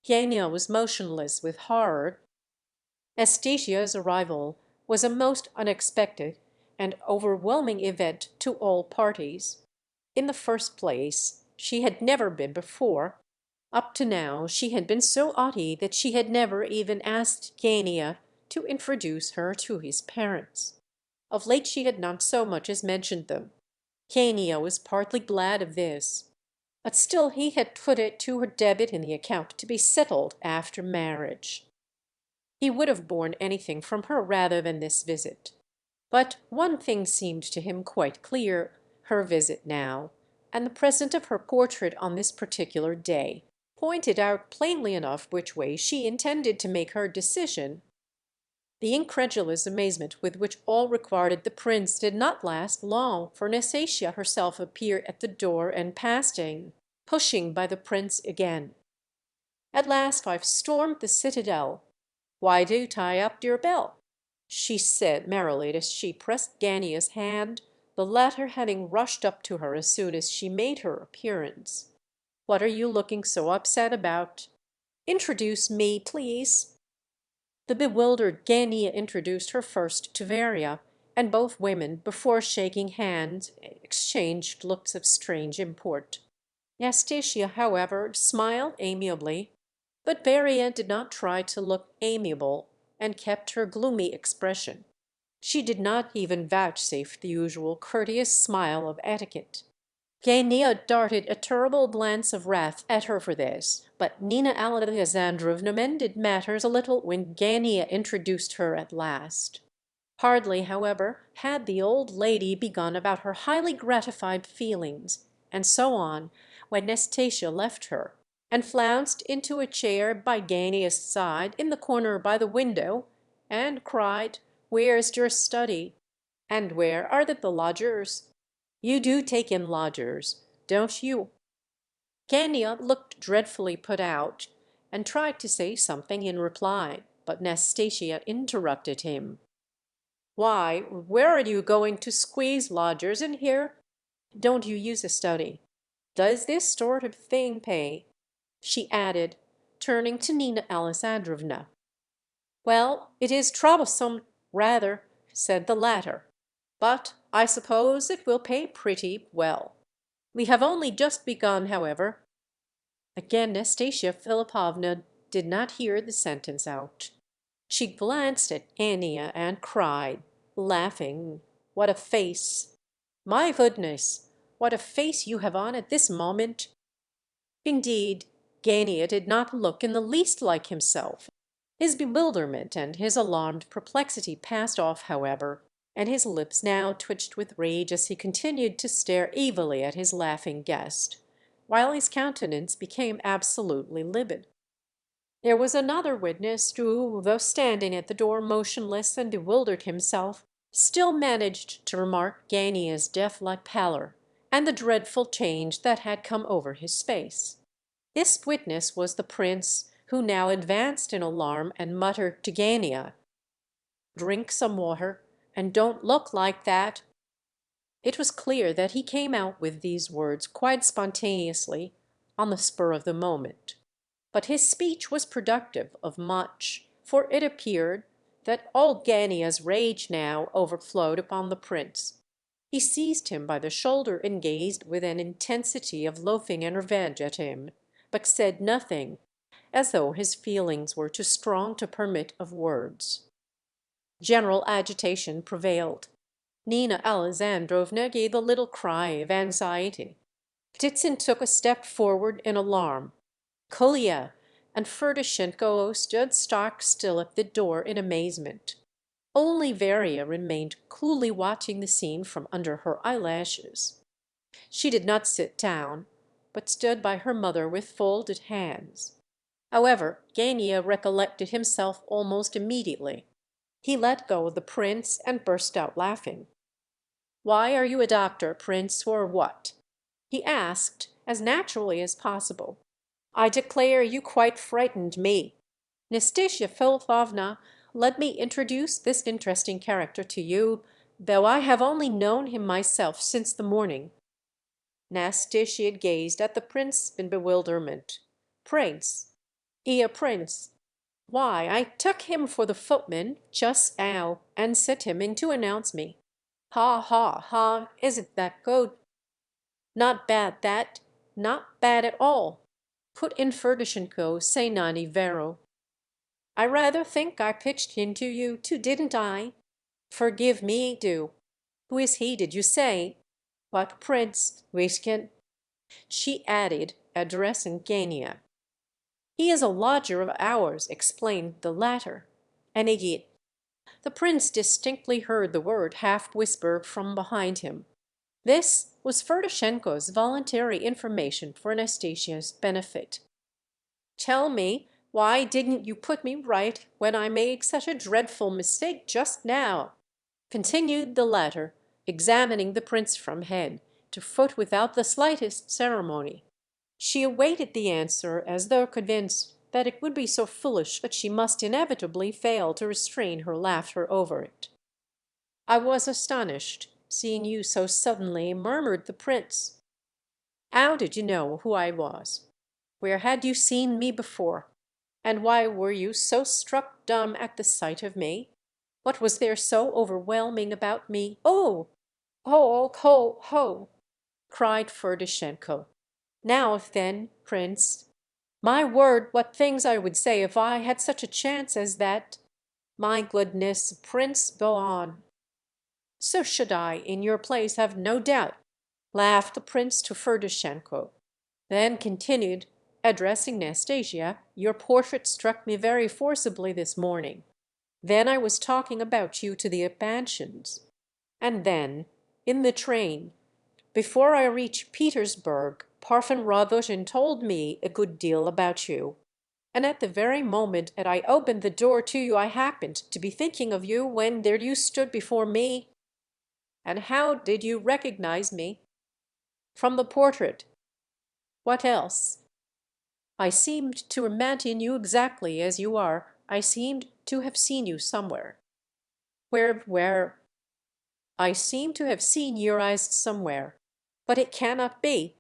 Gania was motionless with horror. Nastasia's arrival was a most unexpected and overwhelming event to all parties. In the first place, she had never been before, Up to now she had been so haughty that she had never even asked Gania to introduce her to his parents. Of late she had not so much as mentioned them. Gania was partly glad of this, but still he had put it to her debit in the account to be settled after marriage. He would have borne anything from her rather than this visit. But one thing seemed to him quite clear: her visit now, and the present of her portrait on this particular day, pointed out plainly enough which way she intended to make her decision. The incredulous amazement with which all regarded the prince did not last long, for Nastasia herself appeared at the door and passed in, pushing by the prince again. "At last I've stormed the citadel. Why do you tie up your bell?" she said merrily as she pressed Gania's hand, the latter having rushed up to her as soon as she made her appearance. "What are you looking so upset about? Introduce me, please." The bewildered Gania introduced her first to Varia, and both women, before shaking hands, exchanged looks of strange import. Nastasia, however, smiled amiably, but Varia did not try to look amiable, and kept her gloomy expression. She did not even vouchsafe the usual courteous smile of etiquette. Gania darted a terrible glance of wrath at her for this, but Nina Alexandrovna mended matters a little when Gania introduced her at last. Hardly, however, had the old lady begun about her highly gratified feelings, and so on, when Nastasia left her, and flounced into a chair by Gania's side in the corner by the window, and cried, "Where's your study? And where are the lodgers? You do take in lodgers, don't you?" Gania looked dreadfully put out, and tried to say something in reply, but Nastasia interrupted him. "Why, where are you going to squeeze lodgers in here? Don't you use a study? Does this sort of thing pay?" she added, turning to Nina Alexandrovna. "Well, it is troublesome, rather," said the latter, "but I suppose it will pay pretty well. We have only just begun, however." Again Nastasia Philipovna did not hear the sentence out. She glanced at Ania and cried, laughing, "What a face! My goodness, what a face you have on at this moment!" Indeed, Gania did not look in the least like himself. His bewilderment and his alarmed perplexity passed off, however, and his lips now twitched with rage as he continued to stare evilly at his laughing guest, while his countenance became absolutely livid. There was another witness who, though standing at the door motionless and bewildered himself, still managed to remark Gania's death-like pallor, and the dreadful change that had come over his face. This witness was the prince, who now advanced in alarm and muttered to Gania, "Drink some water, and don't look like that." It was clear that he came out with these words quite spontaneously, on the spur of the moment. But his speech was productive of much, for it appeared that all Gania's rage now overflowed upon the prince. He seized him by the shoulder and gazed with an intensity of loathing and revenge at him, but said nothing, as though his feelings were too strong to permit of words. General agitation prevailed. Nina Alexandrovna gave a little cry of anxiety. Ptitsin took a step forward in alarm. Kolya and Ferdishenko stood stock still at the door in amazement. Only Varia remained coolly watching the scene from under her eyelashes. She did not sit down, but stood by her mother with folded hands. However, Gania recollected himself almost immediately. He let go of the prince and burst out laughing. "Why, are you a doctor, prince, or what?" he asked, as naturally as possible. "I declare you quite frightened me. Nastasia Philipovna, let me introduce this interesting character to you, though I have only known him myself since the morning." Nastasia gazed at the prince in bewilderment. "Prince? A prince? Why, I took him for the footman just now, and sent him in to announce me. Ha, ha, ha! Isn't that good? Not bad, that, not bad at all. put in Ferdishenko Seinani Vero. "I rather think I pitched into you too, didn't I? Forgive me, do. Who is he, did you say? What prince, Wiskin?" she added, addressing Gania. "He is a lodger of ours," explained the latter. "An idiot." The prince distinctly heard the word half whispered from behind him. This was Ferdishenko's voluntary information for Anastasia's benefit. "Tell me, why didn't you put me right when I made such a dreadful mistake just now?" continued the latter, examining the prince from head to foot without the slightest ceremony. She awaited the answer as though convinced that it would be so foolish that she must inevitably fail to restrain her laughter over it. "I was astonished, seeing you so suddenly," murmured the prince. "How did you know who I was? Where had you seen me before? And why were you so struck dumb at the sight of me? What was there so overwhelming about me?" "Oh! Ho! Ho! Ho!" cried Ferdishenko. "Now then, prince, my word, what things I would say if I had such a chance as that! My goodness, prince, go on." "So should I, in your place, have no doubt," laughed the prince to Ferdishenko; then continued, addressing Nastasia, "Your portrait struck me very forcibly this morning. Then I was talking about you to the Epanchins. And then, in the train, before I reached Petersburg, Parfen Rogojin told me a good deal about you. And at the very moment that I opened the door to you, I happened to be thinking of you when there you stood before me." "And how did you recognize me?" "From the portrait." "What else?" "I seemed to imagine you exactly as you are. I seemed to have seen you somewhere." Where?" "I seem to have seen your eyes somewhere. But it cannot be.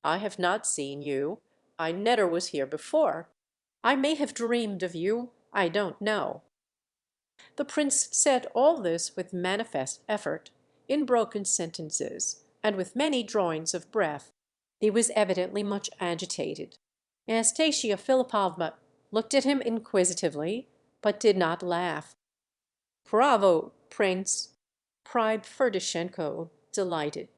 I have not seen you. I never was here before. I may have dreamed of you. I don't know." The prince said all this with manifest effort, in broken sentences, and with many drawings of breath. He was evidently much agitated. Anastasia Philipovna looked at him inquisitively, but did not laugh. "Bravo, prince!" cried Ferdishenko, delighted.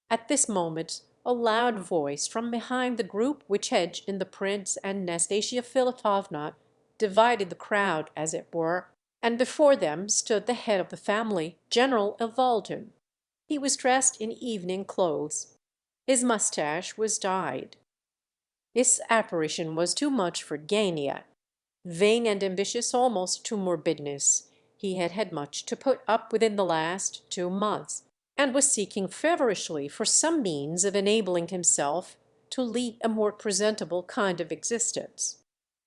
At this moment a loud voice from behind the group which hedged in the prince and Nastasia Philipovna divided the crowd, as it were, and before them stood the head of the family, General Ivaldi. He was dressed in evening clothes. His moustache was dyed. This apparition was too much for Gania. Vain and ambitious almost to morbidness, he had had much to put up with in the last 2 months, and was seeking feverishly for some means of enabling himself to lead a more presentable kind of existence.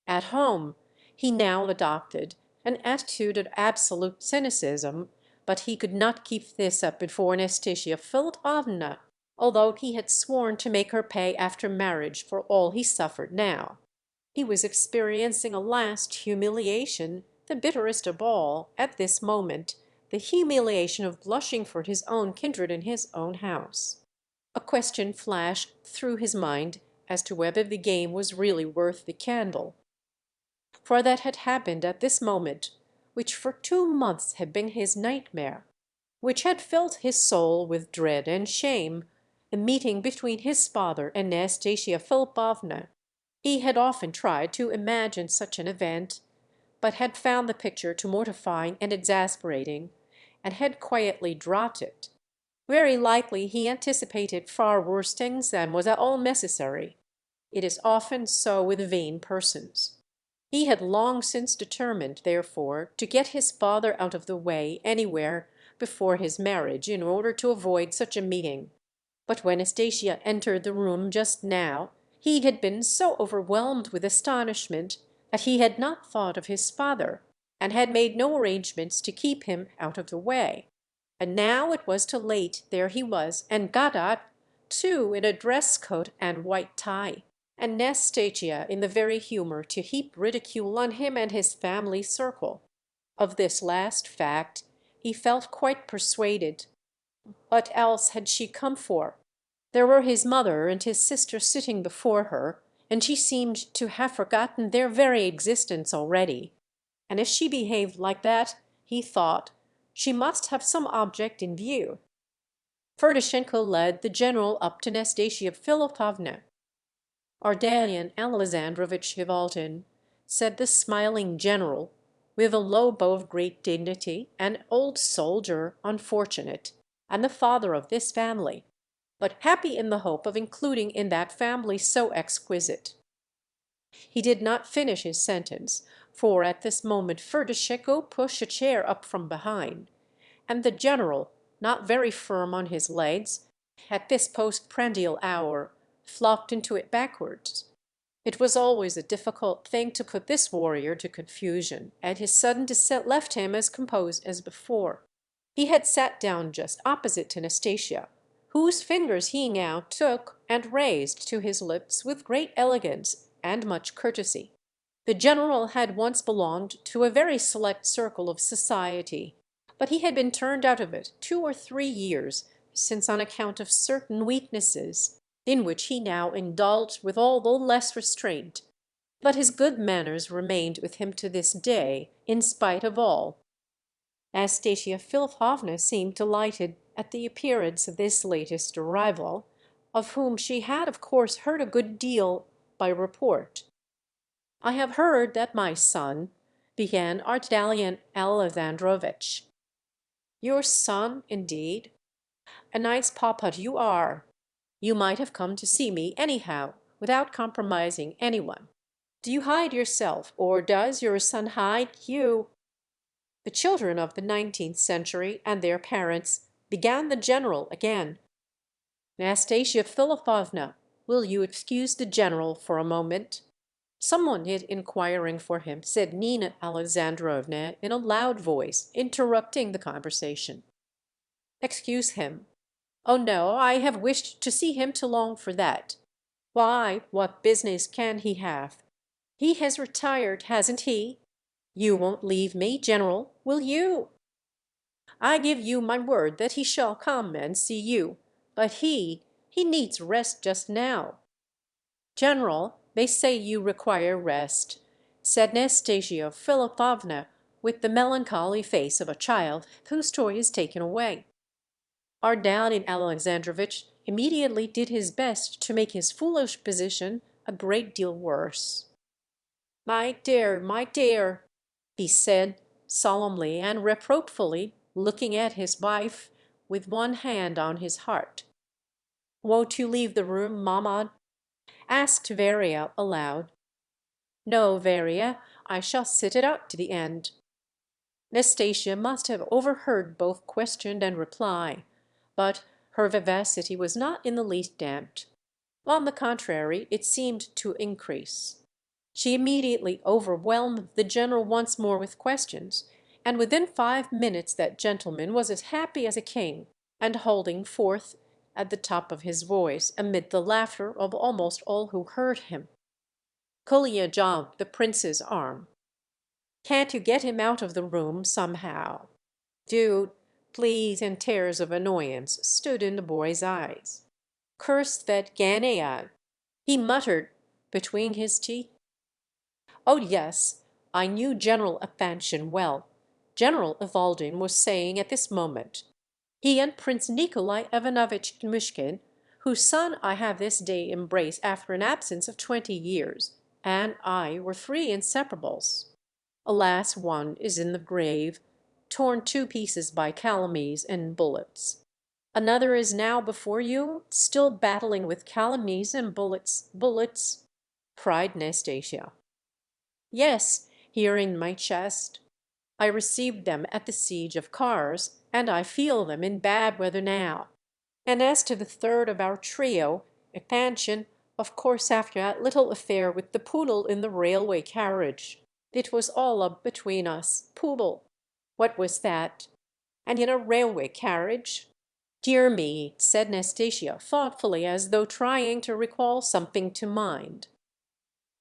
At home he now adopted an attitude of absolute cynicism, but he could not keep this up before Nastasia Philipovna, although he had sworn to make her pay after marriage for all he suffered now. He was experiencing a last humiliation, the bitterest of all, at this moment, the humiliation of blushing for his own kindred in his own house. A question flashed through his mind as to whether the game was really worth the candle. For that had happened at this moment, which for 2 months had been his nightmare, which had filled his soul with dread and shame, the meeting between his father and Nastasia Philipovna. He had often tried to imagine such an event, but had found the picture too mortifying and exasperating, and had quietly dropped it. Very likely he anticipated far worse things than was at all necessary. It is often so with vain persons. He had long since determined, therefore, to get his father out of the way anywhere before his marriage in order to avoid such a meeting. But when Astasia entered the room just now, he had been so overwhelmed with astonishment that he had not thought of his father, and had made no arrangements to keep him out of the way. And now it was too late, there he was, and Gadat, too, in a dress coat and white tie, and Nastasia in the very humour to heap ridicule on him and his family circle. Of this last fact he felt quite persuaded. What else had she come for? There were his mother and his sister sitting before her, and she seemed to have forgotten their very existence already. And if she behaved like that, he thought, she must have some object in view. Ferdishenko led the general up to Nastasia Philipovna. "Ardalion Alexandrovitch Ivaltin," said the smiling general, with a low bow of great dignity, "an old soldier, unfortunate, and the father of this family, but happy in the hope of including in that family so exquisite." He did not finish his sentence, for at this moment Ferdishenko pushed a chair up from behind, and the general, not very firm on his legs, at this postprandial hour, flopped into it backwards. It was always a difficult thing to put this warrior to confusion, and his sudden descent left him as composed as before. He had sat down just opposite to Nastasia, whose fingers he now took and raised to his lips with great elegance and much courtesy. The general had once belonged to a very select circle of society, but he had been turned out of it 2 or 3 years since on account of certain weaknesses, in which he now indulged with all the less restraint. But his good manners remained with him to this day, in spite of all. Nastasia Philipovna seemed delighted at the appearance of this latest arrival, of whom she had of course heard a good deal by report. "I have heard that my son," began Ardalion Alexandrovitch. "Your son, indeed? A nice papa you are. You might have come to see me anyhow, without compromising any one. Do you hide yourself, or does your son hide you?" "The children of the 19th century and their parents," began the general again. "Nastasia Philipovna, will you excuse the general for a moment? Someone is inquiring for him," said Nina Alexandrovna in a loud voice, interrupting the conversation. "Excuse him. Oh no, I have wished to see him too long for that. Why, what business can he have? He has retired, hasn't he? You won't leave me, general, will you? I give you my word that he shall come and see you, but he needs rest just now." "General, they say you require rest," said Nastasia Philipovna, with the melancholy face of a child whose toy is taken away. Ardalion Alexandrovitch immediately did his best to make his foolish position a great deal worse. My dear," he said solemnly and reproachfully, looking at his wife with one hand on his heart. "Won't you leave the room, mamma?" asked Varia aloud. "No, Varia, I shall sit it out to the end." Nastasia must have overheard both question and reply, but her vivacity was not in the least damped. On the contrary, it seemed to increase. She immediately overwhelmed the general once more with questions, and within 5 minutes that gentleman was as happy as a king, and holding forth at the top of his voice, amid the laughter of almost all who heard him. Kolya jogged the prince's arm. "Can't you get him out of the room somehow? Do, please," and tears of annoyance stood in the boy's eyes. "Curse that Ganaean," he muttered between his teeth. "Oh yes, I knew General Afanshin well," General Ivaldin was saying at this moment. "He and Prince Nikolai Ivanovitch Mushkin, whose son I have this day embraced after an absence of 20 years, and I were 3 inseparables. Alas, one is in the grave, torn 2 pieces by calumnies and bullets. Another is now before you, still battling with calumnies and bullets," cried Nastasia. "Yes, here in my chest. I received them at the siege of Kars, and I feel them in bad weather now. And as to the third of our trio, Epanchin, of course after that little affair with the poodle in the railway carriage. It was all up between us. Poodle! What was that? And in a railway carriage? Dear me," said Nastasia thoughtfully, as though trying to recall something to mind.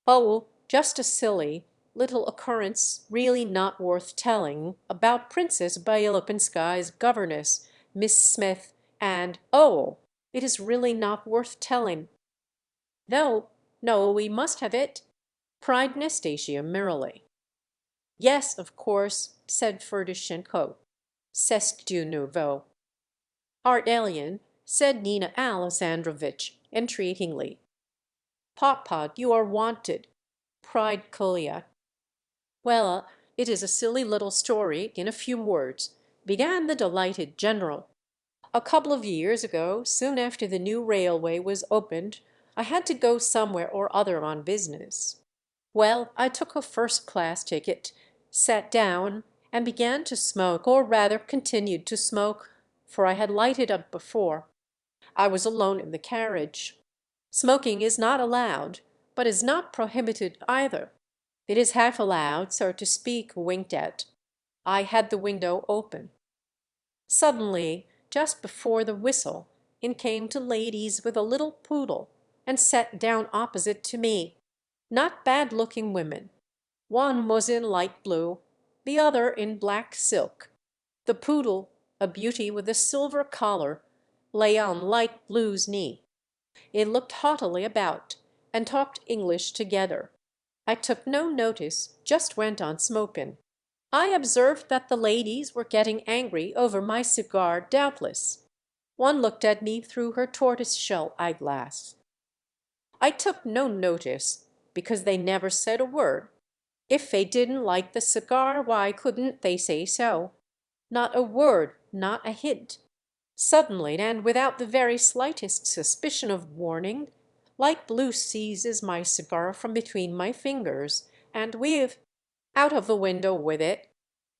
"Oh, just a silly little occurrence, really not worth telling, about Princess Byelopinskaya's governess, Miss Smith, and—oh, it is really not worth telling." "No, No, we must have it," cried Nastasia merrily. "Yes, of course," said Ferdishenko. "C'est du nouveau." "Art alien," said Nina Alexandrovitch entreatingly. "Papa, you are wanted," cried Kolya. "Well, it is a silly little story in a few words," began the delighted general. "A couple of years ago, soon after the new railway was opened, I had to go somewhere or other on business. Well, I took a first class ticket, sat down, and began to smoke, or rather continued to smoke, for I had lighted up before. I was alone in the carriage. Smoking is not allowed, but is not prohibited either. It is half allowed, so to speak, winked at. I had the window open. Suddenly, just before the whistle, in came two ladies with a little poodle, and sat down opposite to me. Not bad-looking women. One was in light blue, the other in black silk. The poodle, a beauty with a silver collar, lay on light blue's knee. It looked haughtily about, and talked English together. I took no notice, just went on smoking. I observed that the ladies were getting angry over my cigar, doubtless. One looked at me through her tortoise-shell eyeglass. I took no notice, because they never said a word. If they didn't like the cigar, why couldn't they say so? Not a word, not a hint. Suddenly, and without the very slightest suspicion of warning, light blue seizes my cigar from between my fingers, and out of the window with it.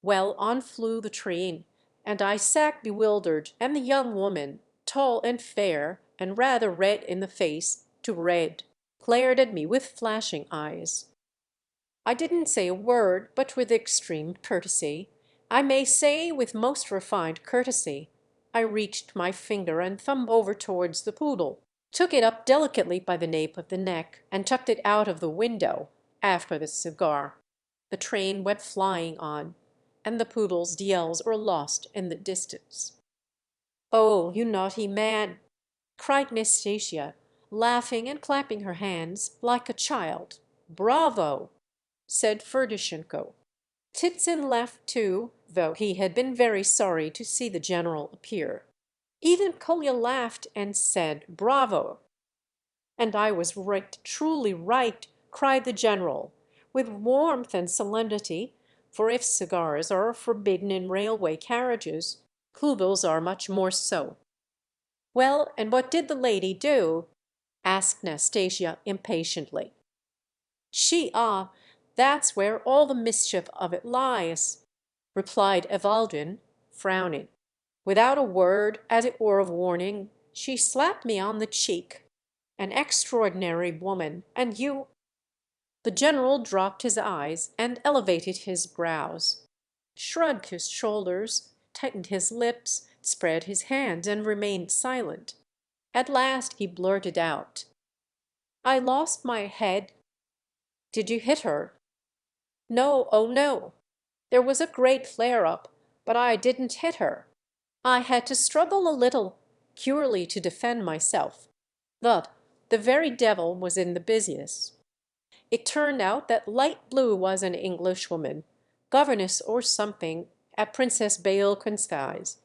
Well, on flew the train, and I sat bewildered, and the young woman, tall and fair, and rather red in the face, to red, glared at me with flashing eyes. I didn't say a word, but with extreme courtesy, I may say with most refined courtesy, I reached my finger and thumb over towards the poodle, took it up delicately by the nape of the neck, and tucked it out of the window, after the cigar. The train went flying on, and the poodle's yells were lost in the distance. "Oh, you naughty man!" cried Nastasia, laughing and clapping her hands like a child. "Bravo!" said Ferdishenko. Titsin laughed too, though he had been very sorry to see the general appear. Even Kolya laughed and said, "Bravo!" "And I was right, truly right," cried the general, with warmth and solemnity, for if cigars are forbidden in railway carriages, Klubels are much more so. "Well, and what did the lady do?" asked Nastasia impatiently. That's where all the mischief of it lies," replied Evaldine, frowning. "Without a word, as it were of warning, she slapped me on the cheek. An extraordinary woman, and you—" The general dropped his eyes and elevated his brows, shrugged his shoulders, tightened his lips, spread his hands, and remained silent. At last he blurted out, "I lost my head." "Did you hit her?" "No, oh no. There was a great flare-up, but I didn't hit her. I had to struggle a little, purely to defend myself. But the very devil was in the business. It turned out that light blue was an Englishwoman, governess or something, at Princess Byelkonskaya's,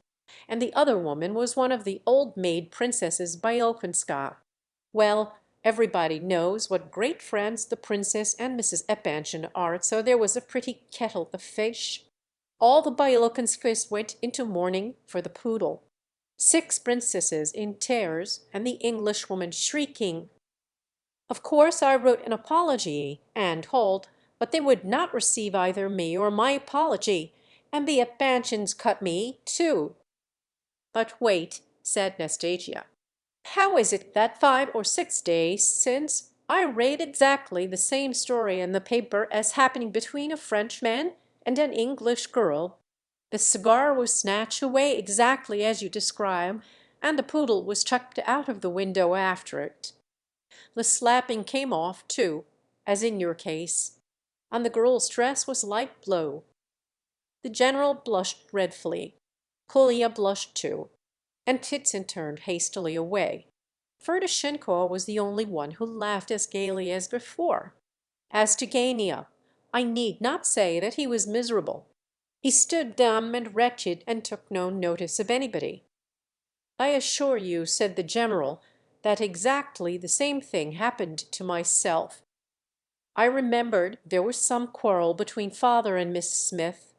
and the other woman was one of the old maid princesses Byelkonskaya. Well, everybody knows what great friends the princess and Mrs. Epanchin are, so there was a pretty kettle of fish. All the Byelkonskys went into mourning for the poodle. 6 princesses in tears, and the Englishwoman shrieking. Of course I wrote an apology and told, but they would not receive either me or my apology, and the Epanchins cut me, too." "But wait," said Nastasia. "How is it that 5 or 6 days since I read exactly the same story in the paper as happening between a Frenchman and an English girl? The cigar was snatched away exactly as you describe, and the poodle was chucked out of the window after it. The slapping came off, too, as in your case, and the girl's dress was light blue." The general blushed dreadfully. Kolya blushed too, and Titsin turned hastily away. Ferdishenko was the only one who laughed as gaily as before. As to Gania, I need not say that he was miserable. He stood dumb and wretched, and took no notice of anybody. "I assure you," said the general, "that exactly the same thing happened to myself. I remembered there was some quarrel between father and Miss Smith,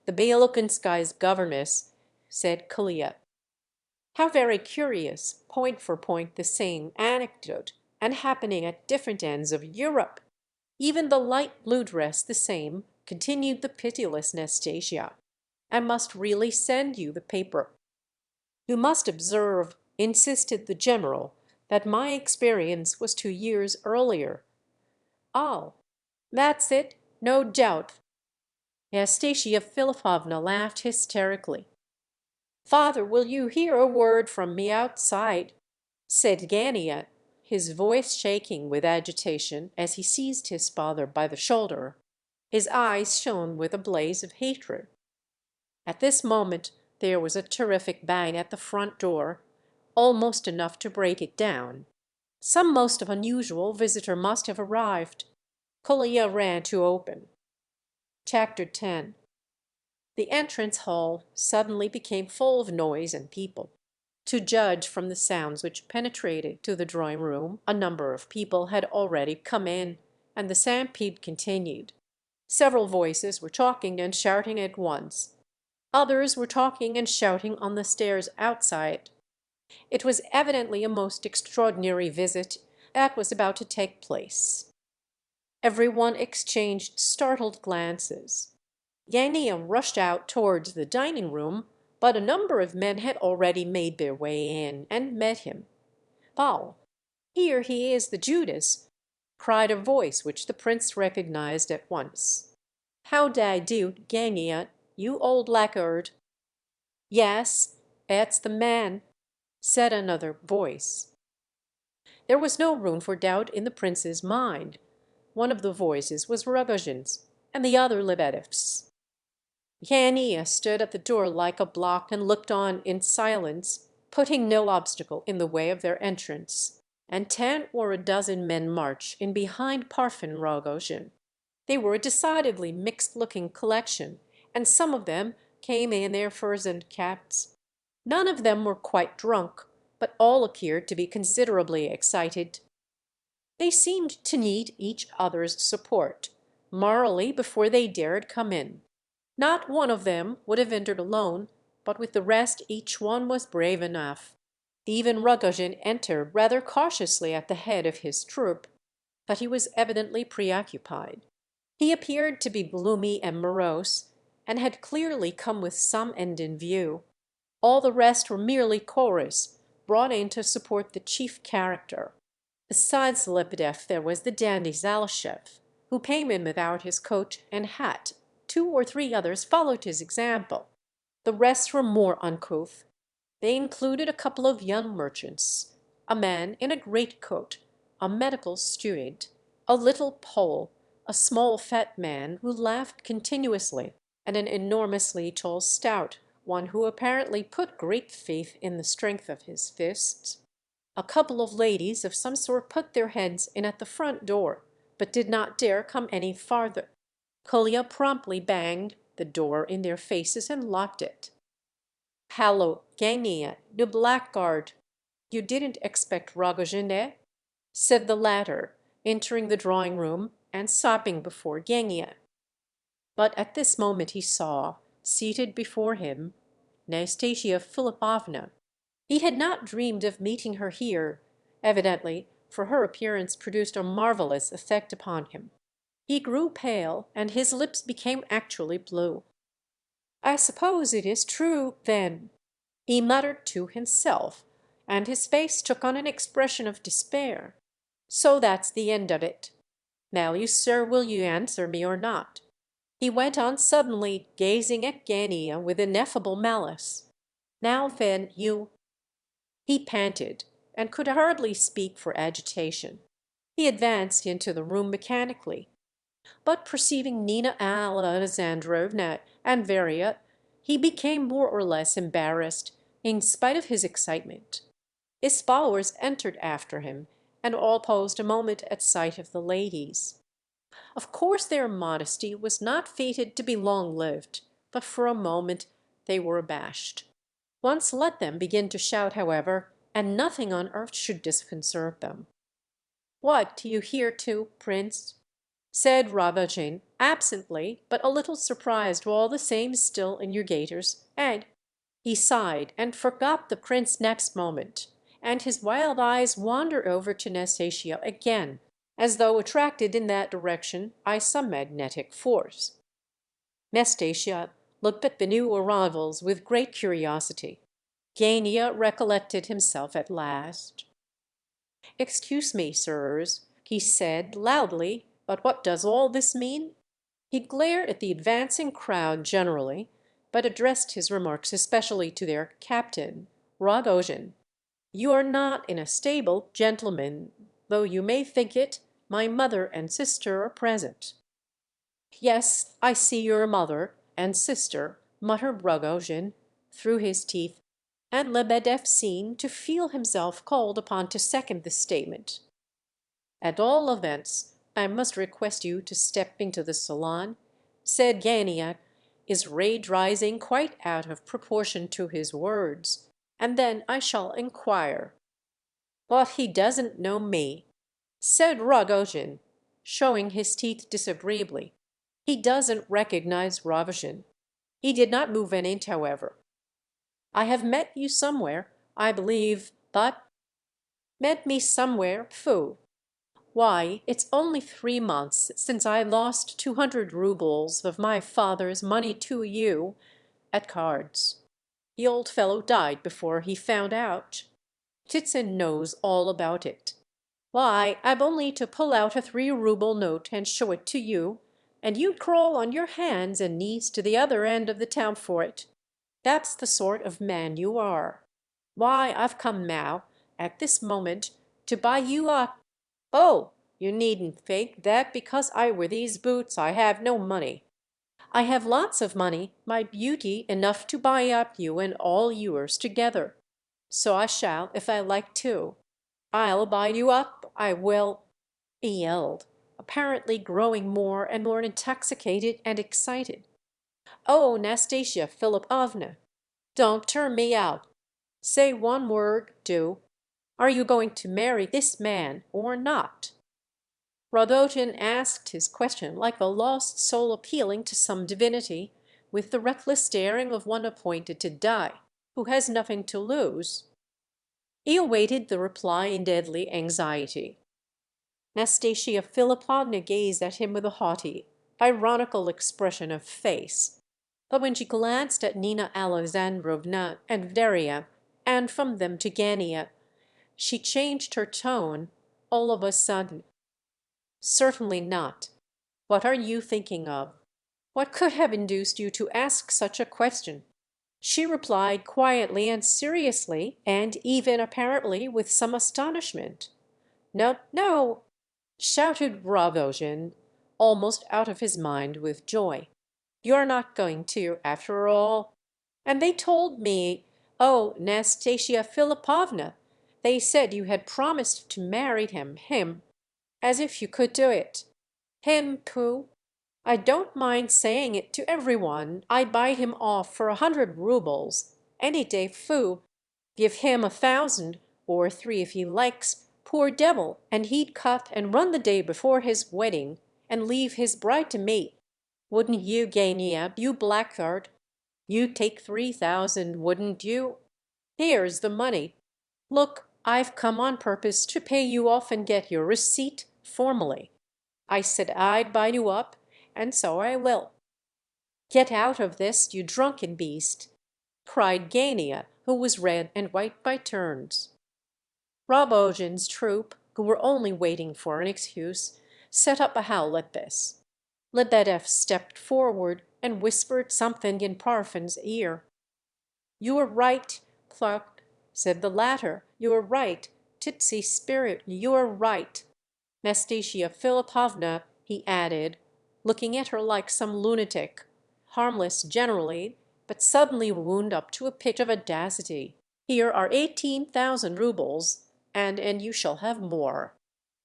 the Bielokonskai's governess," said Kalia. "How very curious, point for point the same anecdote, and happening at different ends of Europe! Even the light blue dress the same," continued the pitiless Nastasia. "I must really send you the paper." "You must observe," insisted the general, "that my experience was 2 years earlier." "Ah, that's it, no doubt." Nastasia Philipovna laughed hysterically. "Father, will you hear a word from me outside?" said Gania, his voice shaking with agitation as he seized his father by the shoulder. His eyes shone with a blaze of hatred. At this moment there was a terrific bang at the front door, almost enough to break it down. Some most unusual visitor must have arrived. Colia ran to open. Chapter 10. The entrance hall suddenly became full of noise and people. To judge from the sounds which penetrated to the drawing room, a number of people had already come in, and the stampede continued. Several voices were talking and shouting at once. Others were talking and shouting on the stairs outside. It was evidently a most extraordinary visit that was about to take place. Every one exchanged startled glances. Gania rushed out towards the dining room, but a number of men had already made their way in and met him. "Paul, here he is, the Judas!" cried a voice which the prince recognized at once. "How d'ye do, Gania, you old lackard?" "Yes, that's the man," said another voice. There was no room for doubt in the prince's mind. One of the voices was Rogojin's, and the other Lebedeff's. Gania stood at the door like a block and looked on in silence, putting no obstacle in the way of their entrance. And 10 or a dozen men marched in behind Parfen Rogojin. They were a decidedly mixed-looking collection, and some of them came in their furs and caps. None of them were quite drunk, but all appeared to be considerably excited. They seemed to need each other's support, morally, before they dared come in. Not one of them would have entered alone, but with the rest each one was brave enough. Even Rogojin entered rather cautiously at the head of his troop, but he was evidently preoccupied. He appeared to be gloomy and morose, and had clearly come with some end in view. All the rest were merely chorus, brought in to support the chief character. Besides Lebedeff there was the dandy Zaleshev, who came in without his coat and hat. 2 or 3 others followed his example. The rest were more uncouth. They included a couple of young merchants, a man in a greatcoat, a medical student, a little Pole, a small fat man who laughed continuously, and an enormously tall stout one who apparently put great faith in the strength of his fists. A couple of ladies of some sort put their heads in at the front door, but did not dare come any farther. Colia promptly banged the door in their faces and locked it. "Hallo, Gania, you blackguard! You didn't expect Rogojin, eh?" said the latter, entering the drawing room and stopping before Gania. But at this moment he saw, seated before him, Nastasia Philipovna. He had not dreamed of meeting her here, evidently, for her appearance produced a marvelous effect upon him. He grew pale, and his lips became actually blue. "I suppose it is true, then," he muttered to himself, and his face took on an expression of despair. "So that's the end of it. Now, you, sir, will you answer me or not?" He went on suddenly, gazing at Gania with ineffable malice. "Now then, you—" He panted, and could hardly speak for agitation. He advanced into the room mechanically, but perceiving Nina Alexandrovna and Varia, he became more or less embarrassed, in spite of his excitement. His followers entered after him, and all paused a moment at sight of the ladies. Of course their modesty was not fated to be long-lived, but for a moment they were abashed. Once let them begin to shout, however, and nothing on earth should disconcert them. "What, you here too, Prince?" said Ravagin, absently, but a little surprised all the same still in your gaiters, and he sighed and forgot the Prince next moment, and his wild eyes wandered over to Nastasia again, as though attracted in that direction by some magnetic force. Nastasia looked at the new arrivals with great curiosity. Gania recollected himself at last. "Excuse me, sirs," he said loudly, "but what does all this mean?" He glared at the advancing crowd generally, but addressed his remarks especially to their captain, Rogojin. "You are not in a stable, gentlemen, though you may think it. My mother and sister are present." "Yes, I see your mother and sister," muttered Rogojin through his teeth, and Lebedeff seemed to feel himself called upon to second this statement. "At all events, I must request you to step into the salon," said Gania, his rage rising quite out of proportion to his words, "and then I shall inquire." "But he doesn't know me," said Rogojin, showing his teeth disagreeably. "He doesn't recognize Ravagin." He did not move an inch, however. "I have met you somewhere, I believe, but—" "Met me somewhere? Pooh! Why, it's only 3 months since I lost 200 roubles of my father's money to you at cards. The old fellow died before he found out. Titsin knows all about it. Why, I've only to pull out a 3 rouble note and show it to you, and you'd crawl on your hands and knees to the other end of the town for it. That's the sort of man you are. Why, I've come now, at this moment, to buy you up. Oh, you needn't think that because I wear these boots I have no money. I have lots of money, my beauty, enough to buy up you and all yours together. So I shall, if I like to. I'll buy you up, I will," he yelled, apparently growing more and more intoxicated and excited. "Oh, Nastasia Philipovna, don't turn me out. Say one word, do. Are you going to marry this man or not?" Radotin asked his question like a lost soul appealing to some divinity, with the reckless daring of one appointed to die, who has nothing to lose. He awaited the reply in deadly anxiety. Nastasia Philipovna gazed at him with a haughty, ironical expression of face. But when she glanced at Nina Alexandrovna and Daria, and from them to Gania, she changed her tone all of a sudden. "Certainly not. What are you thinking of? What could have induced you to ask such a question?" She replied quietly and seriously, and even apparently with some astonishment. "No, no!" shouted Rogojin, almost out of his mind with joy. "You're not going to, after all? And they told me, oh, Nastasia Philipovna, they said you had promised to marry him, as if you could do it. Him, pooh! I don't mind saying it to every one. I'd buy him off for 100 roubles, any day, foo! Give him 1,000, or 3 if he likes, poor devil, and he'd cut and run the day before his wedding, and leave his bride to me. Wouldn't you, Gania, you blackguard? You'd take 3,000, wouldn't you? Here's the money. Look, I've come on purpose to pay you off and get your receipt formally. I said I'd buy you up, and so I will." "Get out of this, you drunken beast!" cried Gania, who was red and white by turns. Rabojin's troop, who were only waiting for an excuse, set up a howl at this. Lebedeff stepped forward and whispered something in Parfen's ear. "You are right, Clark," said the latter. "You are right, Titsy spirit, you are right. Nastasia Philipovna," he added, looking at her like some lunatic, harmless generally, but suddenly wound up to a pitch of audacity. Here are 18,000 roubles, and you shall have more."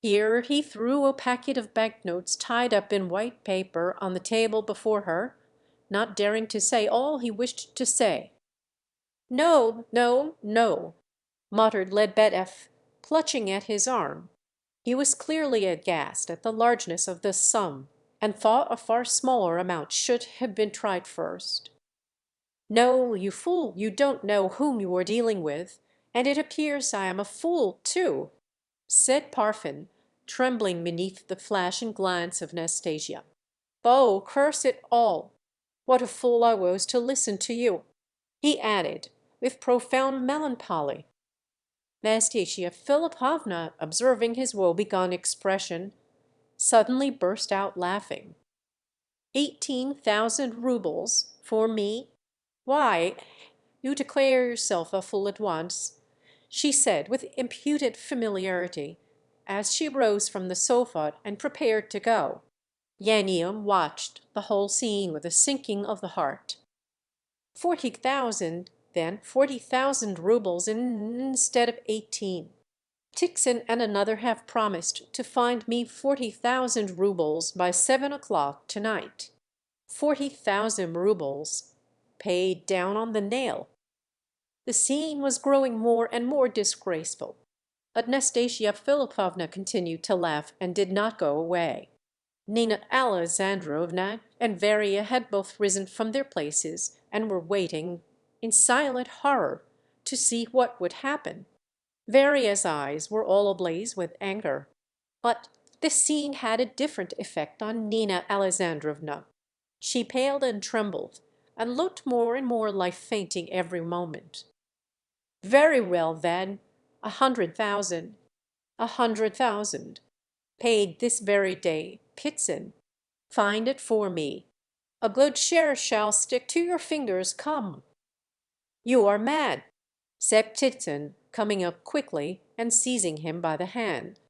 Here he threw a packet of banknotes tied up in white paper on the table before her, not daring to say all he wished to say. "No, no, no," muttered Lebedeff, clutching at his arm. He was clearly aghast at the largeness of this sum, and thought a far smaller amount should have been tried first. "No, you fool, you don't know whom you are dealing with, and it appears I am a fool too," said Parfen, trembling beneath the flashing glance of Nastasia. "Oh, curse it all! What a fool I was to listen to you!" he added, with profound melancholy. Nastasia Philipovna, observing his woebegone expression, suddenly burst out laughing. 18,000 roubles for me? Why, you declare yourself a fool at once," she said with imputed familiarity, as she rose from the sofa and prepared to go. Yenium watched the whole scene with a sinking of the heart. 40,000, then 40,000 roubles instead of 18. Tixin and another have promised to find me 40,000 roubles by 7 o'clock tonight. 40,000 roubles, paid down on the nail. The scene was growing more and more disgraceful, but Nastasia Philipovna continued to laugh and did not go away. Nina Alexandrovna and Varia had both risen from their places and were waiting, in silent horror, to see what would happen. Varia's eyes were all ablaze with anger. But this scene had a different effect on Nina Alexandrovna. She paled and trembled, and looked more and more like fainting every moment. "Very well, then, 100,000. 100,000. Paid this very day, Ptitsin. Find it for me. A good share shall stick to your fingers, come." "You are mad," said Ptitsin, coming up quickly and seizing him by the hand.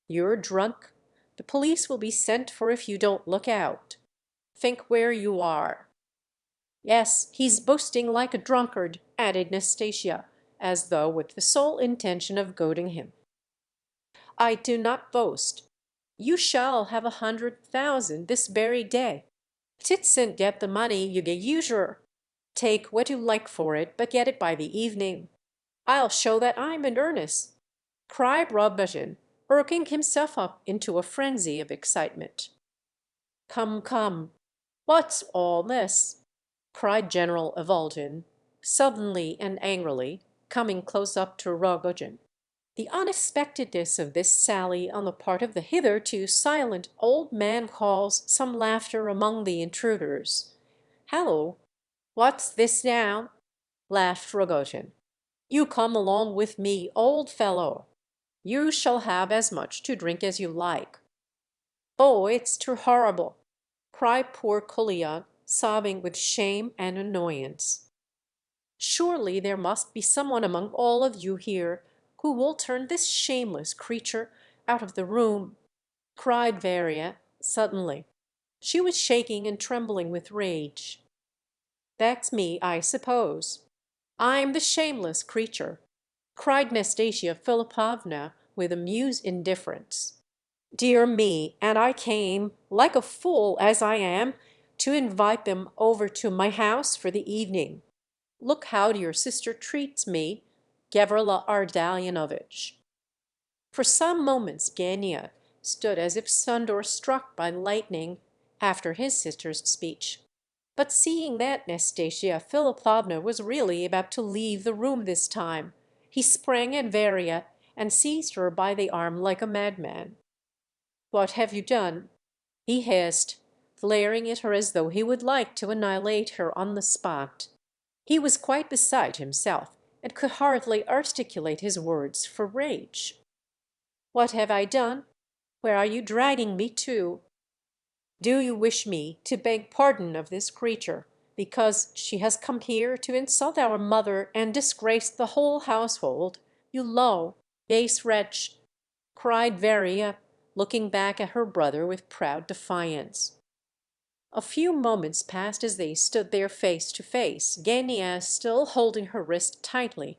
"You're drunk. The police will be sent for if you don't look out. Think where you are." "Yes, he's boasting like a drunkard," added Nastasia, as though with the sole intention of goading him. "I do not boast. You shall have 100,000 this very day. Ptitsin, get the money, you get usurer. Take what you like for it, but get it by the evening. I'll show that I'm in earnest," cried Rogojin, working himself up into a frenzy of excitement. "Come, come, what's all this?" cried General Evolgin, suddenly and angrily, coming close up to Rogojin. The unexpectedness of this sally on the part of the hitherto silent old man caused some laughter among the intruders. "Hallo, what's this now?" laughed Rogojin. "You come along with me, old fellow. You shall have as much to drink as you like." "Oh, it's too horrible!" cried poor Kolya, sobbing with shame and annoyance. "Surely there must be someone among all of you here who will turn this shameless creature out of the room," cried Varia, suddenly. She was shaking and trembling with rage. "That's me, I suppose. I'm the shameless creature," cried Nastasia Philipovna with amused indifference. "Dear me, and I came, like a fool as I am, to invite them over to my house for the evening. Look how your sister treats me, Gavrila Ardalionovitch." For some moments Gania stood as if stunned or struck by lightning after his sister's speech. But seeing that Nastasia Philipovna was really about to leave the room this time, he sprang at Varia and seized her by the arm like a madman. "What have you done?" he hissed, glaring at her as though he would like to annihilate her on the spot. He was quite beside himself, and could hardly articulate his words for rage. "What have I done? Where are you dragging me to? Do you wish me to beg pardon of this creature, because she has come here to insult our mother and disgrace the whole household, you low, base wretch?" cried Varia, looking back at her brother with proud defiance. A few moments passed as they stood there face to face, Genia still holding her wrist tightly.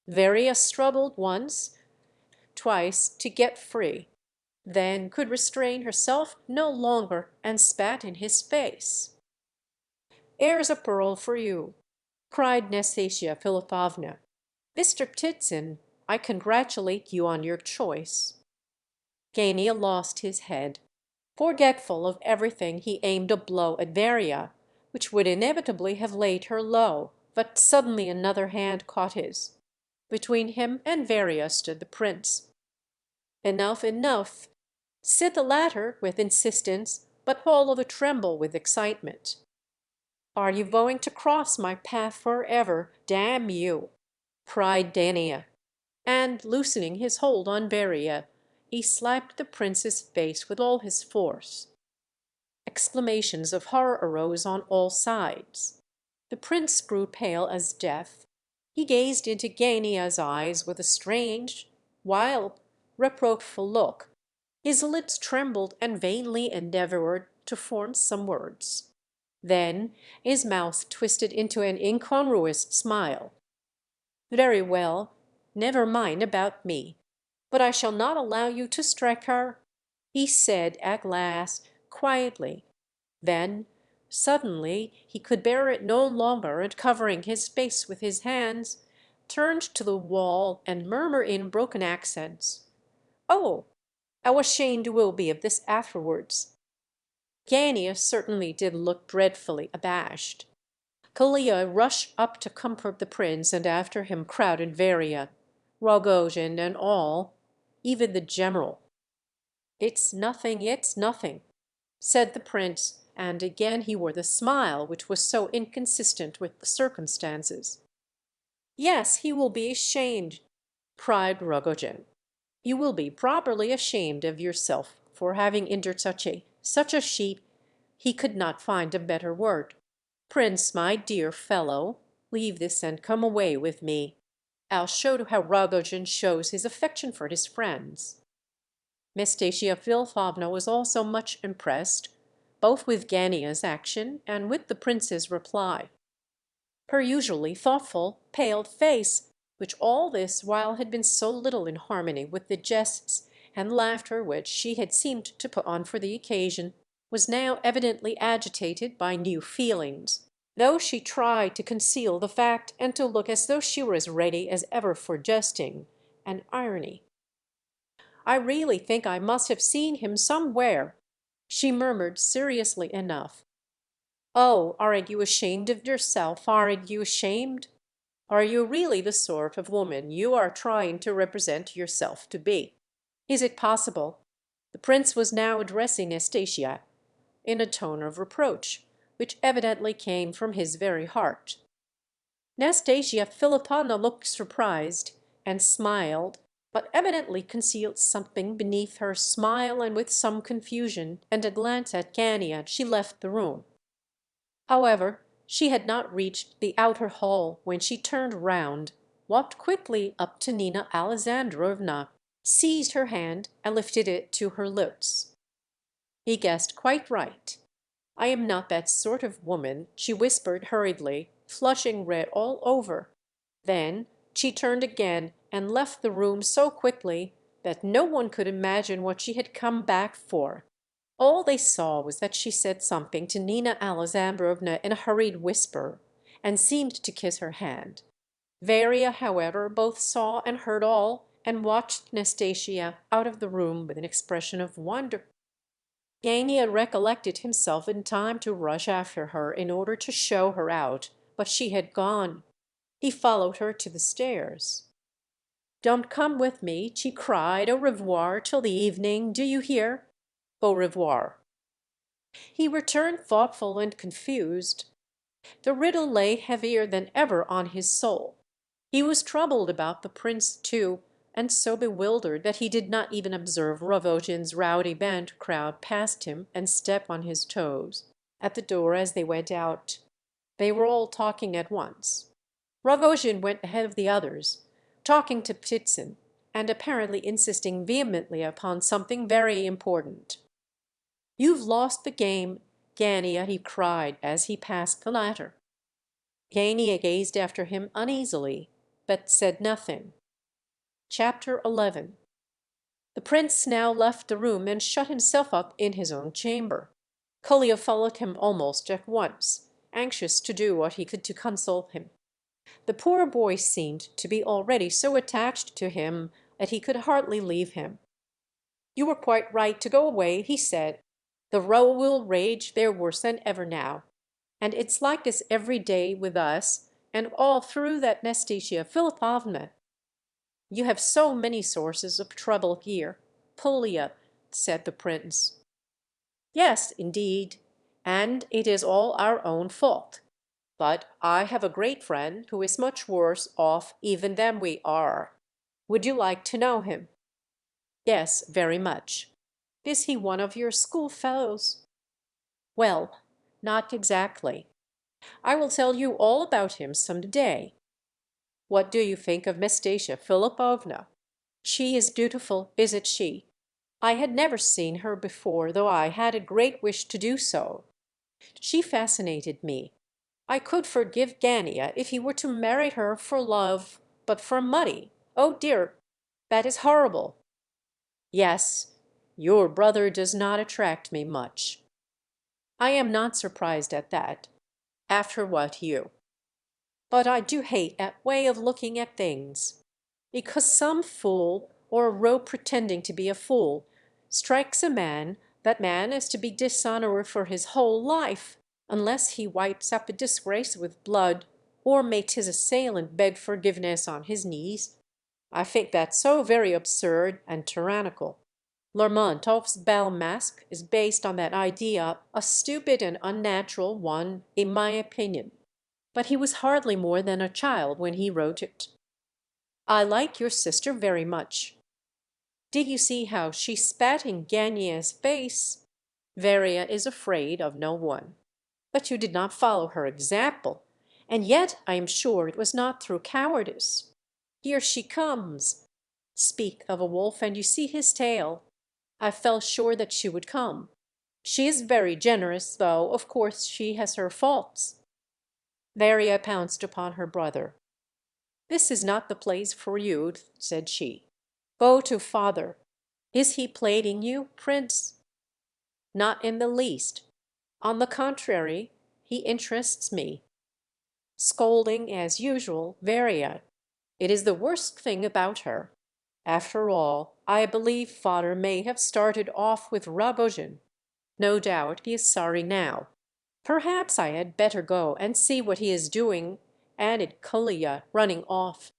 Varia struggled once, twice to get free, then could restrain herself no longer and spat in his face. "Here's a pearl for you!" cried Nastasia Philipovna. "Mr. Ptitsin, I congratulate you on your choice." Gania lost his head. Forgetful of everything, he aimed a blow at Varia, which would inevitably have laid her low, but suddenly another hand caught his. Between him and Varia stood the prince. "Enough, enough!" said the latter with insistence, but all of a tremble with excitement. "Are you going to cross my path forever, damn you?" cried Gania, and loosening his hold on Varia, he slapped the prince's face with all his force. Exclamations of horror arose on all sides. The prince grew pale as death. He gazed into Gania's eyes with a strange, wild, reproachful look. His lips trembled and vainly endeavored to form some words. Then his mouth twisted into an incongruous smile. "Very well, never mind about me. But I shall not allow you to strike her," he said at last, quietly. Then, suddenly, he could bear it no longer, and covering his face with his hands, turned to the wall and murmured in broken accents, "Oh, how ashamed you will be of this afterwards!" Gania certainly did look dreadfully abashed. Kalia rushed up to comfort the prince, and after him crowded Varia, Rogojin, and all, even the general. It's nothing," said the prince, and again he wore the smile which was so inconsistent with the circumstances. "Yes, he will be ashamed," cried Rogojin. "You will be properly ashamed of yourself for having injured such a sheep." He could not find a better word. "Prince, my dear fellow, leave this and come away with me. I'll show how Rogojin shows his affection for his friends." Nastasia Philipovna was also much impressed, both with Gania's action and with the prince's reply. Her usually thoughtful, paled face, which all this while had been so little in harmony with the jests and laughter which she had seemed to put on for the occasion, was now evidently agitated by new feelings, though she tried to conceal the fact and to look as though she were as ready as ever for jesting and irony. "I really think I must have seen him somewhere," she murmured seriously enough. "Oh, aren't you ashamed of yourself? Aren't you ashamed? Are you really the sort of woman you are trying to represent yourself to be? Is it possible?" The prince was now addressing Nastasia in a tone of reproach, which evidently came from his very heart. Nastasia Philipovna looked surprised, and smiled, but evidently concealed something beneath her smile, and with some confusion and a glance at Gania she left the room. However, she had not reached the outer hall when she turned round, walked quickly up to Nina Alexandrovna, seized her hand, and lifted it to her lips. He guessed quite right. "I am not that sort of woman," she whispered hurriedly, flushing red all over. Then she turned again and left the room so quickly that no one could imagine what she had come back for. All they saw was that she said something to Nina Alexandrovna in a hurried whisper, and seemed to kiss her hand. Varia, however, both saw and heard all, and watched Nastasia out of the room with an expression of wonder. Gania recollected himself in time to rush after her in order to show her out, but she had gone. He followed her to the stairs. "Don't come with me," she cried. "Au revoir till the evening, do you hear? Au revoir." He returned thoughtful and confused. The riddle lay heavier than ever on his soul. He was troubled about the prince, too, and so bewildered that he did not even observe Rogojin's rowdy band crowd past him and step on his toes at the door as they went out. They were all talking at once. Rogojin went ahead of the others, talking to Ptitsin, and apparently insisting vehemently upon something very important. "You've lost the game, Gania," he cried as he passed the latter. Gania gazed after him uneasily. but said nothing. Chapter 11. The prince now left the room and shut himself up in his own chamber. Colia followed him almost at once, anxious to do what he could to console him. The poor boy seemed to be already so attached to him that he could hardly leave him. "You were quite right to go away," he said. "The row will rage there worse than ever now. And it's like this every day with us, and all through that Nastasia Philipovna. You have so many sources of trouble here, Polya," said the prince. "Yes, indeed, and it is all our own fault. But I have a great friend who is much worse off even than we are. Would you like to know him?" "Yes, very much." "Is he one of your schoolfellows?" "Well, not exactly. I will tell you all about him some day. What do you think of Nastasia Philipovna? She is dutiful, isn't she? I had never seen her before, though I had a great wish to do so. She fascinated me. I could forgive Gania if he were to marry her for love, but for money, oh dear, that is horrible. Yes, your brother does not attract me much. I am not surprised at that, after what you. But I do hate that way of looking at things. Because some fool, or a rogue pretending to be a fool, strikes a man, that man is to be dishonored for his whole life, unless he wipes up a disgrace with blood, or makes his assailant beg forgiveness on his knees. I think that so very absurd and tyrannical. Lermontov's bal masque is based on that idea, a stupid and unnatural one, in my opinion. But he was hardly more than a child when he wrote it. I like your sister very much. Did you see how she spat in Ganier's face? Varia is afraid of no one. But you did not follow her example, and yet I am sure it was not through cowardice. Here she comes. Speak of a wolf and you see his tail. I felt sure that she would come. She is very generous, though of course she has her faults." Varia pounced upon her brother. "This is not the place for you," said she. "Go to father. Is he plaguing you, prince?" "Not in the least. On the contrary, he interests me." Scolding, as usual, Varia. It is the worst thing about her. After all, I believe father may have started off with Rogojin. No doubt he is sorry now. Perhaps I had better go and see what he is doing," added Colia, running off.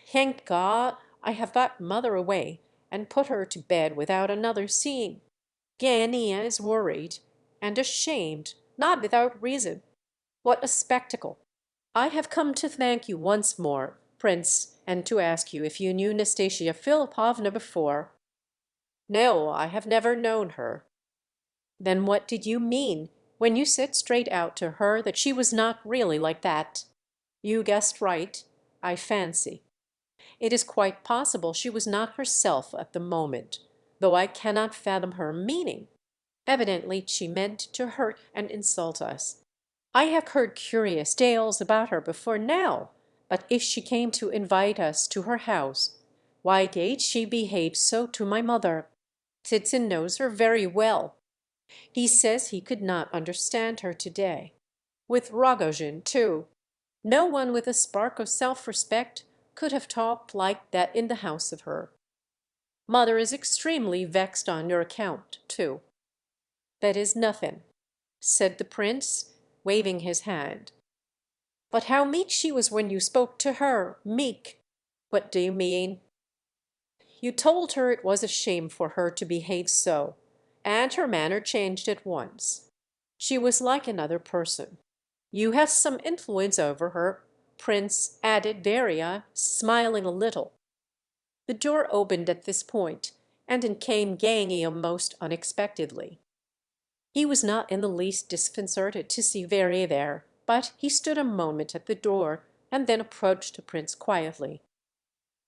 "Thank God I have got mother away and put her to bed without another seeing. Gania is worried and ashamed, not without reason. What a spectacle! I have come to thank you once more, prince, and to ask you if you knew Nastasia Philipovna before." "No, I have never known her." "Then what did you mean when you said straight out to her that she was not really like that? You guessed right, I fancy. It is quite possible she was not herself at the moment, though I cannot fathom her meaning. Evidently she meant to hurt and insult us. I have heard curious tales about her before now, but if she came to invite us to her house, why did she behave so to my mother? Tzitzin knows her very well. He says he could not understand her today. With Rogojin, too. No one with a spark of self-respect could have talked like that in the house of her. Mother is extremely vexed on your account, too." "That is nothing," said the prince, waving his hand. "But how meek she was when you spoke to her, meek! What do you mean?" "You told her it was a shame for her to behave so, and her manner changed at once. She was like another person. You have some influence over her, prince," added Varia, smiling a little. The door opened at this point, and in came Gania most unexpectedly. He was not in the least disconcerted to see Varia there, but he stood a moment at the door, and then approached the prince quietly.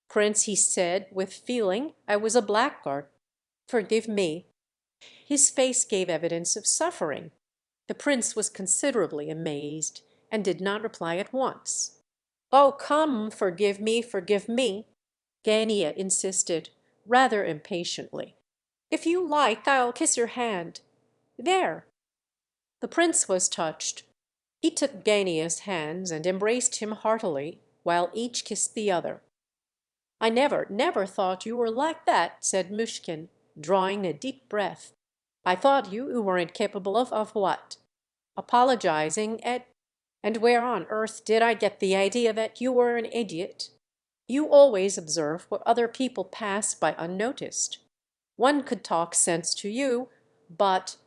"Prince," he said, with feeling, "I was a blackguard. Forgive me." His face gave evidence of suffering. The prince was considerably amazed, and did not reply at once. "Oh, come, forgive me," Gania insisted, rather impatiently. "If you like, I'll kiss your hand. There." The prince was touched. He took Gania's hands and embraced him heartily, while each kissed the other. "I never thought you were like that," said Mushkin, drawing a deep breath. "I thought you weren't capable of what? Apologizing, and where on earth did I get the idea that you were an idiot? You always observe what other people pass by unnoticed. One could talk sense to you, but—"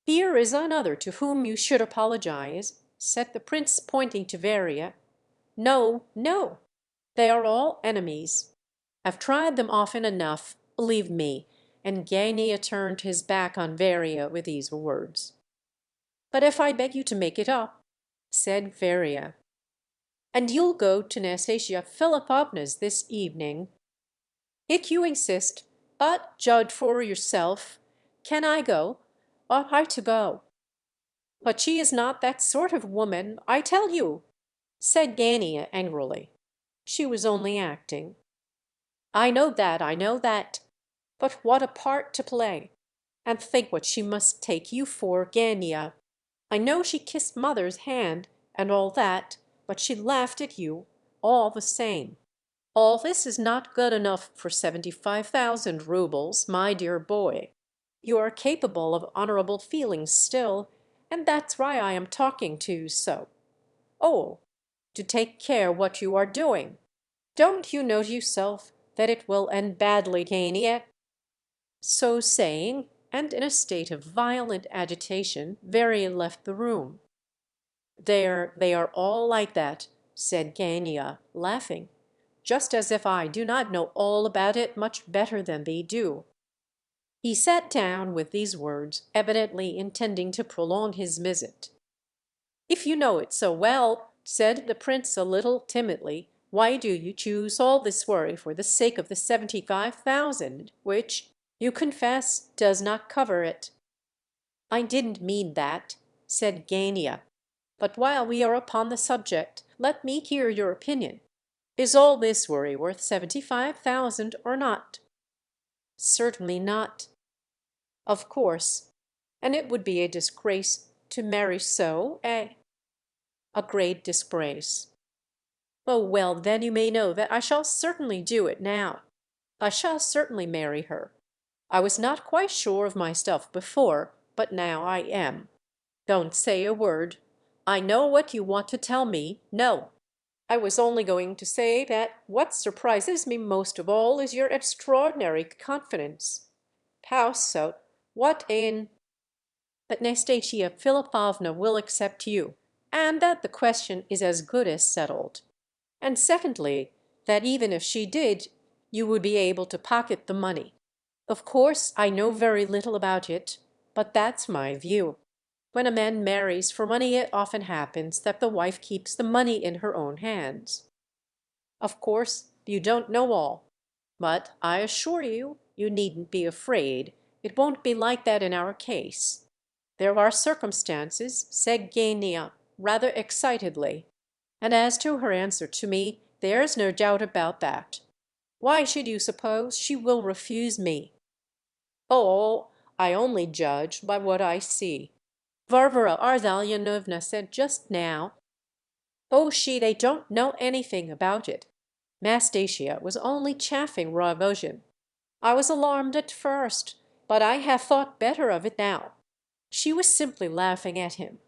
"Here is another to whom you should apologize," said the prince, pointing to Varia. "No, no! They are all enemies. I've tried them often enough, believe me," and Gania turned his back on Varia with these words. "But if I beg you to make it up?" said Varia. "And you'll go to Nastasia Philipovna's this evening?" "If you insist. But judge for yourself. Can I go? Ought I to go?" "But she is not that sort of woman, I tell you," said Gania angrily. "She was only acting." I know that, I know that. But what a part to play! And think what she must take you for, Gania. I know she kissed mother's hand, and all that, but she laughed at you, all the same. All this is not good enough for 75,000 roubles, my dear boy. You are capable of honorable feelings still, and that's why I am talking to you so. Oh, to take care what you are doing! Don't you know to yourself that it will end badly, Gania?" So saying, and in a state of violent agitation, Varia left the room. They are all like that," said Gania, laughing, "just as if I do not know all about it much better than they do." He sat down with these words, evidently intending to prolong his visit. "If you know it so well," said the prince a little timidly, "why do you choose all this worry for the sake of the 75,000, which, you confess, does not cover it?" "I didn't mean that," said Gania. "But while we are upon the subject, let me hear your opinion. Is all this worry worth 75,000 or not?" "Certainly not." "Of course. And it would be a disgrace to marry so, eh?" "A great disgrace." "Oh, well, then you may know that I shall certainly do it now. I shall certainly marry her. I was not quite sure of myself before, but now I am. Don't say a word. I know what you want to tell me. No. I was only going to say that what surprises me most of all is your extraordinary confidence. How so? What in—" "That Nastasia Philipovna will accept you, and that the question is as good as settled. And secondly, that even if she did, you would be able to pocket the money. Of course, I know very little about it, but that's my view. When a man marries for money, it often happens that the wife keeps the money in her own hands. Of course, you don't know all. But I assure you, you needn't be afraid. It won't be like that in our case. There are circumstances," said Gania, rather excitedly. "And as to her answer to me, there's no doubt about that. Why should you suppose she will refuse me?" "Oh, I only judge by what I see. Varvara Ardalyonovna said just now—" "Oh, they don't know anything about it. Nastasia was only chaffing Rogojin. I was alarmed at first, but I have thought better of it now. She was simply laughing at him.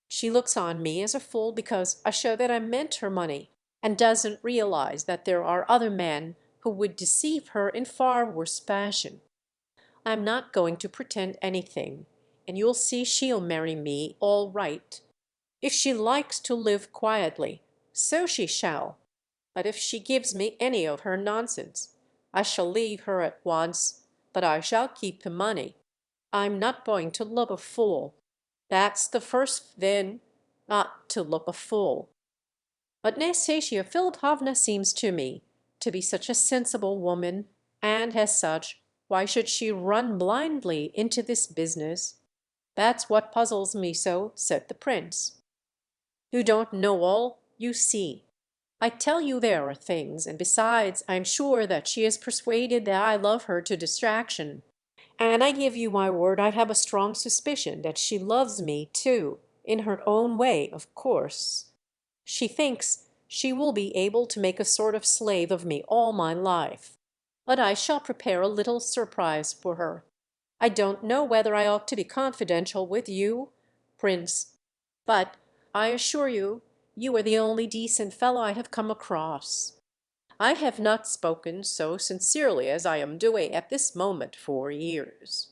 She looks on me as a fool because I show that I meant her money, and doesn't realize that there are other men who would deceive her in far worse fashion. I'm not going to pretend anything, and you'll see she'll marry me all right. If she likes to live quietly, so she shall. But if she gives me any of her nonsense, I shall leave her at once, but I shall keep the money. I'm not going to look a fool. That's the first thing, not to look a fool. But Nastasia Philipovna seems to me to be such a sensible woman, and as such, why should she run blindly into this business? That's what puzzles me so," said the prince. "You don't know all, you see. I tell you there are things, and besides, I am sure that she is persuaded that I love her to distraction. And I give you my word I have a strong suspicion that she loves me too, in her own way, of course. She thinks she will be able to make a sort of slave of me all my life. But I shall prepare a little surprise for her. I don't know whether I ought to be confidential with you, Prince, but I assure you, you are the only decent fellow I have come across. I have not spoken so sincerely as I am doing at this moment for years.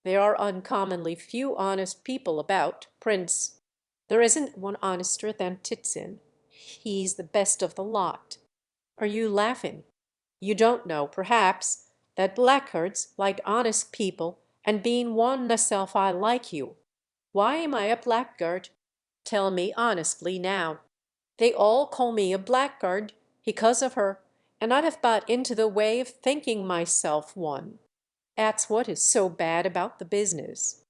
There are uncommonly few honest people about, Prince. There isn't one honester than Titsin. He's the best of the lot. Are you laughing? You don't know, perhaps, that blackguards like honest people, and being one myself I like you. Why am I a blackguard? Tell me honestly now. They all call me a blackguard because of her, and I'd have got into the way of thinking myself one. That's what is so bad about the business.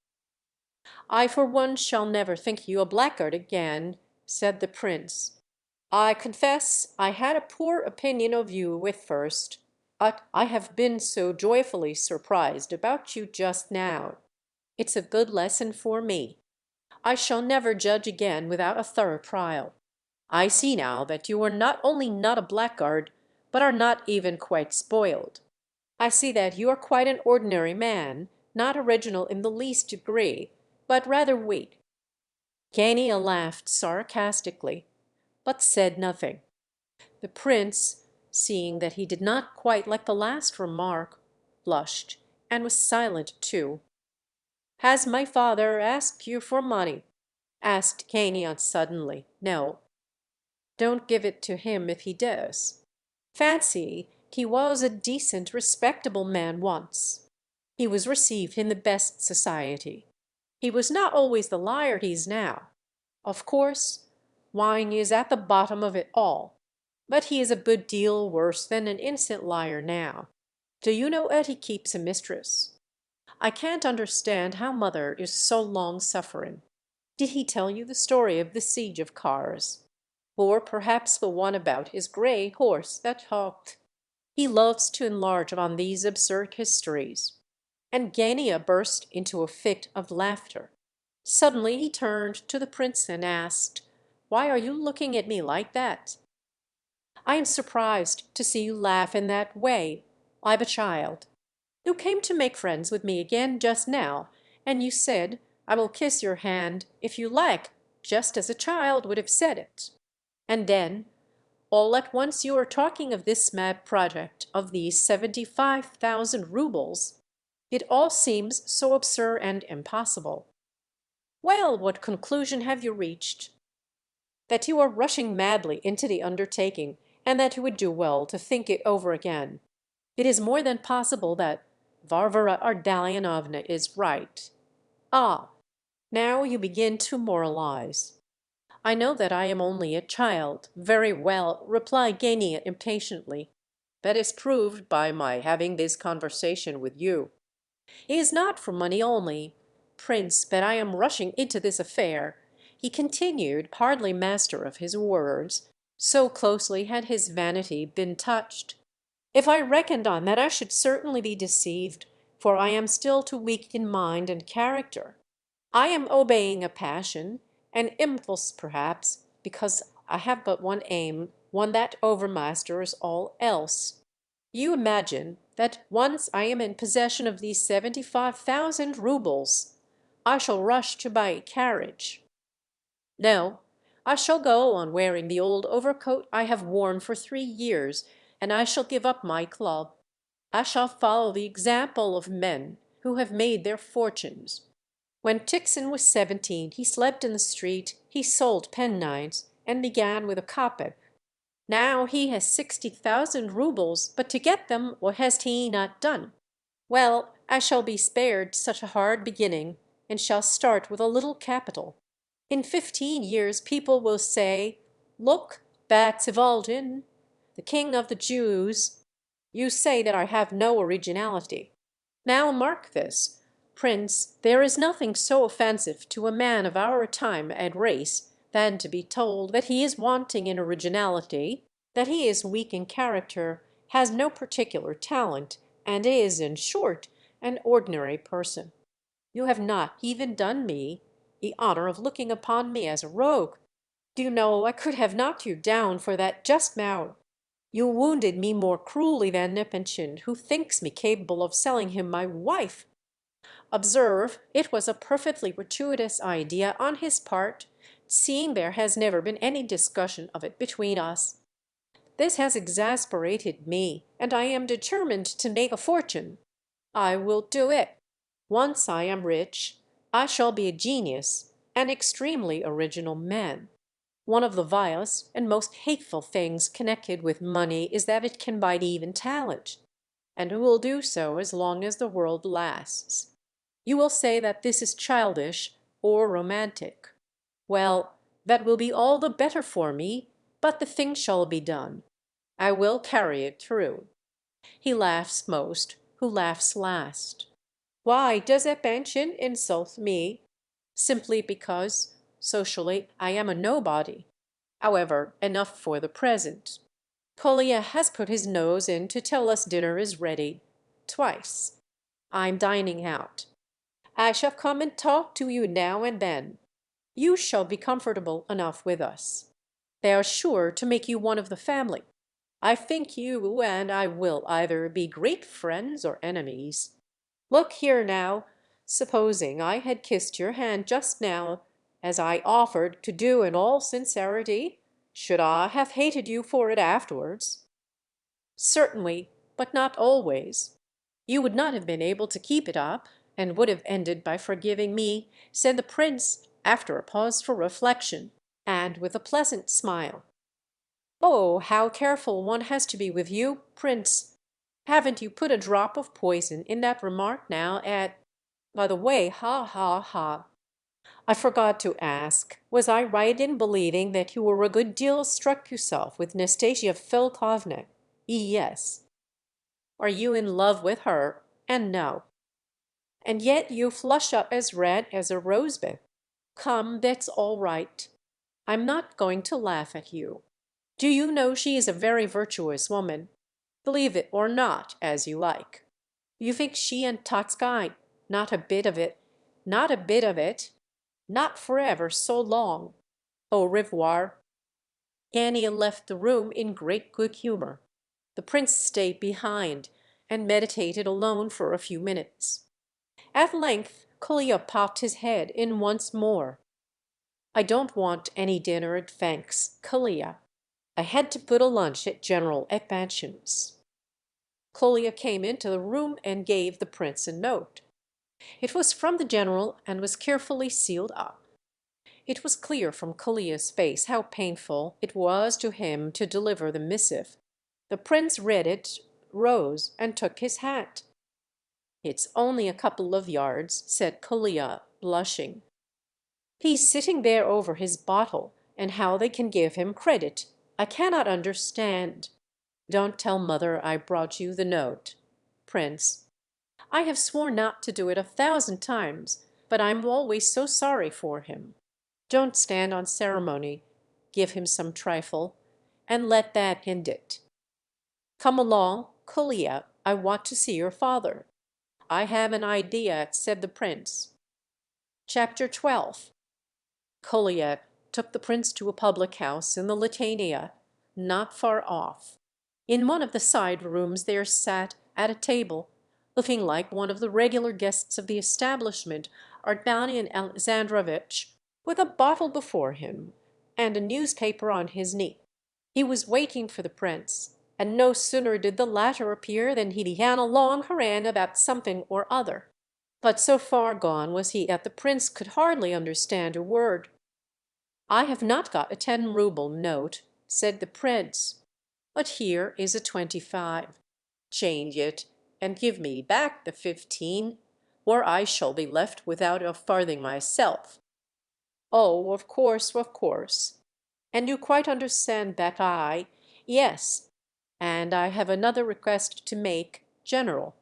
I for one shall never think you a blackguard again, said the prince. I confess I had a poor opinion of you at first, but I have been so joyfully surprised about you just now. It's a good lesson for me. I shall never judge again without a thorough trial. I see now that you are not only not a blackguard, but are not even quite spoiled. I see that you are quite an ordinary man, not original in the least degree, but rather weak. Gania laughed sarcastically, but said nothing. The prince, seeing that he did not quite like the last remark, blushed, and was silent too. "Has my father asked you for money?" asked Gania suddenly. "No." "Don't give it to him if he does. Fancy, he was a decent, respectable man once. He was received in the best society. He was not always the liar he's now. Of course, wine is at the bottom of it all. But he is a good deal worse than an innocent liar now. Do you know that he keeps a mistress? I can't understand how mother is so long suffering. Did he tell you the story of the siege of Kars? Or perhaps the one about his grey horse that talked? He loves to enlarge on these absurd histories." And Gania burst into a fit of laughter. Suddenly he turned to the prince and asked, "Why are you looking at me like that?" "I am surprised to see you laugh in that way. I've a child. You came to make friends with me again just now, and you said, 'I will kiss your hand, if you like,' just as a child would have said it. And then, all at once you are talking of this mad project of these 75,000 roubles. It all seems so absurd and impossible. Well, what conclusion have you reached?" "That you are rushing madly into the undertaking, and that you would do well to think it over again. It is more than possible that Varvara Ardalionovna is right." "Ah, now you begin to moralize." "I know that I am only a child. Very well," replied Gania impatiently. "That is proved by my having this conversation with you. It is not for money only, Prince, that I am rushing into this affair," he continued, hardly master of his words, so closely had his vanity been touched. "If I reckoned on that I should certainly be deceived, for I am still too weak in mind and character. I am obeying a passion, an impulse perhaps, because I have but one aim, one that overmasters all else. You imagine that once I am in possession of these 75,000 roubles, I shall rush to buy a carriage. No, I shall go on wearing the old overcoat I have worn for 3 years, and I shall give up my club. I shall follow the example of men who have made their fortunes. When Tixon was 17, he slept in the street, he sold penknives, and began with a kopeck. Now he has 60,000 roubles, but to get them what has he not done? Well, I shall be spared such a hard beginning, and shall start with a little capital. In 15 years people will say, 'Look, Bats Ivaldin, the king of the Jews.' You say that I have no originality. Now mark this, Prince, there is nothing so offensive to a man of our time and race than to be told that he is wanting in originality. that he is weak in character, has no particular talent, and is, in short, an ordinary person. You have not even done me the honor of looking upon me as a rogue. Do you know, I could have knocked you down for that just now. You wounded me more cruelly than Nippenchen, who thinks me capable of selling him my wife. Observe, it was a perfectly gratuitous idea on his part, seeing there has never been any discussion of it between us. This has exasperated me, and I am determined to make a fortune. I will do it. Once I am rich, I shall be a genius, an extremely original man. One of the vilest and most hateful things connected with money is that it can buy even talent, and it will do so as long as the world lasts. You will say that this is childish or romantic. Well, that will be all the better for me, but the thing shall be done. I will carry it through. He laughs most who laughs last. Why does Epanchin insult me? Simply because, socially, I am a nobody. However, enough for the present. Kolya has put his nose in to tell us dinner is ready. Twice. I'm dining out. I shall come and talk to you now and then. You shall be comfortable enough with us. They are sure to make you one of the family. I think you and I will either be great friends or enemies. Look here now, supposing I had kissed your hand just now, as I offered to do in all sincerity, should I have hated you for it afterwards? Certainly, but not always. You would not have been able to keep it up, and would have ended by forgiving me, said the prince, after a pause for reflection, and with a pleasant smile. Oh, how careful one has to be with you, prince! Haven't you put a drop of poison in that remark now at... By the way, ha, ha, ha. I forgot to ask, was I right in believing that you were a good deal struck yourself with Nastasia Philipovna? Yes. Are you in love with her? And no. And yet you flush up as red as a rosebud. Come, that's all right. I'm not going to laugh at you. Do you know she is a very virtuous woman? Believe it or not, as you like. You think she and Totskine? Not a bit of it. Not a bit of it. Not forever so long. Au revoir. Annie left the room in great good humor. The prince stayed behind, and meditated alone for a few minutes. At length Kolya popped his head in once more. "I don't want any dinner, thanks, Kolya. I had to put a lunch at General Epanchin's." Kolya came into the room and gave the prince a note. It was from the general and was carefully sealed up. It was clear from Kolya's face how painful it was to him to deliver the missive. The prince read it, rose, and took his hat. "It's only a couple of yards," said Kolya, blushing. "He's sitting there over his bottle, and how they can give him credit, I cannot understand. Don't tell mother I brought you the note. Prince. I have sworn not to do it 1,000 times, but I'm always so sorry for him. Don't stand on ceremony. Give him some trifle, and let that end it. Come along, Kolya, I want to see your father." "I have an idea," said the prince. Chapter 12. Kolya took the prince to a public house in the Litania, not far off. In one of the side rooms there sat, at a table, looking like one of the regular guests of the establishment, Ardanian Alexandrovitch, with a bottle before him, and a newspaper on his knee. He was waiting for the prince, and no sooner did the latter appear than he began a long harangue about something or other. But so far gone was he that the prince could hardly understand a word. "I have not got a 10-rouble note," said the prince, "but here is a 25. Change it, and give me back the 15, or I shall be left without a farthing myself." "Oh, of course, of course. And you quite understand that I... Yes, and I have another request to make, General.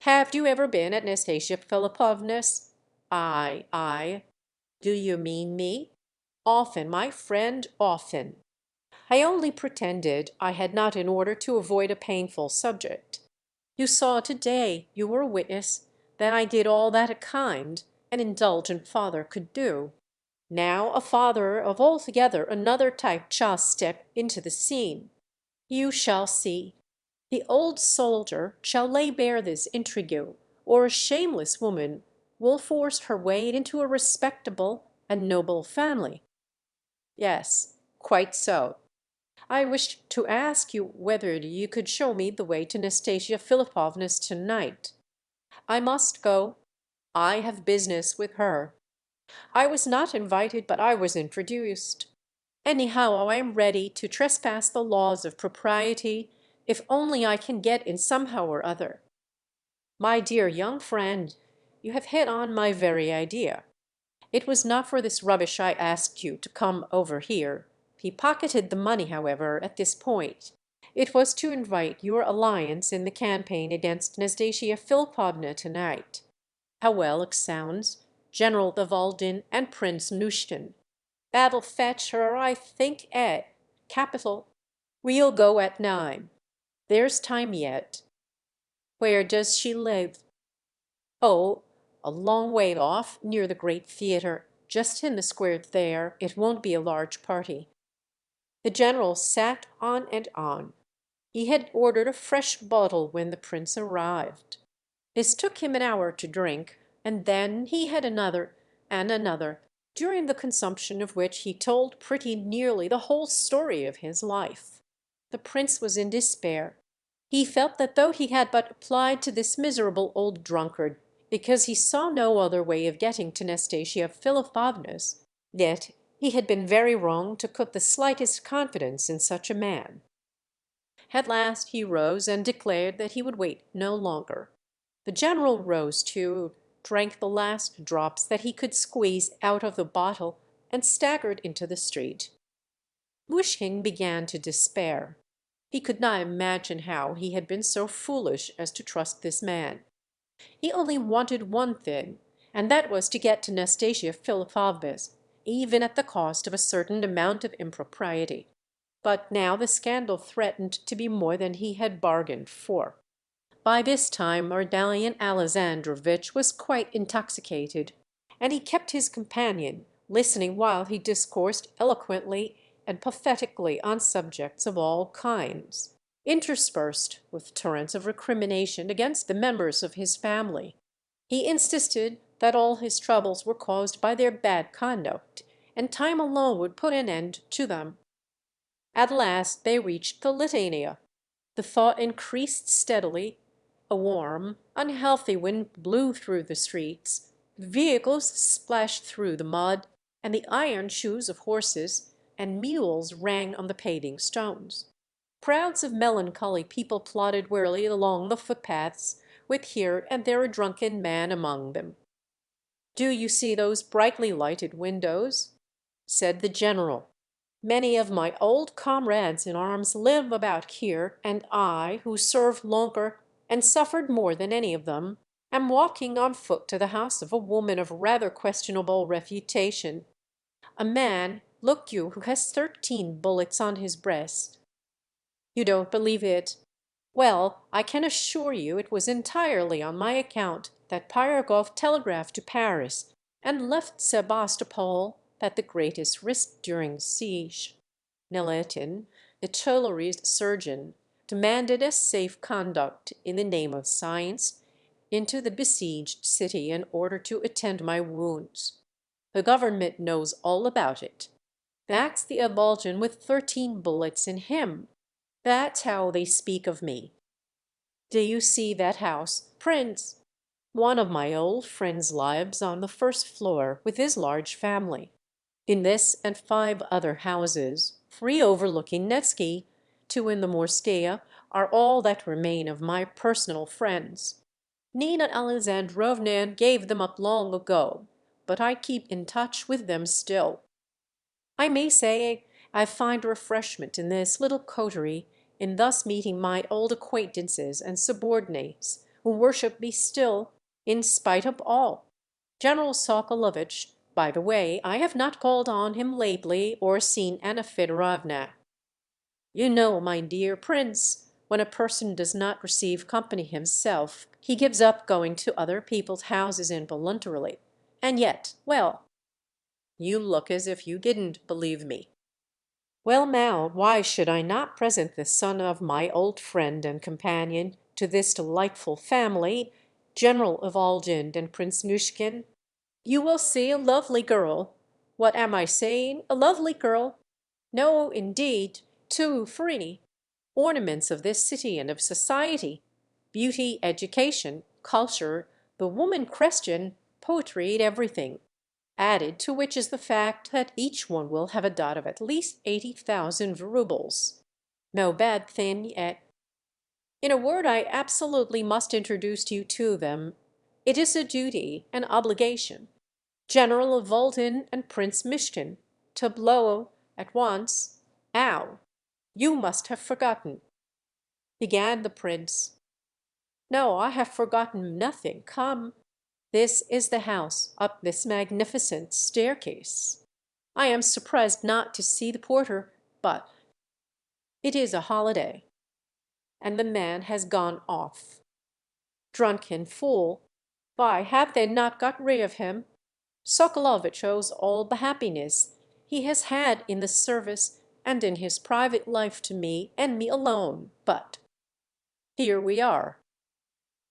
Have you ever been at Nastasia Philipovna's?" I. "Do you mean me?" "Often, my friend, often." I only pretended I had not in order to avoid a painful subject. You saw today, you were a witness, that I did all that a kind, an indulgent father could do. Now a father of altogether another type shall step into the scene. You shall see. The old soldier shall lay bare this intrigue, or a shameless woman will force her way into a respectable and noble family. Yes, quite so. I wished to ask you whether you could show me the way to Nastasia Philipovna's tonight. I must go. I have business with her. I was not invited, but I was introduced. Anyhow, I am ready to trespass the laws of propriety, if only I can get in somehow or other. My dear young friend, you have hit on my very idea. It was not for this rubbish I asked you to come over here. He pocketed the money, however, at this point. It was to invite your alliance in the campaign against Nastasia Philipovna tonight. How well it sounds, General Vivaldin and Prince Mushkin. That'll fetch her, I think, capital. We'll go at 9. There's time yet. Where does she live? Oh, a long way off, near the great theatre, just in the square there. It won't be a large party. The general sat on and on. He had ordered a fresh bottle when the prince arrived. This took him an hour to drink, and then he had another and another, during the consumption of which he told pretty nearly the whole story of his life. The prince was in despair. He felt that though he had but applied to this miserable old drunkard because he saw no other way of getting to Nastasia Philipovna's, yet he had been very wrong to put the slightest confidence in such a man. At last he rose and declared that he would wait no longer. The general rose too, drank the last drops that he could squeeze out of the bottle, and staggered into the street. Mushkin began to despair. He could not imagine how he had been so foolish as to trust this man. He only wanted one thing, and that was to get to Nastasia Philipovna's, even at the cost of a certain amount of impropriety. But now the scandal threatened to be more than he had bargained for. By this time Ardalion Alexandrovitch was quite intoxicated, and he kept his companion, listening while he discoursed eloquently and pathetically on subjects of all kinds, interspersed with torrents of recrimination against the members of his family. He insisted that all his troubles were caused by their bad conduct, and time alone would put an end to them. At last they reached the Litania. The thaw increased steadily. A warm, unhealthy wind blew through the streets. Vehicles splashed through the mud, and the iron shoes of horses and mules rang on the paving stones. Crowds of melancholy people plodded wearily along the footpaths, with here and there a drunken man among them. "Do you see those brightly lighted windows?" said the general. "Many of my old comrades in arms live about here, and I, who served longer and suffered more than any of them, am walking on foot to the house of a woman of rather questionable reputation. A man, look you, who has 13 bullets on his breast. You don't believe it? Well, I can assure you it was entirely on my account that Pyragov telegraphed to Paris and left Sebastopol at the greatest risk during siege. Neletin, the Tuileries surgeon, demanded a safe conduct, in the name of science, into the besieged city in order to attend my wounds. The government knows all about it. That's the Abolgin with 13 bullets in him. That's how they speak of me. Do you see that house, Prince? One of my old friends lives on the first floor with his large family. In this and 5 other houses, 3 overlooking Nevsky, 2 in the Morskaya, are all that remain of my personal friends. Nina Alexandrovna gave them up long ago, but I keep in touch with them still. I may say I find refreshment in this little coterie, in thus meeting my old acquaintances and subordinates, who worship me still, in spite of all. General Sokolovitch, by the way, I have not called on him lately, or seen Anna Fedorovna. You know, my dear prince, when a person does not receive company himself, he gives up going to other people's houses involuntarily. And yet, well, you look as if you didn't believe me. Well, now, why should I not present the son of my old friend and companion to this delightful family, General Evolgin and Prince Mushkin? You will see a lovely girl. What am I saying? A lovely girl? No, indeed, too free. Ornaments of this city and of society. Beauty, education, culture, the woman question, poetry, and everything. Added to which is the fact that each one will have a dot of at least 80,000 roubles. No bad thing yet. In a word, I absolutely must introduce you to them. It is a duty, an obligation. General Evolgin and Prince Mishkin, tableau at once. Ow! You must have forgotten, began the prince. No, I have forgotten nothing. Come. This is the house, up this magnificent staircase. I am surprised not to see the porter, but it is a holiday, and the man has gone off. Drunken fool! Why, have they not got rid of him? Sokolovitch owes all the happiness he has had in the service and in his private life to me, and me alone. But here we are.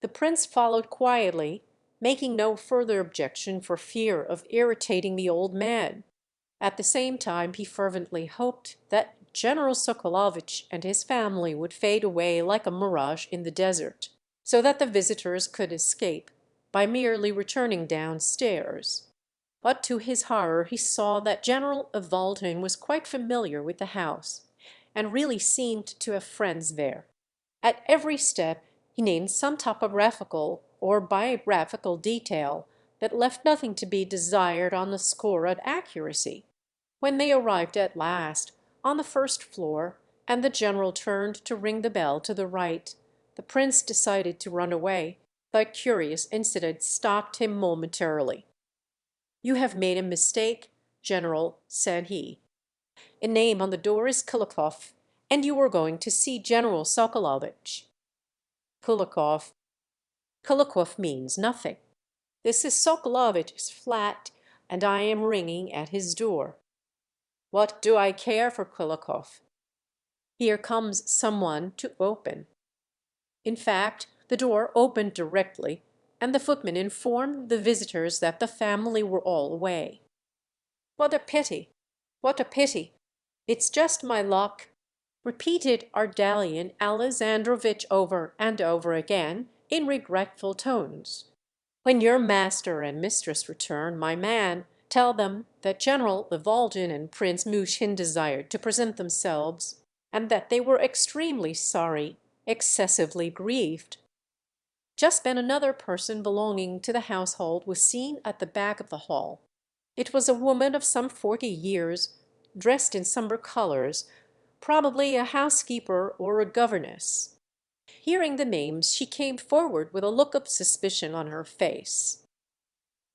The prince followed quietly, making no further objection for fear of irritating the old man. At the same time he fervently hoped that General Sokolovitch and his family would fade away like a mirage in the desert, so that the visitors could escape by merely returning downstairs. But to his horror he saw that General Evolgin was quite familiar with the house, and really seemed to have friends there. At every step he named some topographical or biographical detail that left nothing to be desired on the score of accuracy. When they arrived at last on the first floor, and the general turned to ring the bell to the right, the prince decided to run away. The curious incident stopped him momentarily. "You have made a mistake, General," said he. "A name on the door is Kulikov, and you were going to see General Sokolovitch." Kulikov. Kulikov means nothing. This is Sokolovitch's flat, and I am ringing at his door. What do I care for Kulikov? Here comes someone to open. In fact, the door opened directly, and the footman informed the visitors that the family were all away. "What a pity! What a pity! It's just my luck," repeated Ardalion Alexandrovitch over and over again in regretful tones. "When your master and mistress return, my man, tell them that General Evolgin and Prince Mushkin desired to present themselves, and that they were extremely sorry, excessively grieved." Just then another person belonging to the household was seen at the back of the hall. It was a woman of some 40 years, dressed in sombre colors, probably a housekeeper or a governess. Hearing the names, she came forward with a look of suspicion on her face.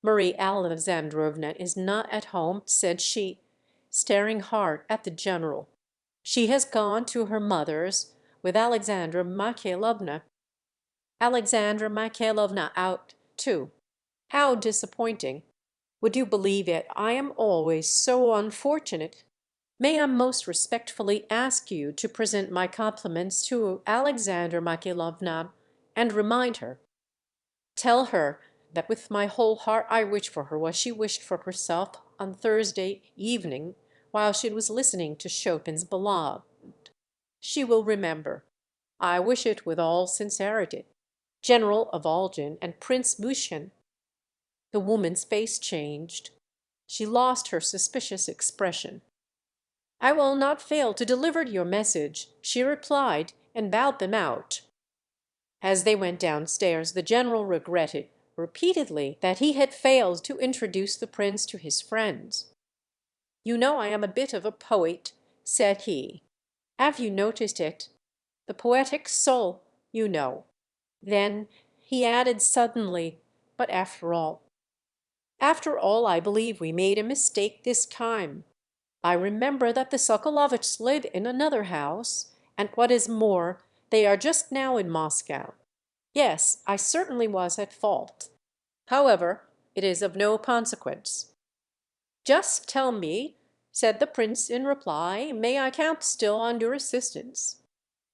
"Marie Alexandrovna is not at home," said she, staring hard at the general. "She has gone to her mother's with Alexandra Mikhailovna. Alexandra Mikhailovna out, too. How disappointing! Would you believe it, I am always so unfortunate. May I most respectfully ask you to present my compliments to Alexandra Mikhailovna, and remind her, tell her that with my whole heart I wish for her what she wished for herself on Thursday evening while she was listening to Chopin's Ballade. She will remember. I wish it with all sincerity. General Evolgin and Prince Mushkin." The woman's face changed. She lost her suspicious expression. "I will not fail to deliver your message," she replied, and bowed them out. As they went downstairs, the general regretted repeatedly that he had failed to introduce the prince to his friends. "You know I am a bit of a poet," said he. "Have you noticed it? The poetic soul, you know." Then he added suddenly, "But after all, I believe we made a mistake this time. I remember that the Sokolovitchs live in another house, and what is more, they are just now in Moscow. Yes, I certainly was at fault. However, it is of no consequence. Just tell me, said the prince in reply, may I count still on your assistance?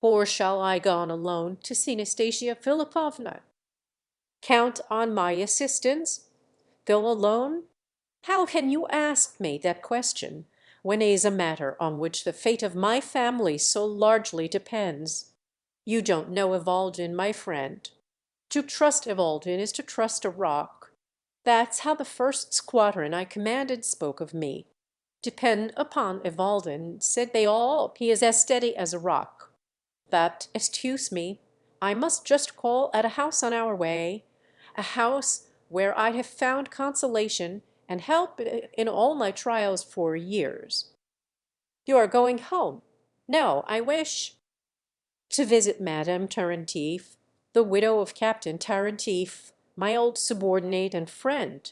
Or shall I go on alone to see Nastasia Philipovna? Count on my assistance? Go alone? How can you ask me that question when it is a matter on which the fate of my family so largely depends? You don't know Evaldine, my friend. To trust Evaldine is to trust a rock. That's how the first squadron I commanded spoke of me. Depend upon Evaldine, said they all, he is as steady as a rock. But, excuse me, I must just call at a house on our way, a house where I have found consolation and help in all my trials for years. You are going home? No, I wish to visit Madame Tarantief, the widow of Captain Tarantief, my old subordinate and friend.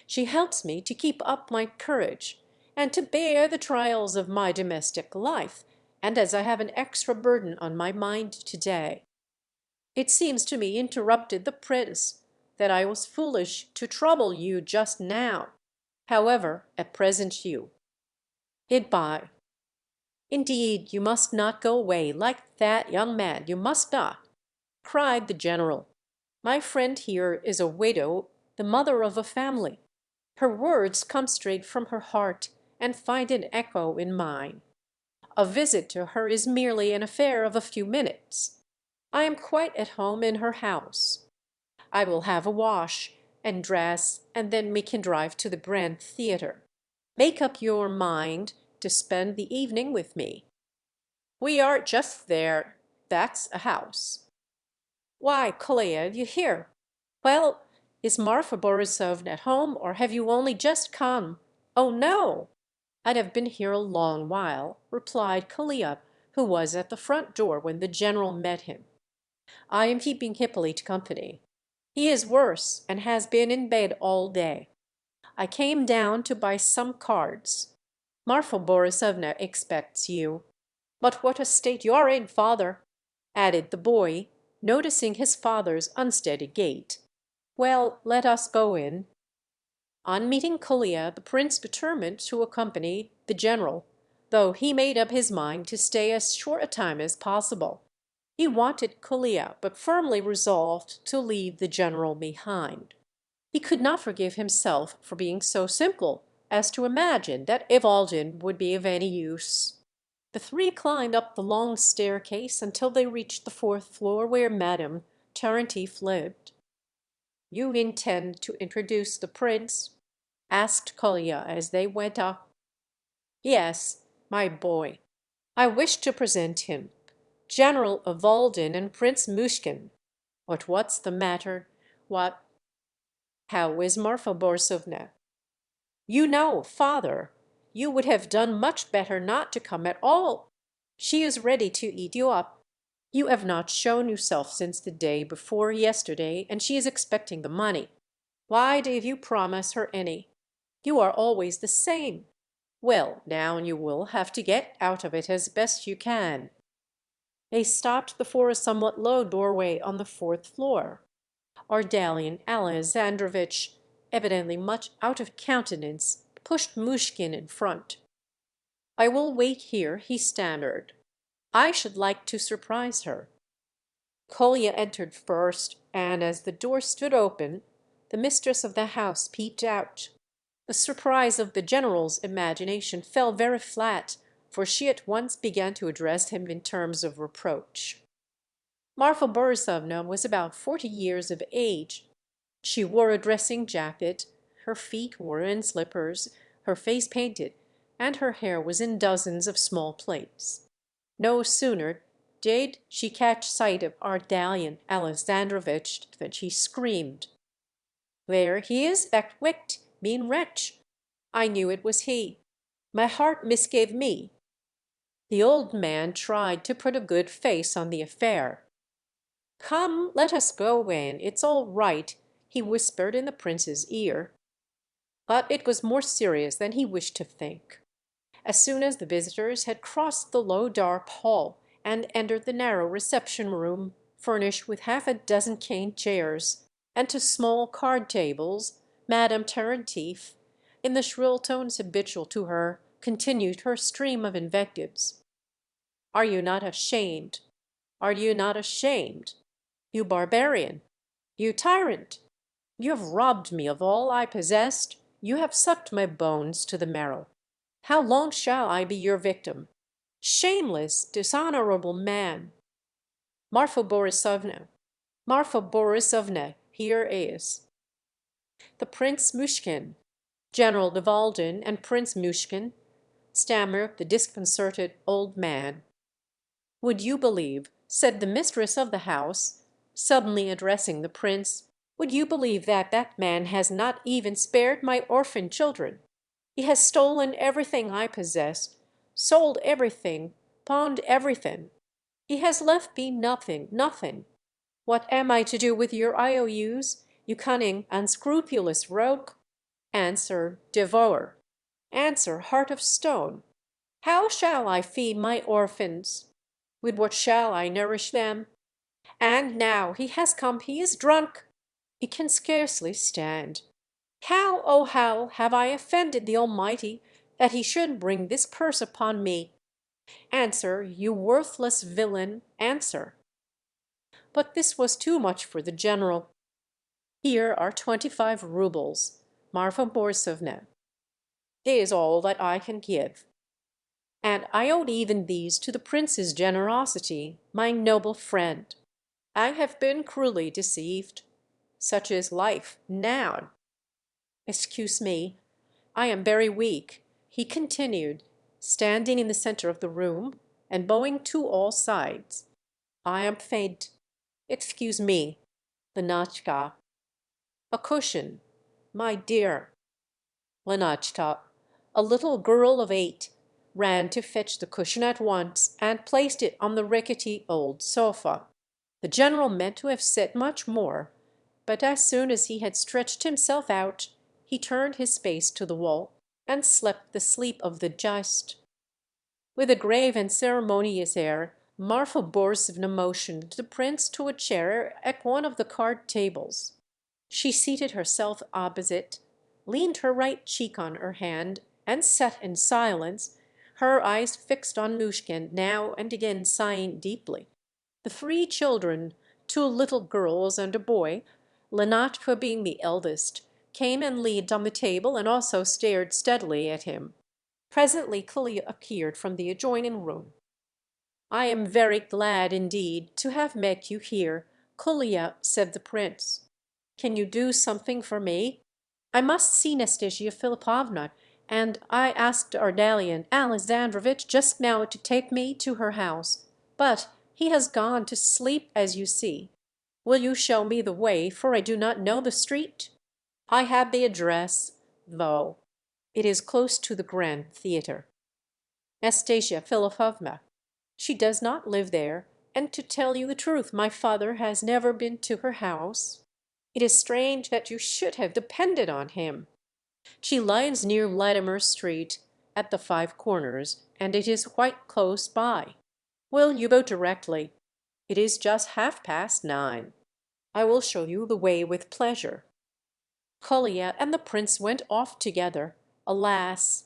She helps me to keep up my courage and to bear the trials of my domestic life, and as I have an extra burden on my mind today. It seems to me, interrupted the prince, that I was foolish to trouble you just now. However, at present you. Goodbye. Indeed, you must not go away like that, young man, you must not, cried the general. My friend here is a widow, the mother of a family. Her words come straight from her heart and find an echo in mine. A visit to her is merely an affair of a few minutes. I am quite at home in her house. I will have a wash and dress, and then we can drive to the Grand Theatre. Make up your mind to spend the evening with me. We are just there. That's a house. Why, Kolya, you here? Well, is Marfa Borisovna at home, or have you only just come? Oh, no! I'd have been here a long while, replied Kolya, who was at the front door when the general met him. I am keeping Hippolyte company. He is worse, and has been in bed all day. I came down to buy some cards. Marfa Borisovna expects you. But what a state you're in, father, added the boy, noticing his father's unsteady gait. Well, let us go in. On meeting Kolya, the prince determined to accompany the general, though he made up his mind to stay as short a time as possible. He wanted Kolya, but firmly resolved to leave the general behind. He could not forgive himself for being so simple as to imagine that Evaldine would be of any use. The three climbed up the long staircase until they reached the fourth floor where Madame Tarantief lived. "You intend to introduce the prince?" asked Kolya as they went up. "Yes, my boy. I wish to present him. General Evaldine and Prince Mushkin. But what's the matter? What? How is Marfa Borisovna? You know, father, you would have done much better not to come at all. She is ready to eat you up. You have not shown yourself since the day before yesterday, and she is expecting the money. Why did you promise her any? You are always the same. Well, now you will have to get out of it as best you can." They stopped before a somewhat low doorway on the fourth floor. Ardalian Alexandrovitch, evidently much out of countenance, pushed Mushkin in front. "I will wait here," he stammered. "I should like to surprise her." Kolya entered first, and as the door stood open, the mistress of the house peeped out. The surprise of the general's imagination fell very flat, for she at once began to address him in terms of reproach. Marfa Borisovna was about 40 years of age. She wore a dressing jacket, her feet were in slippers, her face painted, and her hair was in dozens of small plaits. No sooner did she catch sight of Ardalian Alexandrovitch than she screamed. "There he is, that wicked, mean wretch! I knew it was he. My heart misgave me." The old man tried to put a good face on the affair. "Come, let us go in. It's all right," he whispered in the prince's ear. But it was more serious than he wished to think. As soon as the visitors had crossed the low dark hall and entered the narrow reception room, furnished with half a dozen cane chairs and two small card tables, Madame Terentif, in the shrill tones habitual to her, continued her stream of invectives. "Are you not ashamed? Are you not ashamed? You barbarian! You tyrant! You have robbed me of all I possessed. You have sucked my bones to the marrow. How long shall I be your victim? Shameless, dishonorable man! Marfa Borisovna, Marfa Borisovna, here is." The Prince Mushkin, General de Walden and Prince Mushkin, stammered the disconcerted old man. "Would you believe," said the mistress of the house, suddenly addressing the prince, "would you believe that that man has not even spared my orphan children? He has stolen everything I possessed, sold everything, pawned everything. He has left me nothing, nothing. What am I to do with your IOUs, you cunning, unscrupulous rogue? Answer, devourer. Answer, heart of stone. How shall I feed my orphans? With what shall I nourish them? And now he has come, he is drunk. He can scarcely stand. How, oh how, have I offended the Almighty that he should bring this curse upon me? Answer, you worthless villain, answer." But this was too much for the general. "Here are 25 roubles, Marfa Borisovna. It is all that I can give. And I owed even these to the prince's generosity, my noble friend. I have been cruelly deceived. Such is life now. Excuse me, I am very weak," he continued, standing in the center of the room and bowing to all sides. "I am faint. Excuse me, Lenotchka. A cushion, my dear." Lenotchka, a little girl of 8, ran to fetch the cushion at once and placed it on the rickety old sofa. The general meant to have said much more, but as soon as he had stretched himself out, he turned his face to the wall and slept the sleep of the just. With a grave and ceremonious air, Marfa Borisovna motioned the prince to a chair at one of the card tables. She seated herself opposite, leaned her right cheek on her hand, and sat in silence, her eyes fixed on Mushkin, now and again sighing deeply. The 3 children, 2 little girls and a boy, Lenotchka being the eldest, came and leaned on the table and also stared steadily at him. Presently Colia appeared from the adjoining room. "I am very glad indeed to have met you here, Colia," said the prince. "Can you do something for me? I must see Nastasia Philipovna, and I asked Ardalian Alexandrovitch just now to take me to her house, but he has gone to sleep, as you see. Will you show me the way, for I do not know the street? I have the address, though. It is close to the Grand Theatre. Nastasia Philipovna. She does not live there, and to tell you the truth, my father has never been to her house. It is strange that you should have depended on him. She lies near Latimer Street, at the 5 Corners, and it is quite close by. Will you go directly? It is just 9:30. I will show you the way with pleasure." Colia and the prince went off together. Alas!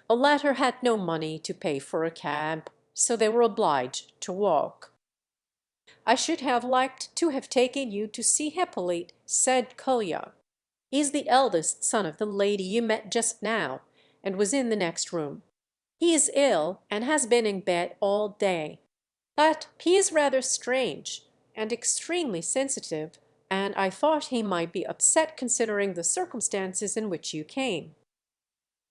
The latter had no money to pay for a cab, so they were obliged to walk. "I should have liked to have taken you to see Hippolyte," said Colia. "He is the eldest son of the lady you met just now, and was in the next room. He is ill, and has been in bed all day. But he is rather strange, and extremely sensitive, and I thought he might be upset considering the circumstances in which you came.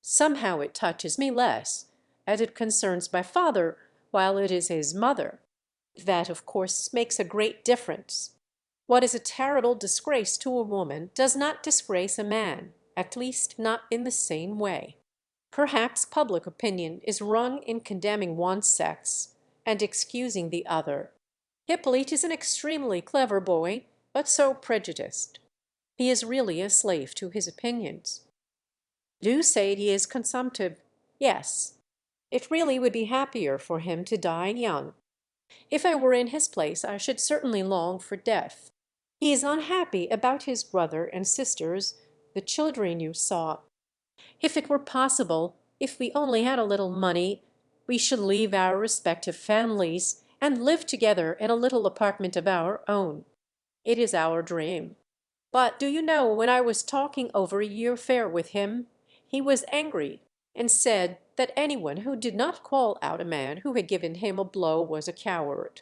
Somehow it touches me less, as it concerns my father, while it is his mother. That, of course, makes a great difference. What is a terrible disgrace to a woman does not disgrace a man, at least not in the same way. Perhaps public opinion is wrong in condemning one sex and excusing the other. Hippolyte is an extremely clever boy, but so prejudiced. He is really a slave to his opinions. Do say he is consumptive. Yes, It really would be happier for him to die young. If I were in his place, I should certainly long for death. He is unhappy about his brother and sisters, the children you saw. If it were possible, if we only had a little money, we should leave our respective families and live together in a little apartment of our own. It is our dream. But do you know, when I was talking over a year fare with him, he was angry and said that anyone who did not call out a man who had given him a blow was a coward.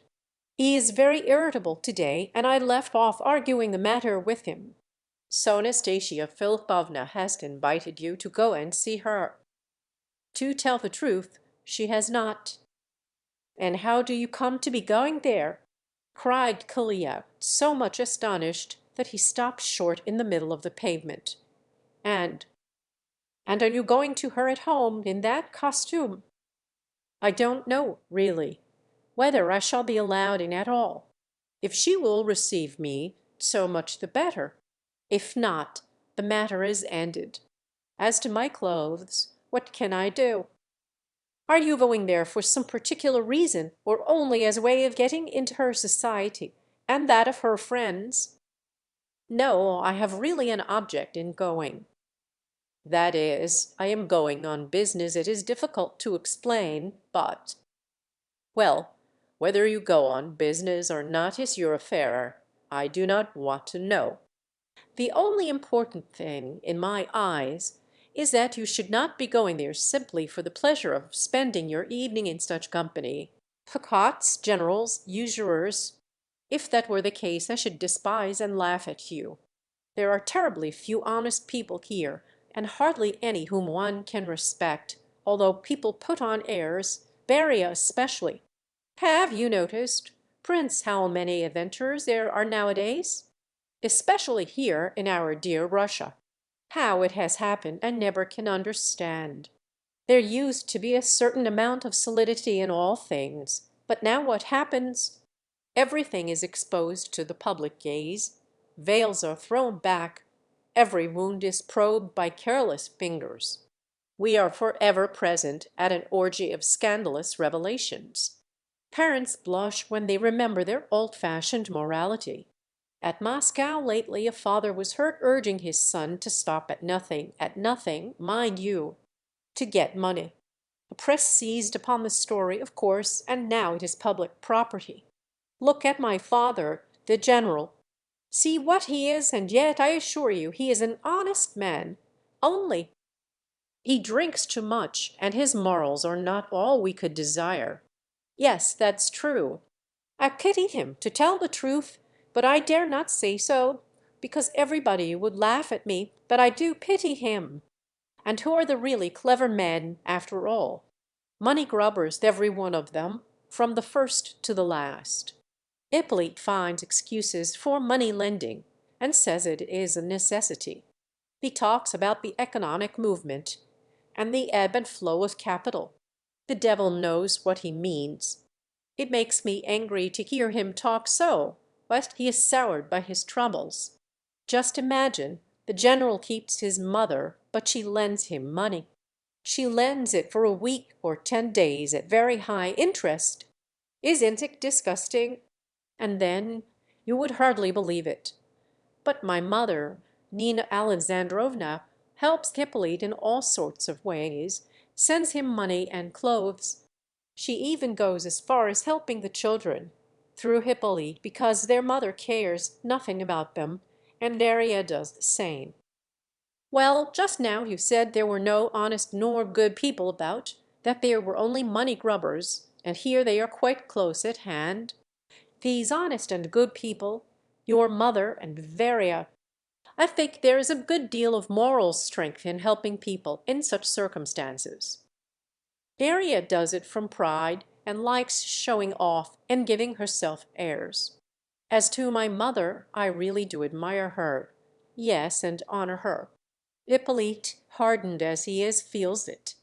He is very irritable today, and I left off arguing the matter with him. So Nastasia Philipovna has invited you to go and see her. To tell the truth, she has not. And how do you come to be going there? Cried Kalia, so much astonished that he stopped short in the middle of the pavement. And and are you going to her at home in that costume? I don't know, really, whether I shall be allowed in at all. If she will receive me, so much the better. If not, the matter is ended. As to my clothes, what can I do? Are you going there for some particular reason, or only as a way of getting into her society and that of her friends? No, I have really an object in going. That is, I am going on business it is difficult to explain, but— Well, whether you go on business or not is your affair. I do not want to know. The only important thing, in my eyes, is that you should not be going there simply for the pleasure of spending your evening in such company. Cocottes, generals, usurers. If that were the case, I should despise and laugh at you. There are terribly few honest people here, and hardly any whom one can respect, although people put on airs, Beria especially. Have you noticed, Prince, how many adventurers there are nowadays? Especially here in our dear Russia. How it has happened I never can understand. There used to be a certain amount of solidity in all things, but now what happens? Everything is exposed to the public gaze, veils are thrown back, every wound is probed by careless fingers. We are forever present at an orgy of scandalous revelations. Parents blush when they remember their old-fashioned morality. At Moscow lately a father was heard urging his son to stop at nothing, mind you, to get money. The press seized upon the story, of course, and now it is public property. Look at my father, the general. See what he is, and yet I assure you he is an honest man. Only he drinks too much, and his morals are not all we could desire. Yes, that's true. I pity him, to tell the truth, but I dare not say so, because everybody would laugh at me, but I do pity him. And who are the really clever men, after all? Money grubbers, every one of them, from the first to the last. Hippolyte finds excuses for money lending, and says it is a necessity. He talks about the economic movement, and the ebb and flow of capital. The devil knows what he means. It makes me angry to hear him talk so, but he is soured by his troubles. Just imagine, the general keeps his mother, but she lends him money. She lends it for a week or 10 days at very high interest. Isn't it disgusting? And then, you would hardly believe it, but my mother, Nina Alexandrovna, helps Hippolyte in all sorts of ways, sends him money and clothes. She even goes as far as helping the children, through Hippolyte, because their mother cares nothing about them, and Daria does the same. Well, just now you said there were no honest nor good people about, that there were only money grubbers, and here they are quite close at hand. These honest and good people, your mother and Varia, I think there is a good deal of moral strength in helping people in such circumstances. Varia does it from pride and likes showing off and giving herself airs. As to my mother, I really do admire her. Yes, and honor her. Hippolyte, hardened as he is, feels it.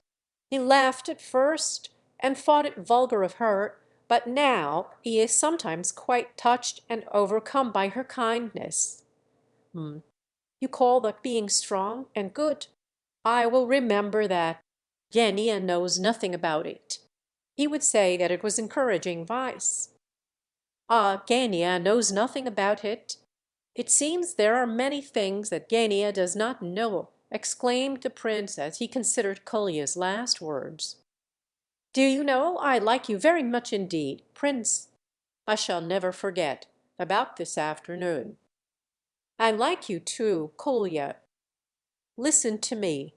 He laughed at first and thought it vulgar of her, but now he is sometimes quite touched and overcome by her kindness. You call that being strong and good? I will remember that. Gania knows nothing about it. He would say that it was encouraging vice. Ah, Gania knows nothing about it. It seems there are many things that Gania does not know, exclaimed the prince as he considered Kolya's last words. Do you know, I like you very much indeed, prince. I shall never forget about this afternoon. I like you too, Kolya. Listen to me.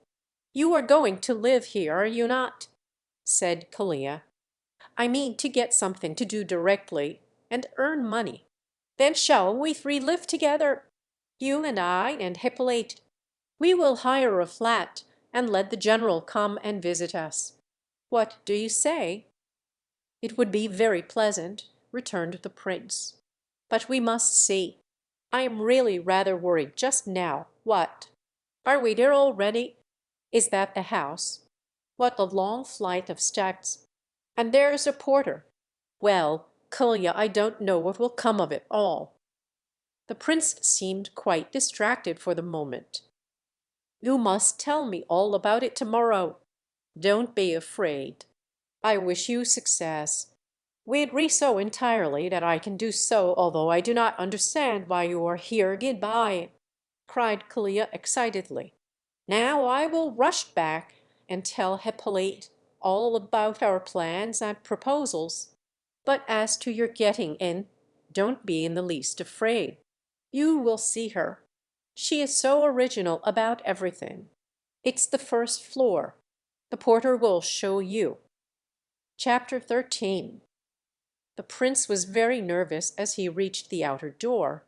You are going to live here, are you not? Said Kolya. I mean to get something to do directly, and earn money. Then shall we three live together? You and I and Hippolyte. We will hire a flat, and let the general come and visit us. What do you say? It would be very pleasant, returned the prince. But we must see. I am really rather worried just now. What? Are we there already? Is that the house? What a long flight of steps! And there's a porter. Well, Kolya, I don't know what will come of it all. The prince seemed quite distracted for the moment. You must tell me all about it tomorrow. Don't be afraid. I wish you success. We agree so entirely that I can do so, although I do not understand why you are here. Goodbye, cried Kolya excitedly. Now I will rush back and tell Hippolyte all about our plans and proposals. But as to your getting in, don't be in the least afraid. You will see her. She is so original about everything. It's the first floor. The porter will show you. Chapter 13. The prince was very nervous as he reached the outer door,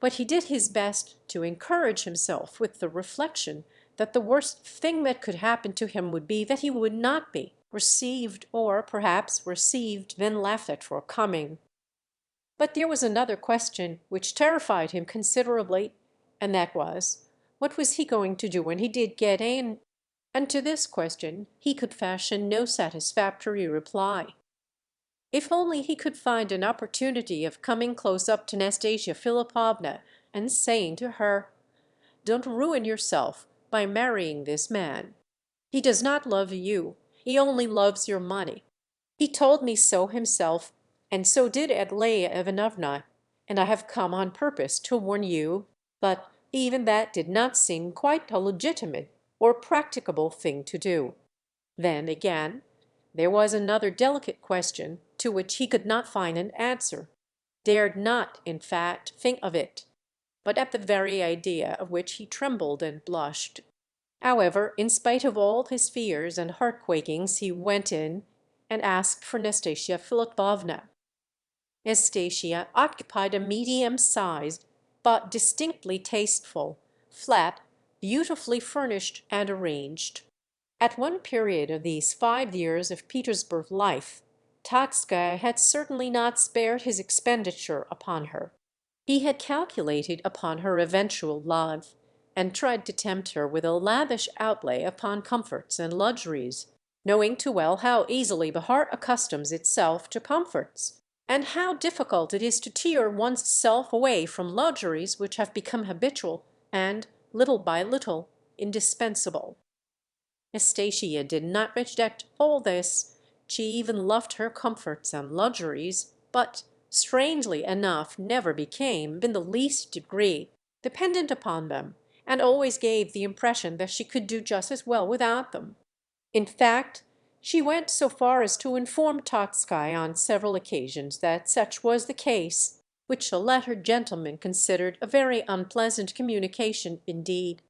but he did his best to encourage himself with the reflection that the worst thing that could happen to him would be that he would not be received, or perhaps received, then laughed at for coming. But there was another question which terrified him considerably, and that was, what was he going to do when he did get in? And to this question he could fashion no satisfactory reply. If only he could find an opportunity of coming close up to Nastasia Philipovna and saying to her, "Don't ruin yourself by marrying this man. He does not love you, he only loves your money. He told me so himself, and so did Adlaya Ivanovna, and I have come on purpose to warn you." But even that did not seem quite a legitimate or practicable thing to do. Then, again, there was another delicate question to which he could not find an answer, dared not, in fact, think of it, but at the very idea of which he trembled and blushed. However, in spite of all his fears and heart-quakings, he went in and asked for Nastasia Philipovna. Nastasia occupied a medium-sized, but distinctly tasteful, flat, beautifully furnished and arranged. At one period of these 5 years of Petersburg life, Totskaya had certainly not spared his expenditure upon her. He had calculated upon her eventual love, and tried to tempt her with a lavish outlay upon comforts and luxuries, knowing too well how easily the heart accustoms itself to comforts, and how difficult it is to tear one's self away from luxuries which have become habitual and, little by little, indispensable. Nastasia did not reject all this. She even loved her comforts and luxuries, but, strangely enough, never became, in the least degree, dependent upon them, and always gave the impression that she could do just as well without them. In fact, she went so far as to inform Totskay on several occasions that such was the case, which the latter gentleman considered a very unpleasant communication indeed.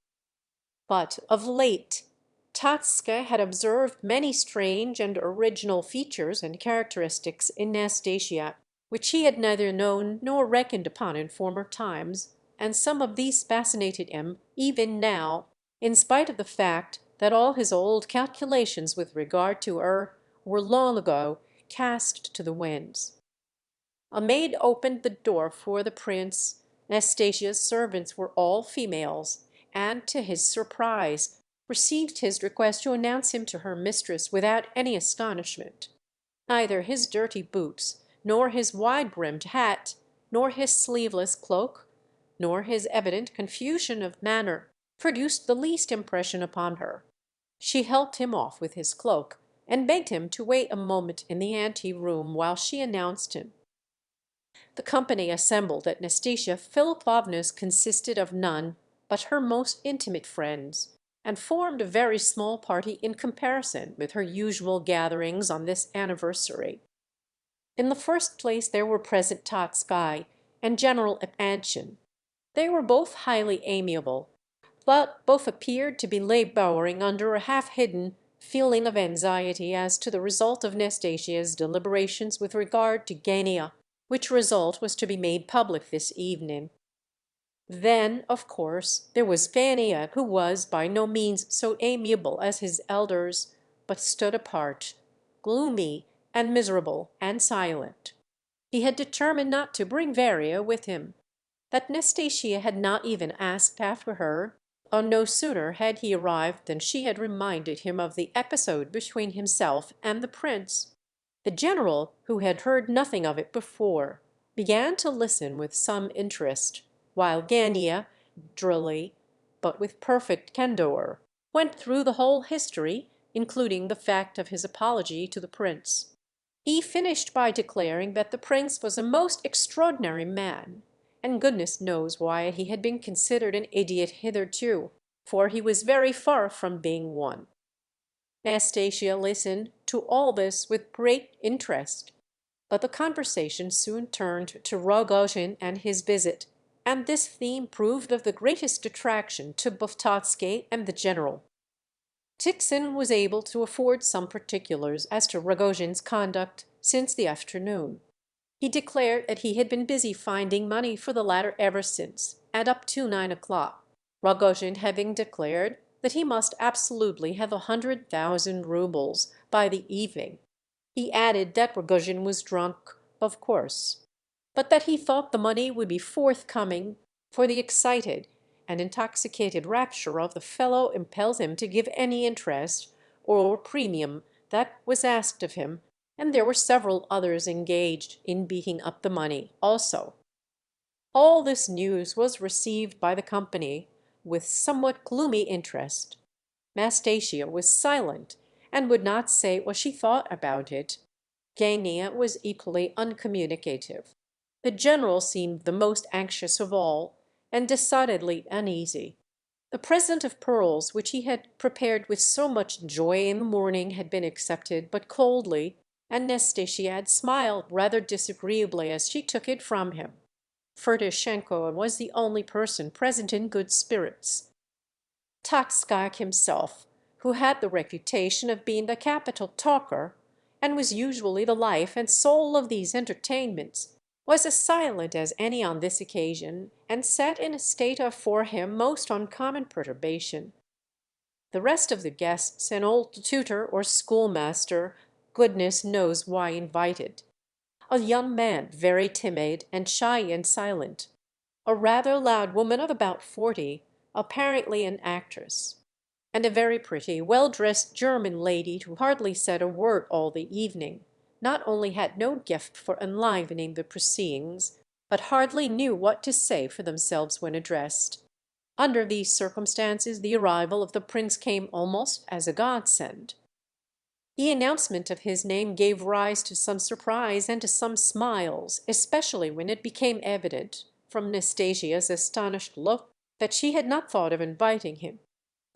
But of late Totskay had observed many strange and original features and characteristics in Nastasia, which he had neither known nor reckoned upon in former times, and some of these fascinated him even now, in spite of the fact that all his old calculations with regard to her were long ago cast to the winds. A maid opened the door for the prince. Nastasia's servants were all females, and, to his surprise, received his request to announce him to her mistress without any astonishment. Neither his dirty boots, nor his wide-brimmed hat, nor his sleeveless cloak, nor his evident confusion of manner produced the least impression upon her. She helped him off with his cloak, and begged him to wait a moment in the ante-room while she announced him. The company assembled at Nastasia Philipovna's consisted of none but her most intimate friends, and formed a very small party in comparison with her usual gatherings on this anniversary. In the first place there were present Totski and General Epanchin. They were both highly amiable, but both appeared to be labouring under a half-hidden feeling of anxiety as to the result of Nastasia's deliberations with regard to Gania, which result was to be made public this evening. Then, of course, there was Vania, who was by no means so amiable as his elders, but stood apart, gloomy and miserable and silent. He had determined not to bring Varia with him. That Nastasia had not even asked after her, and no sooner had he arrived than she had reminded him of the episode between himself and the prince. The general, who had heard nothing of it before, began to listen with some interest, while Gania, drily, but with perfect candour, went through the whole history, including the fact of his apology to the prince. He finished by declaring that the prince was a most extraordinary man, and goodness knows why he had been considered an idiot hitherto, for he was very far from being one. Nastasia listened to all this with great interest, but the conversation soon turned to Rogojin and his visit, and this theme proved of the greatest attraction to both Totski and the general. Tixin was able to afford some particulars as to Rogojin's conduct since the afternoon. He declared that he had been busy finding money for the latter ever since, and up to 9 o'clock, Rogojin having declared that he must absolutely have 100,000 roubles by the evening. He added that Rogojin was drunk, of course, but that he thought the money would be forthcoming, for the excited and intoxicated rapture of the fellow impelled him to give any interest or premium that was asked of him, and there were several others engaged in beating up the money also. All this news was received by the company with somewhat gloomy interest. Nastasia was silent, and would not say what she thought about it. Gania was equally uncommunicative. The general seemed the most anxious of all, and decidedly uneasy. The present of pearls, which he had prepared with so much joy in the morning, had been accepted but coldly, and Nastasia had smiled rather disagreeably as she took it from him. Ferdishenko was the only person present in good spirits. Totskak himself, who had the reputation of being the capital talker, and was usually the life and soul of these entertainments, was as silent as any on this occasion, and sat in a state of for him most uncommon perturbation. The rest of the guests, an old tutor or schoolmaster, goodness knows why invited, a young man very timid and shy and silent, a rather loud woman of about 40, apparently an actress, and a very pretty, well-dressed German lady who hardly said a word all the evening, not only had no gift for enlivening the proceedings, but hardly knew what to say for themselves when addressed. Under these circumstances the arrival of the prince came almost as a godsend. The announcement of his name gave rise to some surprise and to some smiles, especially when it became evident, from Nastasia's astonished look, that she had not thought of inviting him.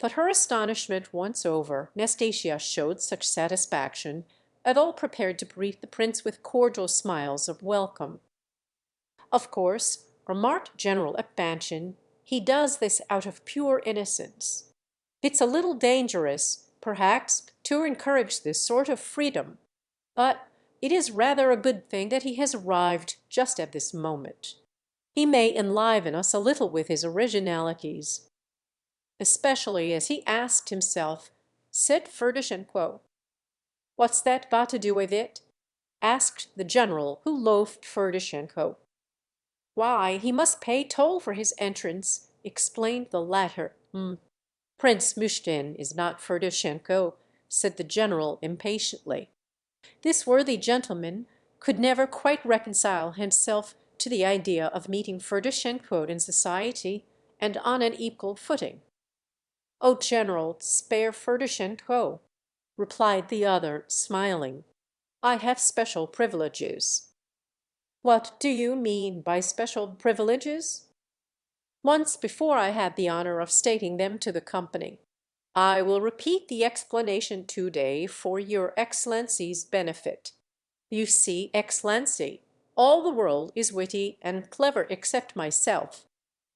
But her astonishment once over, Nastasia showed such satisfaction, that all prepared to greet the prince with cordial smiles of welcome. "Of course," remarked General Epanchin, "he does this out of pure innocence. It's a little dangerous, perhaps, to encourage this sort of freedom, but it is rather a good thing that he has arrived just at this moment. He may enliven us a little with his originalities." Especially as he asked himself, said Ferdishenko. "What's that got to do with it?" asked the general, who loathed Ferdishenko. "Why, he must pay toll for his entrance," explained the latter. Prince Mushkin is not Ferdishenko," said the general impatiently. This worthy gentleman could never quite reconcile himself to the idea of meeting Ferdishenko in society, and on an equal footing. "O General, spare Ferdishenko," replied the other, smiling. "I have special privileges." "What do you mean by special privileges?" "Once before I had the honor of stating them to the company. I will repeat the explanation today for your Excellency's benefit. You see, Excellency, all the world is witty and clever except myself.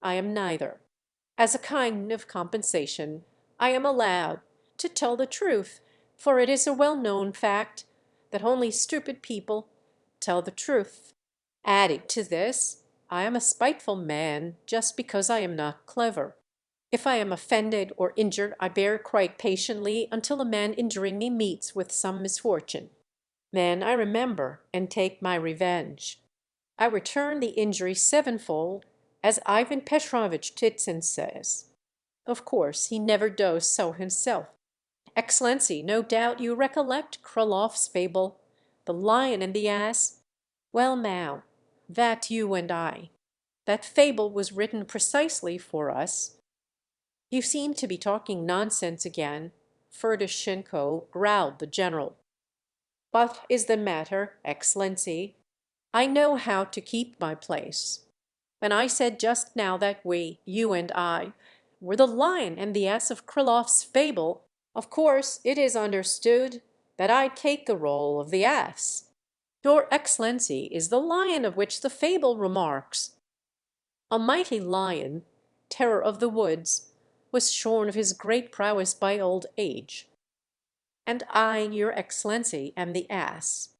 I am neither. As a kind of compensation, I am allowed to tell the truth, for it is a well-known fact that only stupid people tell the truth. Added to this, I am a spiteful man just because I am not clever. If I am offended or injured, I bear quite patiently until the man injuring me meets with some misfortune. Then I remember and take my revenge. I return the injury sevenfold, as Ivan Petrovitch Titson says. Of course, he never does so himself. Excellency, no doubt you recollect Kryllov's fable, The Lion and the Ass? Well now, that you and I. That fable was written precisely for us. You seem to be talking nonsense again, Ferdishenko, growled the general. What is the matter, Excellency? I know how to keep my place. When I said just now that we, you and I, were the lion and the ass of Kryllov's fable, of course it is understood that I take the role of the ass. Your Excellency is the lion of which the fable remarks. A mighty lion, terror of the woods, was shorn of his great prowess by old age. And I, your Excellency, am the ass.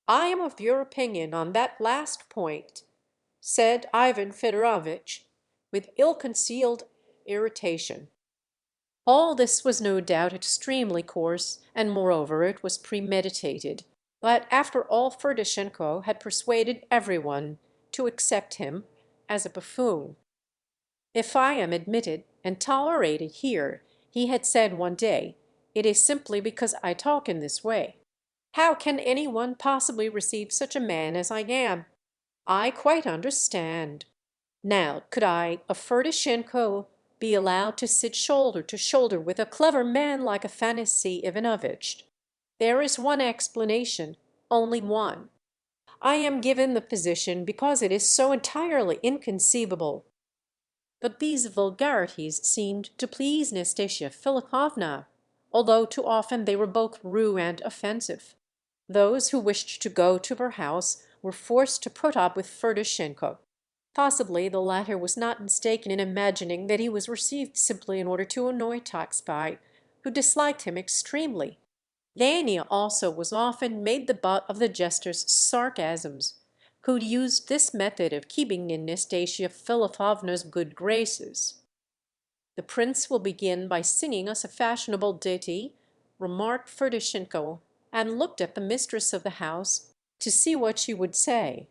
I am of your opinion on that last point, said Ivan Fedorovitch, with ill-concealed irritation. All this was no doubt extremely coarse, and moreover it was premeditated. But after all Ferdishenko had persuaded everyone to accept him as a buffoon. If I am admitted and tolerated here, he had said one day, it is simply because I talk in this way. How can any one possibly receive such a man as I am? I quite understand. Now, could I, a Ferdishenko, be allowed to sit shoulder to shoulder with a clever man like Afanasy Ivanovitch? There is one explanation, only one. I am given the position because it is so entirely inconceivable. But these vulgarities seemed to please Nastasia Philipovna, although too often they were both rude and offensive. Those who wished to go to her house were forced to put up with Ferdishenko. Possibly the latter was not mistaken in imagining that he was received simply in order to annoy Toxpy, who disliked him extremely. Lenya also was often made the butt of the jester's sarcasms, who used this method of keeping in Nastasia Philipovna's good graces. "The prince will begin by singing us a fashionable ditty," remarked Ferdishenko, and looked at the mistress of the house to see what she would say.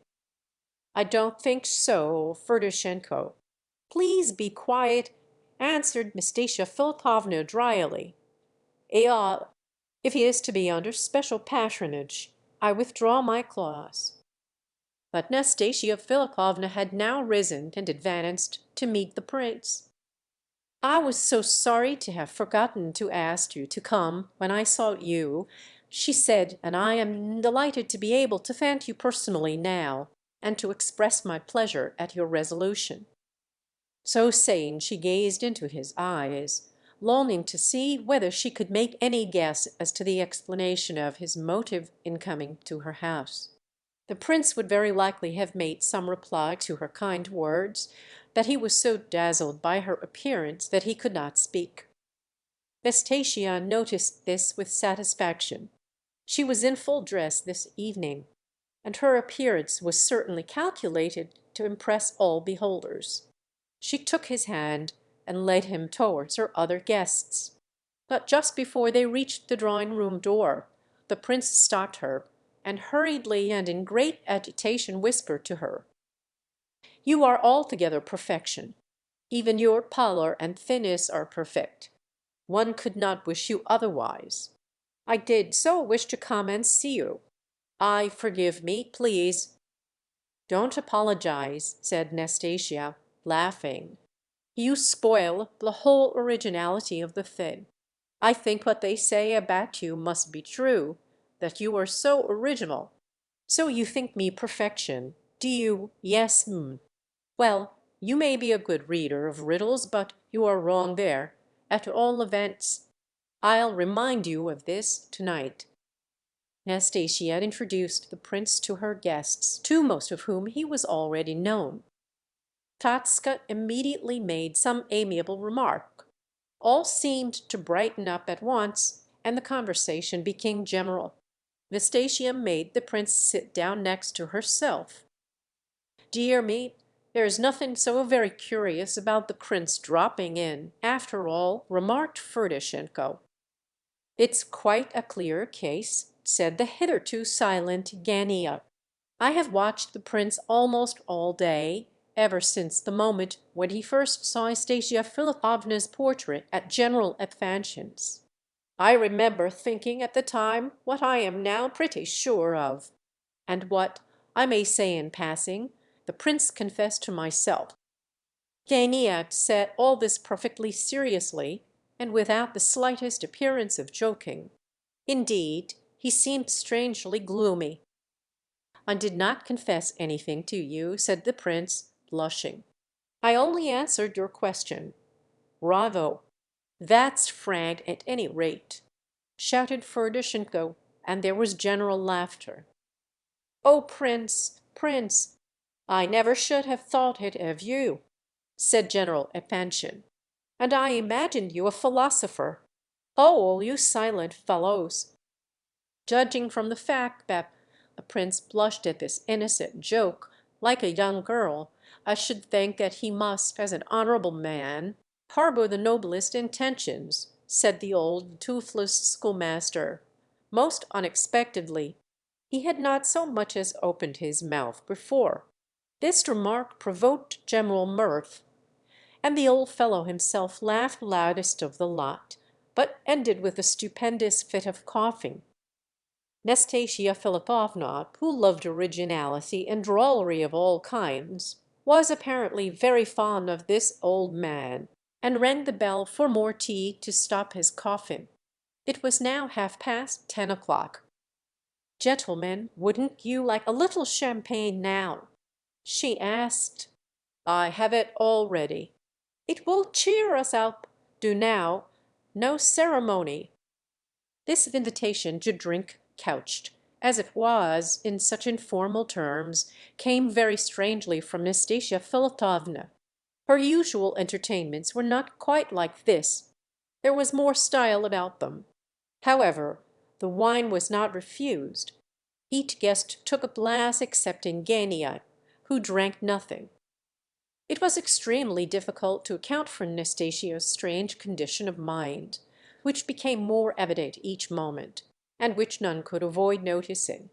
"I don't think so, Ferdishenko." "Please be quiet," answered Nastasia Philipovna dryly. If he is to be under special patronage, I withdraw my clause." But Nastasia Philipovna had now risen and advanced to meet the prince. "I was so sorry to have forgotten to ask you to come when I saw you," she said, "and I am delighted to be able to thank you personally now, and to express my pleasure at your resolution." So saying, she gazed into his eyes, longing to see whether she could make any guess as to the explanation of his motive in coming to her house. The prince would very likely have made some reply to her kind words, that he was so dazzled by her appearance that he could not speak. Nastasia noticed this with satisfaction. She was in full dress this evening, and her appearance was certainly calculated to impress all beholders. She took his hand and led him towards her other guests. But just before they reached the drawing-room door, the prince stopped her, and hurriedly and in great agitation whispered to her, "You are altogether perfection. Even your pallor and thinness are perfect. One could not wish you otherwise. I did so wish to come and see you. Forgive me, please." "Don't apologize," said Nastasia, laughing. You spoil the whole originality of the thing. I think what they say about you must be true, that you are so original. So you think me perfection. Do you? Yes. Well, you may be a good reader of riddles, but you are wrong there. At all events, I'll remind you of this tonight." Nastasia had introduced the prince to her guests, to most of whom he was already known. Totska immediately made some amiable remark. All seemed to brighten up at once, and the conversation became general. Nastasia made the prince sit down next to herself. "Dear me, there is nothing so very curious about the prince dropping in, after all," remarked Ferdishenko. "It's quite a clear case," said the hitherto silent Gania. "I have watched the prince almost all day, ever since the moment when he first saw Astasia Philipovna's portrait at General Epfanshin's. I remember thinking at the time what I am now pretty sure of, and what, I may say in passing, the prince confessed to myself." Gagniac said all this perfectly seriously, and without the slightest appearance of joking. Indeed, he seemed strangely gloomy. "I did not confess anything to you," said the prince, blushing. "I only answered your question." "Bravo! That's frank at any rate," shouted Ferdishenko, and there was general laughter. "Oh, prince, prince, I never should have thought it of you," said General Epanchin. "And I imagined you a philosopher. Oh, all you silent fellows!" Judging from the fact that the prince blushed at this innocent joke, like a young girl, I should think that he must, as an honourable man, harbour the noblest intentions," said the old toothless schoolmaster. Most unexpectedly, he had not so much as opened his mouth before. This remark provoked general mirth, and the old fellow himself laughed loudest of the lot, but ended with a stupendous fit of coughing. Nastasia Philipovna, who loved originality and drollery of all kinds, was apparently very fond of this old man, and rang the bell for more tea to stop his coughing. It was now 10:30. "Gentlemen, wouldn't you like a little champagne now?" she asked. "I have it all ready." "It will cheer us up. Do now. No ceremony." This invitation to drink, couched, as it was, in such informal terms, came very strangely from Nastasia Philipovna. Her usual entertainments were not quite like this. There was more style about them. However, the wine was not refused. Each guest took a glass excepting Gania, who drank nothing. It was extremely difficult to account for Nastasia's strange condition of mind, which became more evident each moment, and which none could avoid noticing.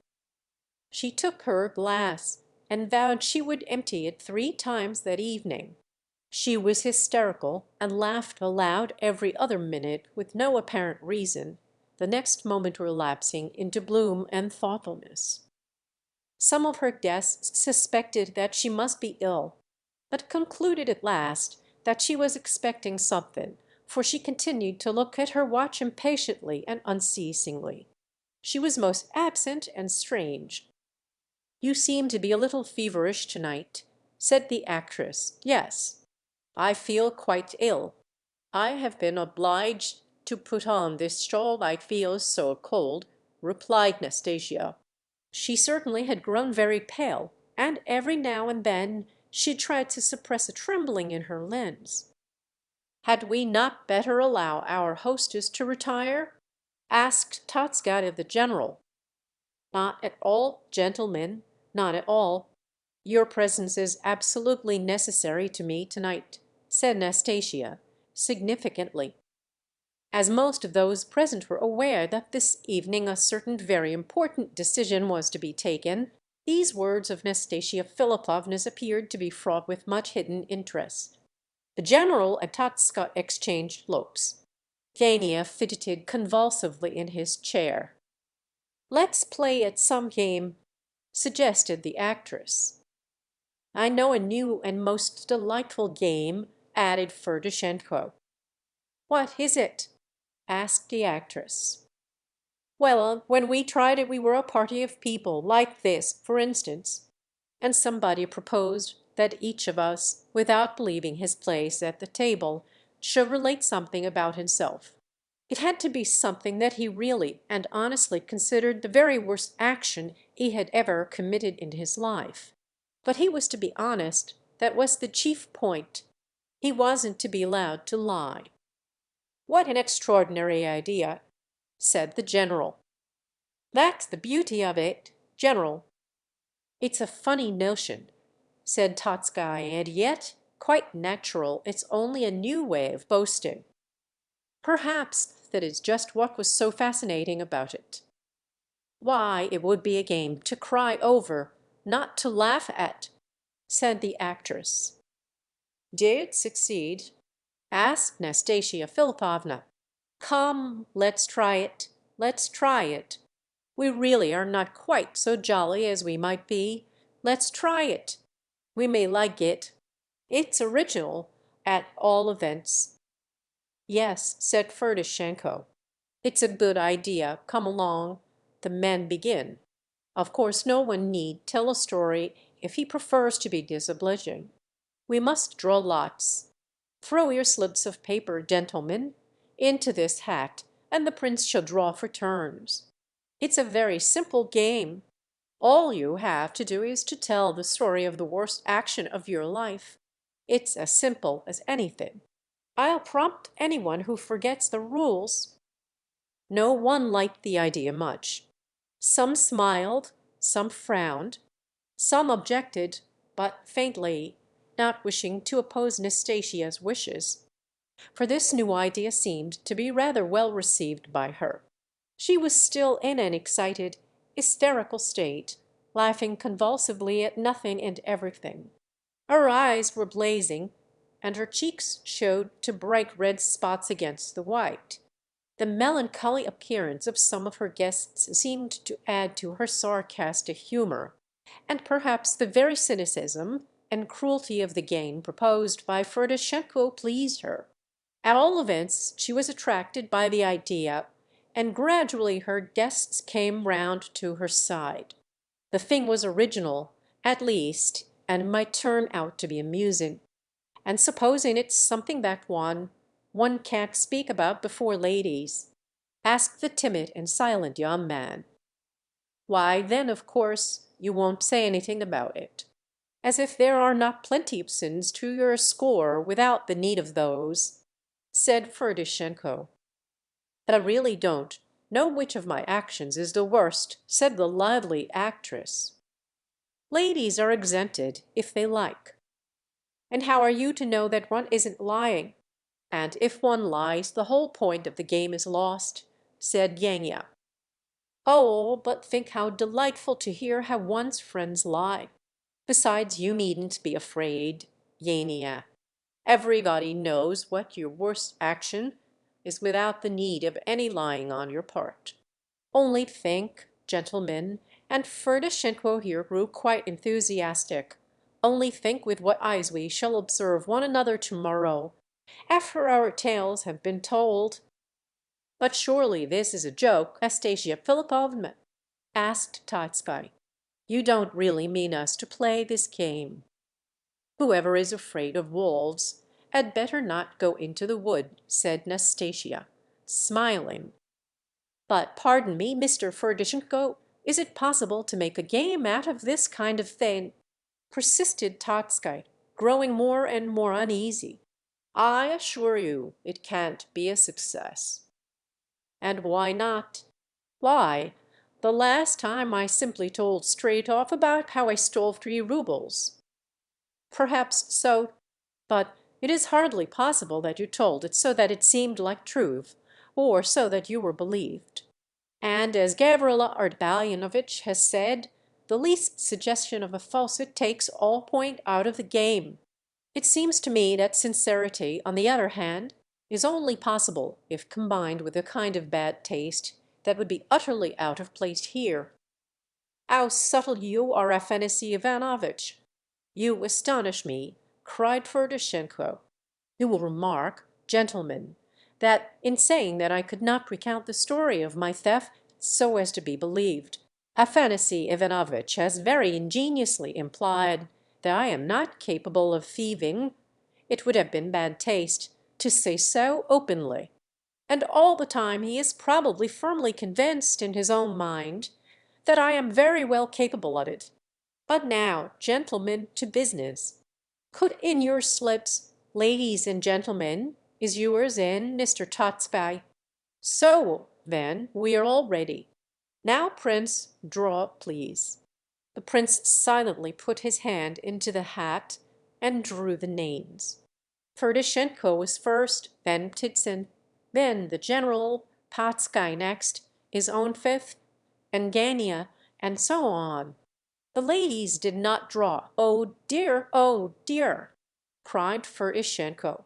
She took her glass, and vowed she would empty it 3 times that evening. She was hysterical, and laughed aloud every other minute with no apparent reason, the next moment relapsing into gloom and thoughtfulness. Some of her guests suspected that she must be ill, but concluded at last that she was expecting something, for she continued to look at her watch impatiently and unceasingly. She was most absent and strange. "You seem to be a little feverish tonight," said the actress. "Yes, I feel quite ill. I have been obliged to put on this shawl, I feel so cold," replied Nastasia. She certainly had grown very pale, and every now and then she tried to suppress a trembling in her limbs. "Had we not better allow our hostess to retire?" asked Totska of the general. "Not at all, gentlemen, not at all. Your presence is absolutely necessary to me tonight," said Nastasia, significantly. As most of those present were aware that this evening a certain very important decision was to be taken, these words of Nastasia Philipovna's appeared to be fraught with much hidden interest. The general and Totska exchanged looks. Gania fidgeted convulsively in his chair. "Let's play at some game," suggested the actress. "I know a new and most delightful game," added Ferdishenko. "What is it?" asked the actress. "Well, when we tried it we were a party of people, like this, for instance, and somebody proposed that each of us, without leaving his place at the table, should relate something about himself. It had to be something that he really and honestly considered the very worst action he had ever committed in his life. But he was to be honest, that was the chief point. He wasn't to be allowed to lie." "What an extraordinary idea!" said the general. "That's the beauty of it, General." "It's a funny notion," said Totskai, "and yet quite natural. It's only a new way of boasting." "Perhaps that is just what was so fascinating about it." "Why, it would be a game to cry over, not to laugh at," said the actress. "Did it succeed?" asked Nastasia Philipovna. "Come, let's try it, let's try it. We really are not quite so jolly as we might be. Let's try it. We may like it. It's original, at all events." "Yes," said Ferdishenko. "It's a good idea. Come along. The men begin. Of course no one need tell a story if he prefers to be disobliging. We must draw lots. Throw your slips of paper, gentlemen, into this hat, and the prince shall draw for turns. It's a very simple game. All you have to do is to tell the story of the worst action of your life. It's as simple as anything. I'll prompt anyone who forgets the rules." No one liked the idea much. Some smiled, some frowned, some objected, but faintly, not wishing to oppose Nastasia's wishes. For this new idea seemed to be rather well received by her. She was still in an excited, hysterical state, laughing convulsively at nothing and everything. Her eyes were blazing, and her cheeks showed to bright red spots against the white. The melancholy appearance of some of her guests seemed to add to her sarcastic humor, and perhaps the very cynicism and cruelty of the game proposed by Ferdishenko pleased her. At all events, she was attracted by the idea, and gradually her guests came round to her side. The thing was original, at least, and might turn out to be amusing. "And supposing it's something that one can't speak about before ladies?" asked the timid and silent young man. "Why, then, of course, you won't say anything about it. As if there are not plenty of sins to your score without the need of those," said Ferdishenko. "But I really don't know which of my actions is the worst," said the lively actress. "Ladies are exempted, if they like." "And how are you to know that one isn't lying? And if one lies, the whole point of the game is lost," said Yenya. "Oh, but think how delightful to hear how one's friends lie. Besides, you needn't be afraid, Yenya. Everybody knows what your worst action is without the need of any lying on your part. Only think, gentlemen," and Ferdishenko here grew quite enthusiastic, "only think with what eyes we shall observe one another tomorrow, after our tales have been told." "But surely this is a joke, Nastasia Philipovna?" asked Totskai. "You don't really mean us to play this game?" "Whoever is afraid of wolves had better not go into the wood," said Nastasia, smiling. "But pardon me, Mr. Ferdishenko, is it possible to make a game out of this kind of thing?" persisted Totskai, growing more and more uneasy. "I assure you it can't be a success." "And why not?" "Why, the last time I simply told straight off about how I stole 3 rubles." "Perhaps so, but it is hardly possible that you told it so that it seemed like truth, or so that you were believed. And as Gavrila Ardalionovitch has said, the least suggestion of a falsehood takes all point out of the game. It seems to me that sincerity, on the other hand, is only possible if combined with a kind of bad taste that would be utterly out of place here." "How subtle you are, Afanasy Ivanovitch! You astonish me," cried Ferdishenko. You will remark, gentlemen, that in saying that I could not recount the story of my theft so as to be believed, Afanasy Ivanovitch has very ingeniously implied that I am not capable of thieving. It would have been bad taste to say so openly. And all the time he is probably firmly convinced in his own mind that I am very well capable of it. But now, gentlemen, to business. Put in your slips, ladies and gentlemen. Is yours in, Mr. Totspy? So, then, we are all ready. Now, Prince, draw, please." The Prince silently put his hand into the hat and drew the names. Ferdishenko was first, then Ptitsin, then the General, Patsky next, his own fifth, and Gania, and so on. The ladies did not draw. "Oh dear, oh dear!" cried Ferdishenko.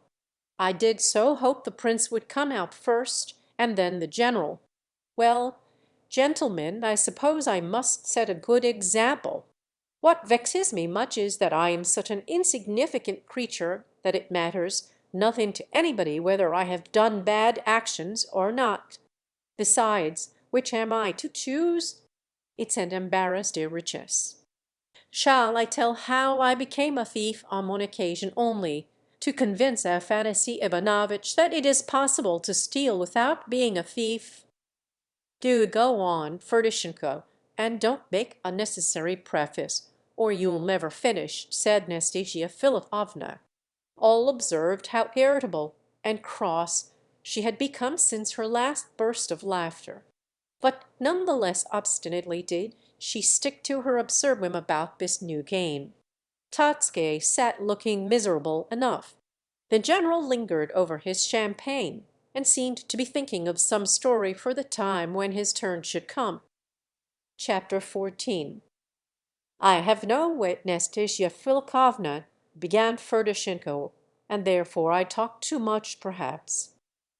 "I did so hope the Prince would come out first, and then the General. Well, gentlemen, I suppose I must set a good example. What vexes me much is that I am such an insignificant creature that it matters nothing to anybody whether I have done bad actions or not. Besides, which am I to choose? It's an embarrassed richesse. Shall I tell how I became a thief on one occasion only, to convince Afanasy Ivanovitch that it is possible to steal without being a thief?" "Do go on, Ferdishenko, and don't make unnecessary preface, or you'll never finish," said Nastasia Philipovna. All observed how irritable and cross she had become since her last burst of laughter. But none the less obstinately did she stick to her absurd whim about this new game. Totski sat looking miserable enough. The General lingered over his champagne, and seemed to be thinking of some story for the time when his turn should come. Chapter 14. "I have no wit, Nastasia Philipovna," began Ferdishenko, "and therefore I talk too much, perhaps.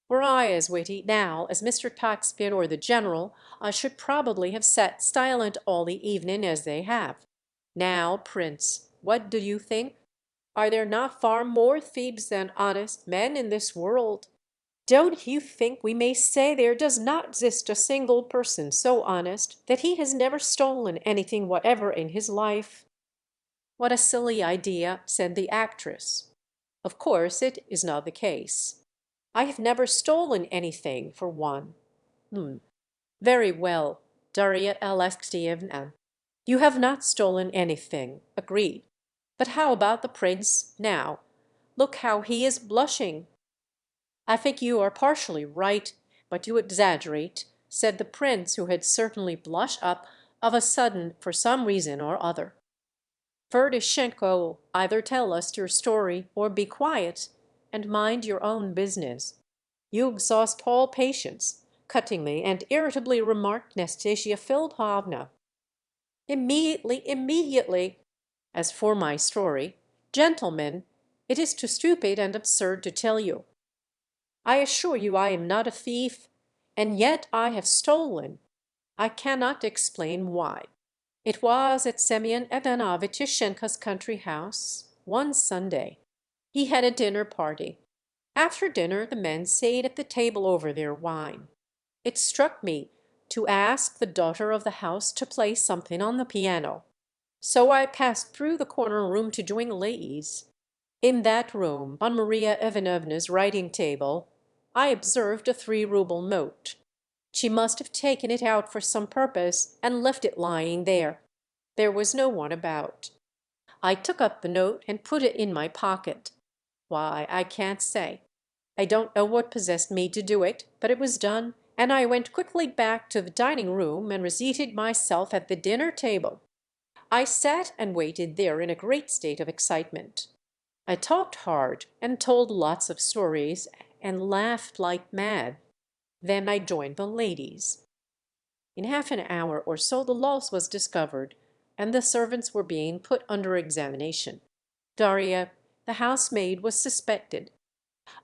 Were I as witty now as Mr. Taxpitt or the General, I should probably have sat silent all the evening as they have. Now, Prince, what do you think? Are there not far more thieves than honest men in this world? Don't you think we may say there does not exist a single person so honest that he has never stolen anything whatever in his life?" "What a silly idea," said the actress. "Of course it is not the case. I have never stolen anything, for one." Very well, Darya Alexeyevna. You have not stolen anything. Agreed. But how about the Prince now? Look how he is blushing." "I think you are partially right, but you exaggerate," said the Prince, who had certainly blushed up of a sudden for some reason or other. "Ferdishenko, either tell us your story or be quiet, and mind your own business. You exhaust all patience," cuttingly and irritably remarked Nastasia Philipovna. "Immediately, immediately. As for my story, gentlemen, it is too stupid and absurd to tell you. I assure you I am not a thief, and yet I have stolen. I cannot explain why. It was at Semyon Ivanovitch Yashenka's country house, one Sunday. He had a dinner party. After dinner the men sat at the table over their wine. It struck me to ask the daughter of the house to play something on the piano. So I passed through the corner room to join the ladies. In that room, on Maria Ivanovna's writing table, I observed a 3-ruble note. She must have taken it out for some purpose and left it lying there. There was no one about. I took up the note and put it in my pocket. Why, I can't say. I don't know what possessed me to do it, but it was done, and I went quickly back to the dining room and reseated myself at the dinner table. I sat and waited there in a great state of excitement. I talked hard and told lots of stories and laughed like mad. Then I joined the ladies. In half an hour or so the loss was discovered, and the servants were being put under examination. Darya, the housemaid, was suspected.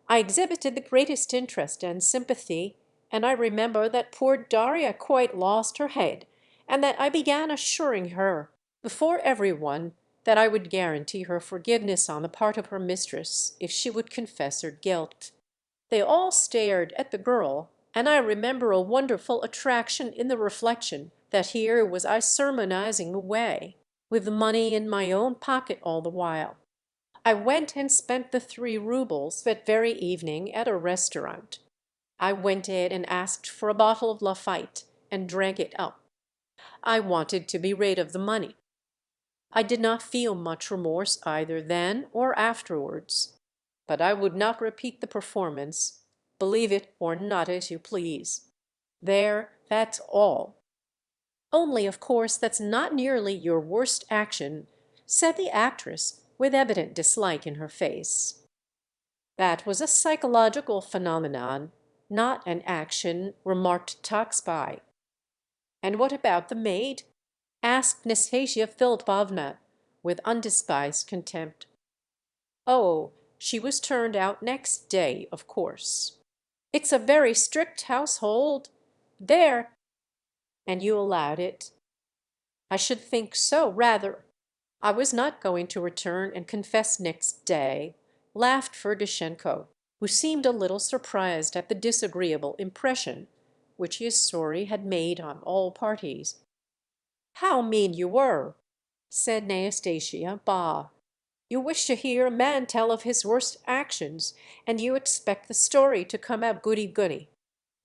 I exhibited the greatest interest and sympathy, and I remember that poor Darya quite lost her head, and that I began assuring her, before every one, that I would guarantee her forgiveness on the part of her mistress if she would confess her guilt. They all stared at the girl, and I remember a wonderful attraction in the reflection that here was I sermonizing away, with the money in my own pocket all the while. I went and spent the 3 rubles that very evening at a restaurant. I went in and asked for a bottle of Lafite and drank it up. I wanted to be rid of the money. I did not feel much remorse either then or afterwards. But I would not repeat the performance, believe it or not as you please. There, that's all. Only, of course, that's not nearly your worst action, said the actress with evident dislike in her face. That was a psychological phenomenon, not an action, remarked Toxby. And what about the maid? Asked Nastasia Philipovna with undisguised contempt. Oh, she was turned out next day, of course. It's a very strict household. There. And you allowed it? I should think so, rather. I was not going to return and confess next day, laughed Ferdishenko, who seemed a little surprised at the disagreeable impression which his story had made on all parties. How mean you were, said Nastasia. Bah! You wish to hear a man tell of his worst actions, and you expect the story to come out goody-goody.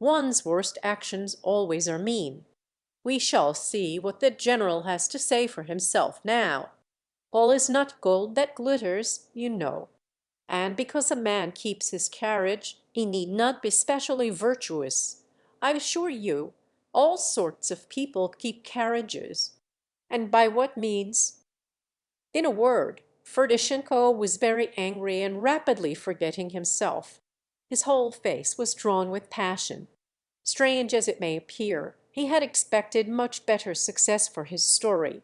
One's worst actions always are mean. We shall see what the general has to say for himself now. All is not gold that glitters, you know. And because a man keeps his carriage, he need not be specially virtuous. I assure you, all sorts of people keep carriages. And by what means? In a word, Ferdishenko was very angry and rapidly forgetting himself. His whole face was drawn with passion. Strange as it may appear, he had expected much better success for his story.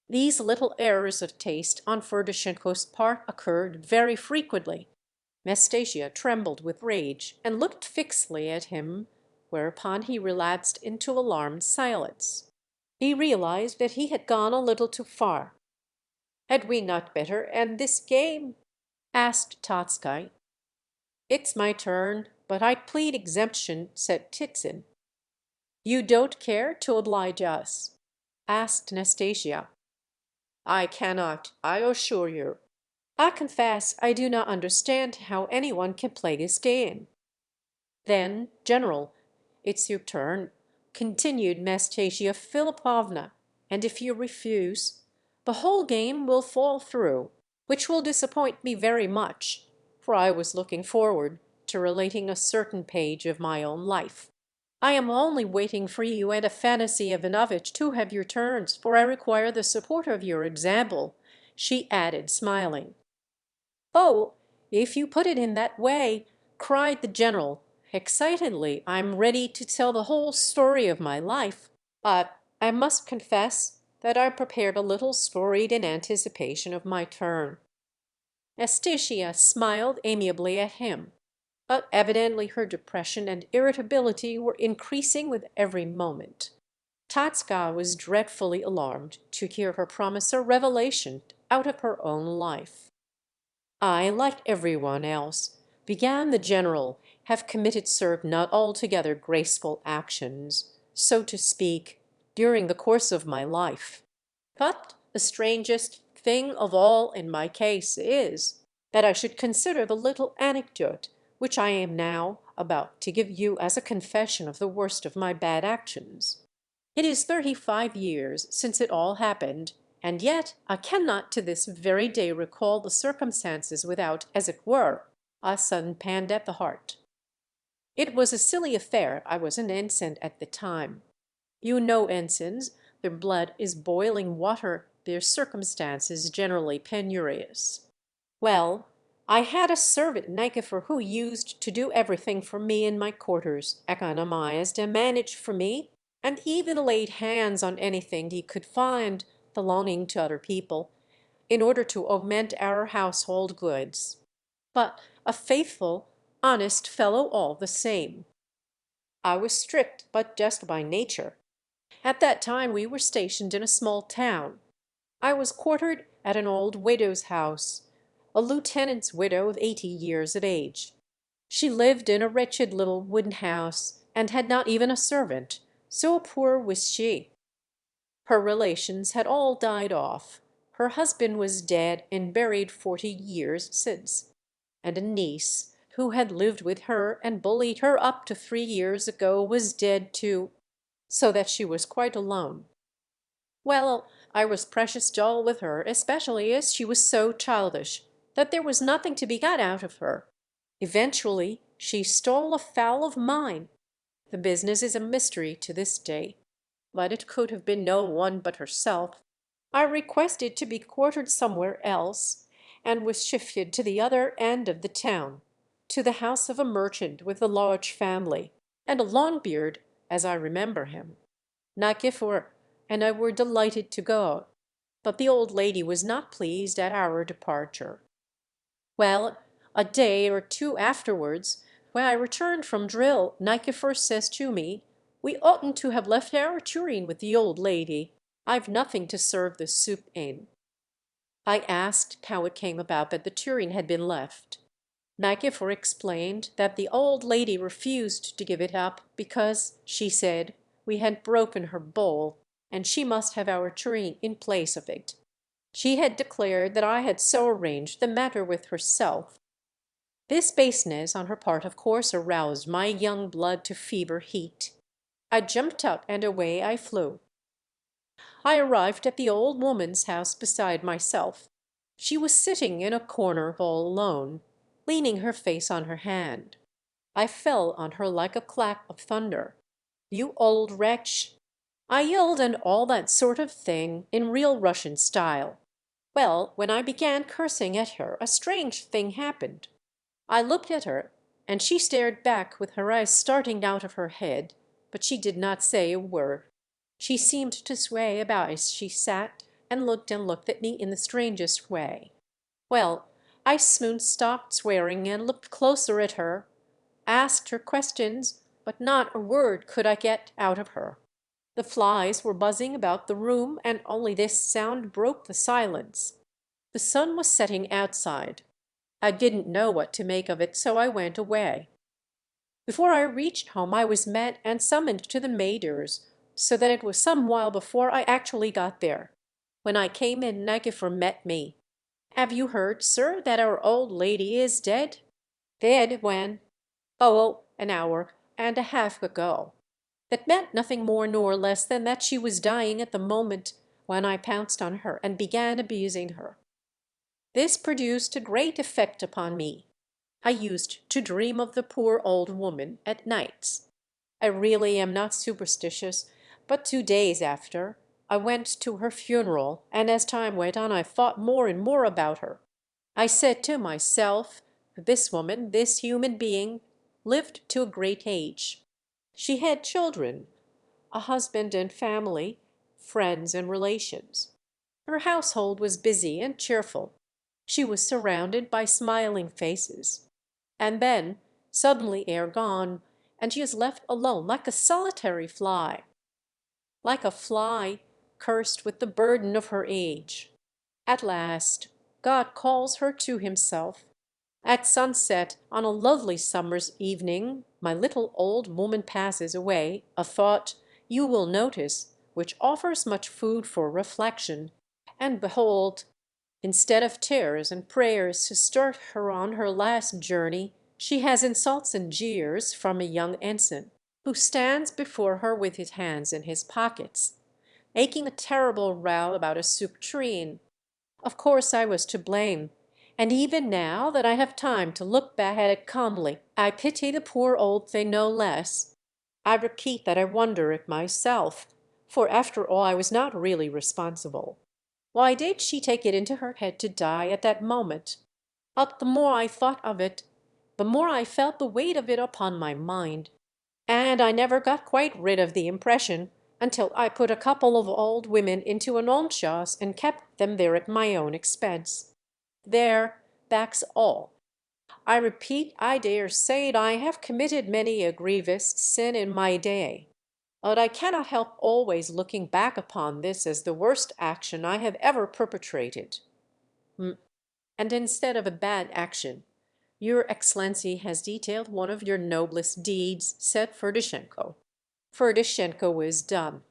These little errors of taste on Ferdishenko's part occurred very frequently. Nastasia trembled with rage and looked fixedly at him, whereupon he relapsed into alarmed silence. He realized that he had gone a little too far. "Had we not better end this game?" asked Totskay. "It's my turn, but I plead exemption," said Titsin. "You don't care to oblige us?" asked Nastasia. "I cannot, I assure you. I confess I do not understand how anyone can play this game." "Then, General, it's your turn," continued Nastasia Philipovna, "and if you refuse, the whole game will fall through, which will disappoint me very much, for I was looking forward to relating a certain page of my own life. I am only waiting for you and Afanasy Ivanovitch to have your turns, for I require the support of your example," she added, smiling. "Oh, if you put it in that way," cried the general, excitedly, "I'm ready to tell the whole story of my life. But I must confess that I prepared a little story in anticipation of my turn." Nastasia smiled amiably at him, but evidently her depression and irritability were increasing with every moment. Totska was dreadfully alarmed to hear her promise a revelation out of her own life. "I, like everyone else," began the general, "have committed certain not altogether graceful actions, so to speak, during the course of my life. But the strangest thing of all in my case is, that I should consider the little anecdote which I am now about to give you as a confession of the worst of my bad actions. It is 35 years since it all happened, and yet I cannot to this very day recall the circumstances without, as it were, a sudden pang at the heart. It was a silly affair. I was an ensign at the time. You know ensigns, their blood is boiling water, their circumstances generally penurious. Well, I had a servant, Nikifor, who used to do everything for me in my quarters, economized and managed for me, and even laid hands on anything he could find belonging to other people, in order to augment our household goods. But a faithful, honest fellow all the same. I was strict, but just by nature. At that time we were stationed in a small town. I was quartered at an old widow's house, a lieutenant's widow of 80 years of age. She lived in a wretched little wooden house, and had not even a servant, so poor was she. Her relations had all died off. Her husband was dead and buried 40 years since, and a niece who had lived with her and bullied her up to 3 years ago was dead too, so that she was quite alone. Well, I was precious dull with her, especially as she was so childish that there was nothing to be got out of her. Eventually she stole a fowl of mine. The business is a mystery to this day, but it could have been no one but herself. I requested to be quartered somewhere else, and was shifted to the other end of the town, to the house of a merchant with a large family, and a long beard, as I remember him. Nicephor and I were delighted to go, but the old lady was not pleased at our departure. Well, a day or two afterwards, when I returned from drill, Nicephor says to me, "We oughtn't to have left our tureen with the old lady. I've nothing to serve the soup in." I asked how it came about that the tureen had been left. Nicephor explained that the old lady refused to give it up because, she said, we had broken her bowl, and she must have our tureen in place of it. She had declared that I had so arranged the matter with herself. This baseness on her part of course aroused my young blood to fever heat. I jumped up and away I flew. I arrived at the old woman's house beside myself. She was sitting in a corner all alone, leaning her face on her hand. I fell on her like a clap of thunder. "You old wretch!" I yelled, and all that sort of thing, in real Russian style. Well, when I began cursing at her, a strange thing happened. I looked at her, and she stared back with her eyes starting out of her head, but she did not say a word. She seemed to sway about as she sat, and looked at me in the strangest way. Well, I soon stopped swearing and looked closer at her, asked her questions, but not a word could I get out of her. The flies were buzzing about the room, and only this sound broke the silence. The sun was setting outside. I didn't know what to make of it, so I went away. Before I reached home I was met and summoned to the Maiders, so that it was some while before I actually got there. When I came in, Nicephor met me. "Have you heard, sir, that our old lady is dead?" "Dead when?" "Oh, an hour and a half ago." That meant nothing more nor less than that she was dying at the moment when I pounced on her and began abusing her. This produced a great effect upon me. I used to dream of the poor old woman at nights. I really am not superstitious, but 2 days after, I went to her funeral, and as time went on I thought more and more about her. I said to myself, this woman, this human being, lived to a great age. She had children, a husband and family, friends and relations. Her household was busy and cheerful. She was surrounded by smiling faces. And then, suddenly ere gone, and she is left alone like a solitary fly. Like a fly cursed with the burden of her age. At last, God calls her to himself. At sunset, on a lovely summer's evening, my little old woman passes away, a thought, you will notice, which offers much food for reflection. And behold, instead of tears and prayers to start her on her last journey, she has insults and jeers from a young ensign, who stands before her with his hands in his pockets, making a terrible row about a soup tureen. Of course I was to blame, and even now that I have time to look back at it calmly, I pity the poor old thing no less. I repeat that I wonder at myself, for after all I was not really responsible. Why did she take it into her head to die at that moment? But the more I thought of it, the more I felt the weight of it upon my mind, and I never got quite rid of the impression until I put a couple of old women into an almshouse and kept them there at my own expense. There, that's all. I repeat, I dare say I have committed many a grievous sin in my day. But I cannot help always looking back upon this as the worst action I have ever perpetrated. Mm, And instead of a bad action, your Excellency has detailed one of your noblest deeds," said Ferdishenko. Ferdishenko was dumb.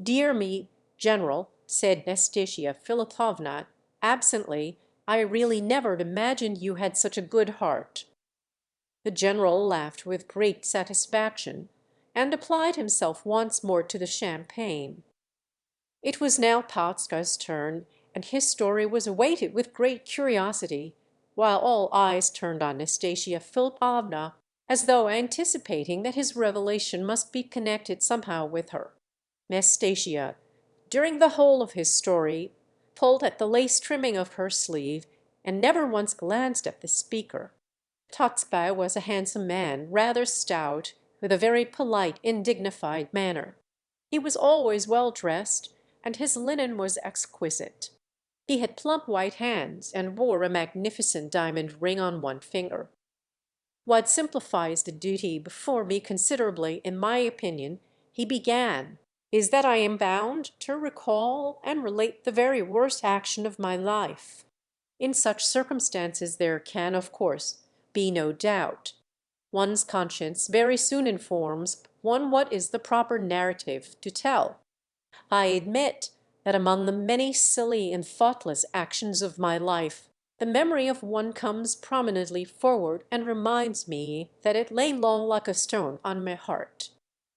"Dear me, General," said Nastasia Philipovna absently, "I really never imagined you had such a good heart." The general laughed with great satisfaction, and applied himself once more to the champagne. It was now Patska's turn, and his story was awaited with great curiosity, while all eyes turned on Nastasia Philipovna, as though anticipating that his revelation must be connected somehow with her. Nastasia, during the whole of his story, pulled at the lace trimming of her sleeve, and never once glanced at the speaker. Totspy was a handsome man, rather stout, with a very polite, indignified manner. He was always well dressed, and his linen was exquisite. He had plump white hands, and wore a magnificent diamond ring on one finger. "What simplifies the duty before me considerably, in my opinion," he began, "is that I am bound to recall and relate the very worst action of my life. In such circumstances there can, of course, be no doubt. One's conscience very soon informs one what is the proper narrative to tell. I admit that among the many silly and thoughtless actions of my life, the memory of one comes prominently forward and reminds me that it lay long like a stone on my heart.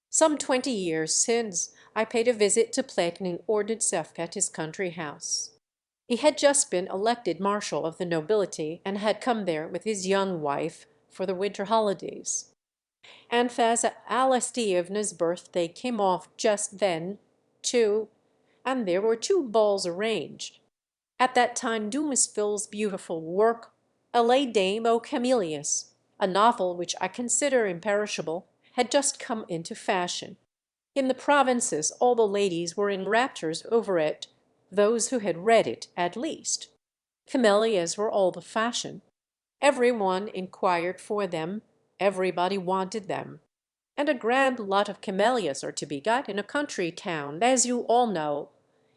Some 20 years since I paid a visit to Platon Ordyntsevsk at his country house. He had just been elected marshal of the nobility, and had come there with his young wife for the winter holidays. And Feza Alastievna's birthday came off just then, too, and there were two balls arranged. At that time Dumasville's beautiful work, A Lay Dame o' Camelius, a novel which I consider imperishable, had just come into fashion. In the provinces all the ladies were in raptures over it, those who had read it at least. Camellias were all the fashion. Every one inquired for them, everybody wanted them. And a grand lot of camellias are to be got in a country town, as you all know,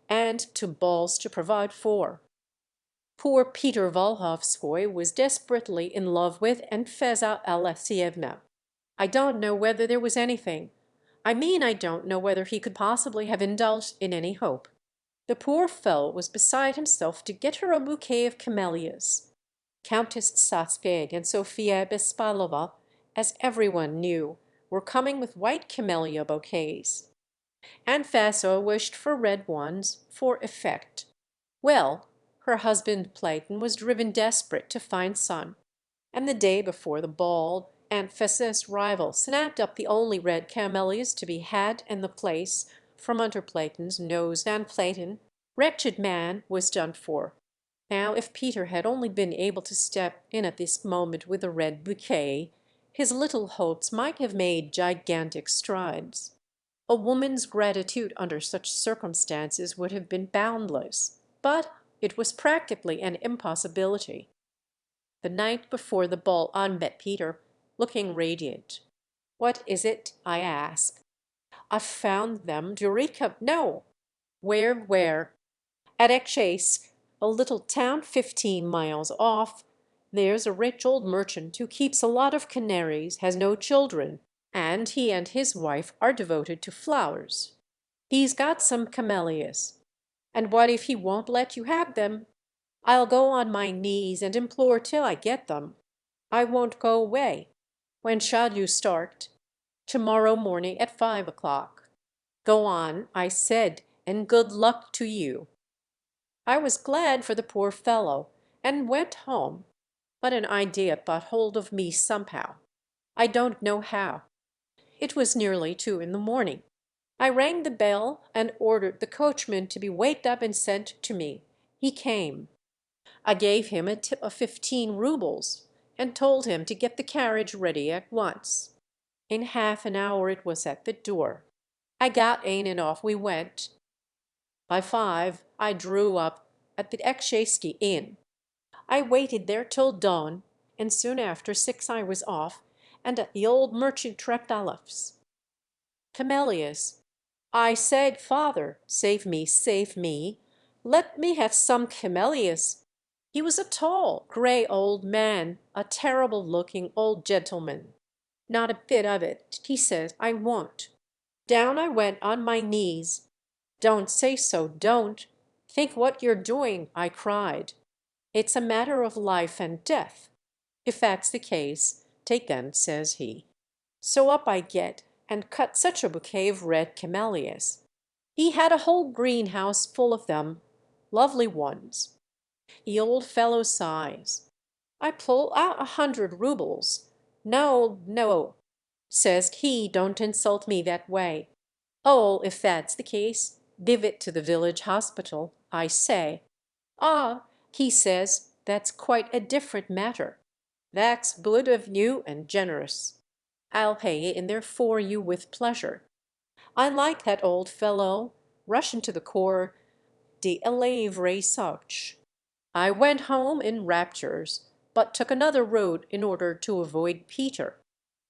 and to balls to provide for. Poor Peter Volhovskoy was desperately in love with Feza Alexeyevna. I don't know whether there was anything. I don't know whether he could possibly have indulged in any hope. The poor fellow was beside himself to get her a bouquet of camellias. Countess Tsatsvig and Sophia Bespalova, as everyone knew, were coming with white camellia bouquets. And Faso wished for red ones, for effect. Well, her husband Platon was driven desperate to find some, and the day before the ball Aunt Fesse's rival snapped up the only red camellias to be had in the place from under Platon's nose, and Platon, wretched man, was done for. Now, if Peter had only been able to step in at this moment with a red bouquet, his little hopes might have made gigantic strides. A woman's gratitude under such circumstances would have been boundless, but it was practically an impossibility. The night before the ball I met Peter, looking radiant. "What is it?" I asked. "I've found them, Eureka! No." Where?" "At Ekchaisk, a little town 15 miles off. There's a rich old merchant who keeps a lot of canaries, has no children, and he and his wife are devoted to flowers. He's got some camellias. And what if he won't let you have them? I'll go on my knees and implore till I get them. I won't go away. When shall you start?" "Tomorrow morning at 5 o'clock." "Go on," I said, "and good luck to you." I was glad for the poor fellow, and went home, but an idea got hold of me somehow. I don't know how. It was nearly 2 in the morning. I rang the bell and ordered the coachman to be waked up and sent to me. He came. I gave him a tip of 15 roubles, and told him to get the carriage ready at once. In half an hour it was at the door. I got in and off we went. By 5 I drew up at the Ekchaisky Inn. I waited there till dawn, and soon after 6 I was off, and at the old merchant Trekdalov's. Camellias. I said, Father, save me, save me. Let me have some camellias. He was a tall, gray old man, a terrible-looking old gentleman. Not a bit of it, he says, I won't. Down I went on my knees. Don't say so, don't. Think what you're doing, I cried. It's a matter of life and death. If that's the case, take 'em, says he. So up I get, and cut such a bouquet of red camellias. He had a whole greenhouse full of them, lovely ones. The old fellow sighs. I pull out 100 roubles. No, no, says he, don't insult me that way. Oh, if that's the case, give it to the village hospital, I say. Ah, he says, that's quite a different matter. That's good of you and generous. I'll pay in there for you with pleasure. I like that old fellow. Russian to the core. De élève such. I went home in raptures, but took another road in order to avoid Peter.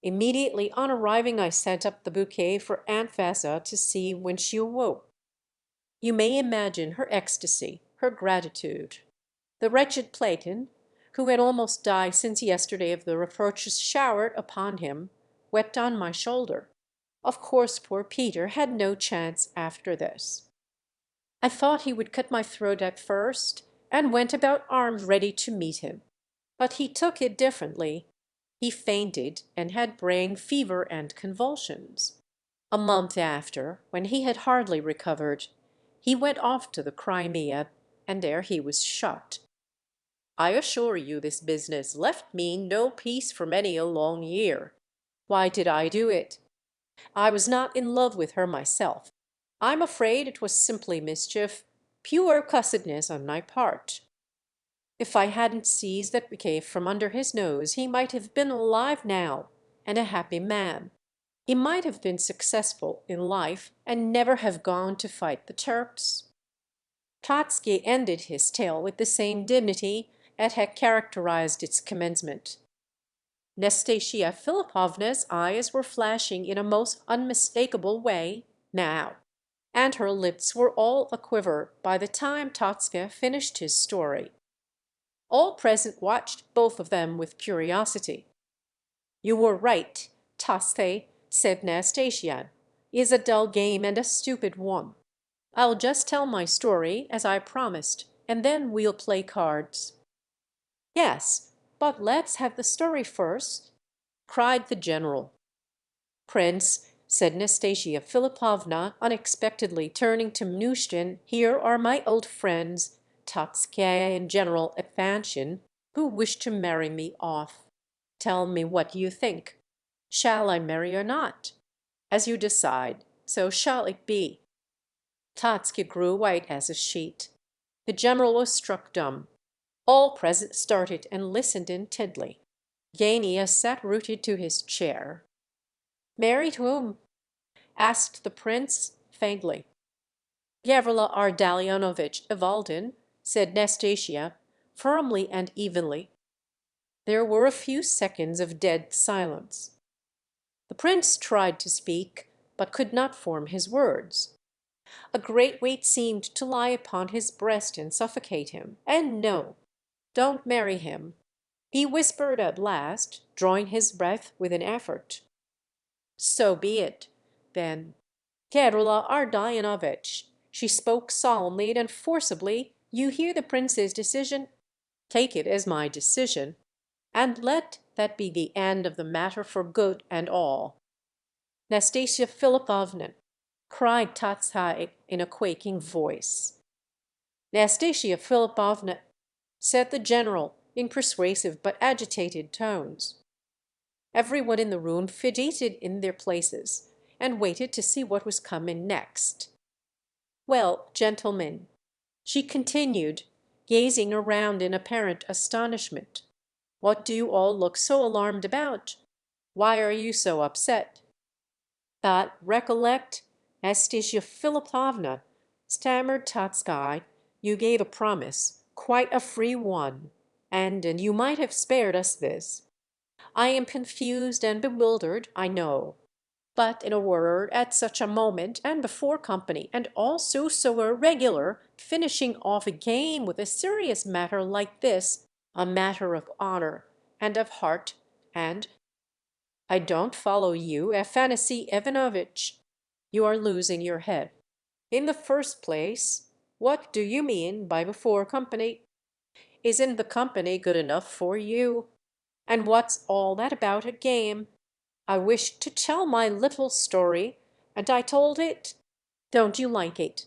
Immediately on arriving, I sent up the bouquet for Aunt Vasa to see when she awoke. You may imagine her ecstasy, her gratitude. The wretched Platon, who had almost died since yesterday of the reproaches showered upon him, wept on my shoulder. Of course poor Peter had no chance after this. I thought he would cut my throat at first, and went about armed ready to meet him. But he took it differently. He fainted and had brain fever and convulsions. A month after, when he had hardly recovered, he went off to the Crimea, and there he was shot. I assure you this business left me no peace for many a long year. Why did I do it? I was not in love with her myself. I'm afraid it was simply mischief, pure cussedness on my part. If I hadn't seized that bouquet from under his nose, he might have been alive now, and a happy man. He might have been successful in life and never have gone to fight the Turks. Totski ended his tale with the same dignity that had characterized its commencement. Nastasia Philipovna's eyes were flashing in a most unmistakable way now, and her lips were all aquiver by the time Totski finished his story. All present watched both of them with curiosity. "You were right, Totski," said Nastasia. "Is a dull game and a stupid one. I'll just tell my story, as I promised, and then we'll play cards." "Yes, but let's have the story first," cried the general. "Prince," said Nastasia Philipovna, unexpectedly turning to Mnushkin, "here are my old friends, Totski and General Epanchin, who wish to marry me off. Tell me what you think. Shall I marry or not? As you decide, so shall it be." Totski grew white as a sheet. The general was struck dumb. All present started and listened intently. Gania sat rooted to his chair. "Married whom?" asked the prince, faintly. "Gavrila Ardalionovitch Evaldin," said Nastasia, firmly and evenly. There were a few seconds of dead silence. The prince tried to speak, but could not form his words. A great weight seemed to lie upon his breast and suffocate him. "And no, don't marry him," he whispered at last, drawing his breath with an effort. "So be it, then. Gavrila Ardalionovitch," she spoke solemnly and forcibly, "you hear the prince's decision? Take it as my decision, and let that be the end of the matter for good and all." "Nastasia Philipovna," cried Totski in a quaking voice. "Nastasia Philipovna," said the general in persuasive but agitated tones. Everyone in the room fidgeted in their places, and waited to see what was coming next. "Well, gentlemen," she continued, gazing around in apparent astonishment, "what do you all look so alarmed about? Why are you so upset?" "But recollect, Nastasia Philipovna," stammered Totski, "you gave a promise, quite a free one, and you might have spared us this. I am confused and bewildered, I know. But, in a word, at such a moment, and before company, and also so irregular, finishing off a game with a serious matter like this, a matter of honor and of heart, and— I don't follow you, Afanassy Ivanovitch. You are losing your head. In the first place, what do you mean by before company? Isn't the company good enough for you? And what's all that about a game? I wished to tell my little story, and I told it. Don't you like it?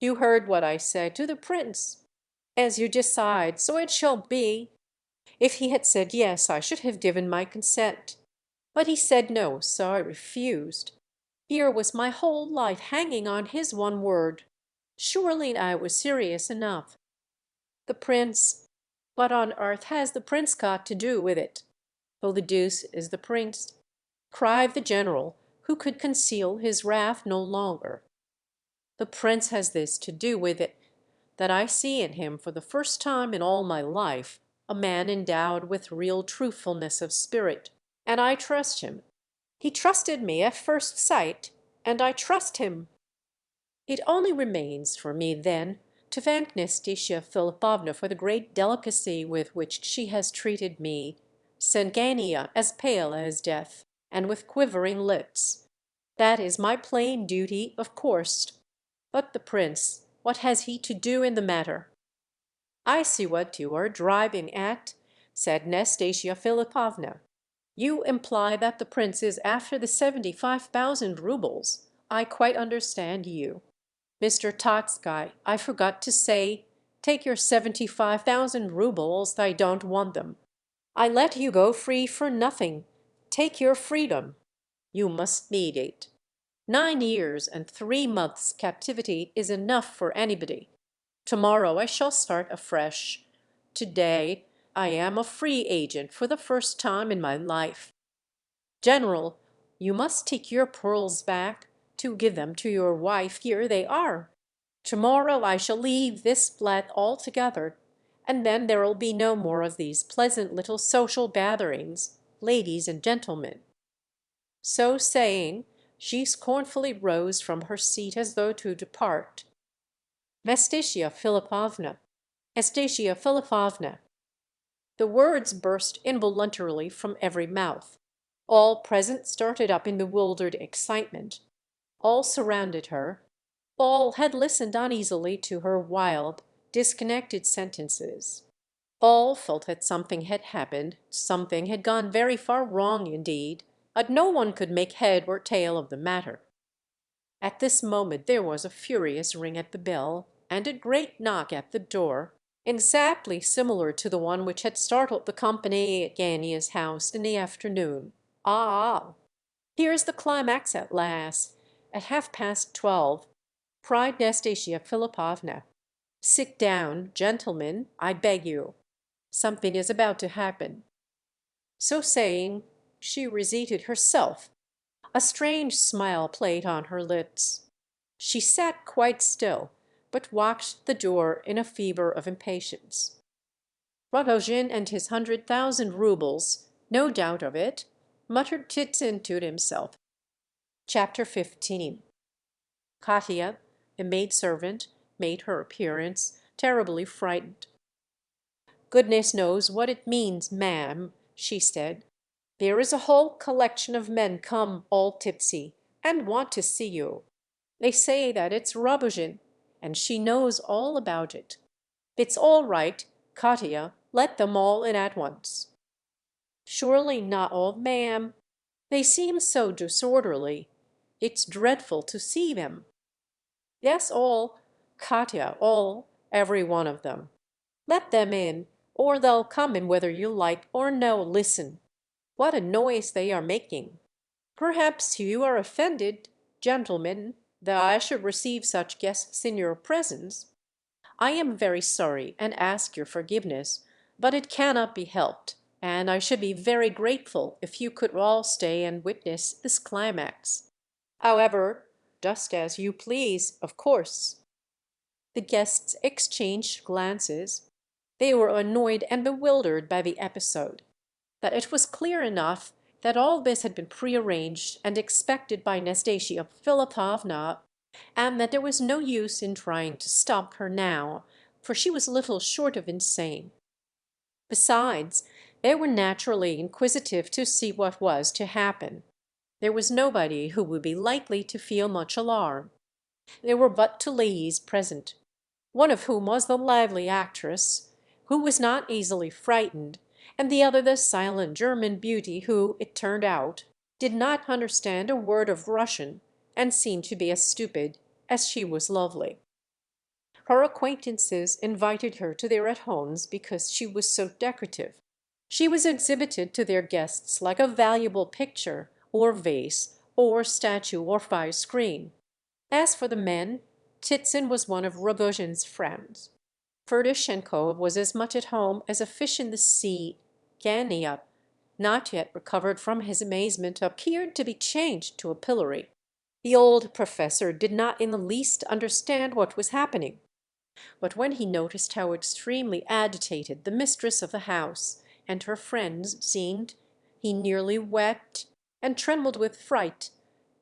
You heard what I said to the prince. As you decide, so it shall be. If he had said yes, I should have given my consent. But he said no, so I refused. Here was my whole life hanging on his one word. Surely I was serious enough. The prince— what on earth has the prince got to do with it? Oh, the deuce is the prince! Cried the general, who could conceal his wrath no longer. The prince has this to do with it, that I see in him for the first time in all my life a man endowed with real truthfulness of spirit, and I trust him. He trusted me at first sight, and I trust him. It only remains for me, then, to thank Nastasia Philipovna for the great delicacy with which she has treated me, Sengania as pale as death, and with quivering lips. That is my plain duty, of course. But the prince, what has he to do in the matter? I see what you are driving at, said Nastasia Philipovna. You imply that the prince is after the 75,000 roubles. I quite understand you. Mr. Totsky, I forgot to say, take your 75,000 roubles, I don't want them. I let you go free for nothing. Take your freedom. You must need it. 9 years and 3 months captivity is enough for anybody. Tomorrow I shall start afresh. Today I am a free agent for the first time in my life. General, you must take your pearls back, to give them to your wife. Here they are. Tomorrow I shall leave this flat altogether, and then there'll be no more of these pleasant little social gatherings, ladies and gentlemen. So saying, she scornfully rose from her seat as though to depart. Nastasia Philipovna, Nastasia Philipovna. The words burst involuntarily from every mouth. All present started up in bewildered excitement. All surrounded her. All had listened uneasily to her wild, disconnected sentences. All felt that something had happened, something had gone very far wrong indeed, but no one could make head or tail of the matter. At this moment there was a furious ring at the bell, and a great knock at the door, exactly similar to the one which had startled the company at Gania's house in the afternoon. Ah! Here's the climax at last, at 12:30, cried Nastasia Philipovna. Sit down, gentlemen, I beg you. Something is about to happen. So saying, she reseated herself. A strange smile played on her lips. She sat quite still, but watched the door in a fever of impatience. Rogojin and his 100,000 roubles, no doubt of it, muttered Titsin to himself. Chapter 15. Katia, the maidservant, made her appearance, terribly frightened. "Goodness knows what it means, ma'am," she said. "There is a whole collection of men come, all tipsy, and want to see you. They say that it's Rogojin, and she knows all about it. It's all right, Katia, let them all in at once." "Surely not all, ma'am. They seem so disorderly. It's dreadful to see them." "Yes, all, Katia, all, every one of them. Let them in, or they'll come in whether you like or no. Listen. What a noise they are making! Perhaps you are offended, gentlemen, that I should receive such guests in your presence. I am very sorry, and ask your forgiveness, but it cannot be helped, and I should be very grateful if you could all stay and witness this climax. However, just as you please, of course." The guests exchanged glances. They were annoyed and bewildered by the episode. That it was clear enough that all this had been prearranged and expected by Nastasia Philipovna, and that there was no use in trying to stop her now, for she was little short of insane. Besides, they were naturally inquisitive to see what was to happen. There was nobody who would be likely to feel much alarm. There were but two ladies present, one of whom was the lively actress, who was not easily frightened, and the other the silent German beauty who, it turned out, did not understand a word of Russian, and seemed to be as stupid as she was lovely. Her acquaintances invited her to their at-homes because she was so decorative. She was exhibited to their guests like a valuable picture, or vase, or statue, or fire screen. As for the men, Titsyn was one of Rogojin's friends. Ferdishenko was as much at home as a fish in the sea. Gania, not yet recovered from his amazement, appeared to be changed to a pillory. The old professor did not in the least understand what was happening. But when he noticed how extremely agitated the mistress of the house and her friends seemed, he nearly wept, and trembled with fright,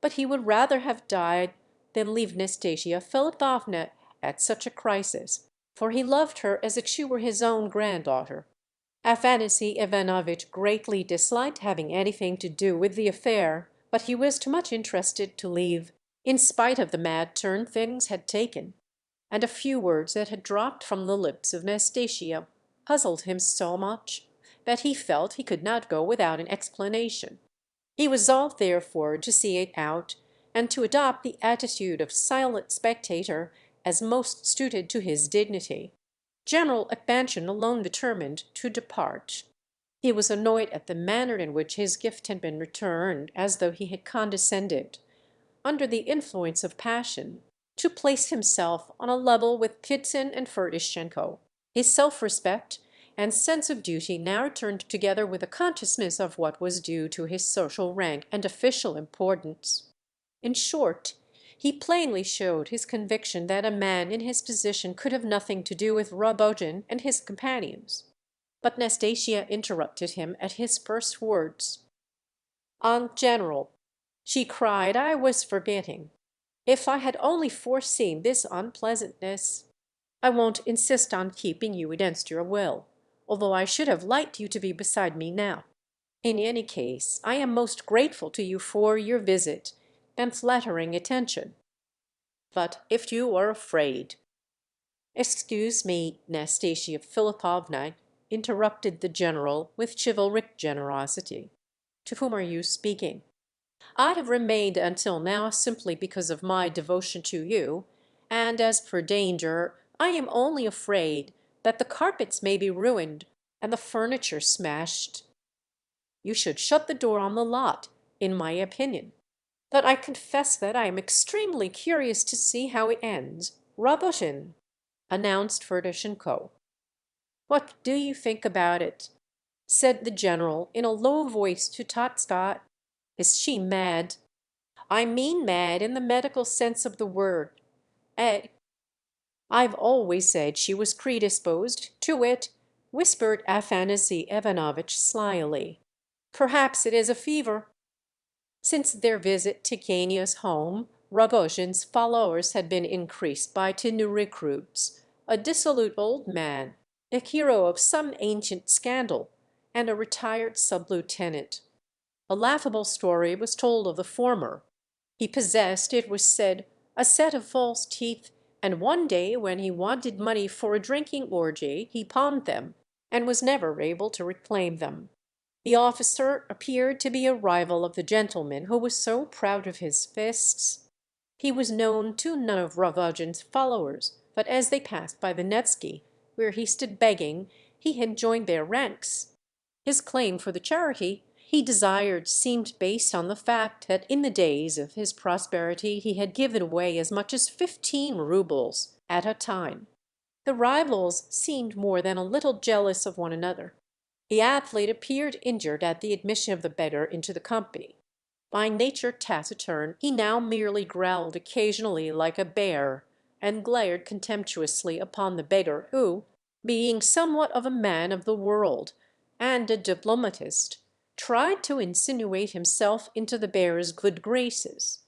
but he would rather have died than leave Nastasia Philipovna at such a crisis, for he loved her as if she were his own granddaughter. Afanasy Ivanovitch greatly disliked having anything to do with the affair, but he was too much interested to leave, in spite of the mad turn things had taken, and a few words that had dropped from the lips of Nastasia puzzled him so much that he felt he could not go without an explanation. He resolved, therefore, to see it out, and to adopt the attitude of silent spectator as most suited to his dignity. General Epanchin alone determined to depart. He was annoyed at the manner in which his gift had been returned, as though he had condescended, under the influence of passion, to place himself on a level with Titsyn and Ferdishenko. His self-respect and sense of duty now returned together with a consciousness of what was due to his social rank and official importance. In short, he plainly showed his conviction that a man in his position could have nothing to do with Rogojin and his companions. But Nastasia interrupted him at his first words. "Aunt General," she cried, "I was forgetting. If I had only foreseen this unpleasantness! I won't insist on keeping you against your will, although I should have liked you to be beside me now. In any case, I am most grateful to you for your visit and flattering attention. But if you are afraid—" "Excuse me, Nastasia Philipovna," interrupted the general with chivalric generosity. "To whom are you speaking? I have remained until now simply because of my devotion to you, and as for danger, I am only afraid that the carpets may be ruined and the furniture smashed. You should shut the door on the lot, in my opinion. But I confess that I am extremely curious to see how it ends. Rogojin," announced Ferdishenko. "What do you think about it?" said the general in a low voice to Totska. "Is she mad? I mean mad in the medical sense of the word. Eh?" "I've always said she was predisposed to it," whispered Afanasy Ivanovitch slyly. "Perhaps it is a fever." Since their visit to Genia's home, Rogojin's followers had been increased by two new recruits, a dissolute old man, the hero of some ancient scandal, and a retired sub-lieutenant. A laughable story was told of the former. He possessed, it was said, a set of false teeth, and one day when he wanted money for a drinking orgy he pawned them, and was never able to reclaim them. The officer appeared to be a rival of the gentleman who was so proud of his fists. He was known to none of Rogojin's followers, but as they passed by the Nevsky, where he stood begging, he had joined their ranks. His claim for the charity he desired seemed based on the fact that in the days of his prosperity he had given away as much as 15 roubles at a time. The rivals seemed more than a little jealous of one another. The athlete appeared injured at the admission of the beggar into the company. By nature taciturn, he now merely growled occasionally like a bear, and glared contemptuously upon the beggar, who, being somewhat of a man of the world and a diplomatist, tried to insinuate himself into the bear's good graces.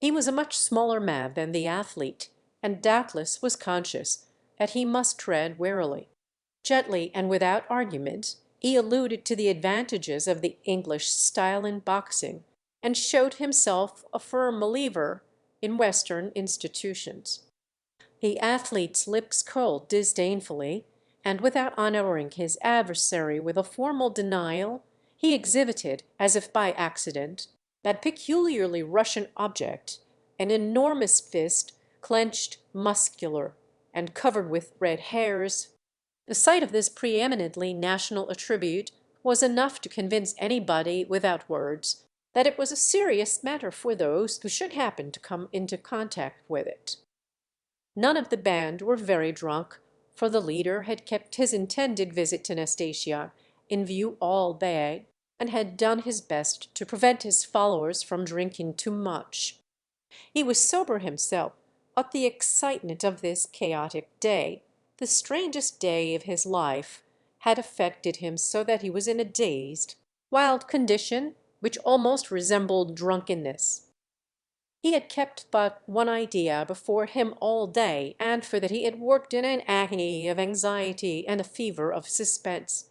He was a much smaller man than the athlete, and doubtless was conscious that he must tread warily. Gently and without argument he alluded to the advantages of the English style in boxing, and showed himself a firm believer in Western institutions. The athlete's lips curled disdainfully, and without honouring his adversary with a formal denial, he exhibited, as if by accident, that peculiarly Russian object, an enormous fist, clenched, muscular, and covered with red hairs. The sight of this preeminently national attribute was enough to convince anybody without words that it was a serious matter for those who should happen to come into contact with it. None of the band were very drunk, for the leader had kept his intended visit to Nastasia in view all day, and had done his best to prevent his followers from drinking too much. He was sober himself, but the excitement of this chaotic day, the strangest day of his life, had affected him so that he was in a dazed, wild condition which almost resembled drunkenness. He had kept but one idea before him all day, and for that he had worked in an agony of anxiety and a fever of suspense.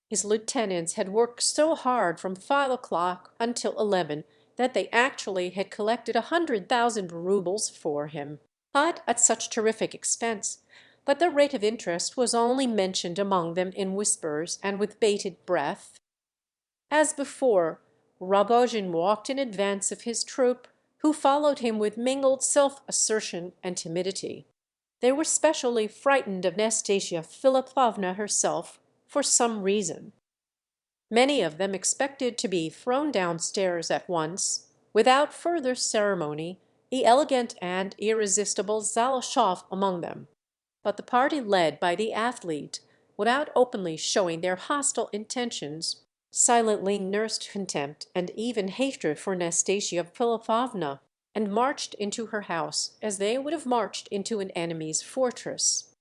His lieutenants had worked so hard from 5 o'clock until 11 that they actually had collected 100,000 roubles for him, but at such terrific expense that the rate of interest was only mentioned among them in whispers and with bated breath. As before, Rogojin walked in advance of his troop, who followed him with mingled self-assertion and timidity. They were specially frightened of Nastasia Philipovna herself, for some reason. Many of them expected to be thrown downstairs at once, without further ceremony, the elegant and irresistible Zaloshov among them. But the party led by the athlete, without openly showing their hostile intentions, silently nursed contempt and even hatred for Nastasia Philipovna, and marched into her house as they would have marched into an enemy's fortress.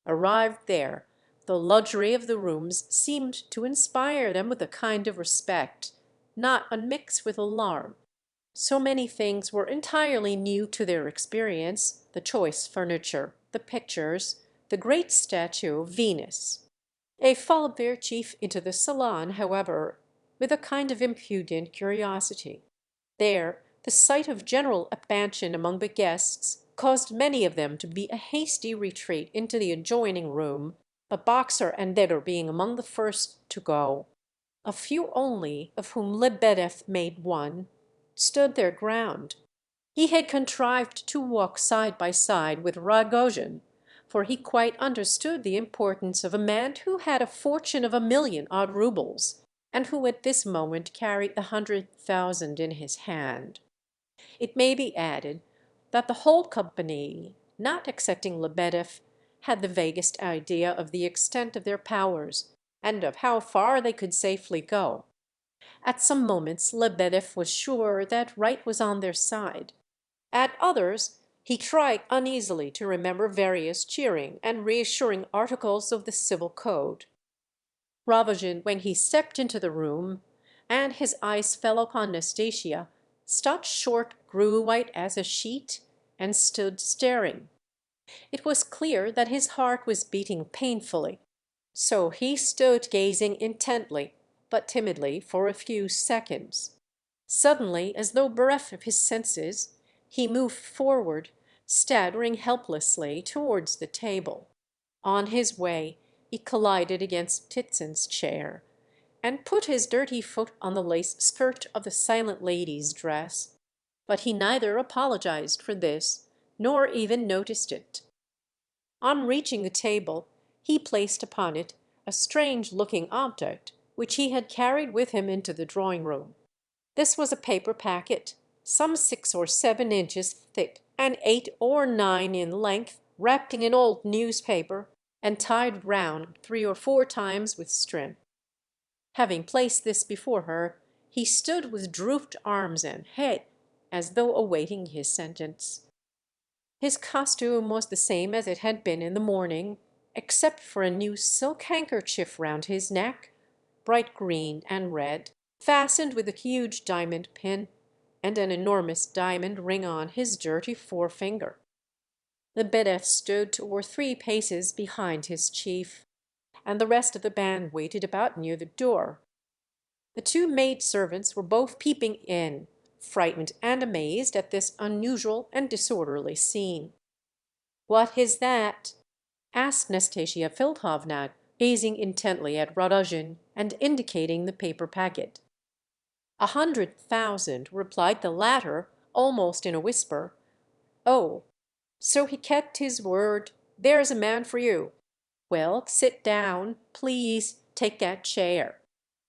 Arrived there, the luxury of the rooms seemed to inspire them with a kind of respect, not unmixed with alarm. So many things were entirely new to their experience: the choice furniture, the pictures, the great statue of Venus. They followed their chief into the salon, however, with a kind of impudent curiosity. There the sight of general abstention among the guests caused many of them to beat a hasty retreat into the adjoining room, but Boxer and Vedder being among the first to go. A few only, of whom Lebedeff made one, stood their ground. He had contrived to walk side by side with Rogojin, for he quite understood the importance of a man who had a fortune of 1,000,000 odd roubles, and who at this moment carried 100,000 in his hand. It may be added that the whole company, not excepting Lebedeff, had the vaguest idea of the extent of their powers, and of how far they could safely go. At some moments Lebedeff was sure that right was on their side. At others he tried uneasily to remember various cheering and reassuring articles of the civil code. Rogojin, when he stepped into the room, and his eyes fell upon Nastasia, stopped short, grew white as a sheet, and stood staring. It was clear that his heart was beating painfully. So he stood gazing intently, but timidly, for a few seconds. Suddenly, as though bereft of his senses, he moved forward, staggering helplessly towards the table. On his way, he collided against Ptitsin's chair, and put his dirty foot on the lace skirt of the silent lady's dress. But he neither apologized for this, nor even noticed it. On reaching the table, he placed upon it a strange-looking object which he had carried with him into the drawing-room. This was a paper packet, some 6 or 7 inches thick and 8 or 9 in length, wrapped in an old newspaper, and tied round 3 or 4 times with string. Having placed this before her, he stood with drooped arms and head, as though awaiting his sentence. His costume was the same as it had been in the morning, except for a new silk handkerchief round his neck, bright green and red, fastened with a huge diamond pin and an enormous diamond ring on his dirty forefinger. The bedeth stood 2 or 3 paces behind his chief, and the rest of the band waited about near the door. The 2 maid-servants were both peeping in, frightened and amazed at this unusual and disorderly scene. "What is that?" asked Nastasia Philipovna, gazing intently at Rogojin and indicating the paper packet. 100,000, replied the latter, almost in a whisper. "Oh, so he kept his word. There's a man for you. Well, sit down, please, take that chair.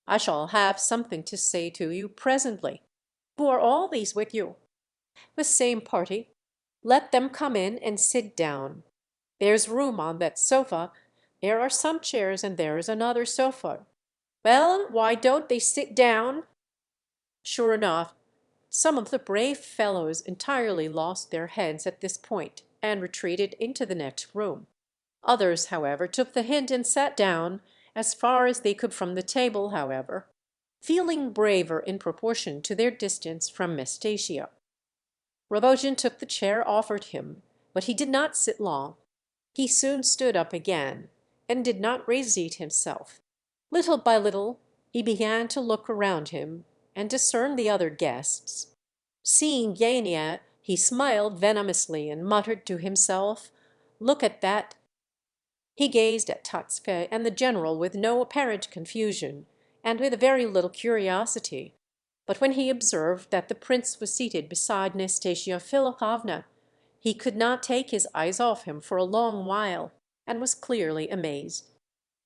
I shall have something to say to you presently. Who are all these with you?" "The same party." "Let them come in and sit down. There's room on that sofa. There are some chairs, and there is another sofa. Well, why don't they sit down?" Sure enough, some of the brave fellows entirely lost their heads at this point, and retreated into the next room. Others, however, took the hint and sat down, as far as they could from the table, however, feeling braver in proportion to their distance from Mestasia. Rogojin took the chair offered him, but he did not sit long. He soon stood up again, and did not reseat himself. Little by little he began to look around him, and discern the other guests. Seeing Gania, he smiled venomously and muttered to himself, "Look at that." He gazed at Tatzke and the general with no apparent confusion, and with very little curiosity. But when he observed that the prince was seated beside Nastasia Philipovna, he could not take his eyes off him for a long while, and was clearly amazed.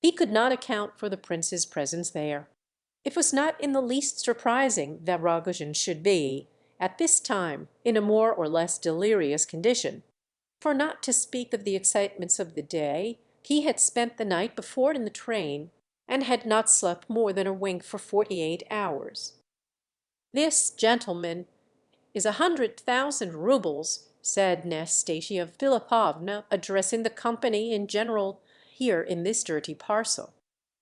He could not account for the prince's presence there. It was not in the least surprising that Rogojin should be, at this time, in a more or less delirious condition, for not to speak of the excitements of the day, he had spent the night before in the train, and had not slept more than a wink for 48 hours. "This, gentlemen, is 100,000 roubles," said Nastasia Philipovna, addressing the company in general, "here in this dirty parcel.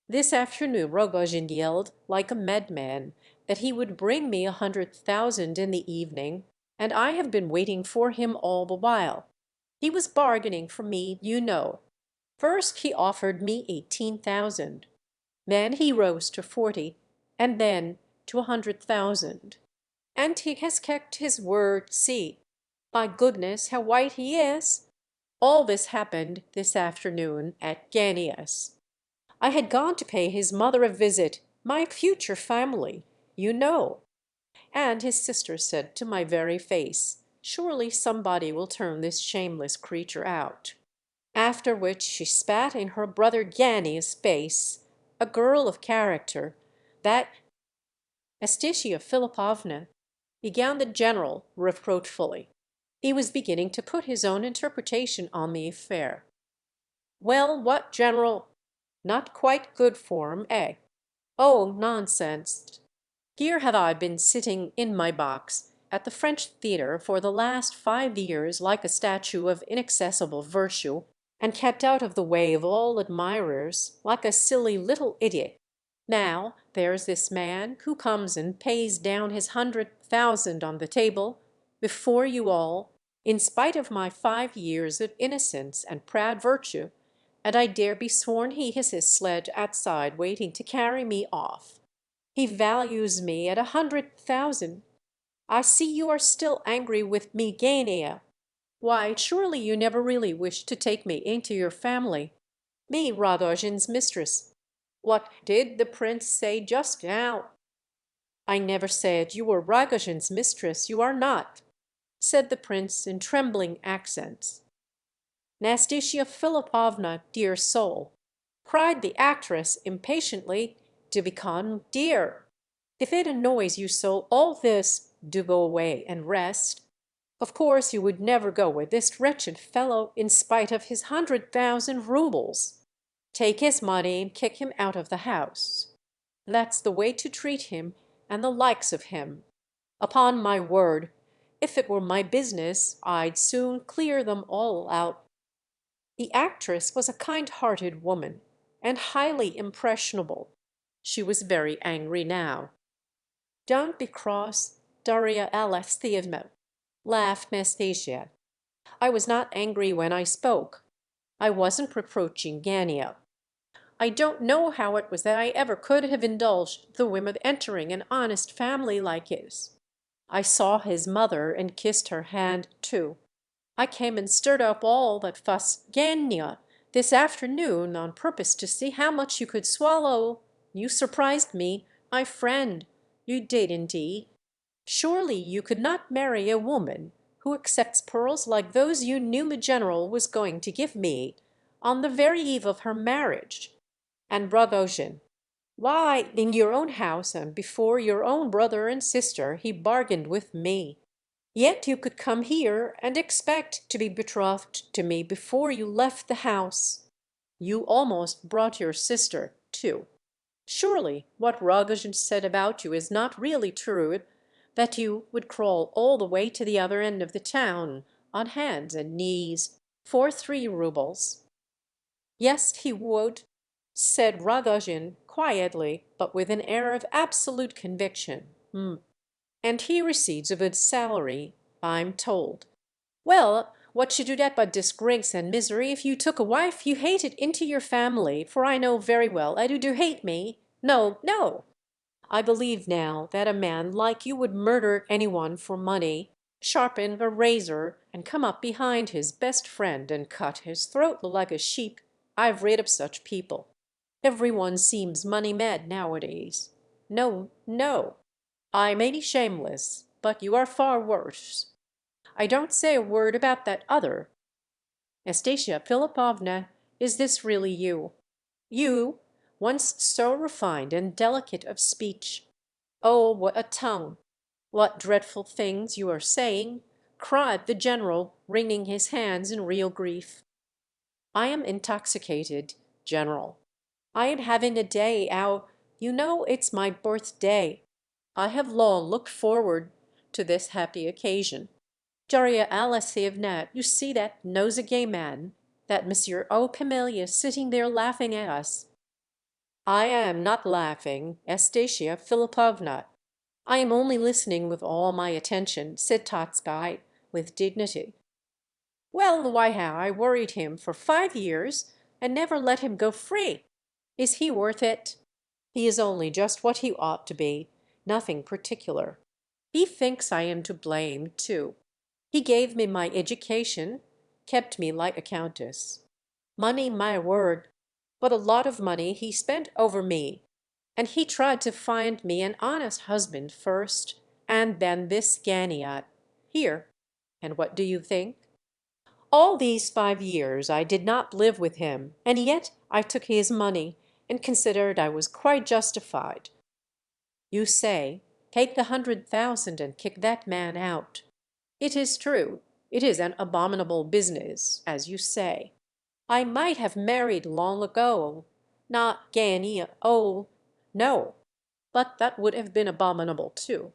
This afternoon Rogojin yelled, like a madman, that he would bring me 100,000 in the evening, and I have been waiting for him all the while. He was bargaining for me, you know. First he offered me 18,000. Then he rose to 40, and then to 100,000. And he has kept his word, see. My goodness, how white he is! All this happened this afternoon at Gania's. I had gone to pay his mother a visit, my future family, you know. And his sister said to my very face, 'Surely somebody will turn this shameless creature out.' After which she spat in her brother Gania's face, a girl of character, that—" "Nastasia Philipovna," began the general reproachfully. He was beginning to put his own interpretation on the affair. "Well, what, general? Not quite good form, eh? Oh, nonsense! Here have I been sitting in my box at the French theatre for the last 5 years like a statue of inaccessible virtue, and kept out of the way of all admirers, like a silly little idiot. Now there's this man who comes and pays down his 100,000 on the table, before you all, in spite of my 5 years of innocence and proud virtue, and I dare be sworn he has his sledge outside waiting to carry me off. He values me at 100,000. I see you are still angry with me, Gania. Why, surely you never really wished to take me into your family. Me, Rogojin's mistress. What did the prince say just now?" "I never said you were Rogojin's mistress. You are not," said the prince in trembling accents. "Nastasia Philipovna, dear soul," cried the actress impatiently, "do become dear. If it annoys you so, all this, do go away and rest. Of course you would never go with this wretched fellow in spite of his 100,000 roubles. Take his money and kick him out of the house. That's the way to treat him and the likes of him. Upon my word, if it were my business, I'd soon clear them all out." The actress was a kind-hearted woman, and highly impressionable. She was very angry now. "Don't be cross, Darya Alexeyevna," laughed Nastasia. "I was not angry when I spoke. I wasn't reproaching Gania. I don't know how it was that I ever could have indulged the whim of entering an honest family like his. I saw his mother and kissed her hand, too. I came and stirred up all that fuss, Gania, this afternoon on purpose to see how much you could swallow. You surprised me, my friend. You did indeed. Surely you could not marry a woman who accepts pearls like those you knew the general was going to give me on the very eve of her marriage. And Rogojin, why, in your own house and before your own brother and sister, he bargained with me. Yet you could come here and expect to be betrothed to me before you left the house. You almost brought your sister, too. Surely what Rogojin said about you is not really true, that you would crawl all the way to the other end of the town, on hands and knees, for 3 rubles. Yes, he would, said Rogojin quietly, but with an air of absolute conviction. And he receives a good salary, I'm told. Well, what should you get but disgrace and misery if you took a wife you hated into your family, for I know very well that you do hate me. No, no. I believe now that a man like you would murder anyone for money, sharpen a razor, and come up behind his best friend and cut his throat like a sheep. I've read of such people. Every one seems money mad nowadays. No, no. I may be shameless, but you are far worse. I don't say a word about that other. Nastasia Philipovna, is this really you? You, once so refined and delicate of speech. Oh, what a tongue! What dreadful things you are saying!" cried the general, wringing his hands in real grief. "I am intoxicated, General. I am having a day out. You know it's my birthday. I have long looked forward to this happy occasion. Darya Alexeyevna, you see that nosegay man, that Monsieur Opimelius sitting there laughing at us." "I am not laughing, Estasia Philipovna. I am only listening with all my attention," said Totskai, with dignity. "Well, why have I worried him for 5 years and never let him go free? Is he worth it? He is only just what he ought to be, nothing particular. He thinks I am to blame, too. He gave me my education, kept me like a countess. Money, my word! But a lot of money he spent over me. And he tried to find me an honest husband first, and then this Ganiat. Here. And what do you think? All these 5 years I did not live with him, and yet I took his money, and considered I was quite justified. You say, take the 100,000 and kick that man out. It is true, it is an abominable business, as you say. I might have married long ago, not Gania, oh, no, but that would have been abominable too.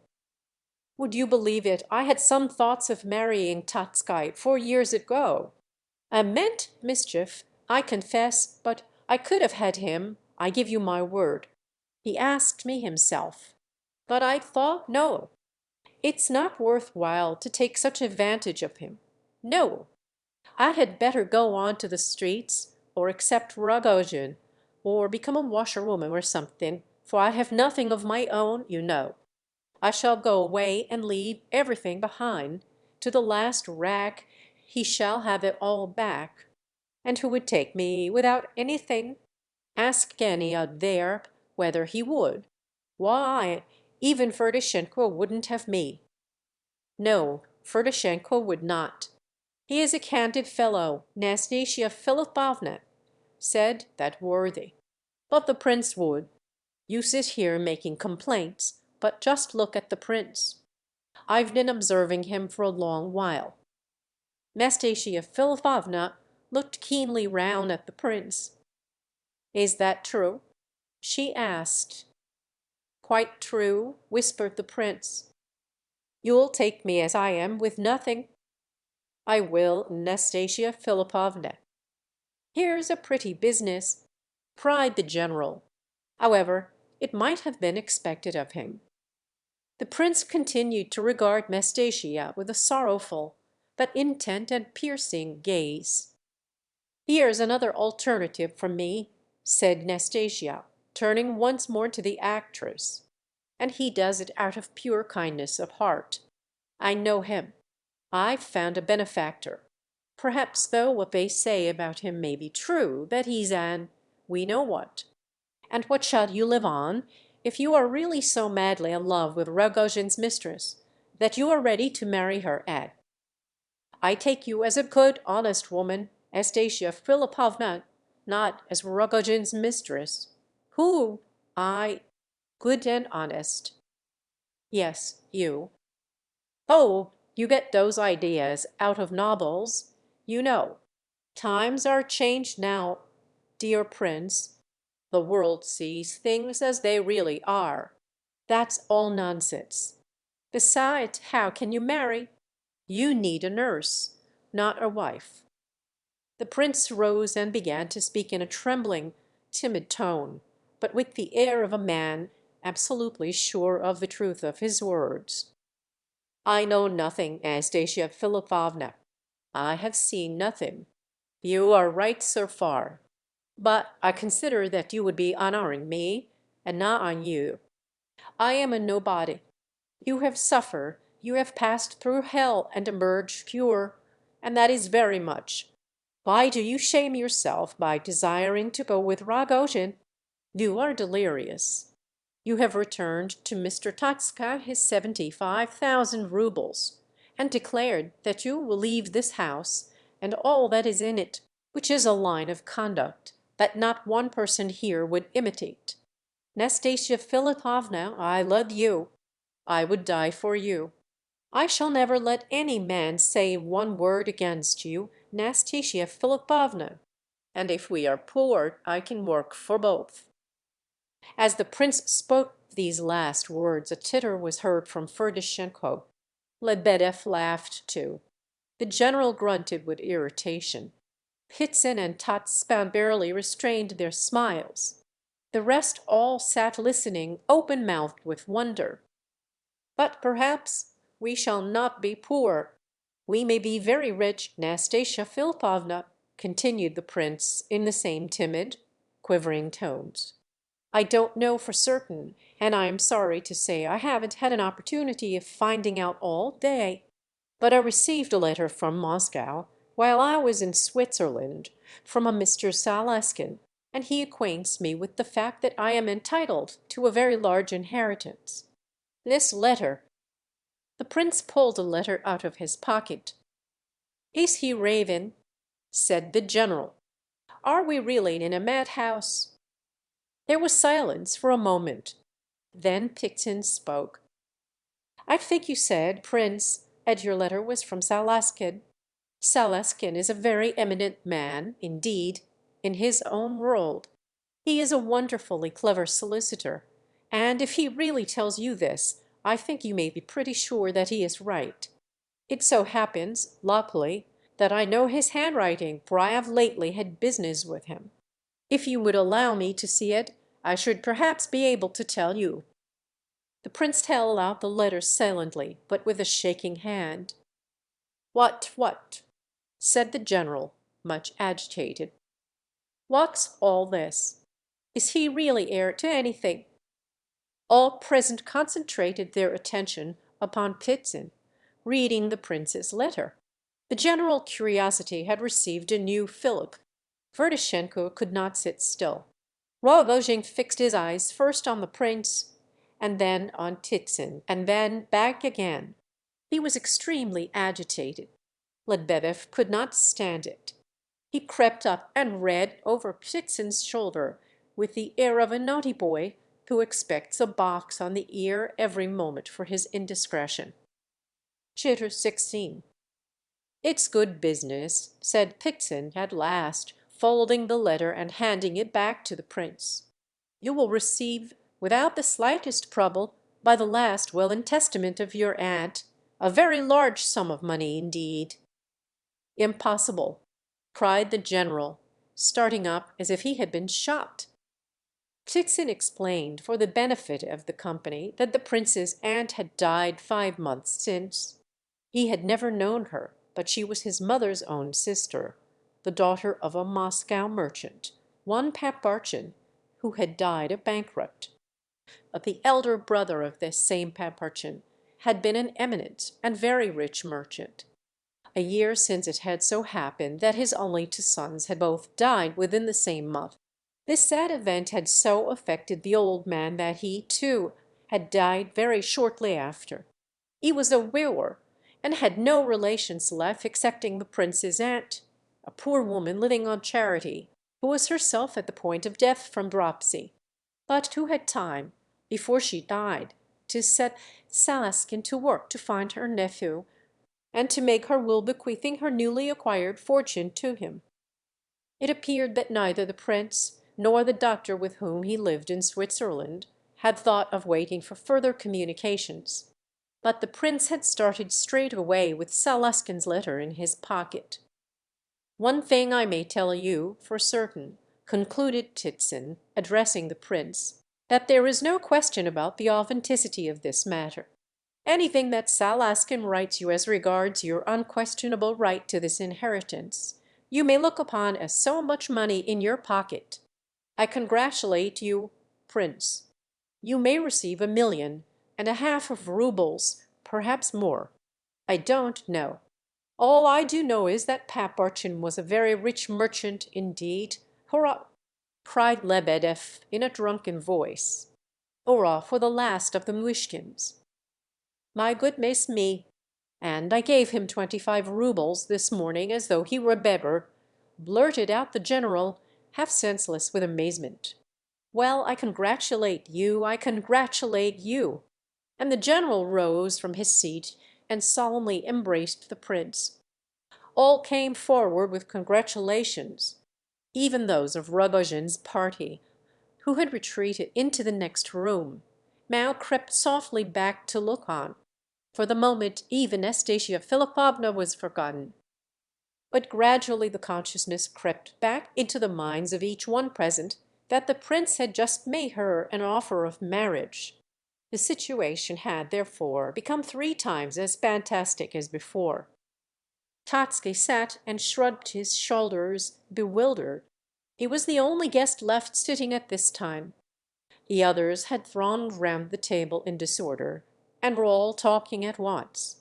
Would you believe it, I had some thoughts of marrying Tatskai 4 years ago. I meant mischief, I confess, but I could have had him, I give you my word. He asked me himself. But I thought, no, it's not worth while to take such advantage of him. No, I had better go on to the streets, or accept Rogojin, or become a washerwoman or something, for I have nothing of my own, you know. I shall go away and leave everything behind. To the last rag he shall have it all back. And who would take me without anything? Ask Gania there whether he would. Why, even Ferdishenko wouldn't have me. No, Ferdishenko would not. He is a candid fellow, Nastasia Philipovna, said that worthy. But the prince would. You sit here making complaints, but just look at the prince. I've been observing him for a long while. Nastasia Philipovna looked keenly round at the prince. Is that true? She asked. Quite true, whispered the prince. You'll take me as I am with nothing. I will, Nastasia Philipovna. Here's a pretty business, cried the general. However, it might have been expected of him. The prince continued to regard Nastasia with a sorrowful, but intent and piercing gaze. "Here's another alternative from me," said Nastasia, turning once more to the actress. "And he does it out of pure kindness of heart. I know him. I've found a benefactor. Perhaps, though, what they say about him may be true, that he's an we know what. And what shall you live on if you are really so madly in love with Rogojin's mistress that you are ready to marry her at? I take you as a good, honest woman, Astasia Philipovna, not as Rogojin's mistress. Who? I. Good and honest. Yes, you. Oh, you get those ideas out of novels. You know, times are changed now, dear prince. The world sees things as they really are. That's all nonsense. Besides, how can you marry? You need a nurse, not a wife." The prince rose and began to speak in a trembling, timid tone, but with the air of a man absolutely sure of the truth of his words. "I know nothing, Anastasia Philipovna. I have seen nothing. You are right so far. But I consider that you would be honoring me, and not on you. I am a nobody. You have suffered, you have passed through hell and emerged pure, and that is very much. Why do you shame yourself by desiring to go with Rogojin? You are delirious. You have returned to Mr. Tatska his 75,000 roubles, and declared that you will leave this house and all that is in it, which is a line of conduct that not one person here would imitate. Nastasia Philipovna, I love you. I would die for you. I shall never let any man say one word against you, Nastasia Philipovna. And if we are poor, I can work for both." As the prince spoke these last words, a titter was heard from Ferdishenko. Lebedeff laughed too. The general grunted with irritation. Pitsyn and Tatspan barely restrained their smiles. The rest all sat listening, open-mouthed with wonder. "But perhaps we shall not be poor. We may be very rich, Nastasia Philipovna," continued the prince in the same timid, quivering tones. "I don't know for certain, and I am sorry to say I haven't had an opportunity of finding out all day. But I received a letter from Moscow, while I was in Switzerland, from a Mr. Salaskin, and he acquaints me with the fact that I am entitled to a very large inheritance. This letter—" The prince pulled a letter out of his pocket. "Is he raving?" said the general. "Are we really in a madhouse?" There was silence for a moment. Then Ptitsin spoke. "I think you said, Prince, that your letter was from Salaskin. Salaskin is a very eminent man, indeed, in his own world. He is a wonderfully clever solicitor, and if he really tells you this, I think you may be pretty sure that he is right. It so happens, luckily, that I know his handwriting, for I have lately had business with him. If you would allow me to see it, I should perhaps be able to tell you." The prince held out the letter silently, but with a shaking hand. What?" said the general, much agitated. "What's all this? Is he really heir to anything?" All present concentrated their attention upon Ptitsin, reading the prince's letter. The general curiosity had received a new fillip. Ferdishenko could not sit still. Rogojin fixed his eyes first on the prince, and then on Ptitsin, and then back again. He was extremely agitated. Lebedeff could not stand it. He crept up and read over Ptitsin's shoulder with the air of a naughty boy who expects a box on the ear every moment for his indiscretion. Chitter 16. "It's good business," said Ptitsin at last, folding the letter and handing it back to the prince. "You will receive, without the slightest trouble, by the last will and testament of your aunt, a very large sum of money indeed." "Impossible!" cried the general, starting up as if he had been shot. Tixin explained for the benefit of the company that the prince's aunt had died 5 months since. He had never known her, but she was his mother's own sister, the daughter of a Moscow merchant, one Paparchin, who had died a bankrupt. But the elder brother of this same Paparchin had been an eminent and very rich merchant. A year since it had so happened that his only two sons had both died within the same month. This sad event had so affected the old man that he, too, had died very shortly after. He was a widower, and had no relations left excepting the prince's aunt, a poor woman living on charity, who was herself at the point of death from dropsy, but who had time, before she died, to set Salaskin to work to find her nephew, and to make her will bequeathing her newly acquired fortune to him. It appeared that neither the prince nor the doctor with whom he lived in Switzerland had thought of waiting for further communications, but the prince had started straight away with Salaskin's letter in his pocket. "One thing I may tell you for certain," concluded Titsin, addressing the prince, "that there is no question about the authenticity of this matter. Anything that Salaskin writes you as regards your unquestionable right to this inheritance, you may look upon as so much money in your pocket. I congratulate you, prince. You may receive 1,500,000 of roubles, perhaps more. I don't know. All I do know is that Paparchin was a very rich merchant indeed. Hurrah!" cried Lebedeff in a drunken voice. "Hurrah for the last of the Muishkins. My good me, and I gave him 25 roubles this morning as though he were a beggar," blurted out the general, half senseless with amazement. "Well, I congratulate you, I congratulate you." And the general rose from his seat and solemnly embraced the prince. All came forward with congratulations, even those of Rogojin's party, who had retreated into the next room, now crept softly back to look on. For the moment even Nastasia Philipovna was forgotten. But gradually the consciousness crept back into the minds of each one present that the prince had just made her an offer of marriage. The situation had, therefore, become 3 times as fantastic as before. Totski sat and shrugged his shoulders, bewildered. He was the only guest left sitting at this time. The others had thronged round the table in disorder, and were all talking at once.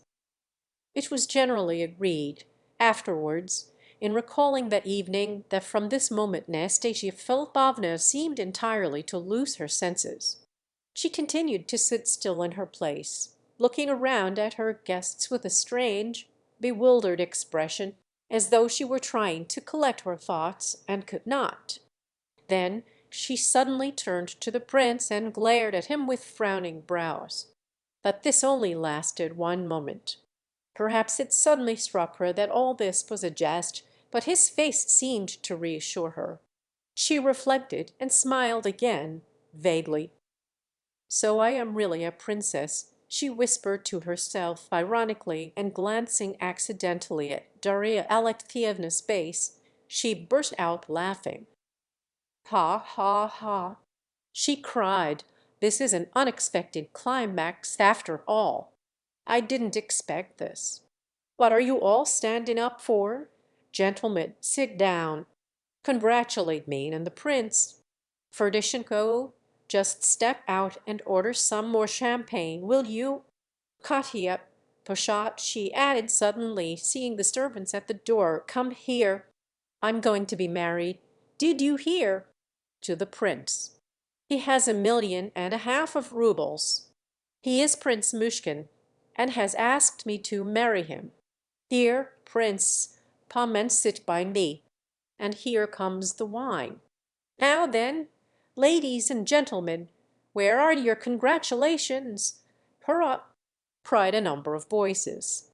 It was generally agreed, afterwards, in recalling that evening, that from this moment Nastasia Philipovna seemed entirely to lose her senses. She continued to sit still in her place, looking around at her guests with a strange, bewildered expression, as though she were trying to collect her thoughts and could not. Then she suddenly turned to the prince and glared at him with frowning brows. But this only lasted 1 moment. Perhaps it suddenly struck her that all this was a jest, but his face seemed to reassure her. She reflected and smiled again, vaguely. "So I am really a princess," she whispered to herself ironically, and glancing accidentally at Darya Alexeyevna's face, she burst out laughing. "Ha, ha, ha!" she cried. "This is an unexpected climax after all. I didn't expect this. What are you all standing up for? Gentlemen, sit down. Congratulate me and the prince. Ferdishenko, just step out and order some more champagne, will you? Katya, Poshat," she added suddenly, seeing the servants at the door, "come here. I'm going to be married. Did you hear? To the prince. He has 1,500,000 of roubles. He is Prince Mushkin, and has asked me to marry him. Here, prince, come and sit by me. And here comes the wine. Now then, ladies and gentlemen, where are your congratulations? Hurrah!" cried a number of voices.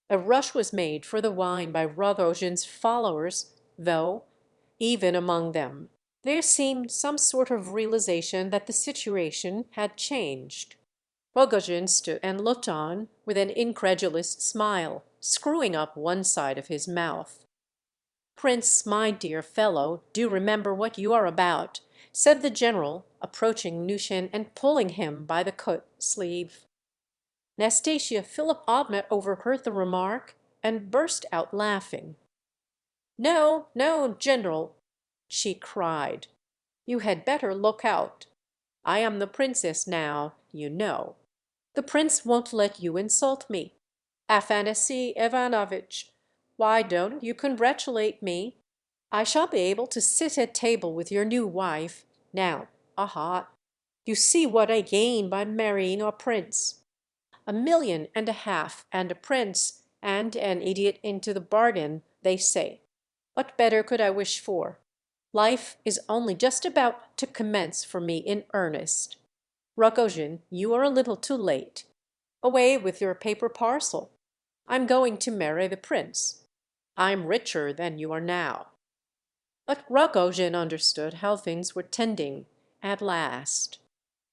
A rush was made for the wine by Rogojin's followers, though, even among them, there seemed some sort of realization that the situation had changed. Rogojin stood and looked on with an incredulous smile, screwing up one side of his mouth. "Prince, my dear fellow, do remember what you are about," said the general, approaching Nushin and pulling him by the coat sleeve. Nastasia Philipovna overheard the remark and burst out laughing. "No, no, General," she cried. "You had better look out. I am the princess now, you know. The prince won't let you insult me. Afanasy Ivanovitch, why don't you congratulate me? I shall be able to sit at table with your new wife. Now, aha! You see what I gain by marrying a prince. 1.5 million and a prince, and an idiot into the bargain, they say. What better could I wish for? Life is only just about to commence for me in earnest. Rogojin, you are a little too late. Away with your paper parcel. I'm going to marry the prince. I'm richer than you are now." But Rogojin understood how things were tending at last.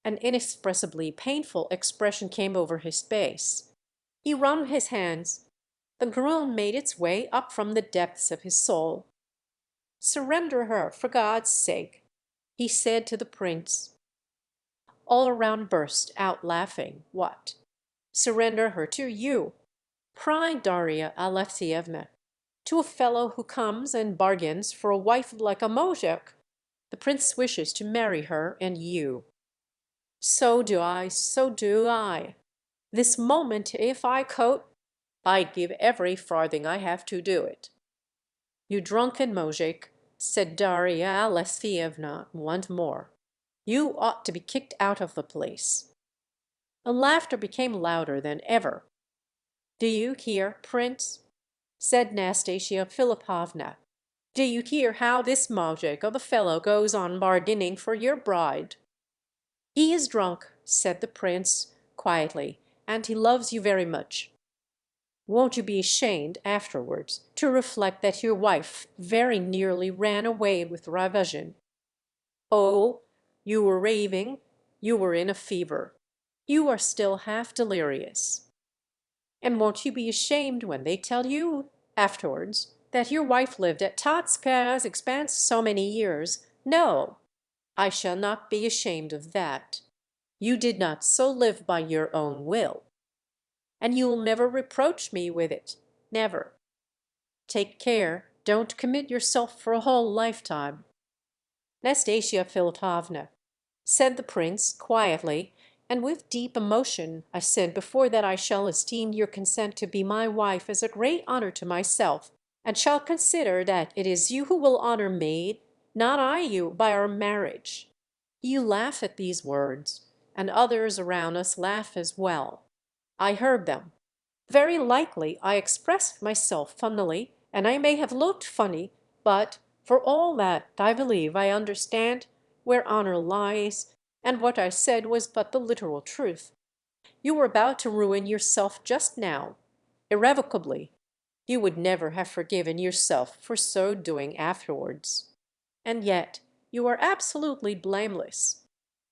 An inexpressibly painful expression came over his face. He wrung his hands. The groan made its way up from the depths of his soul. "Surrender her, for God's sake," he said to the prince. All around burst out laughing. "What? Surrender her to you?" cried Darya Alexeyevna. "To a fellow who comes and bargains for a wife like a mozhak? The prince wishes to marry her and you." "So do I, so do I. This moment, if I I'd give every farthing I have to do it." "You drunken moujik," said Darya Alexeyevna once more. "You ought to be kicked out of the place." The laughter became louder than ever. "Do you hear, Prince?" said Nastasia Philipovna. "Do you hear how this moujik of a fellow goes on bargaining for your bride?" "He is drunk," said the prince quietly, "and he loves you very much. Won't you be ashamed afterwards to reflect that your wife very nearly ran away with Rogojin? Oh, you were raving, you were in a fever, you are still half delirious. And won't you be ashamed when they tell you afterwards that your wife lived at Tatskaya's expense so many years? No, I shall not be ashamed of that. You did not so live by your own will. And you'll never reproach me with it. Never. Take care, don't commit yourself for a whole lifetime." "Nastasia Philipovna," said the prince quietly and with deep emotion, "I said before that I shall esteem your consent to be my wife as a great honor to myself, and shall consider that it is you who will honor me, not I you, by our marriage." You laugh at these words, and others around us laugh as well. I heard them. Very likely I expressed myself funnily, and I may have looked funny, but for all that I believe I understand where honor lies, and what I said was but the literal truth. You were about to ruin yourself just now, irrevocably. You would never have forgiven yourself for so doing afterwards. And yet you are absolutely blameless.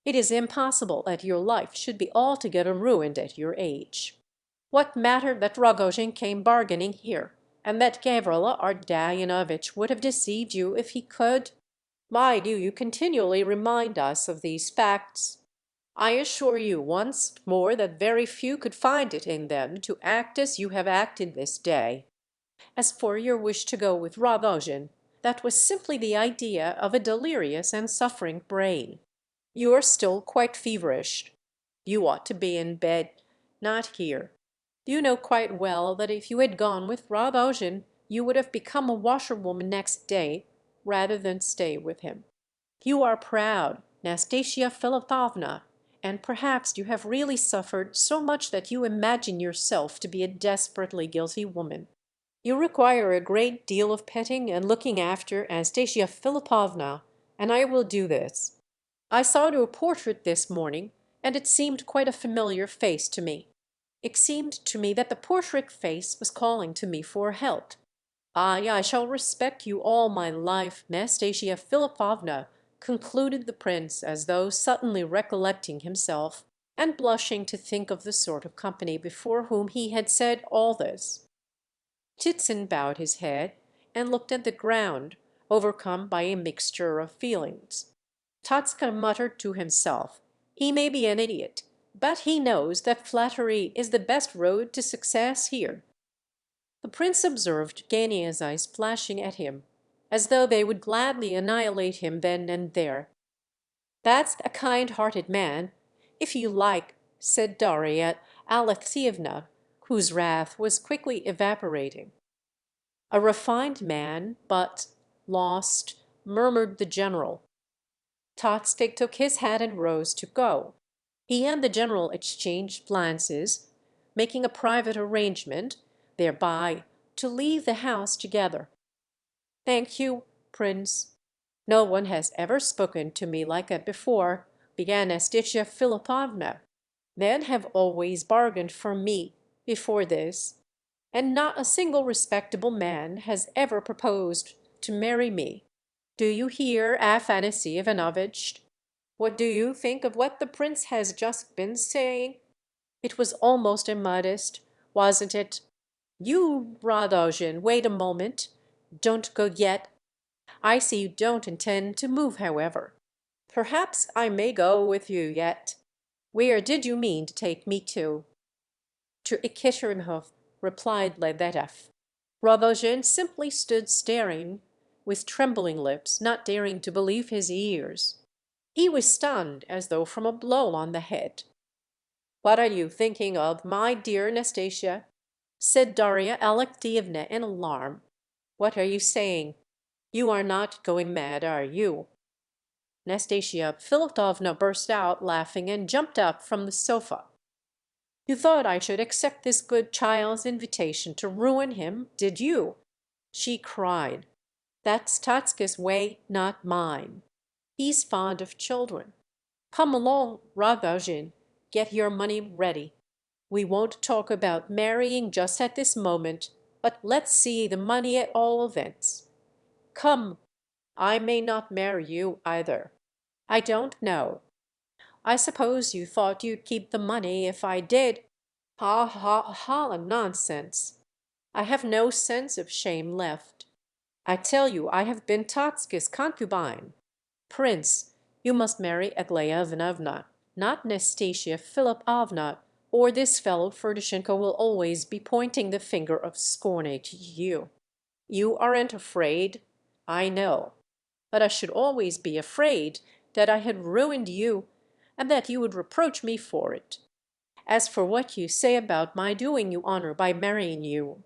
It is impossible that your life should be altogether ruined at your age. What matter that Rogojin came bargaining here, and that Gavrila Ardalionovitch would have deceived you if he could? Why do you continually remind us of these facts? I assure you once more that very few could find it in them to act as you have acted this day. As for your wish to go with Rogojin, that was simply the idea of a delirious and suffering brain. You are still quite feverish. You ought to be in bed, not here. You know quite well that if you had gone with Rogojin, you would have become a washerwoman next day, rather than stay with him. You are proud, Nastasia Philipovna, and perhaps you have really suffered so much that you imagine yourself to be a desperately guilty woman. You require a great deal of petting and looking after, Nastasia Philipovna, and I will do this. I saw your portrait this morning, and it seemed quite a familiar face to me. It seemed to me that the portrait face was calling to me for help. I shall respect you all my life, Nastasia Philipovna," concluded the prince, as though suddenly recollecting himself, and blushing to think of the sort of company before whom he had said all this. Titsin bowed his head and looked at the ground, overcome by a mixture of feelings. Totska muttered to himself. He may be an idiot, but he knows that flattery is the best road to success here. The prince observed Gania's eyes flashing at him, as though they would gladly annihilate him then and there. "That's a kind-hearted man, if you like," said Darya Alexeyevna, whose wrath was quickly evaporating. "A refined man, but lost," murmured the general. Totski took his hat and rose to go. He and the general exchanged glances, making a private arrangement, thereby, to leave the house together. "Thank you, prince. No one has ever spoken to me like that before," began Nastasia Philipovna. "Men have always bargained for me before this, and not a single respectable man has ever proposed to marry me. Do you hear, Afanasy Ivanovitch? What do you think of what the prince has just been saying? It was almost immodest, wasn't it? You, Rogojin, wait a moment. Don't go yet. I see you don't intend to move, however. Perhaps I may go with you yet. Where did you mean to take me to?" "To Ekaterinhov," replied Lebedeff. Rogojin simply stood staring, with trembling lips, not daring to believe his ears. He was stunned, as though from a blow on the head. "What are you thinking of, my dear Nastasia?" said Darya Alexeyevna in alarm. "What are you saying? You are not going mad, are you?" Nastasia Philipovna burst out laughing and jumped up from the sofa. "You thought I should accept this good child's invitation to ruin him, did you?" she cried. "That's Totski's way, not mine. He's fond of children. Come along, Rogojin, get your money ready. We won't talk about marrying just at this moment, but let's see the money at all events. Come, I may not marry you either. I don't know. I suppose you thought you'd keep the money if I did. Ha, ha, ha, nonsense. I have no sense of shame left. I tell you I have been Totski's concubine. Prince, you must marry Aglaya Ivanovna, not Nastasia Philipovna, or this fellow Ferdishenko will always be pointing the finger of scorn at you. You aren't afraid, I know, but I should always be afraid that I had ruined you, and that you would reproach me for it. As for what you say about my doing you honor by marrying you,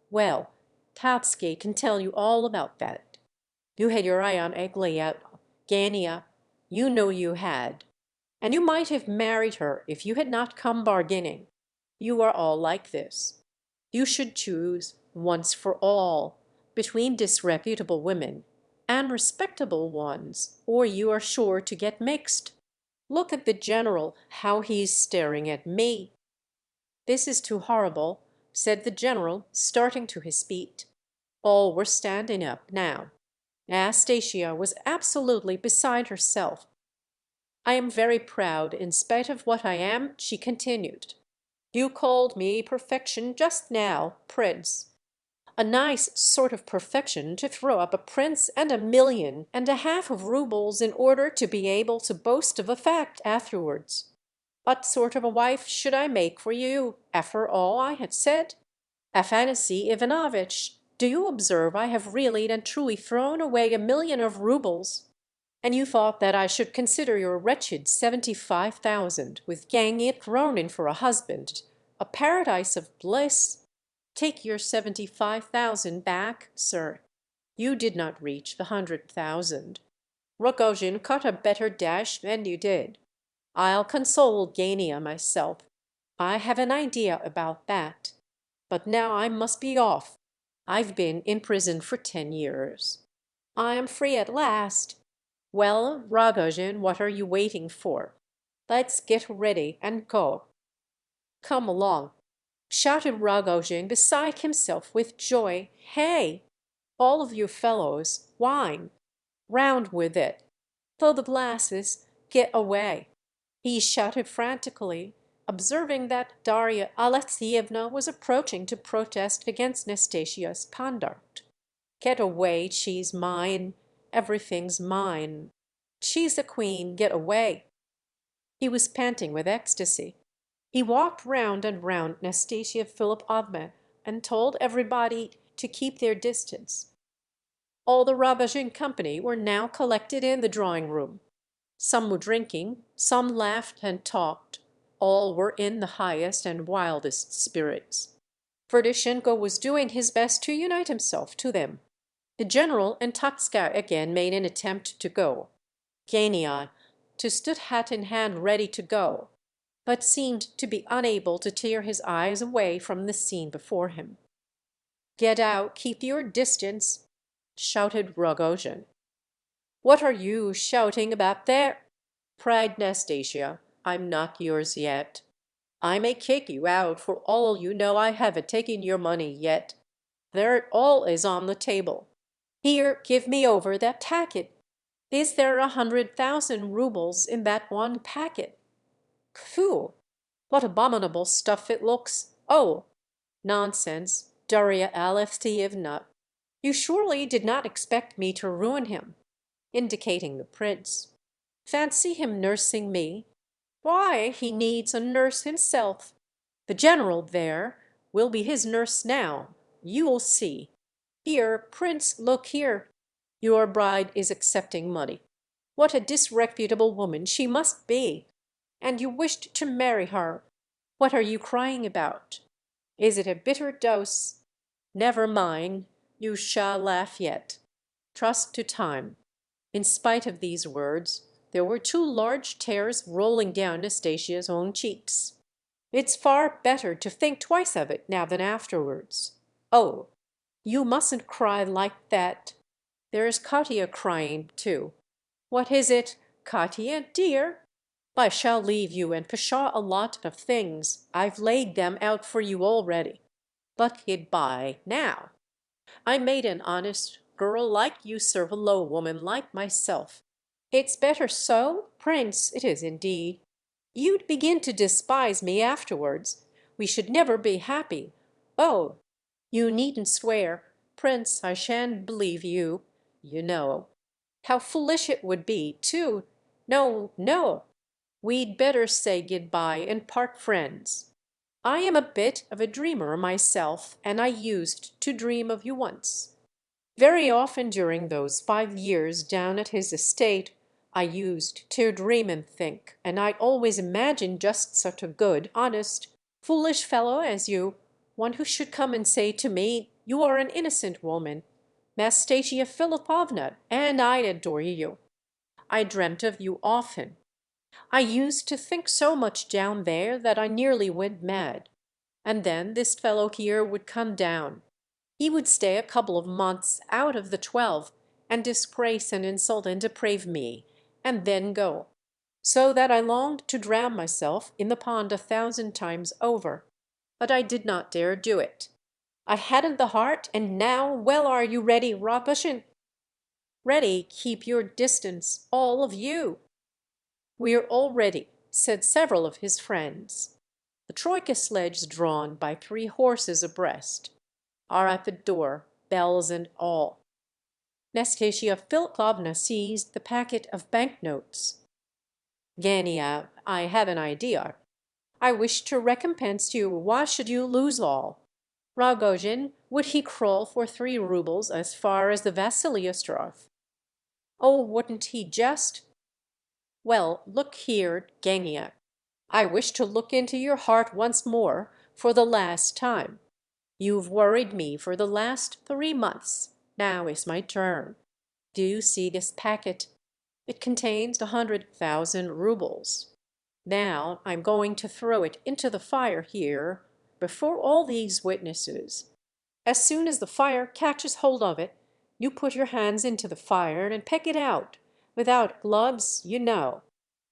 well, Totski can tell you all about that. You had your eye on Aglaya, Gania, you know you had. And you might have married her if you had not come bargaining. You are all like this. You should choose, once for all, between disreputable women and respectable ones, or you are sure to get mixed. Look at the general, how he's staring at me." "This is too horrible," said the general, starting to his feet. All were standing up now. Anastasia was absolutely beside herself. "I am very proud, in spite of what I am," she continued. "You called me perfection just now, prince. A nice sort of perfection to throw up a prince and 1.5 million of roubles in order to be able to boast of a fact afterwards. What sort of a wife should I make for you, after all I had said? Afanasy Ivanovitch, do you observe I have really and truly thrown away 1 million of roubles? And you thought that I should consider your wretched 75,000, with Gania thrown in for a husband, a paradise of bliss? Take your 75,000 back, sir. You did not reach the 100,000. Rogojin cut a better dash than you did. I'll console Gania myself. I have an idea about that. But now I must be off. I've been in prison for 10 years. I am free at last. Well, Rogojin, what are you waiting for? Let's get ready and go." "Come along," shouted Rogojin, beside himself with joy. "Hey! All of you fellows, wine! Round with it! Fill the glasses! Get away!" he shouted frantically, observing that Darya Alexeyevna was approaching to protest against Nastasia's conduct. "Get away, she's mine. Everything's mine." She's a queen, get away." He was panting with ecstasy. He walked round and round Nastasia Philipovna and told everybody to keep their distance. All the Rogojin company were now collected in the drawing-room. Some were drinking, some laughed and talked. All were in the highest and wildest spirits. Ferdishenko was doing his best to unite himself to them. The general and Totska again made an attempt to go. Gania stood hat in hand ready to go, but seemed to be unable to tear his eyes away from the scene before him. "Get out, keep your distance," shouted Rogojin. "What are you shouting about there?" cried Nastasia. "I'm not yours yet. I may kick you out for all you know. I haven't taken your money yet. There it all is on the table. Here, give me over that packet. Is there 100,000 roubles in that one packet? Phew! What abominable stuff it looks! Oh! Nonsense, Darya Alexeyevna. You surely did not expect me to ruin him," indicating the prince. "Fancy him nursing me! Why, he needs a nurse himself. The general there will be his nurse now. You'll see. Here, prince, look here. Your bride is accepting money. What a disreputable woman she must be! And you wished to marry her. What are you crying about? Is it a bitter dose? Never mind, you shall laugh yet. Trust to time." In spite of these words, there were two large tears rolling down Nastasia's own cheeks. "It's far better to think twice of it now than afterwards. Oh, you mustn't cry like that. There's Katya crying, too. What is it, Katya, dear? I shall leave you and pshaw a lot of things. I've laid them out for you already. But good-bye, now. I made an honest girl like you serve a low woman like myself. It's better so, prince, it is indeed. You'd begin to despise me afterwards. We should never be happy. Oh, you needn't swear, prince, I shan't believe you, you know. How foolish it would be, too. No, no. We'd better say good-bye and part friends. I am a bit of a dreamer myself, and I used to dream of you once. Very often during those 5 years down at his estate, I used to dream and think, and I always imagined just such a good, honest, foolish fellow as you, one who should come and say to me, 'You are an innocent woman, Nastasia Philipovna, and I adore you.' I dreamt of you often. I used to think so much down there that I nearly went mad. And then this fellow here would come down. He would stay a couple of months out of the 12, and disgrace and insult and deprave me, and then go. So that I longed to drown myself in the pond 1,000 times over. But I did not dare do it. I hadn't the heart, and now, well, are you ready, Rogojin?" "Ready, keep your distance, all of you." "We're all ready," said several of his friends. The troika sledges, drawn by 3 horses abreast, are at the door, bells and all. Nastasia Philipovna seized the packet of banknotes. "Gania, I have an idea. I wish to recompense you. Why should you lose all? Rogojin, would he crawl for 3 roubles as far as the Vassili Ostrov? Oh, wouldn't he just? Well, look here, Gania. I wish to look into your heart once more, for the last time. You've worried me for the last 3 months. Now is my turn. Do you see this packet? It contains 100,000 roubles. Now I'm going to throw it into the fire here, before all these witnesses. As soon as the fire catches hold of it, you put your hands into the fire and pick it out, without gloves, you know.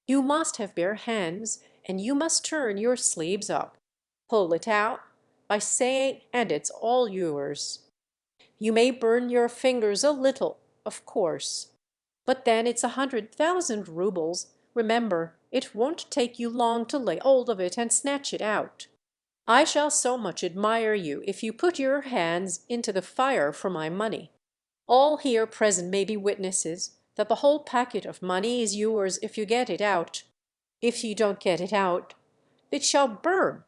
You must have bare hands, and you must turn your sleeves up. Pull it out, by saying, and it's all yours. You may burn your fingers a little, of course. But then it's 100,000 roubles. Remember, it won't take you long to lay hold of it and snatch it out. I shall so much admire you if you put your hands into the fire for my money. All here present may be witnesses that the whole packet of money is yours if you get it out. If you don't get it out, it shall burn.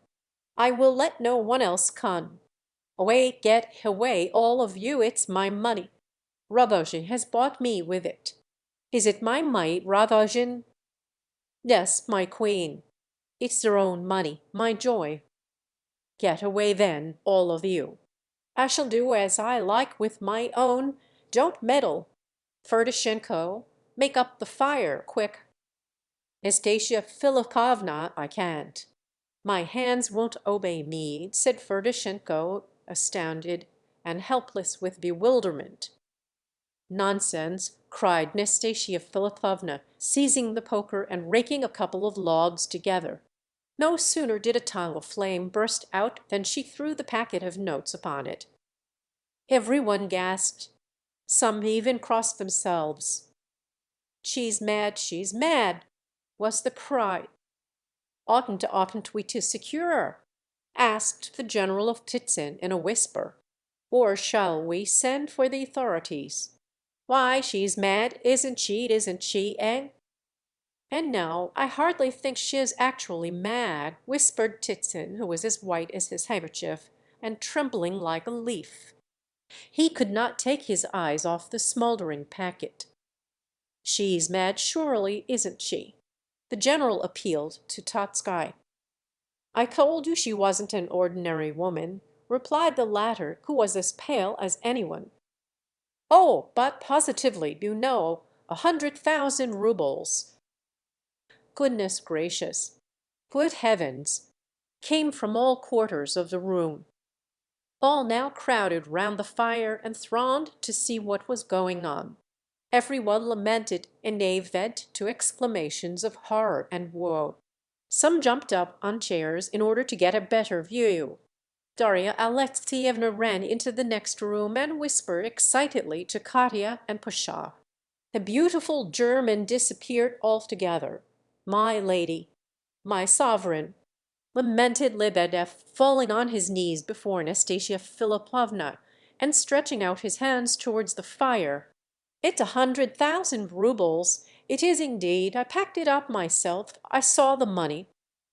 I will let no one else come. Away, get away, all of you, it's my money. Rogojin has bought me with it. Is it my money, Rogojin? Yes, my queen. It's their own money, my joy. Get away then, all of you. I shall do as I like with my own. Don't meddle. Ferdishenko, make up the fire, quick. Nastasia Philipovna, I can't. My hands won't obey me, said Ferdishenko, astounded and helpless with bewilderment. Nonsense, cried Nastasia Philipovna, seizing the poker and raking a couple of logs together. No sooner did a tongue of flame burst out than she threw the packet of notes upon it. Every one gasped. Some even crossed themselves. She's mad, was the cry. Oughtn't we to secure her? Asked the general of Tizin in a whisper. Or shall we send for the authorities? Why, she's mad, isn't she, eh? And no, I hardly think she is actually mad, whispered Tizin, who was as white as his handkerchief, and trembling like a leaf. He could not take his eyes off the smouldering packet. She's mad, surely, isn't she? The general appealed to Totskoi. I told you she wasn't an ordinary woman, replied the latter, who was as pale as anyone. Oh, but positively, 100,000 roubles. Goodness gracious! Good heavens! Came from all quarters of the room. All now crowded round the fire and thronged to see what was going on. Every one lamented and gave vent to exclamations of horror and woe. Some jumped up on chairs in order to get a better view. Darya Alexeyevna ran into the next room and whispered excitedly to Katya and Pasha. The beautiful German disappeared altogether. My lady, my sovereign, lamented Lebedev, falling on his knees before Nastasia Philipovna and stretching out his hands towards the fire. It's 100,000 roubles. It is indeed. I packed it up myself. I saw the money.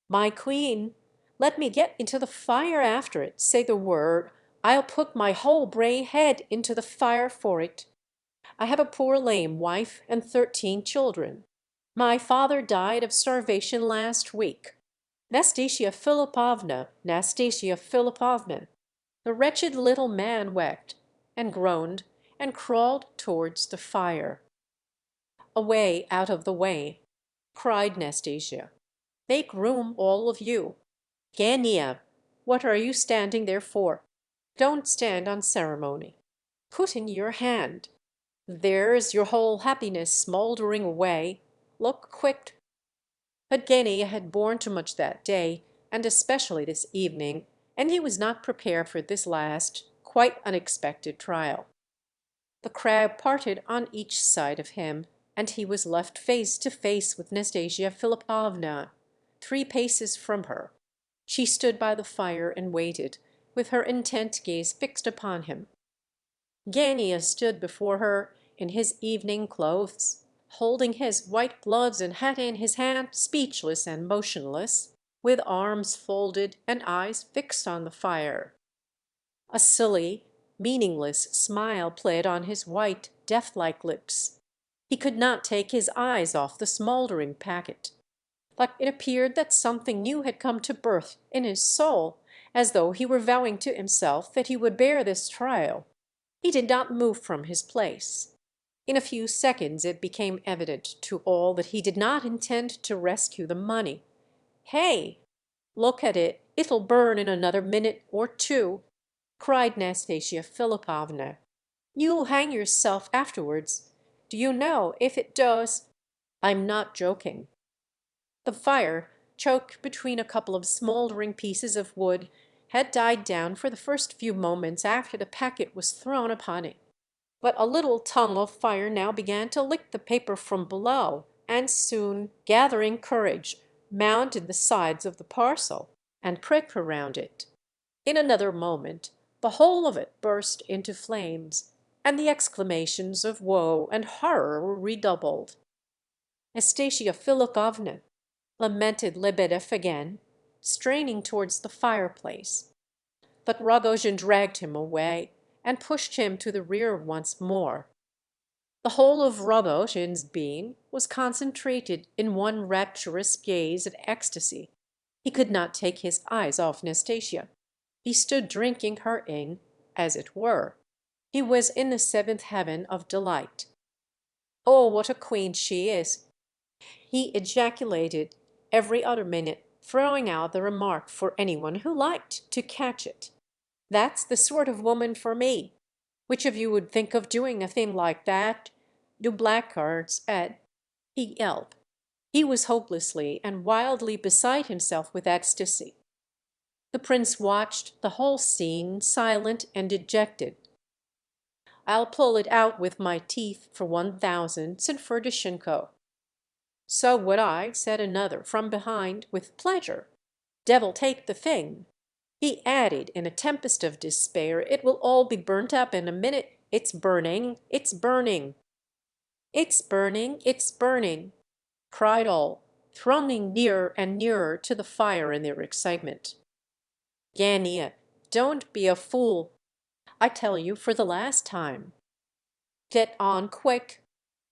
My queen, let me get into the fire after it. Say the word. I'll put my whole brave head into the fire for it. I have a poor lame wife and 13 children. My father died of starvation last week. Nastasia Philipovna. The wretched little man wept and groaned and crawled towards the fire. Away, out of the way, cried Nastasia. Make room, all of you. Gania, what are you standing there for? Don't stand on ceremony. Put in your hand. There's your whole happiness smouldering away. Look quick. But Gania had borne too much that day, and especially this evening, and he was not prepared for this last, quite unexpected trial. The crowd parted on each side of him, and he was left face to face with Nastasia Philipovna, 3 paces from her. She stood by the fire and waited, with her intent gaze fixed upon him. Gania stood before her in his evening clothes, holding his white gloves and hat in his hand, speechless and motionless, with arms folded and eyes fixed on the fire. A silly, meaningless smile played on his white, death-like lips. He could not take his eyes off the smouldering packet. But it appeared that something new had come to birth in his soul, as though he were vowing to himself that he would bear this trial. He did not move from his place. In a few seconds it became evident to all that he did not intend to rescue the money. Hey! Look at it, it'll burn in another minute or 2, cried Nastasia Philipovna. You'll hang yourself afterwards. Do you know, if it does? I'm not joking. The fire, choked between a couple of smouldering pieces of wood, had died down for the first few moments after the packet was thrown upon it. But a little tongue of fire now began to lick the paper from below, and soon, gathering courage, mounted the sides of the parcel, and prick around it. In another moment the whole of it burst into flames, and the exclamations of woe and horror were redoubled. Nastasia Philipovna, lamented Lebedeff again, straining towards the fireplace. But Rogojin dragged him away and pushed him to the rear once more. The whole of Rogojin's being was concentrated in one rapturous gaze of ecstasy. He could not take his eyes off Nastasia. He stood drinking her in, as it were. He was in the seventh heaven of delight. "Oh, what a queen she is!" he ejaculated every other minute, throwing out the remark for anyone who liked to catch it. "That's the sort of woman for me. Which of you would think of doing a thing like that? Do blackguards at—" he yelled. He was hopelessly and wildly beside himself with ecstasy. The prince watched the whole scene, silent and dejected. "I'll pull it out with my teeth for 1,000, said Ferdishenko. "So would I," said another from behind, "with pleasure. Devil take the thing!" He added in a tempest of despair, "It will all be burnt up in a minute. It's burning, it's burning." "It's burning, it's burning," cried all, thronging nearer and nearer to the fire in their excitement. "Gania, don't be a fool. I tell you for the last time." "Get on quick!"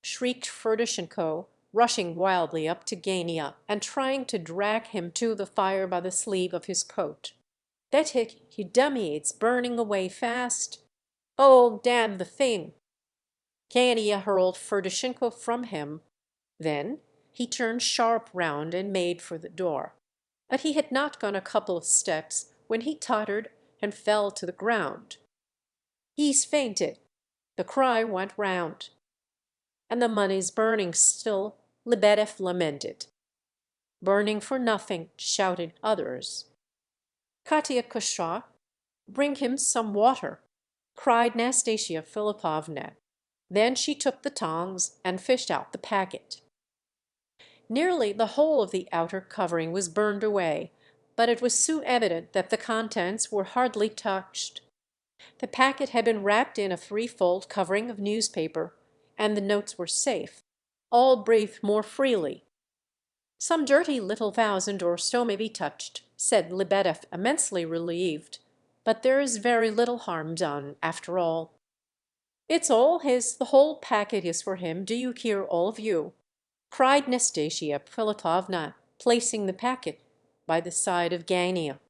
shrieked Ferdishenko, rushing wildly up to Gania and trying to drag him to the fire by the sleeve of his coat. "That it, you dummy, it's burning away fast. Oh, damn the thing!" Gania hurled Ferdishenko from him. Then he turned sharp round and made for the door. But he had not gone a couple of steps when he tottered and fell to the ground. "He's fainted!" The cry went round. "And the money's burning still," Lebedeff lamented. "Burning for nothing," shouted others. "Katiakosha, bring him some water," cried Nastasia Philipovna. Then she took the tongs and fished out the packet. Nearly the whole of the outer covering was burned away, but it was soon evident that the contents were hardly touched. The packet had been wrapped in a threefold covering of newspaper, and the notes were safe. All breathed more freely. "Some dirty little 1,000 or so may be touched," said Lebedeff, immensely relieved. "But there is very little harm done, after all." "It's all his, the whole packet is for him, do you hear, all of you?" cried Nastasia Philipovna, placing the packet by the side of Gania.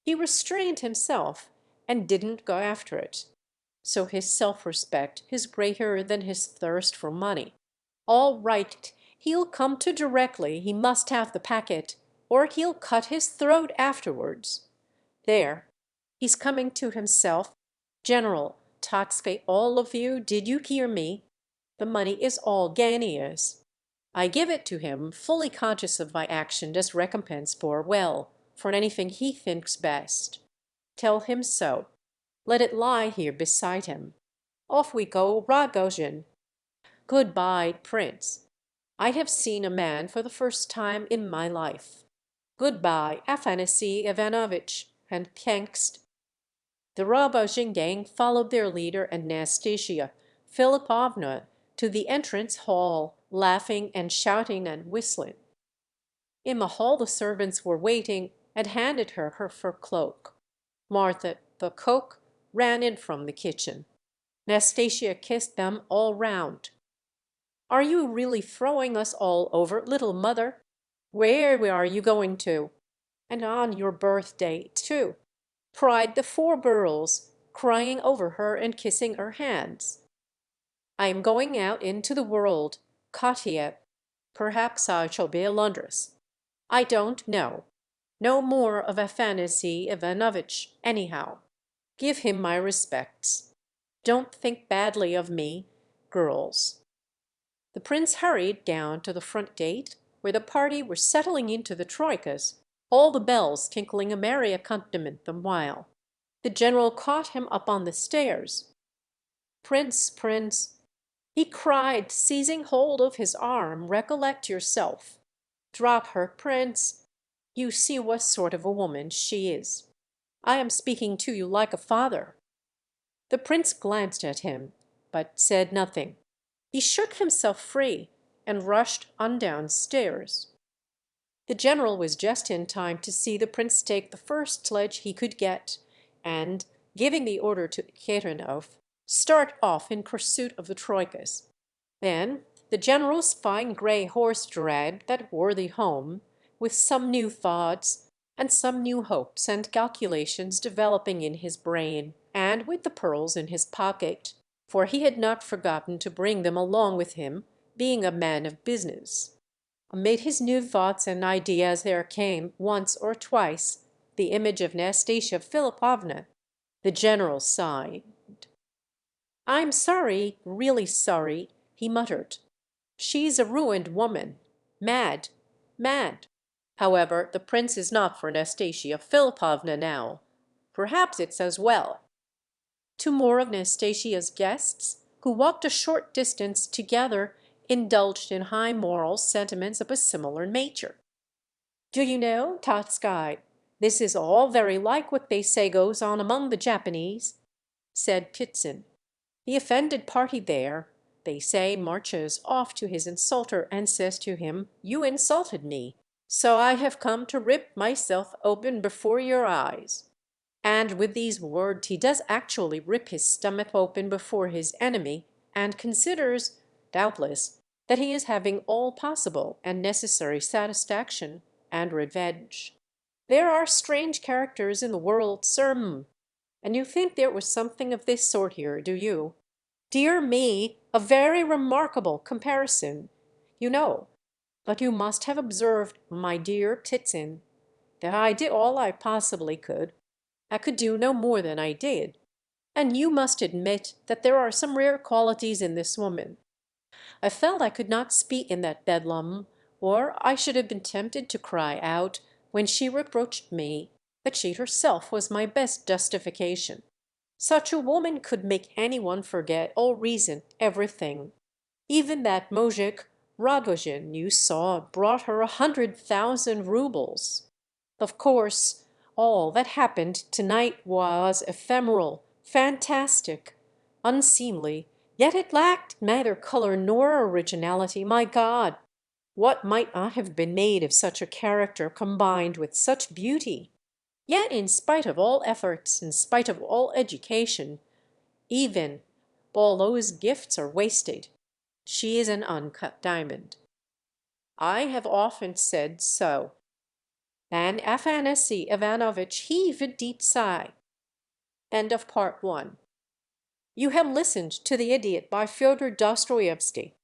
He restrained himself and didn't go after it. So his self-respect is greater than his thirst for money. "All right, he'll come to directly. He must have the packet, or he'll cut his throat afterwards. There, he's coming to himself. General, Taxfe, all of you, did you hear me? The money is all Gania's. I give it to him, fully conscious of my action as recompense for anything he thinks best. Tell him so. Let it lie here beside him. Off we go, Rogojin. Goodbye, Prince. I have seen a man for the first time in my life. Goodbye, Afanasy Ivanovitch, and thanks." The Rogojin gang followed their leader and Nastasia Philipovna to the entrance hall, laughing and shouting and whistling. In the hall the servants were waiting and handed her her fur cloak. Martha, the cook, ran in from the kitchen. Nastasia kissed them all round. "Are you really throwing us all over, little mother? Where are you going to? And on your birthday, too?" cried the four girls, crying over her and kissing her hands. "I am going out into the world, Katia. Perhaps I shall be a laundress. I don't know. No more of Afanasy Ivanovitch, anyhow. Give him my respects. Don't think badly of me, girls." The prince hurried down to the front gate, where the party were settling into the troikas, all the bells tinkling a merry accompaniment the while. The general caught him up on the stairs. "Prince, prince," he cried, seizing hold of his arm, "recollect yourself. Drop her, prince. You see what sort of a woman she is. I am speaking to you like a father." The prince glanced at him, but said nothing. He shook himself free and rushed on downstairs. The general was just in time to see the prince take the first sledge he could get, and, giving the order to Kerenov, start off in pursuit of the troikas. Then the general's fine grey horse dragged that worthy home, with some new thoughts and some new hopes and calculations developing in his brain, and with the pearls in his pocket, for he had not forgotten to bring them along with him, being a man of business. Amid his new thoughts and ideas there came, once or twice, the image of Nastasia Philipovna. The general sighed. "I'm sorry, really sorry," he muttered. "She's a ruined woman. Mad, mad. However, the prince is not for Nastasia Philipovna now. Perhaps it's as well." Two more of Nastasia's guests, who walked a short distance together, indulged in high moral sentiments of a similar nature. "Do you know, Tatskai, this is all very like what they say goes on among the Japanese," said Ptitsin. "The offended party there, they say, marches off to his insulter and says to him, 'You insulted me, so I have come to rip myself open before your eyes.' And with these words he does actually rip his stomach open before his enemy, and considers, doubtless, that he is having all possible and necessary satisfaction and revenge. There are strange characters in the world, sir, and you think there was something of this sort here, do you? Dear me, a very remarkable comparison, you know. But you must have observed, my dear Ptitsin, that I did all I possibly could. I could do no more than I did. And you must admit that there are some rare qualities in this woman. I felt I could not speak in that bedlam, or I should have been tempted to cry out, when she reproached me, that she herself was my best justification. Such a woman could make anyone forget all reason, everything. Even that moujik, Rogojin, you saw, brought her 100,000 roubles. Of course, all that happened tonight was ephemeral, fantastic, unseemly, yet it lacked neither color nor originality. My God, what might not have been made of such a character combined with such beauty? Yet in spite of all efforts, in spite of all education, even all those gifts are wasted. She is an uncut diamond. I have often said so." And Afanasy Ivanovitch heaved a deep sigh. End of part one. You have listened to The Idiot by Fyodor Dostoevsky.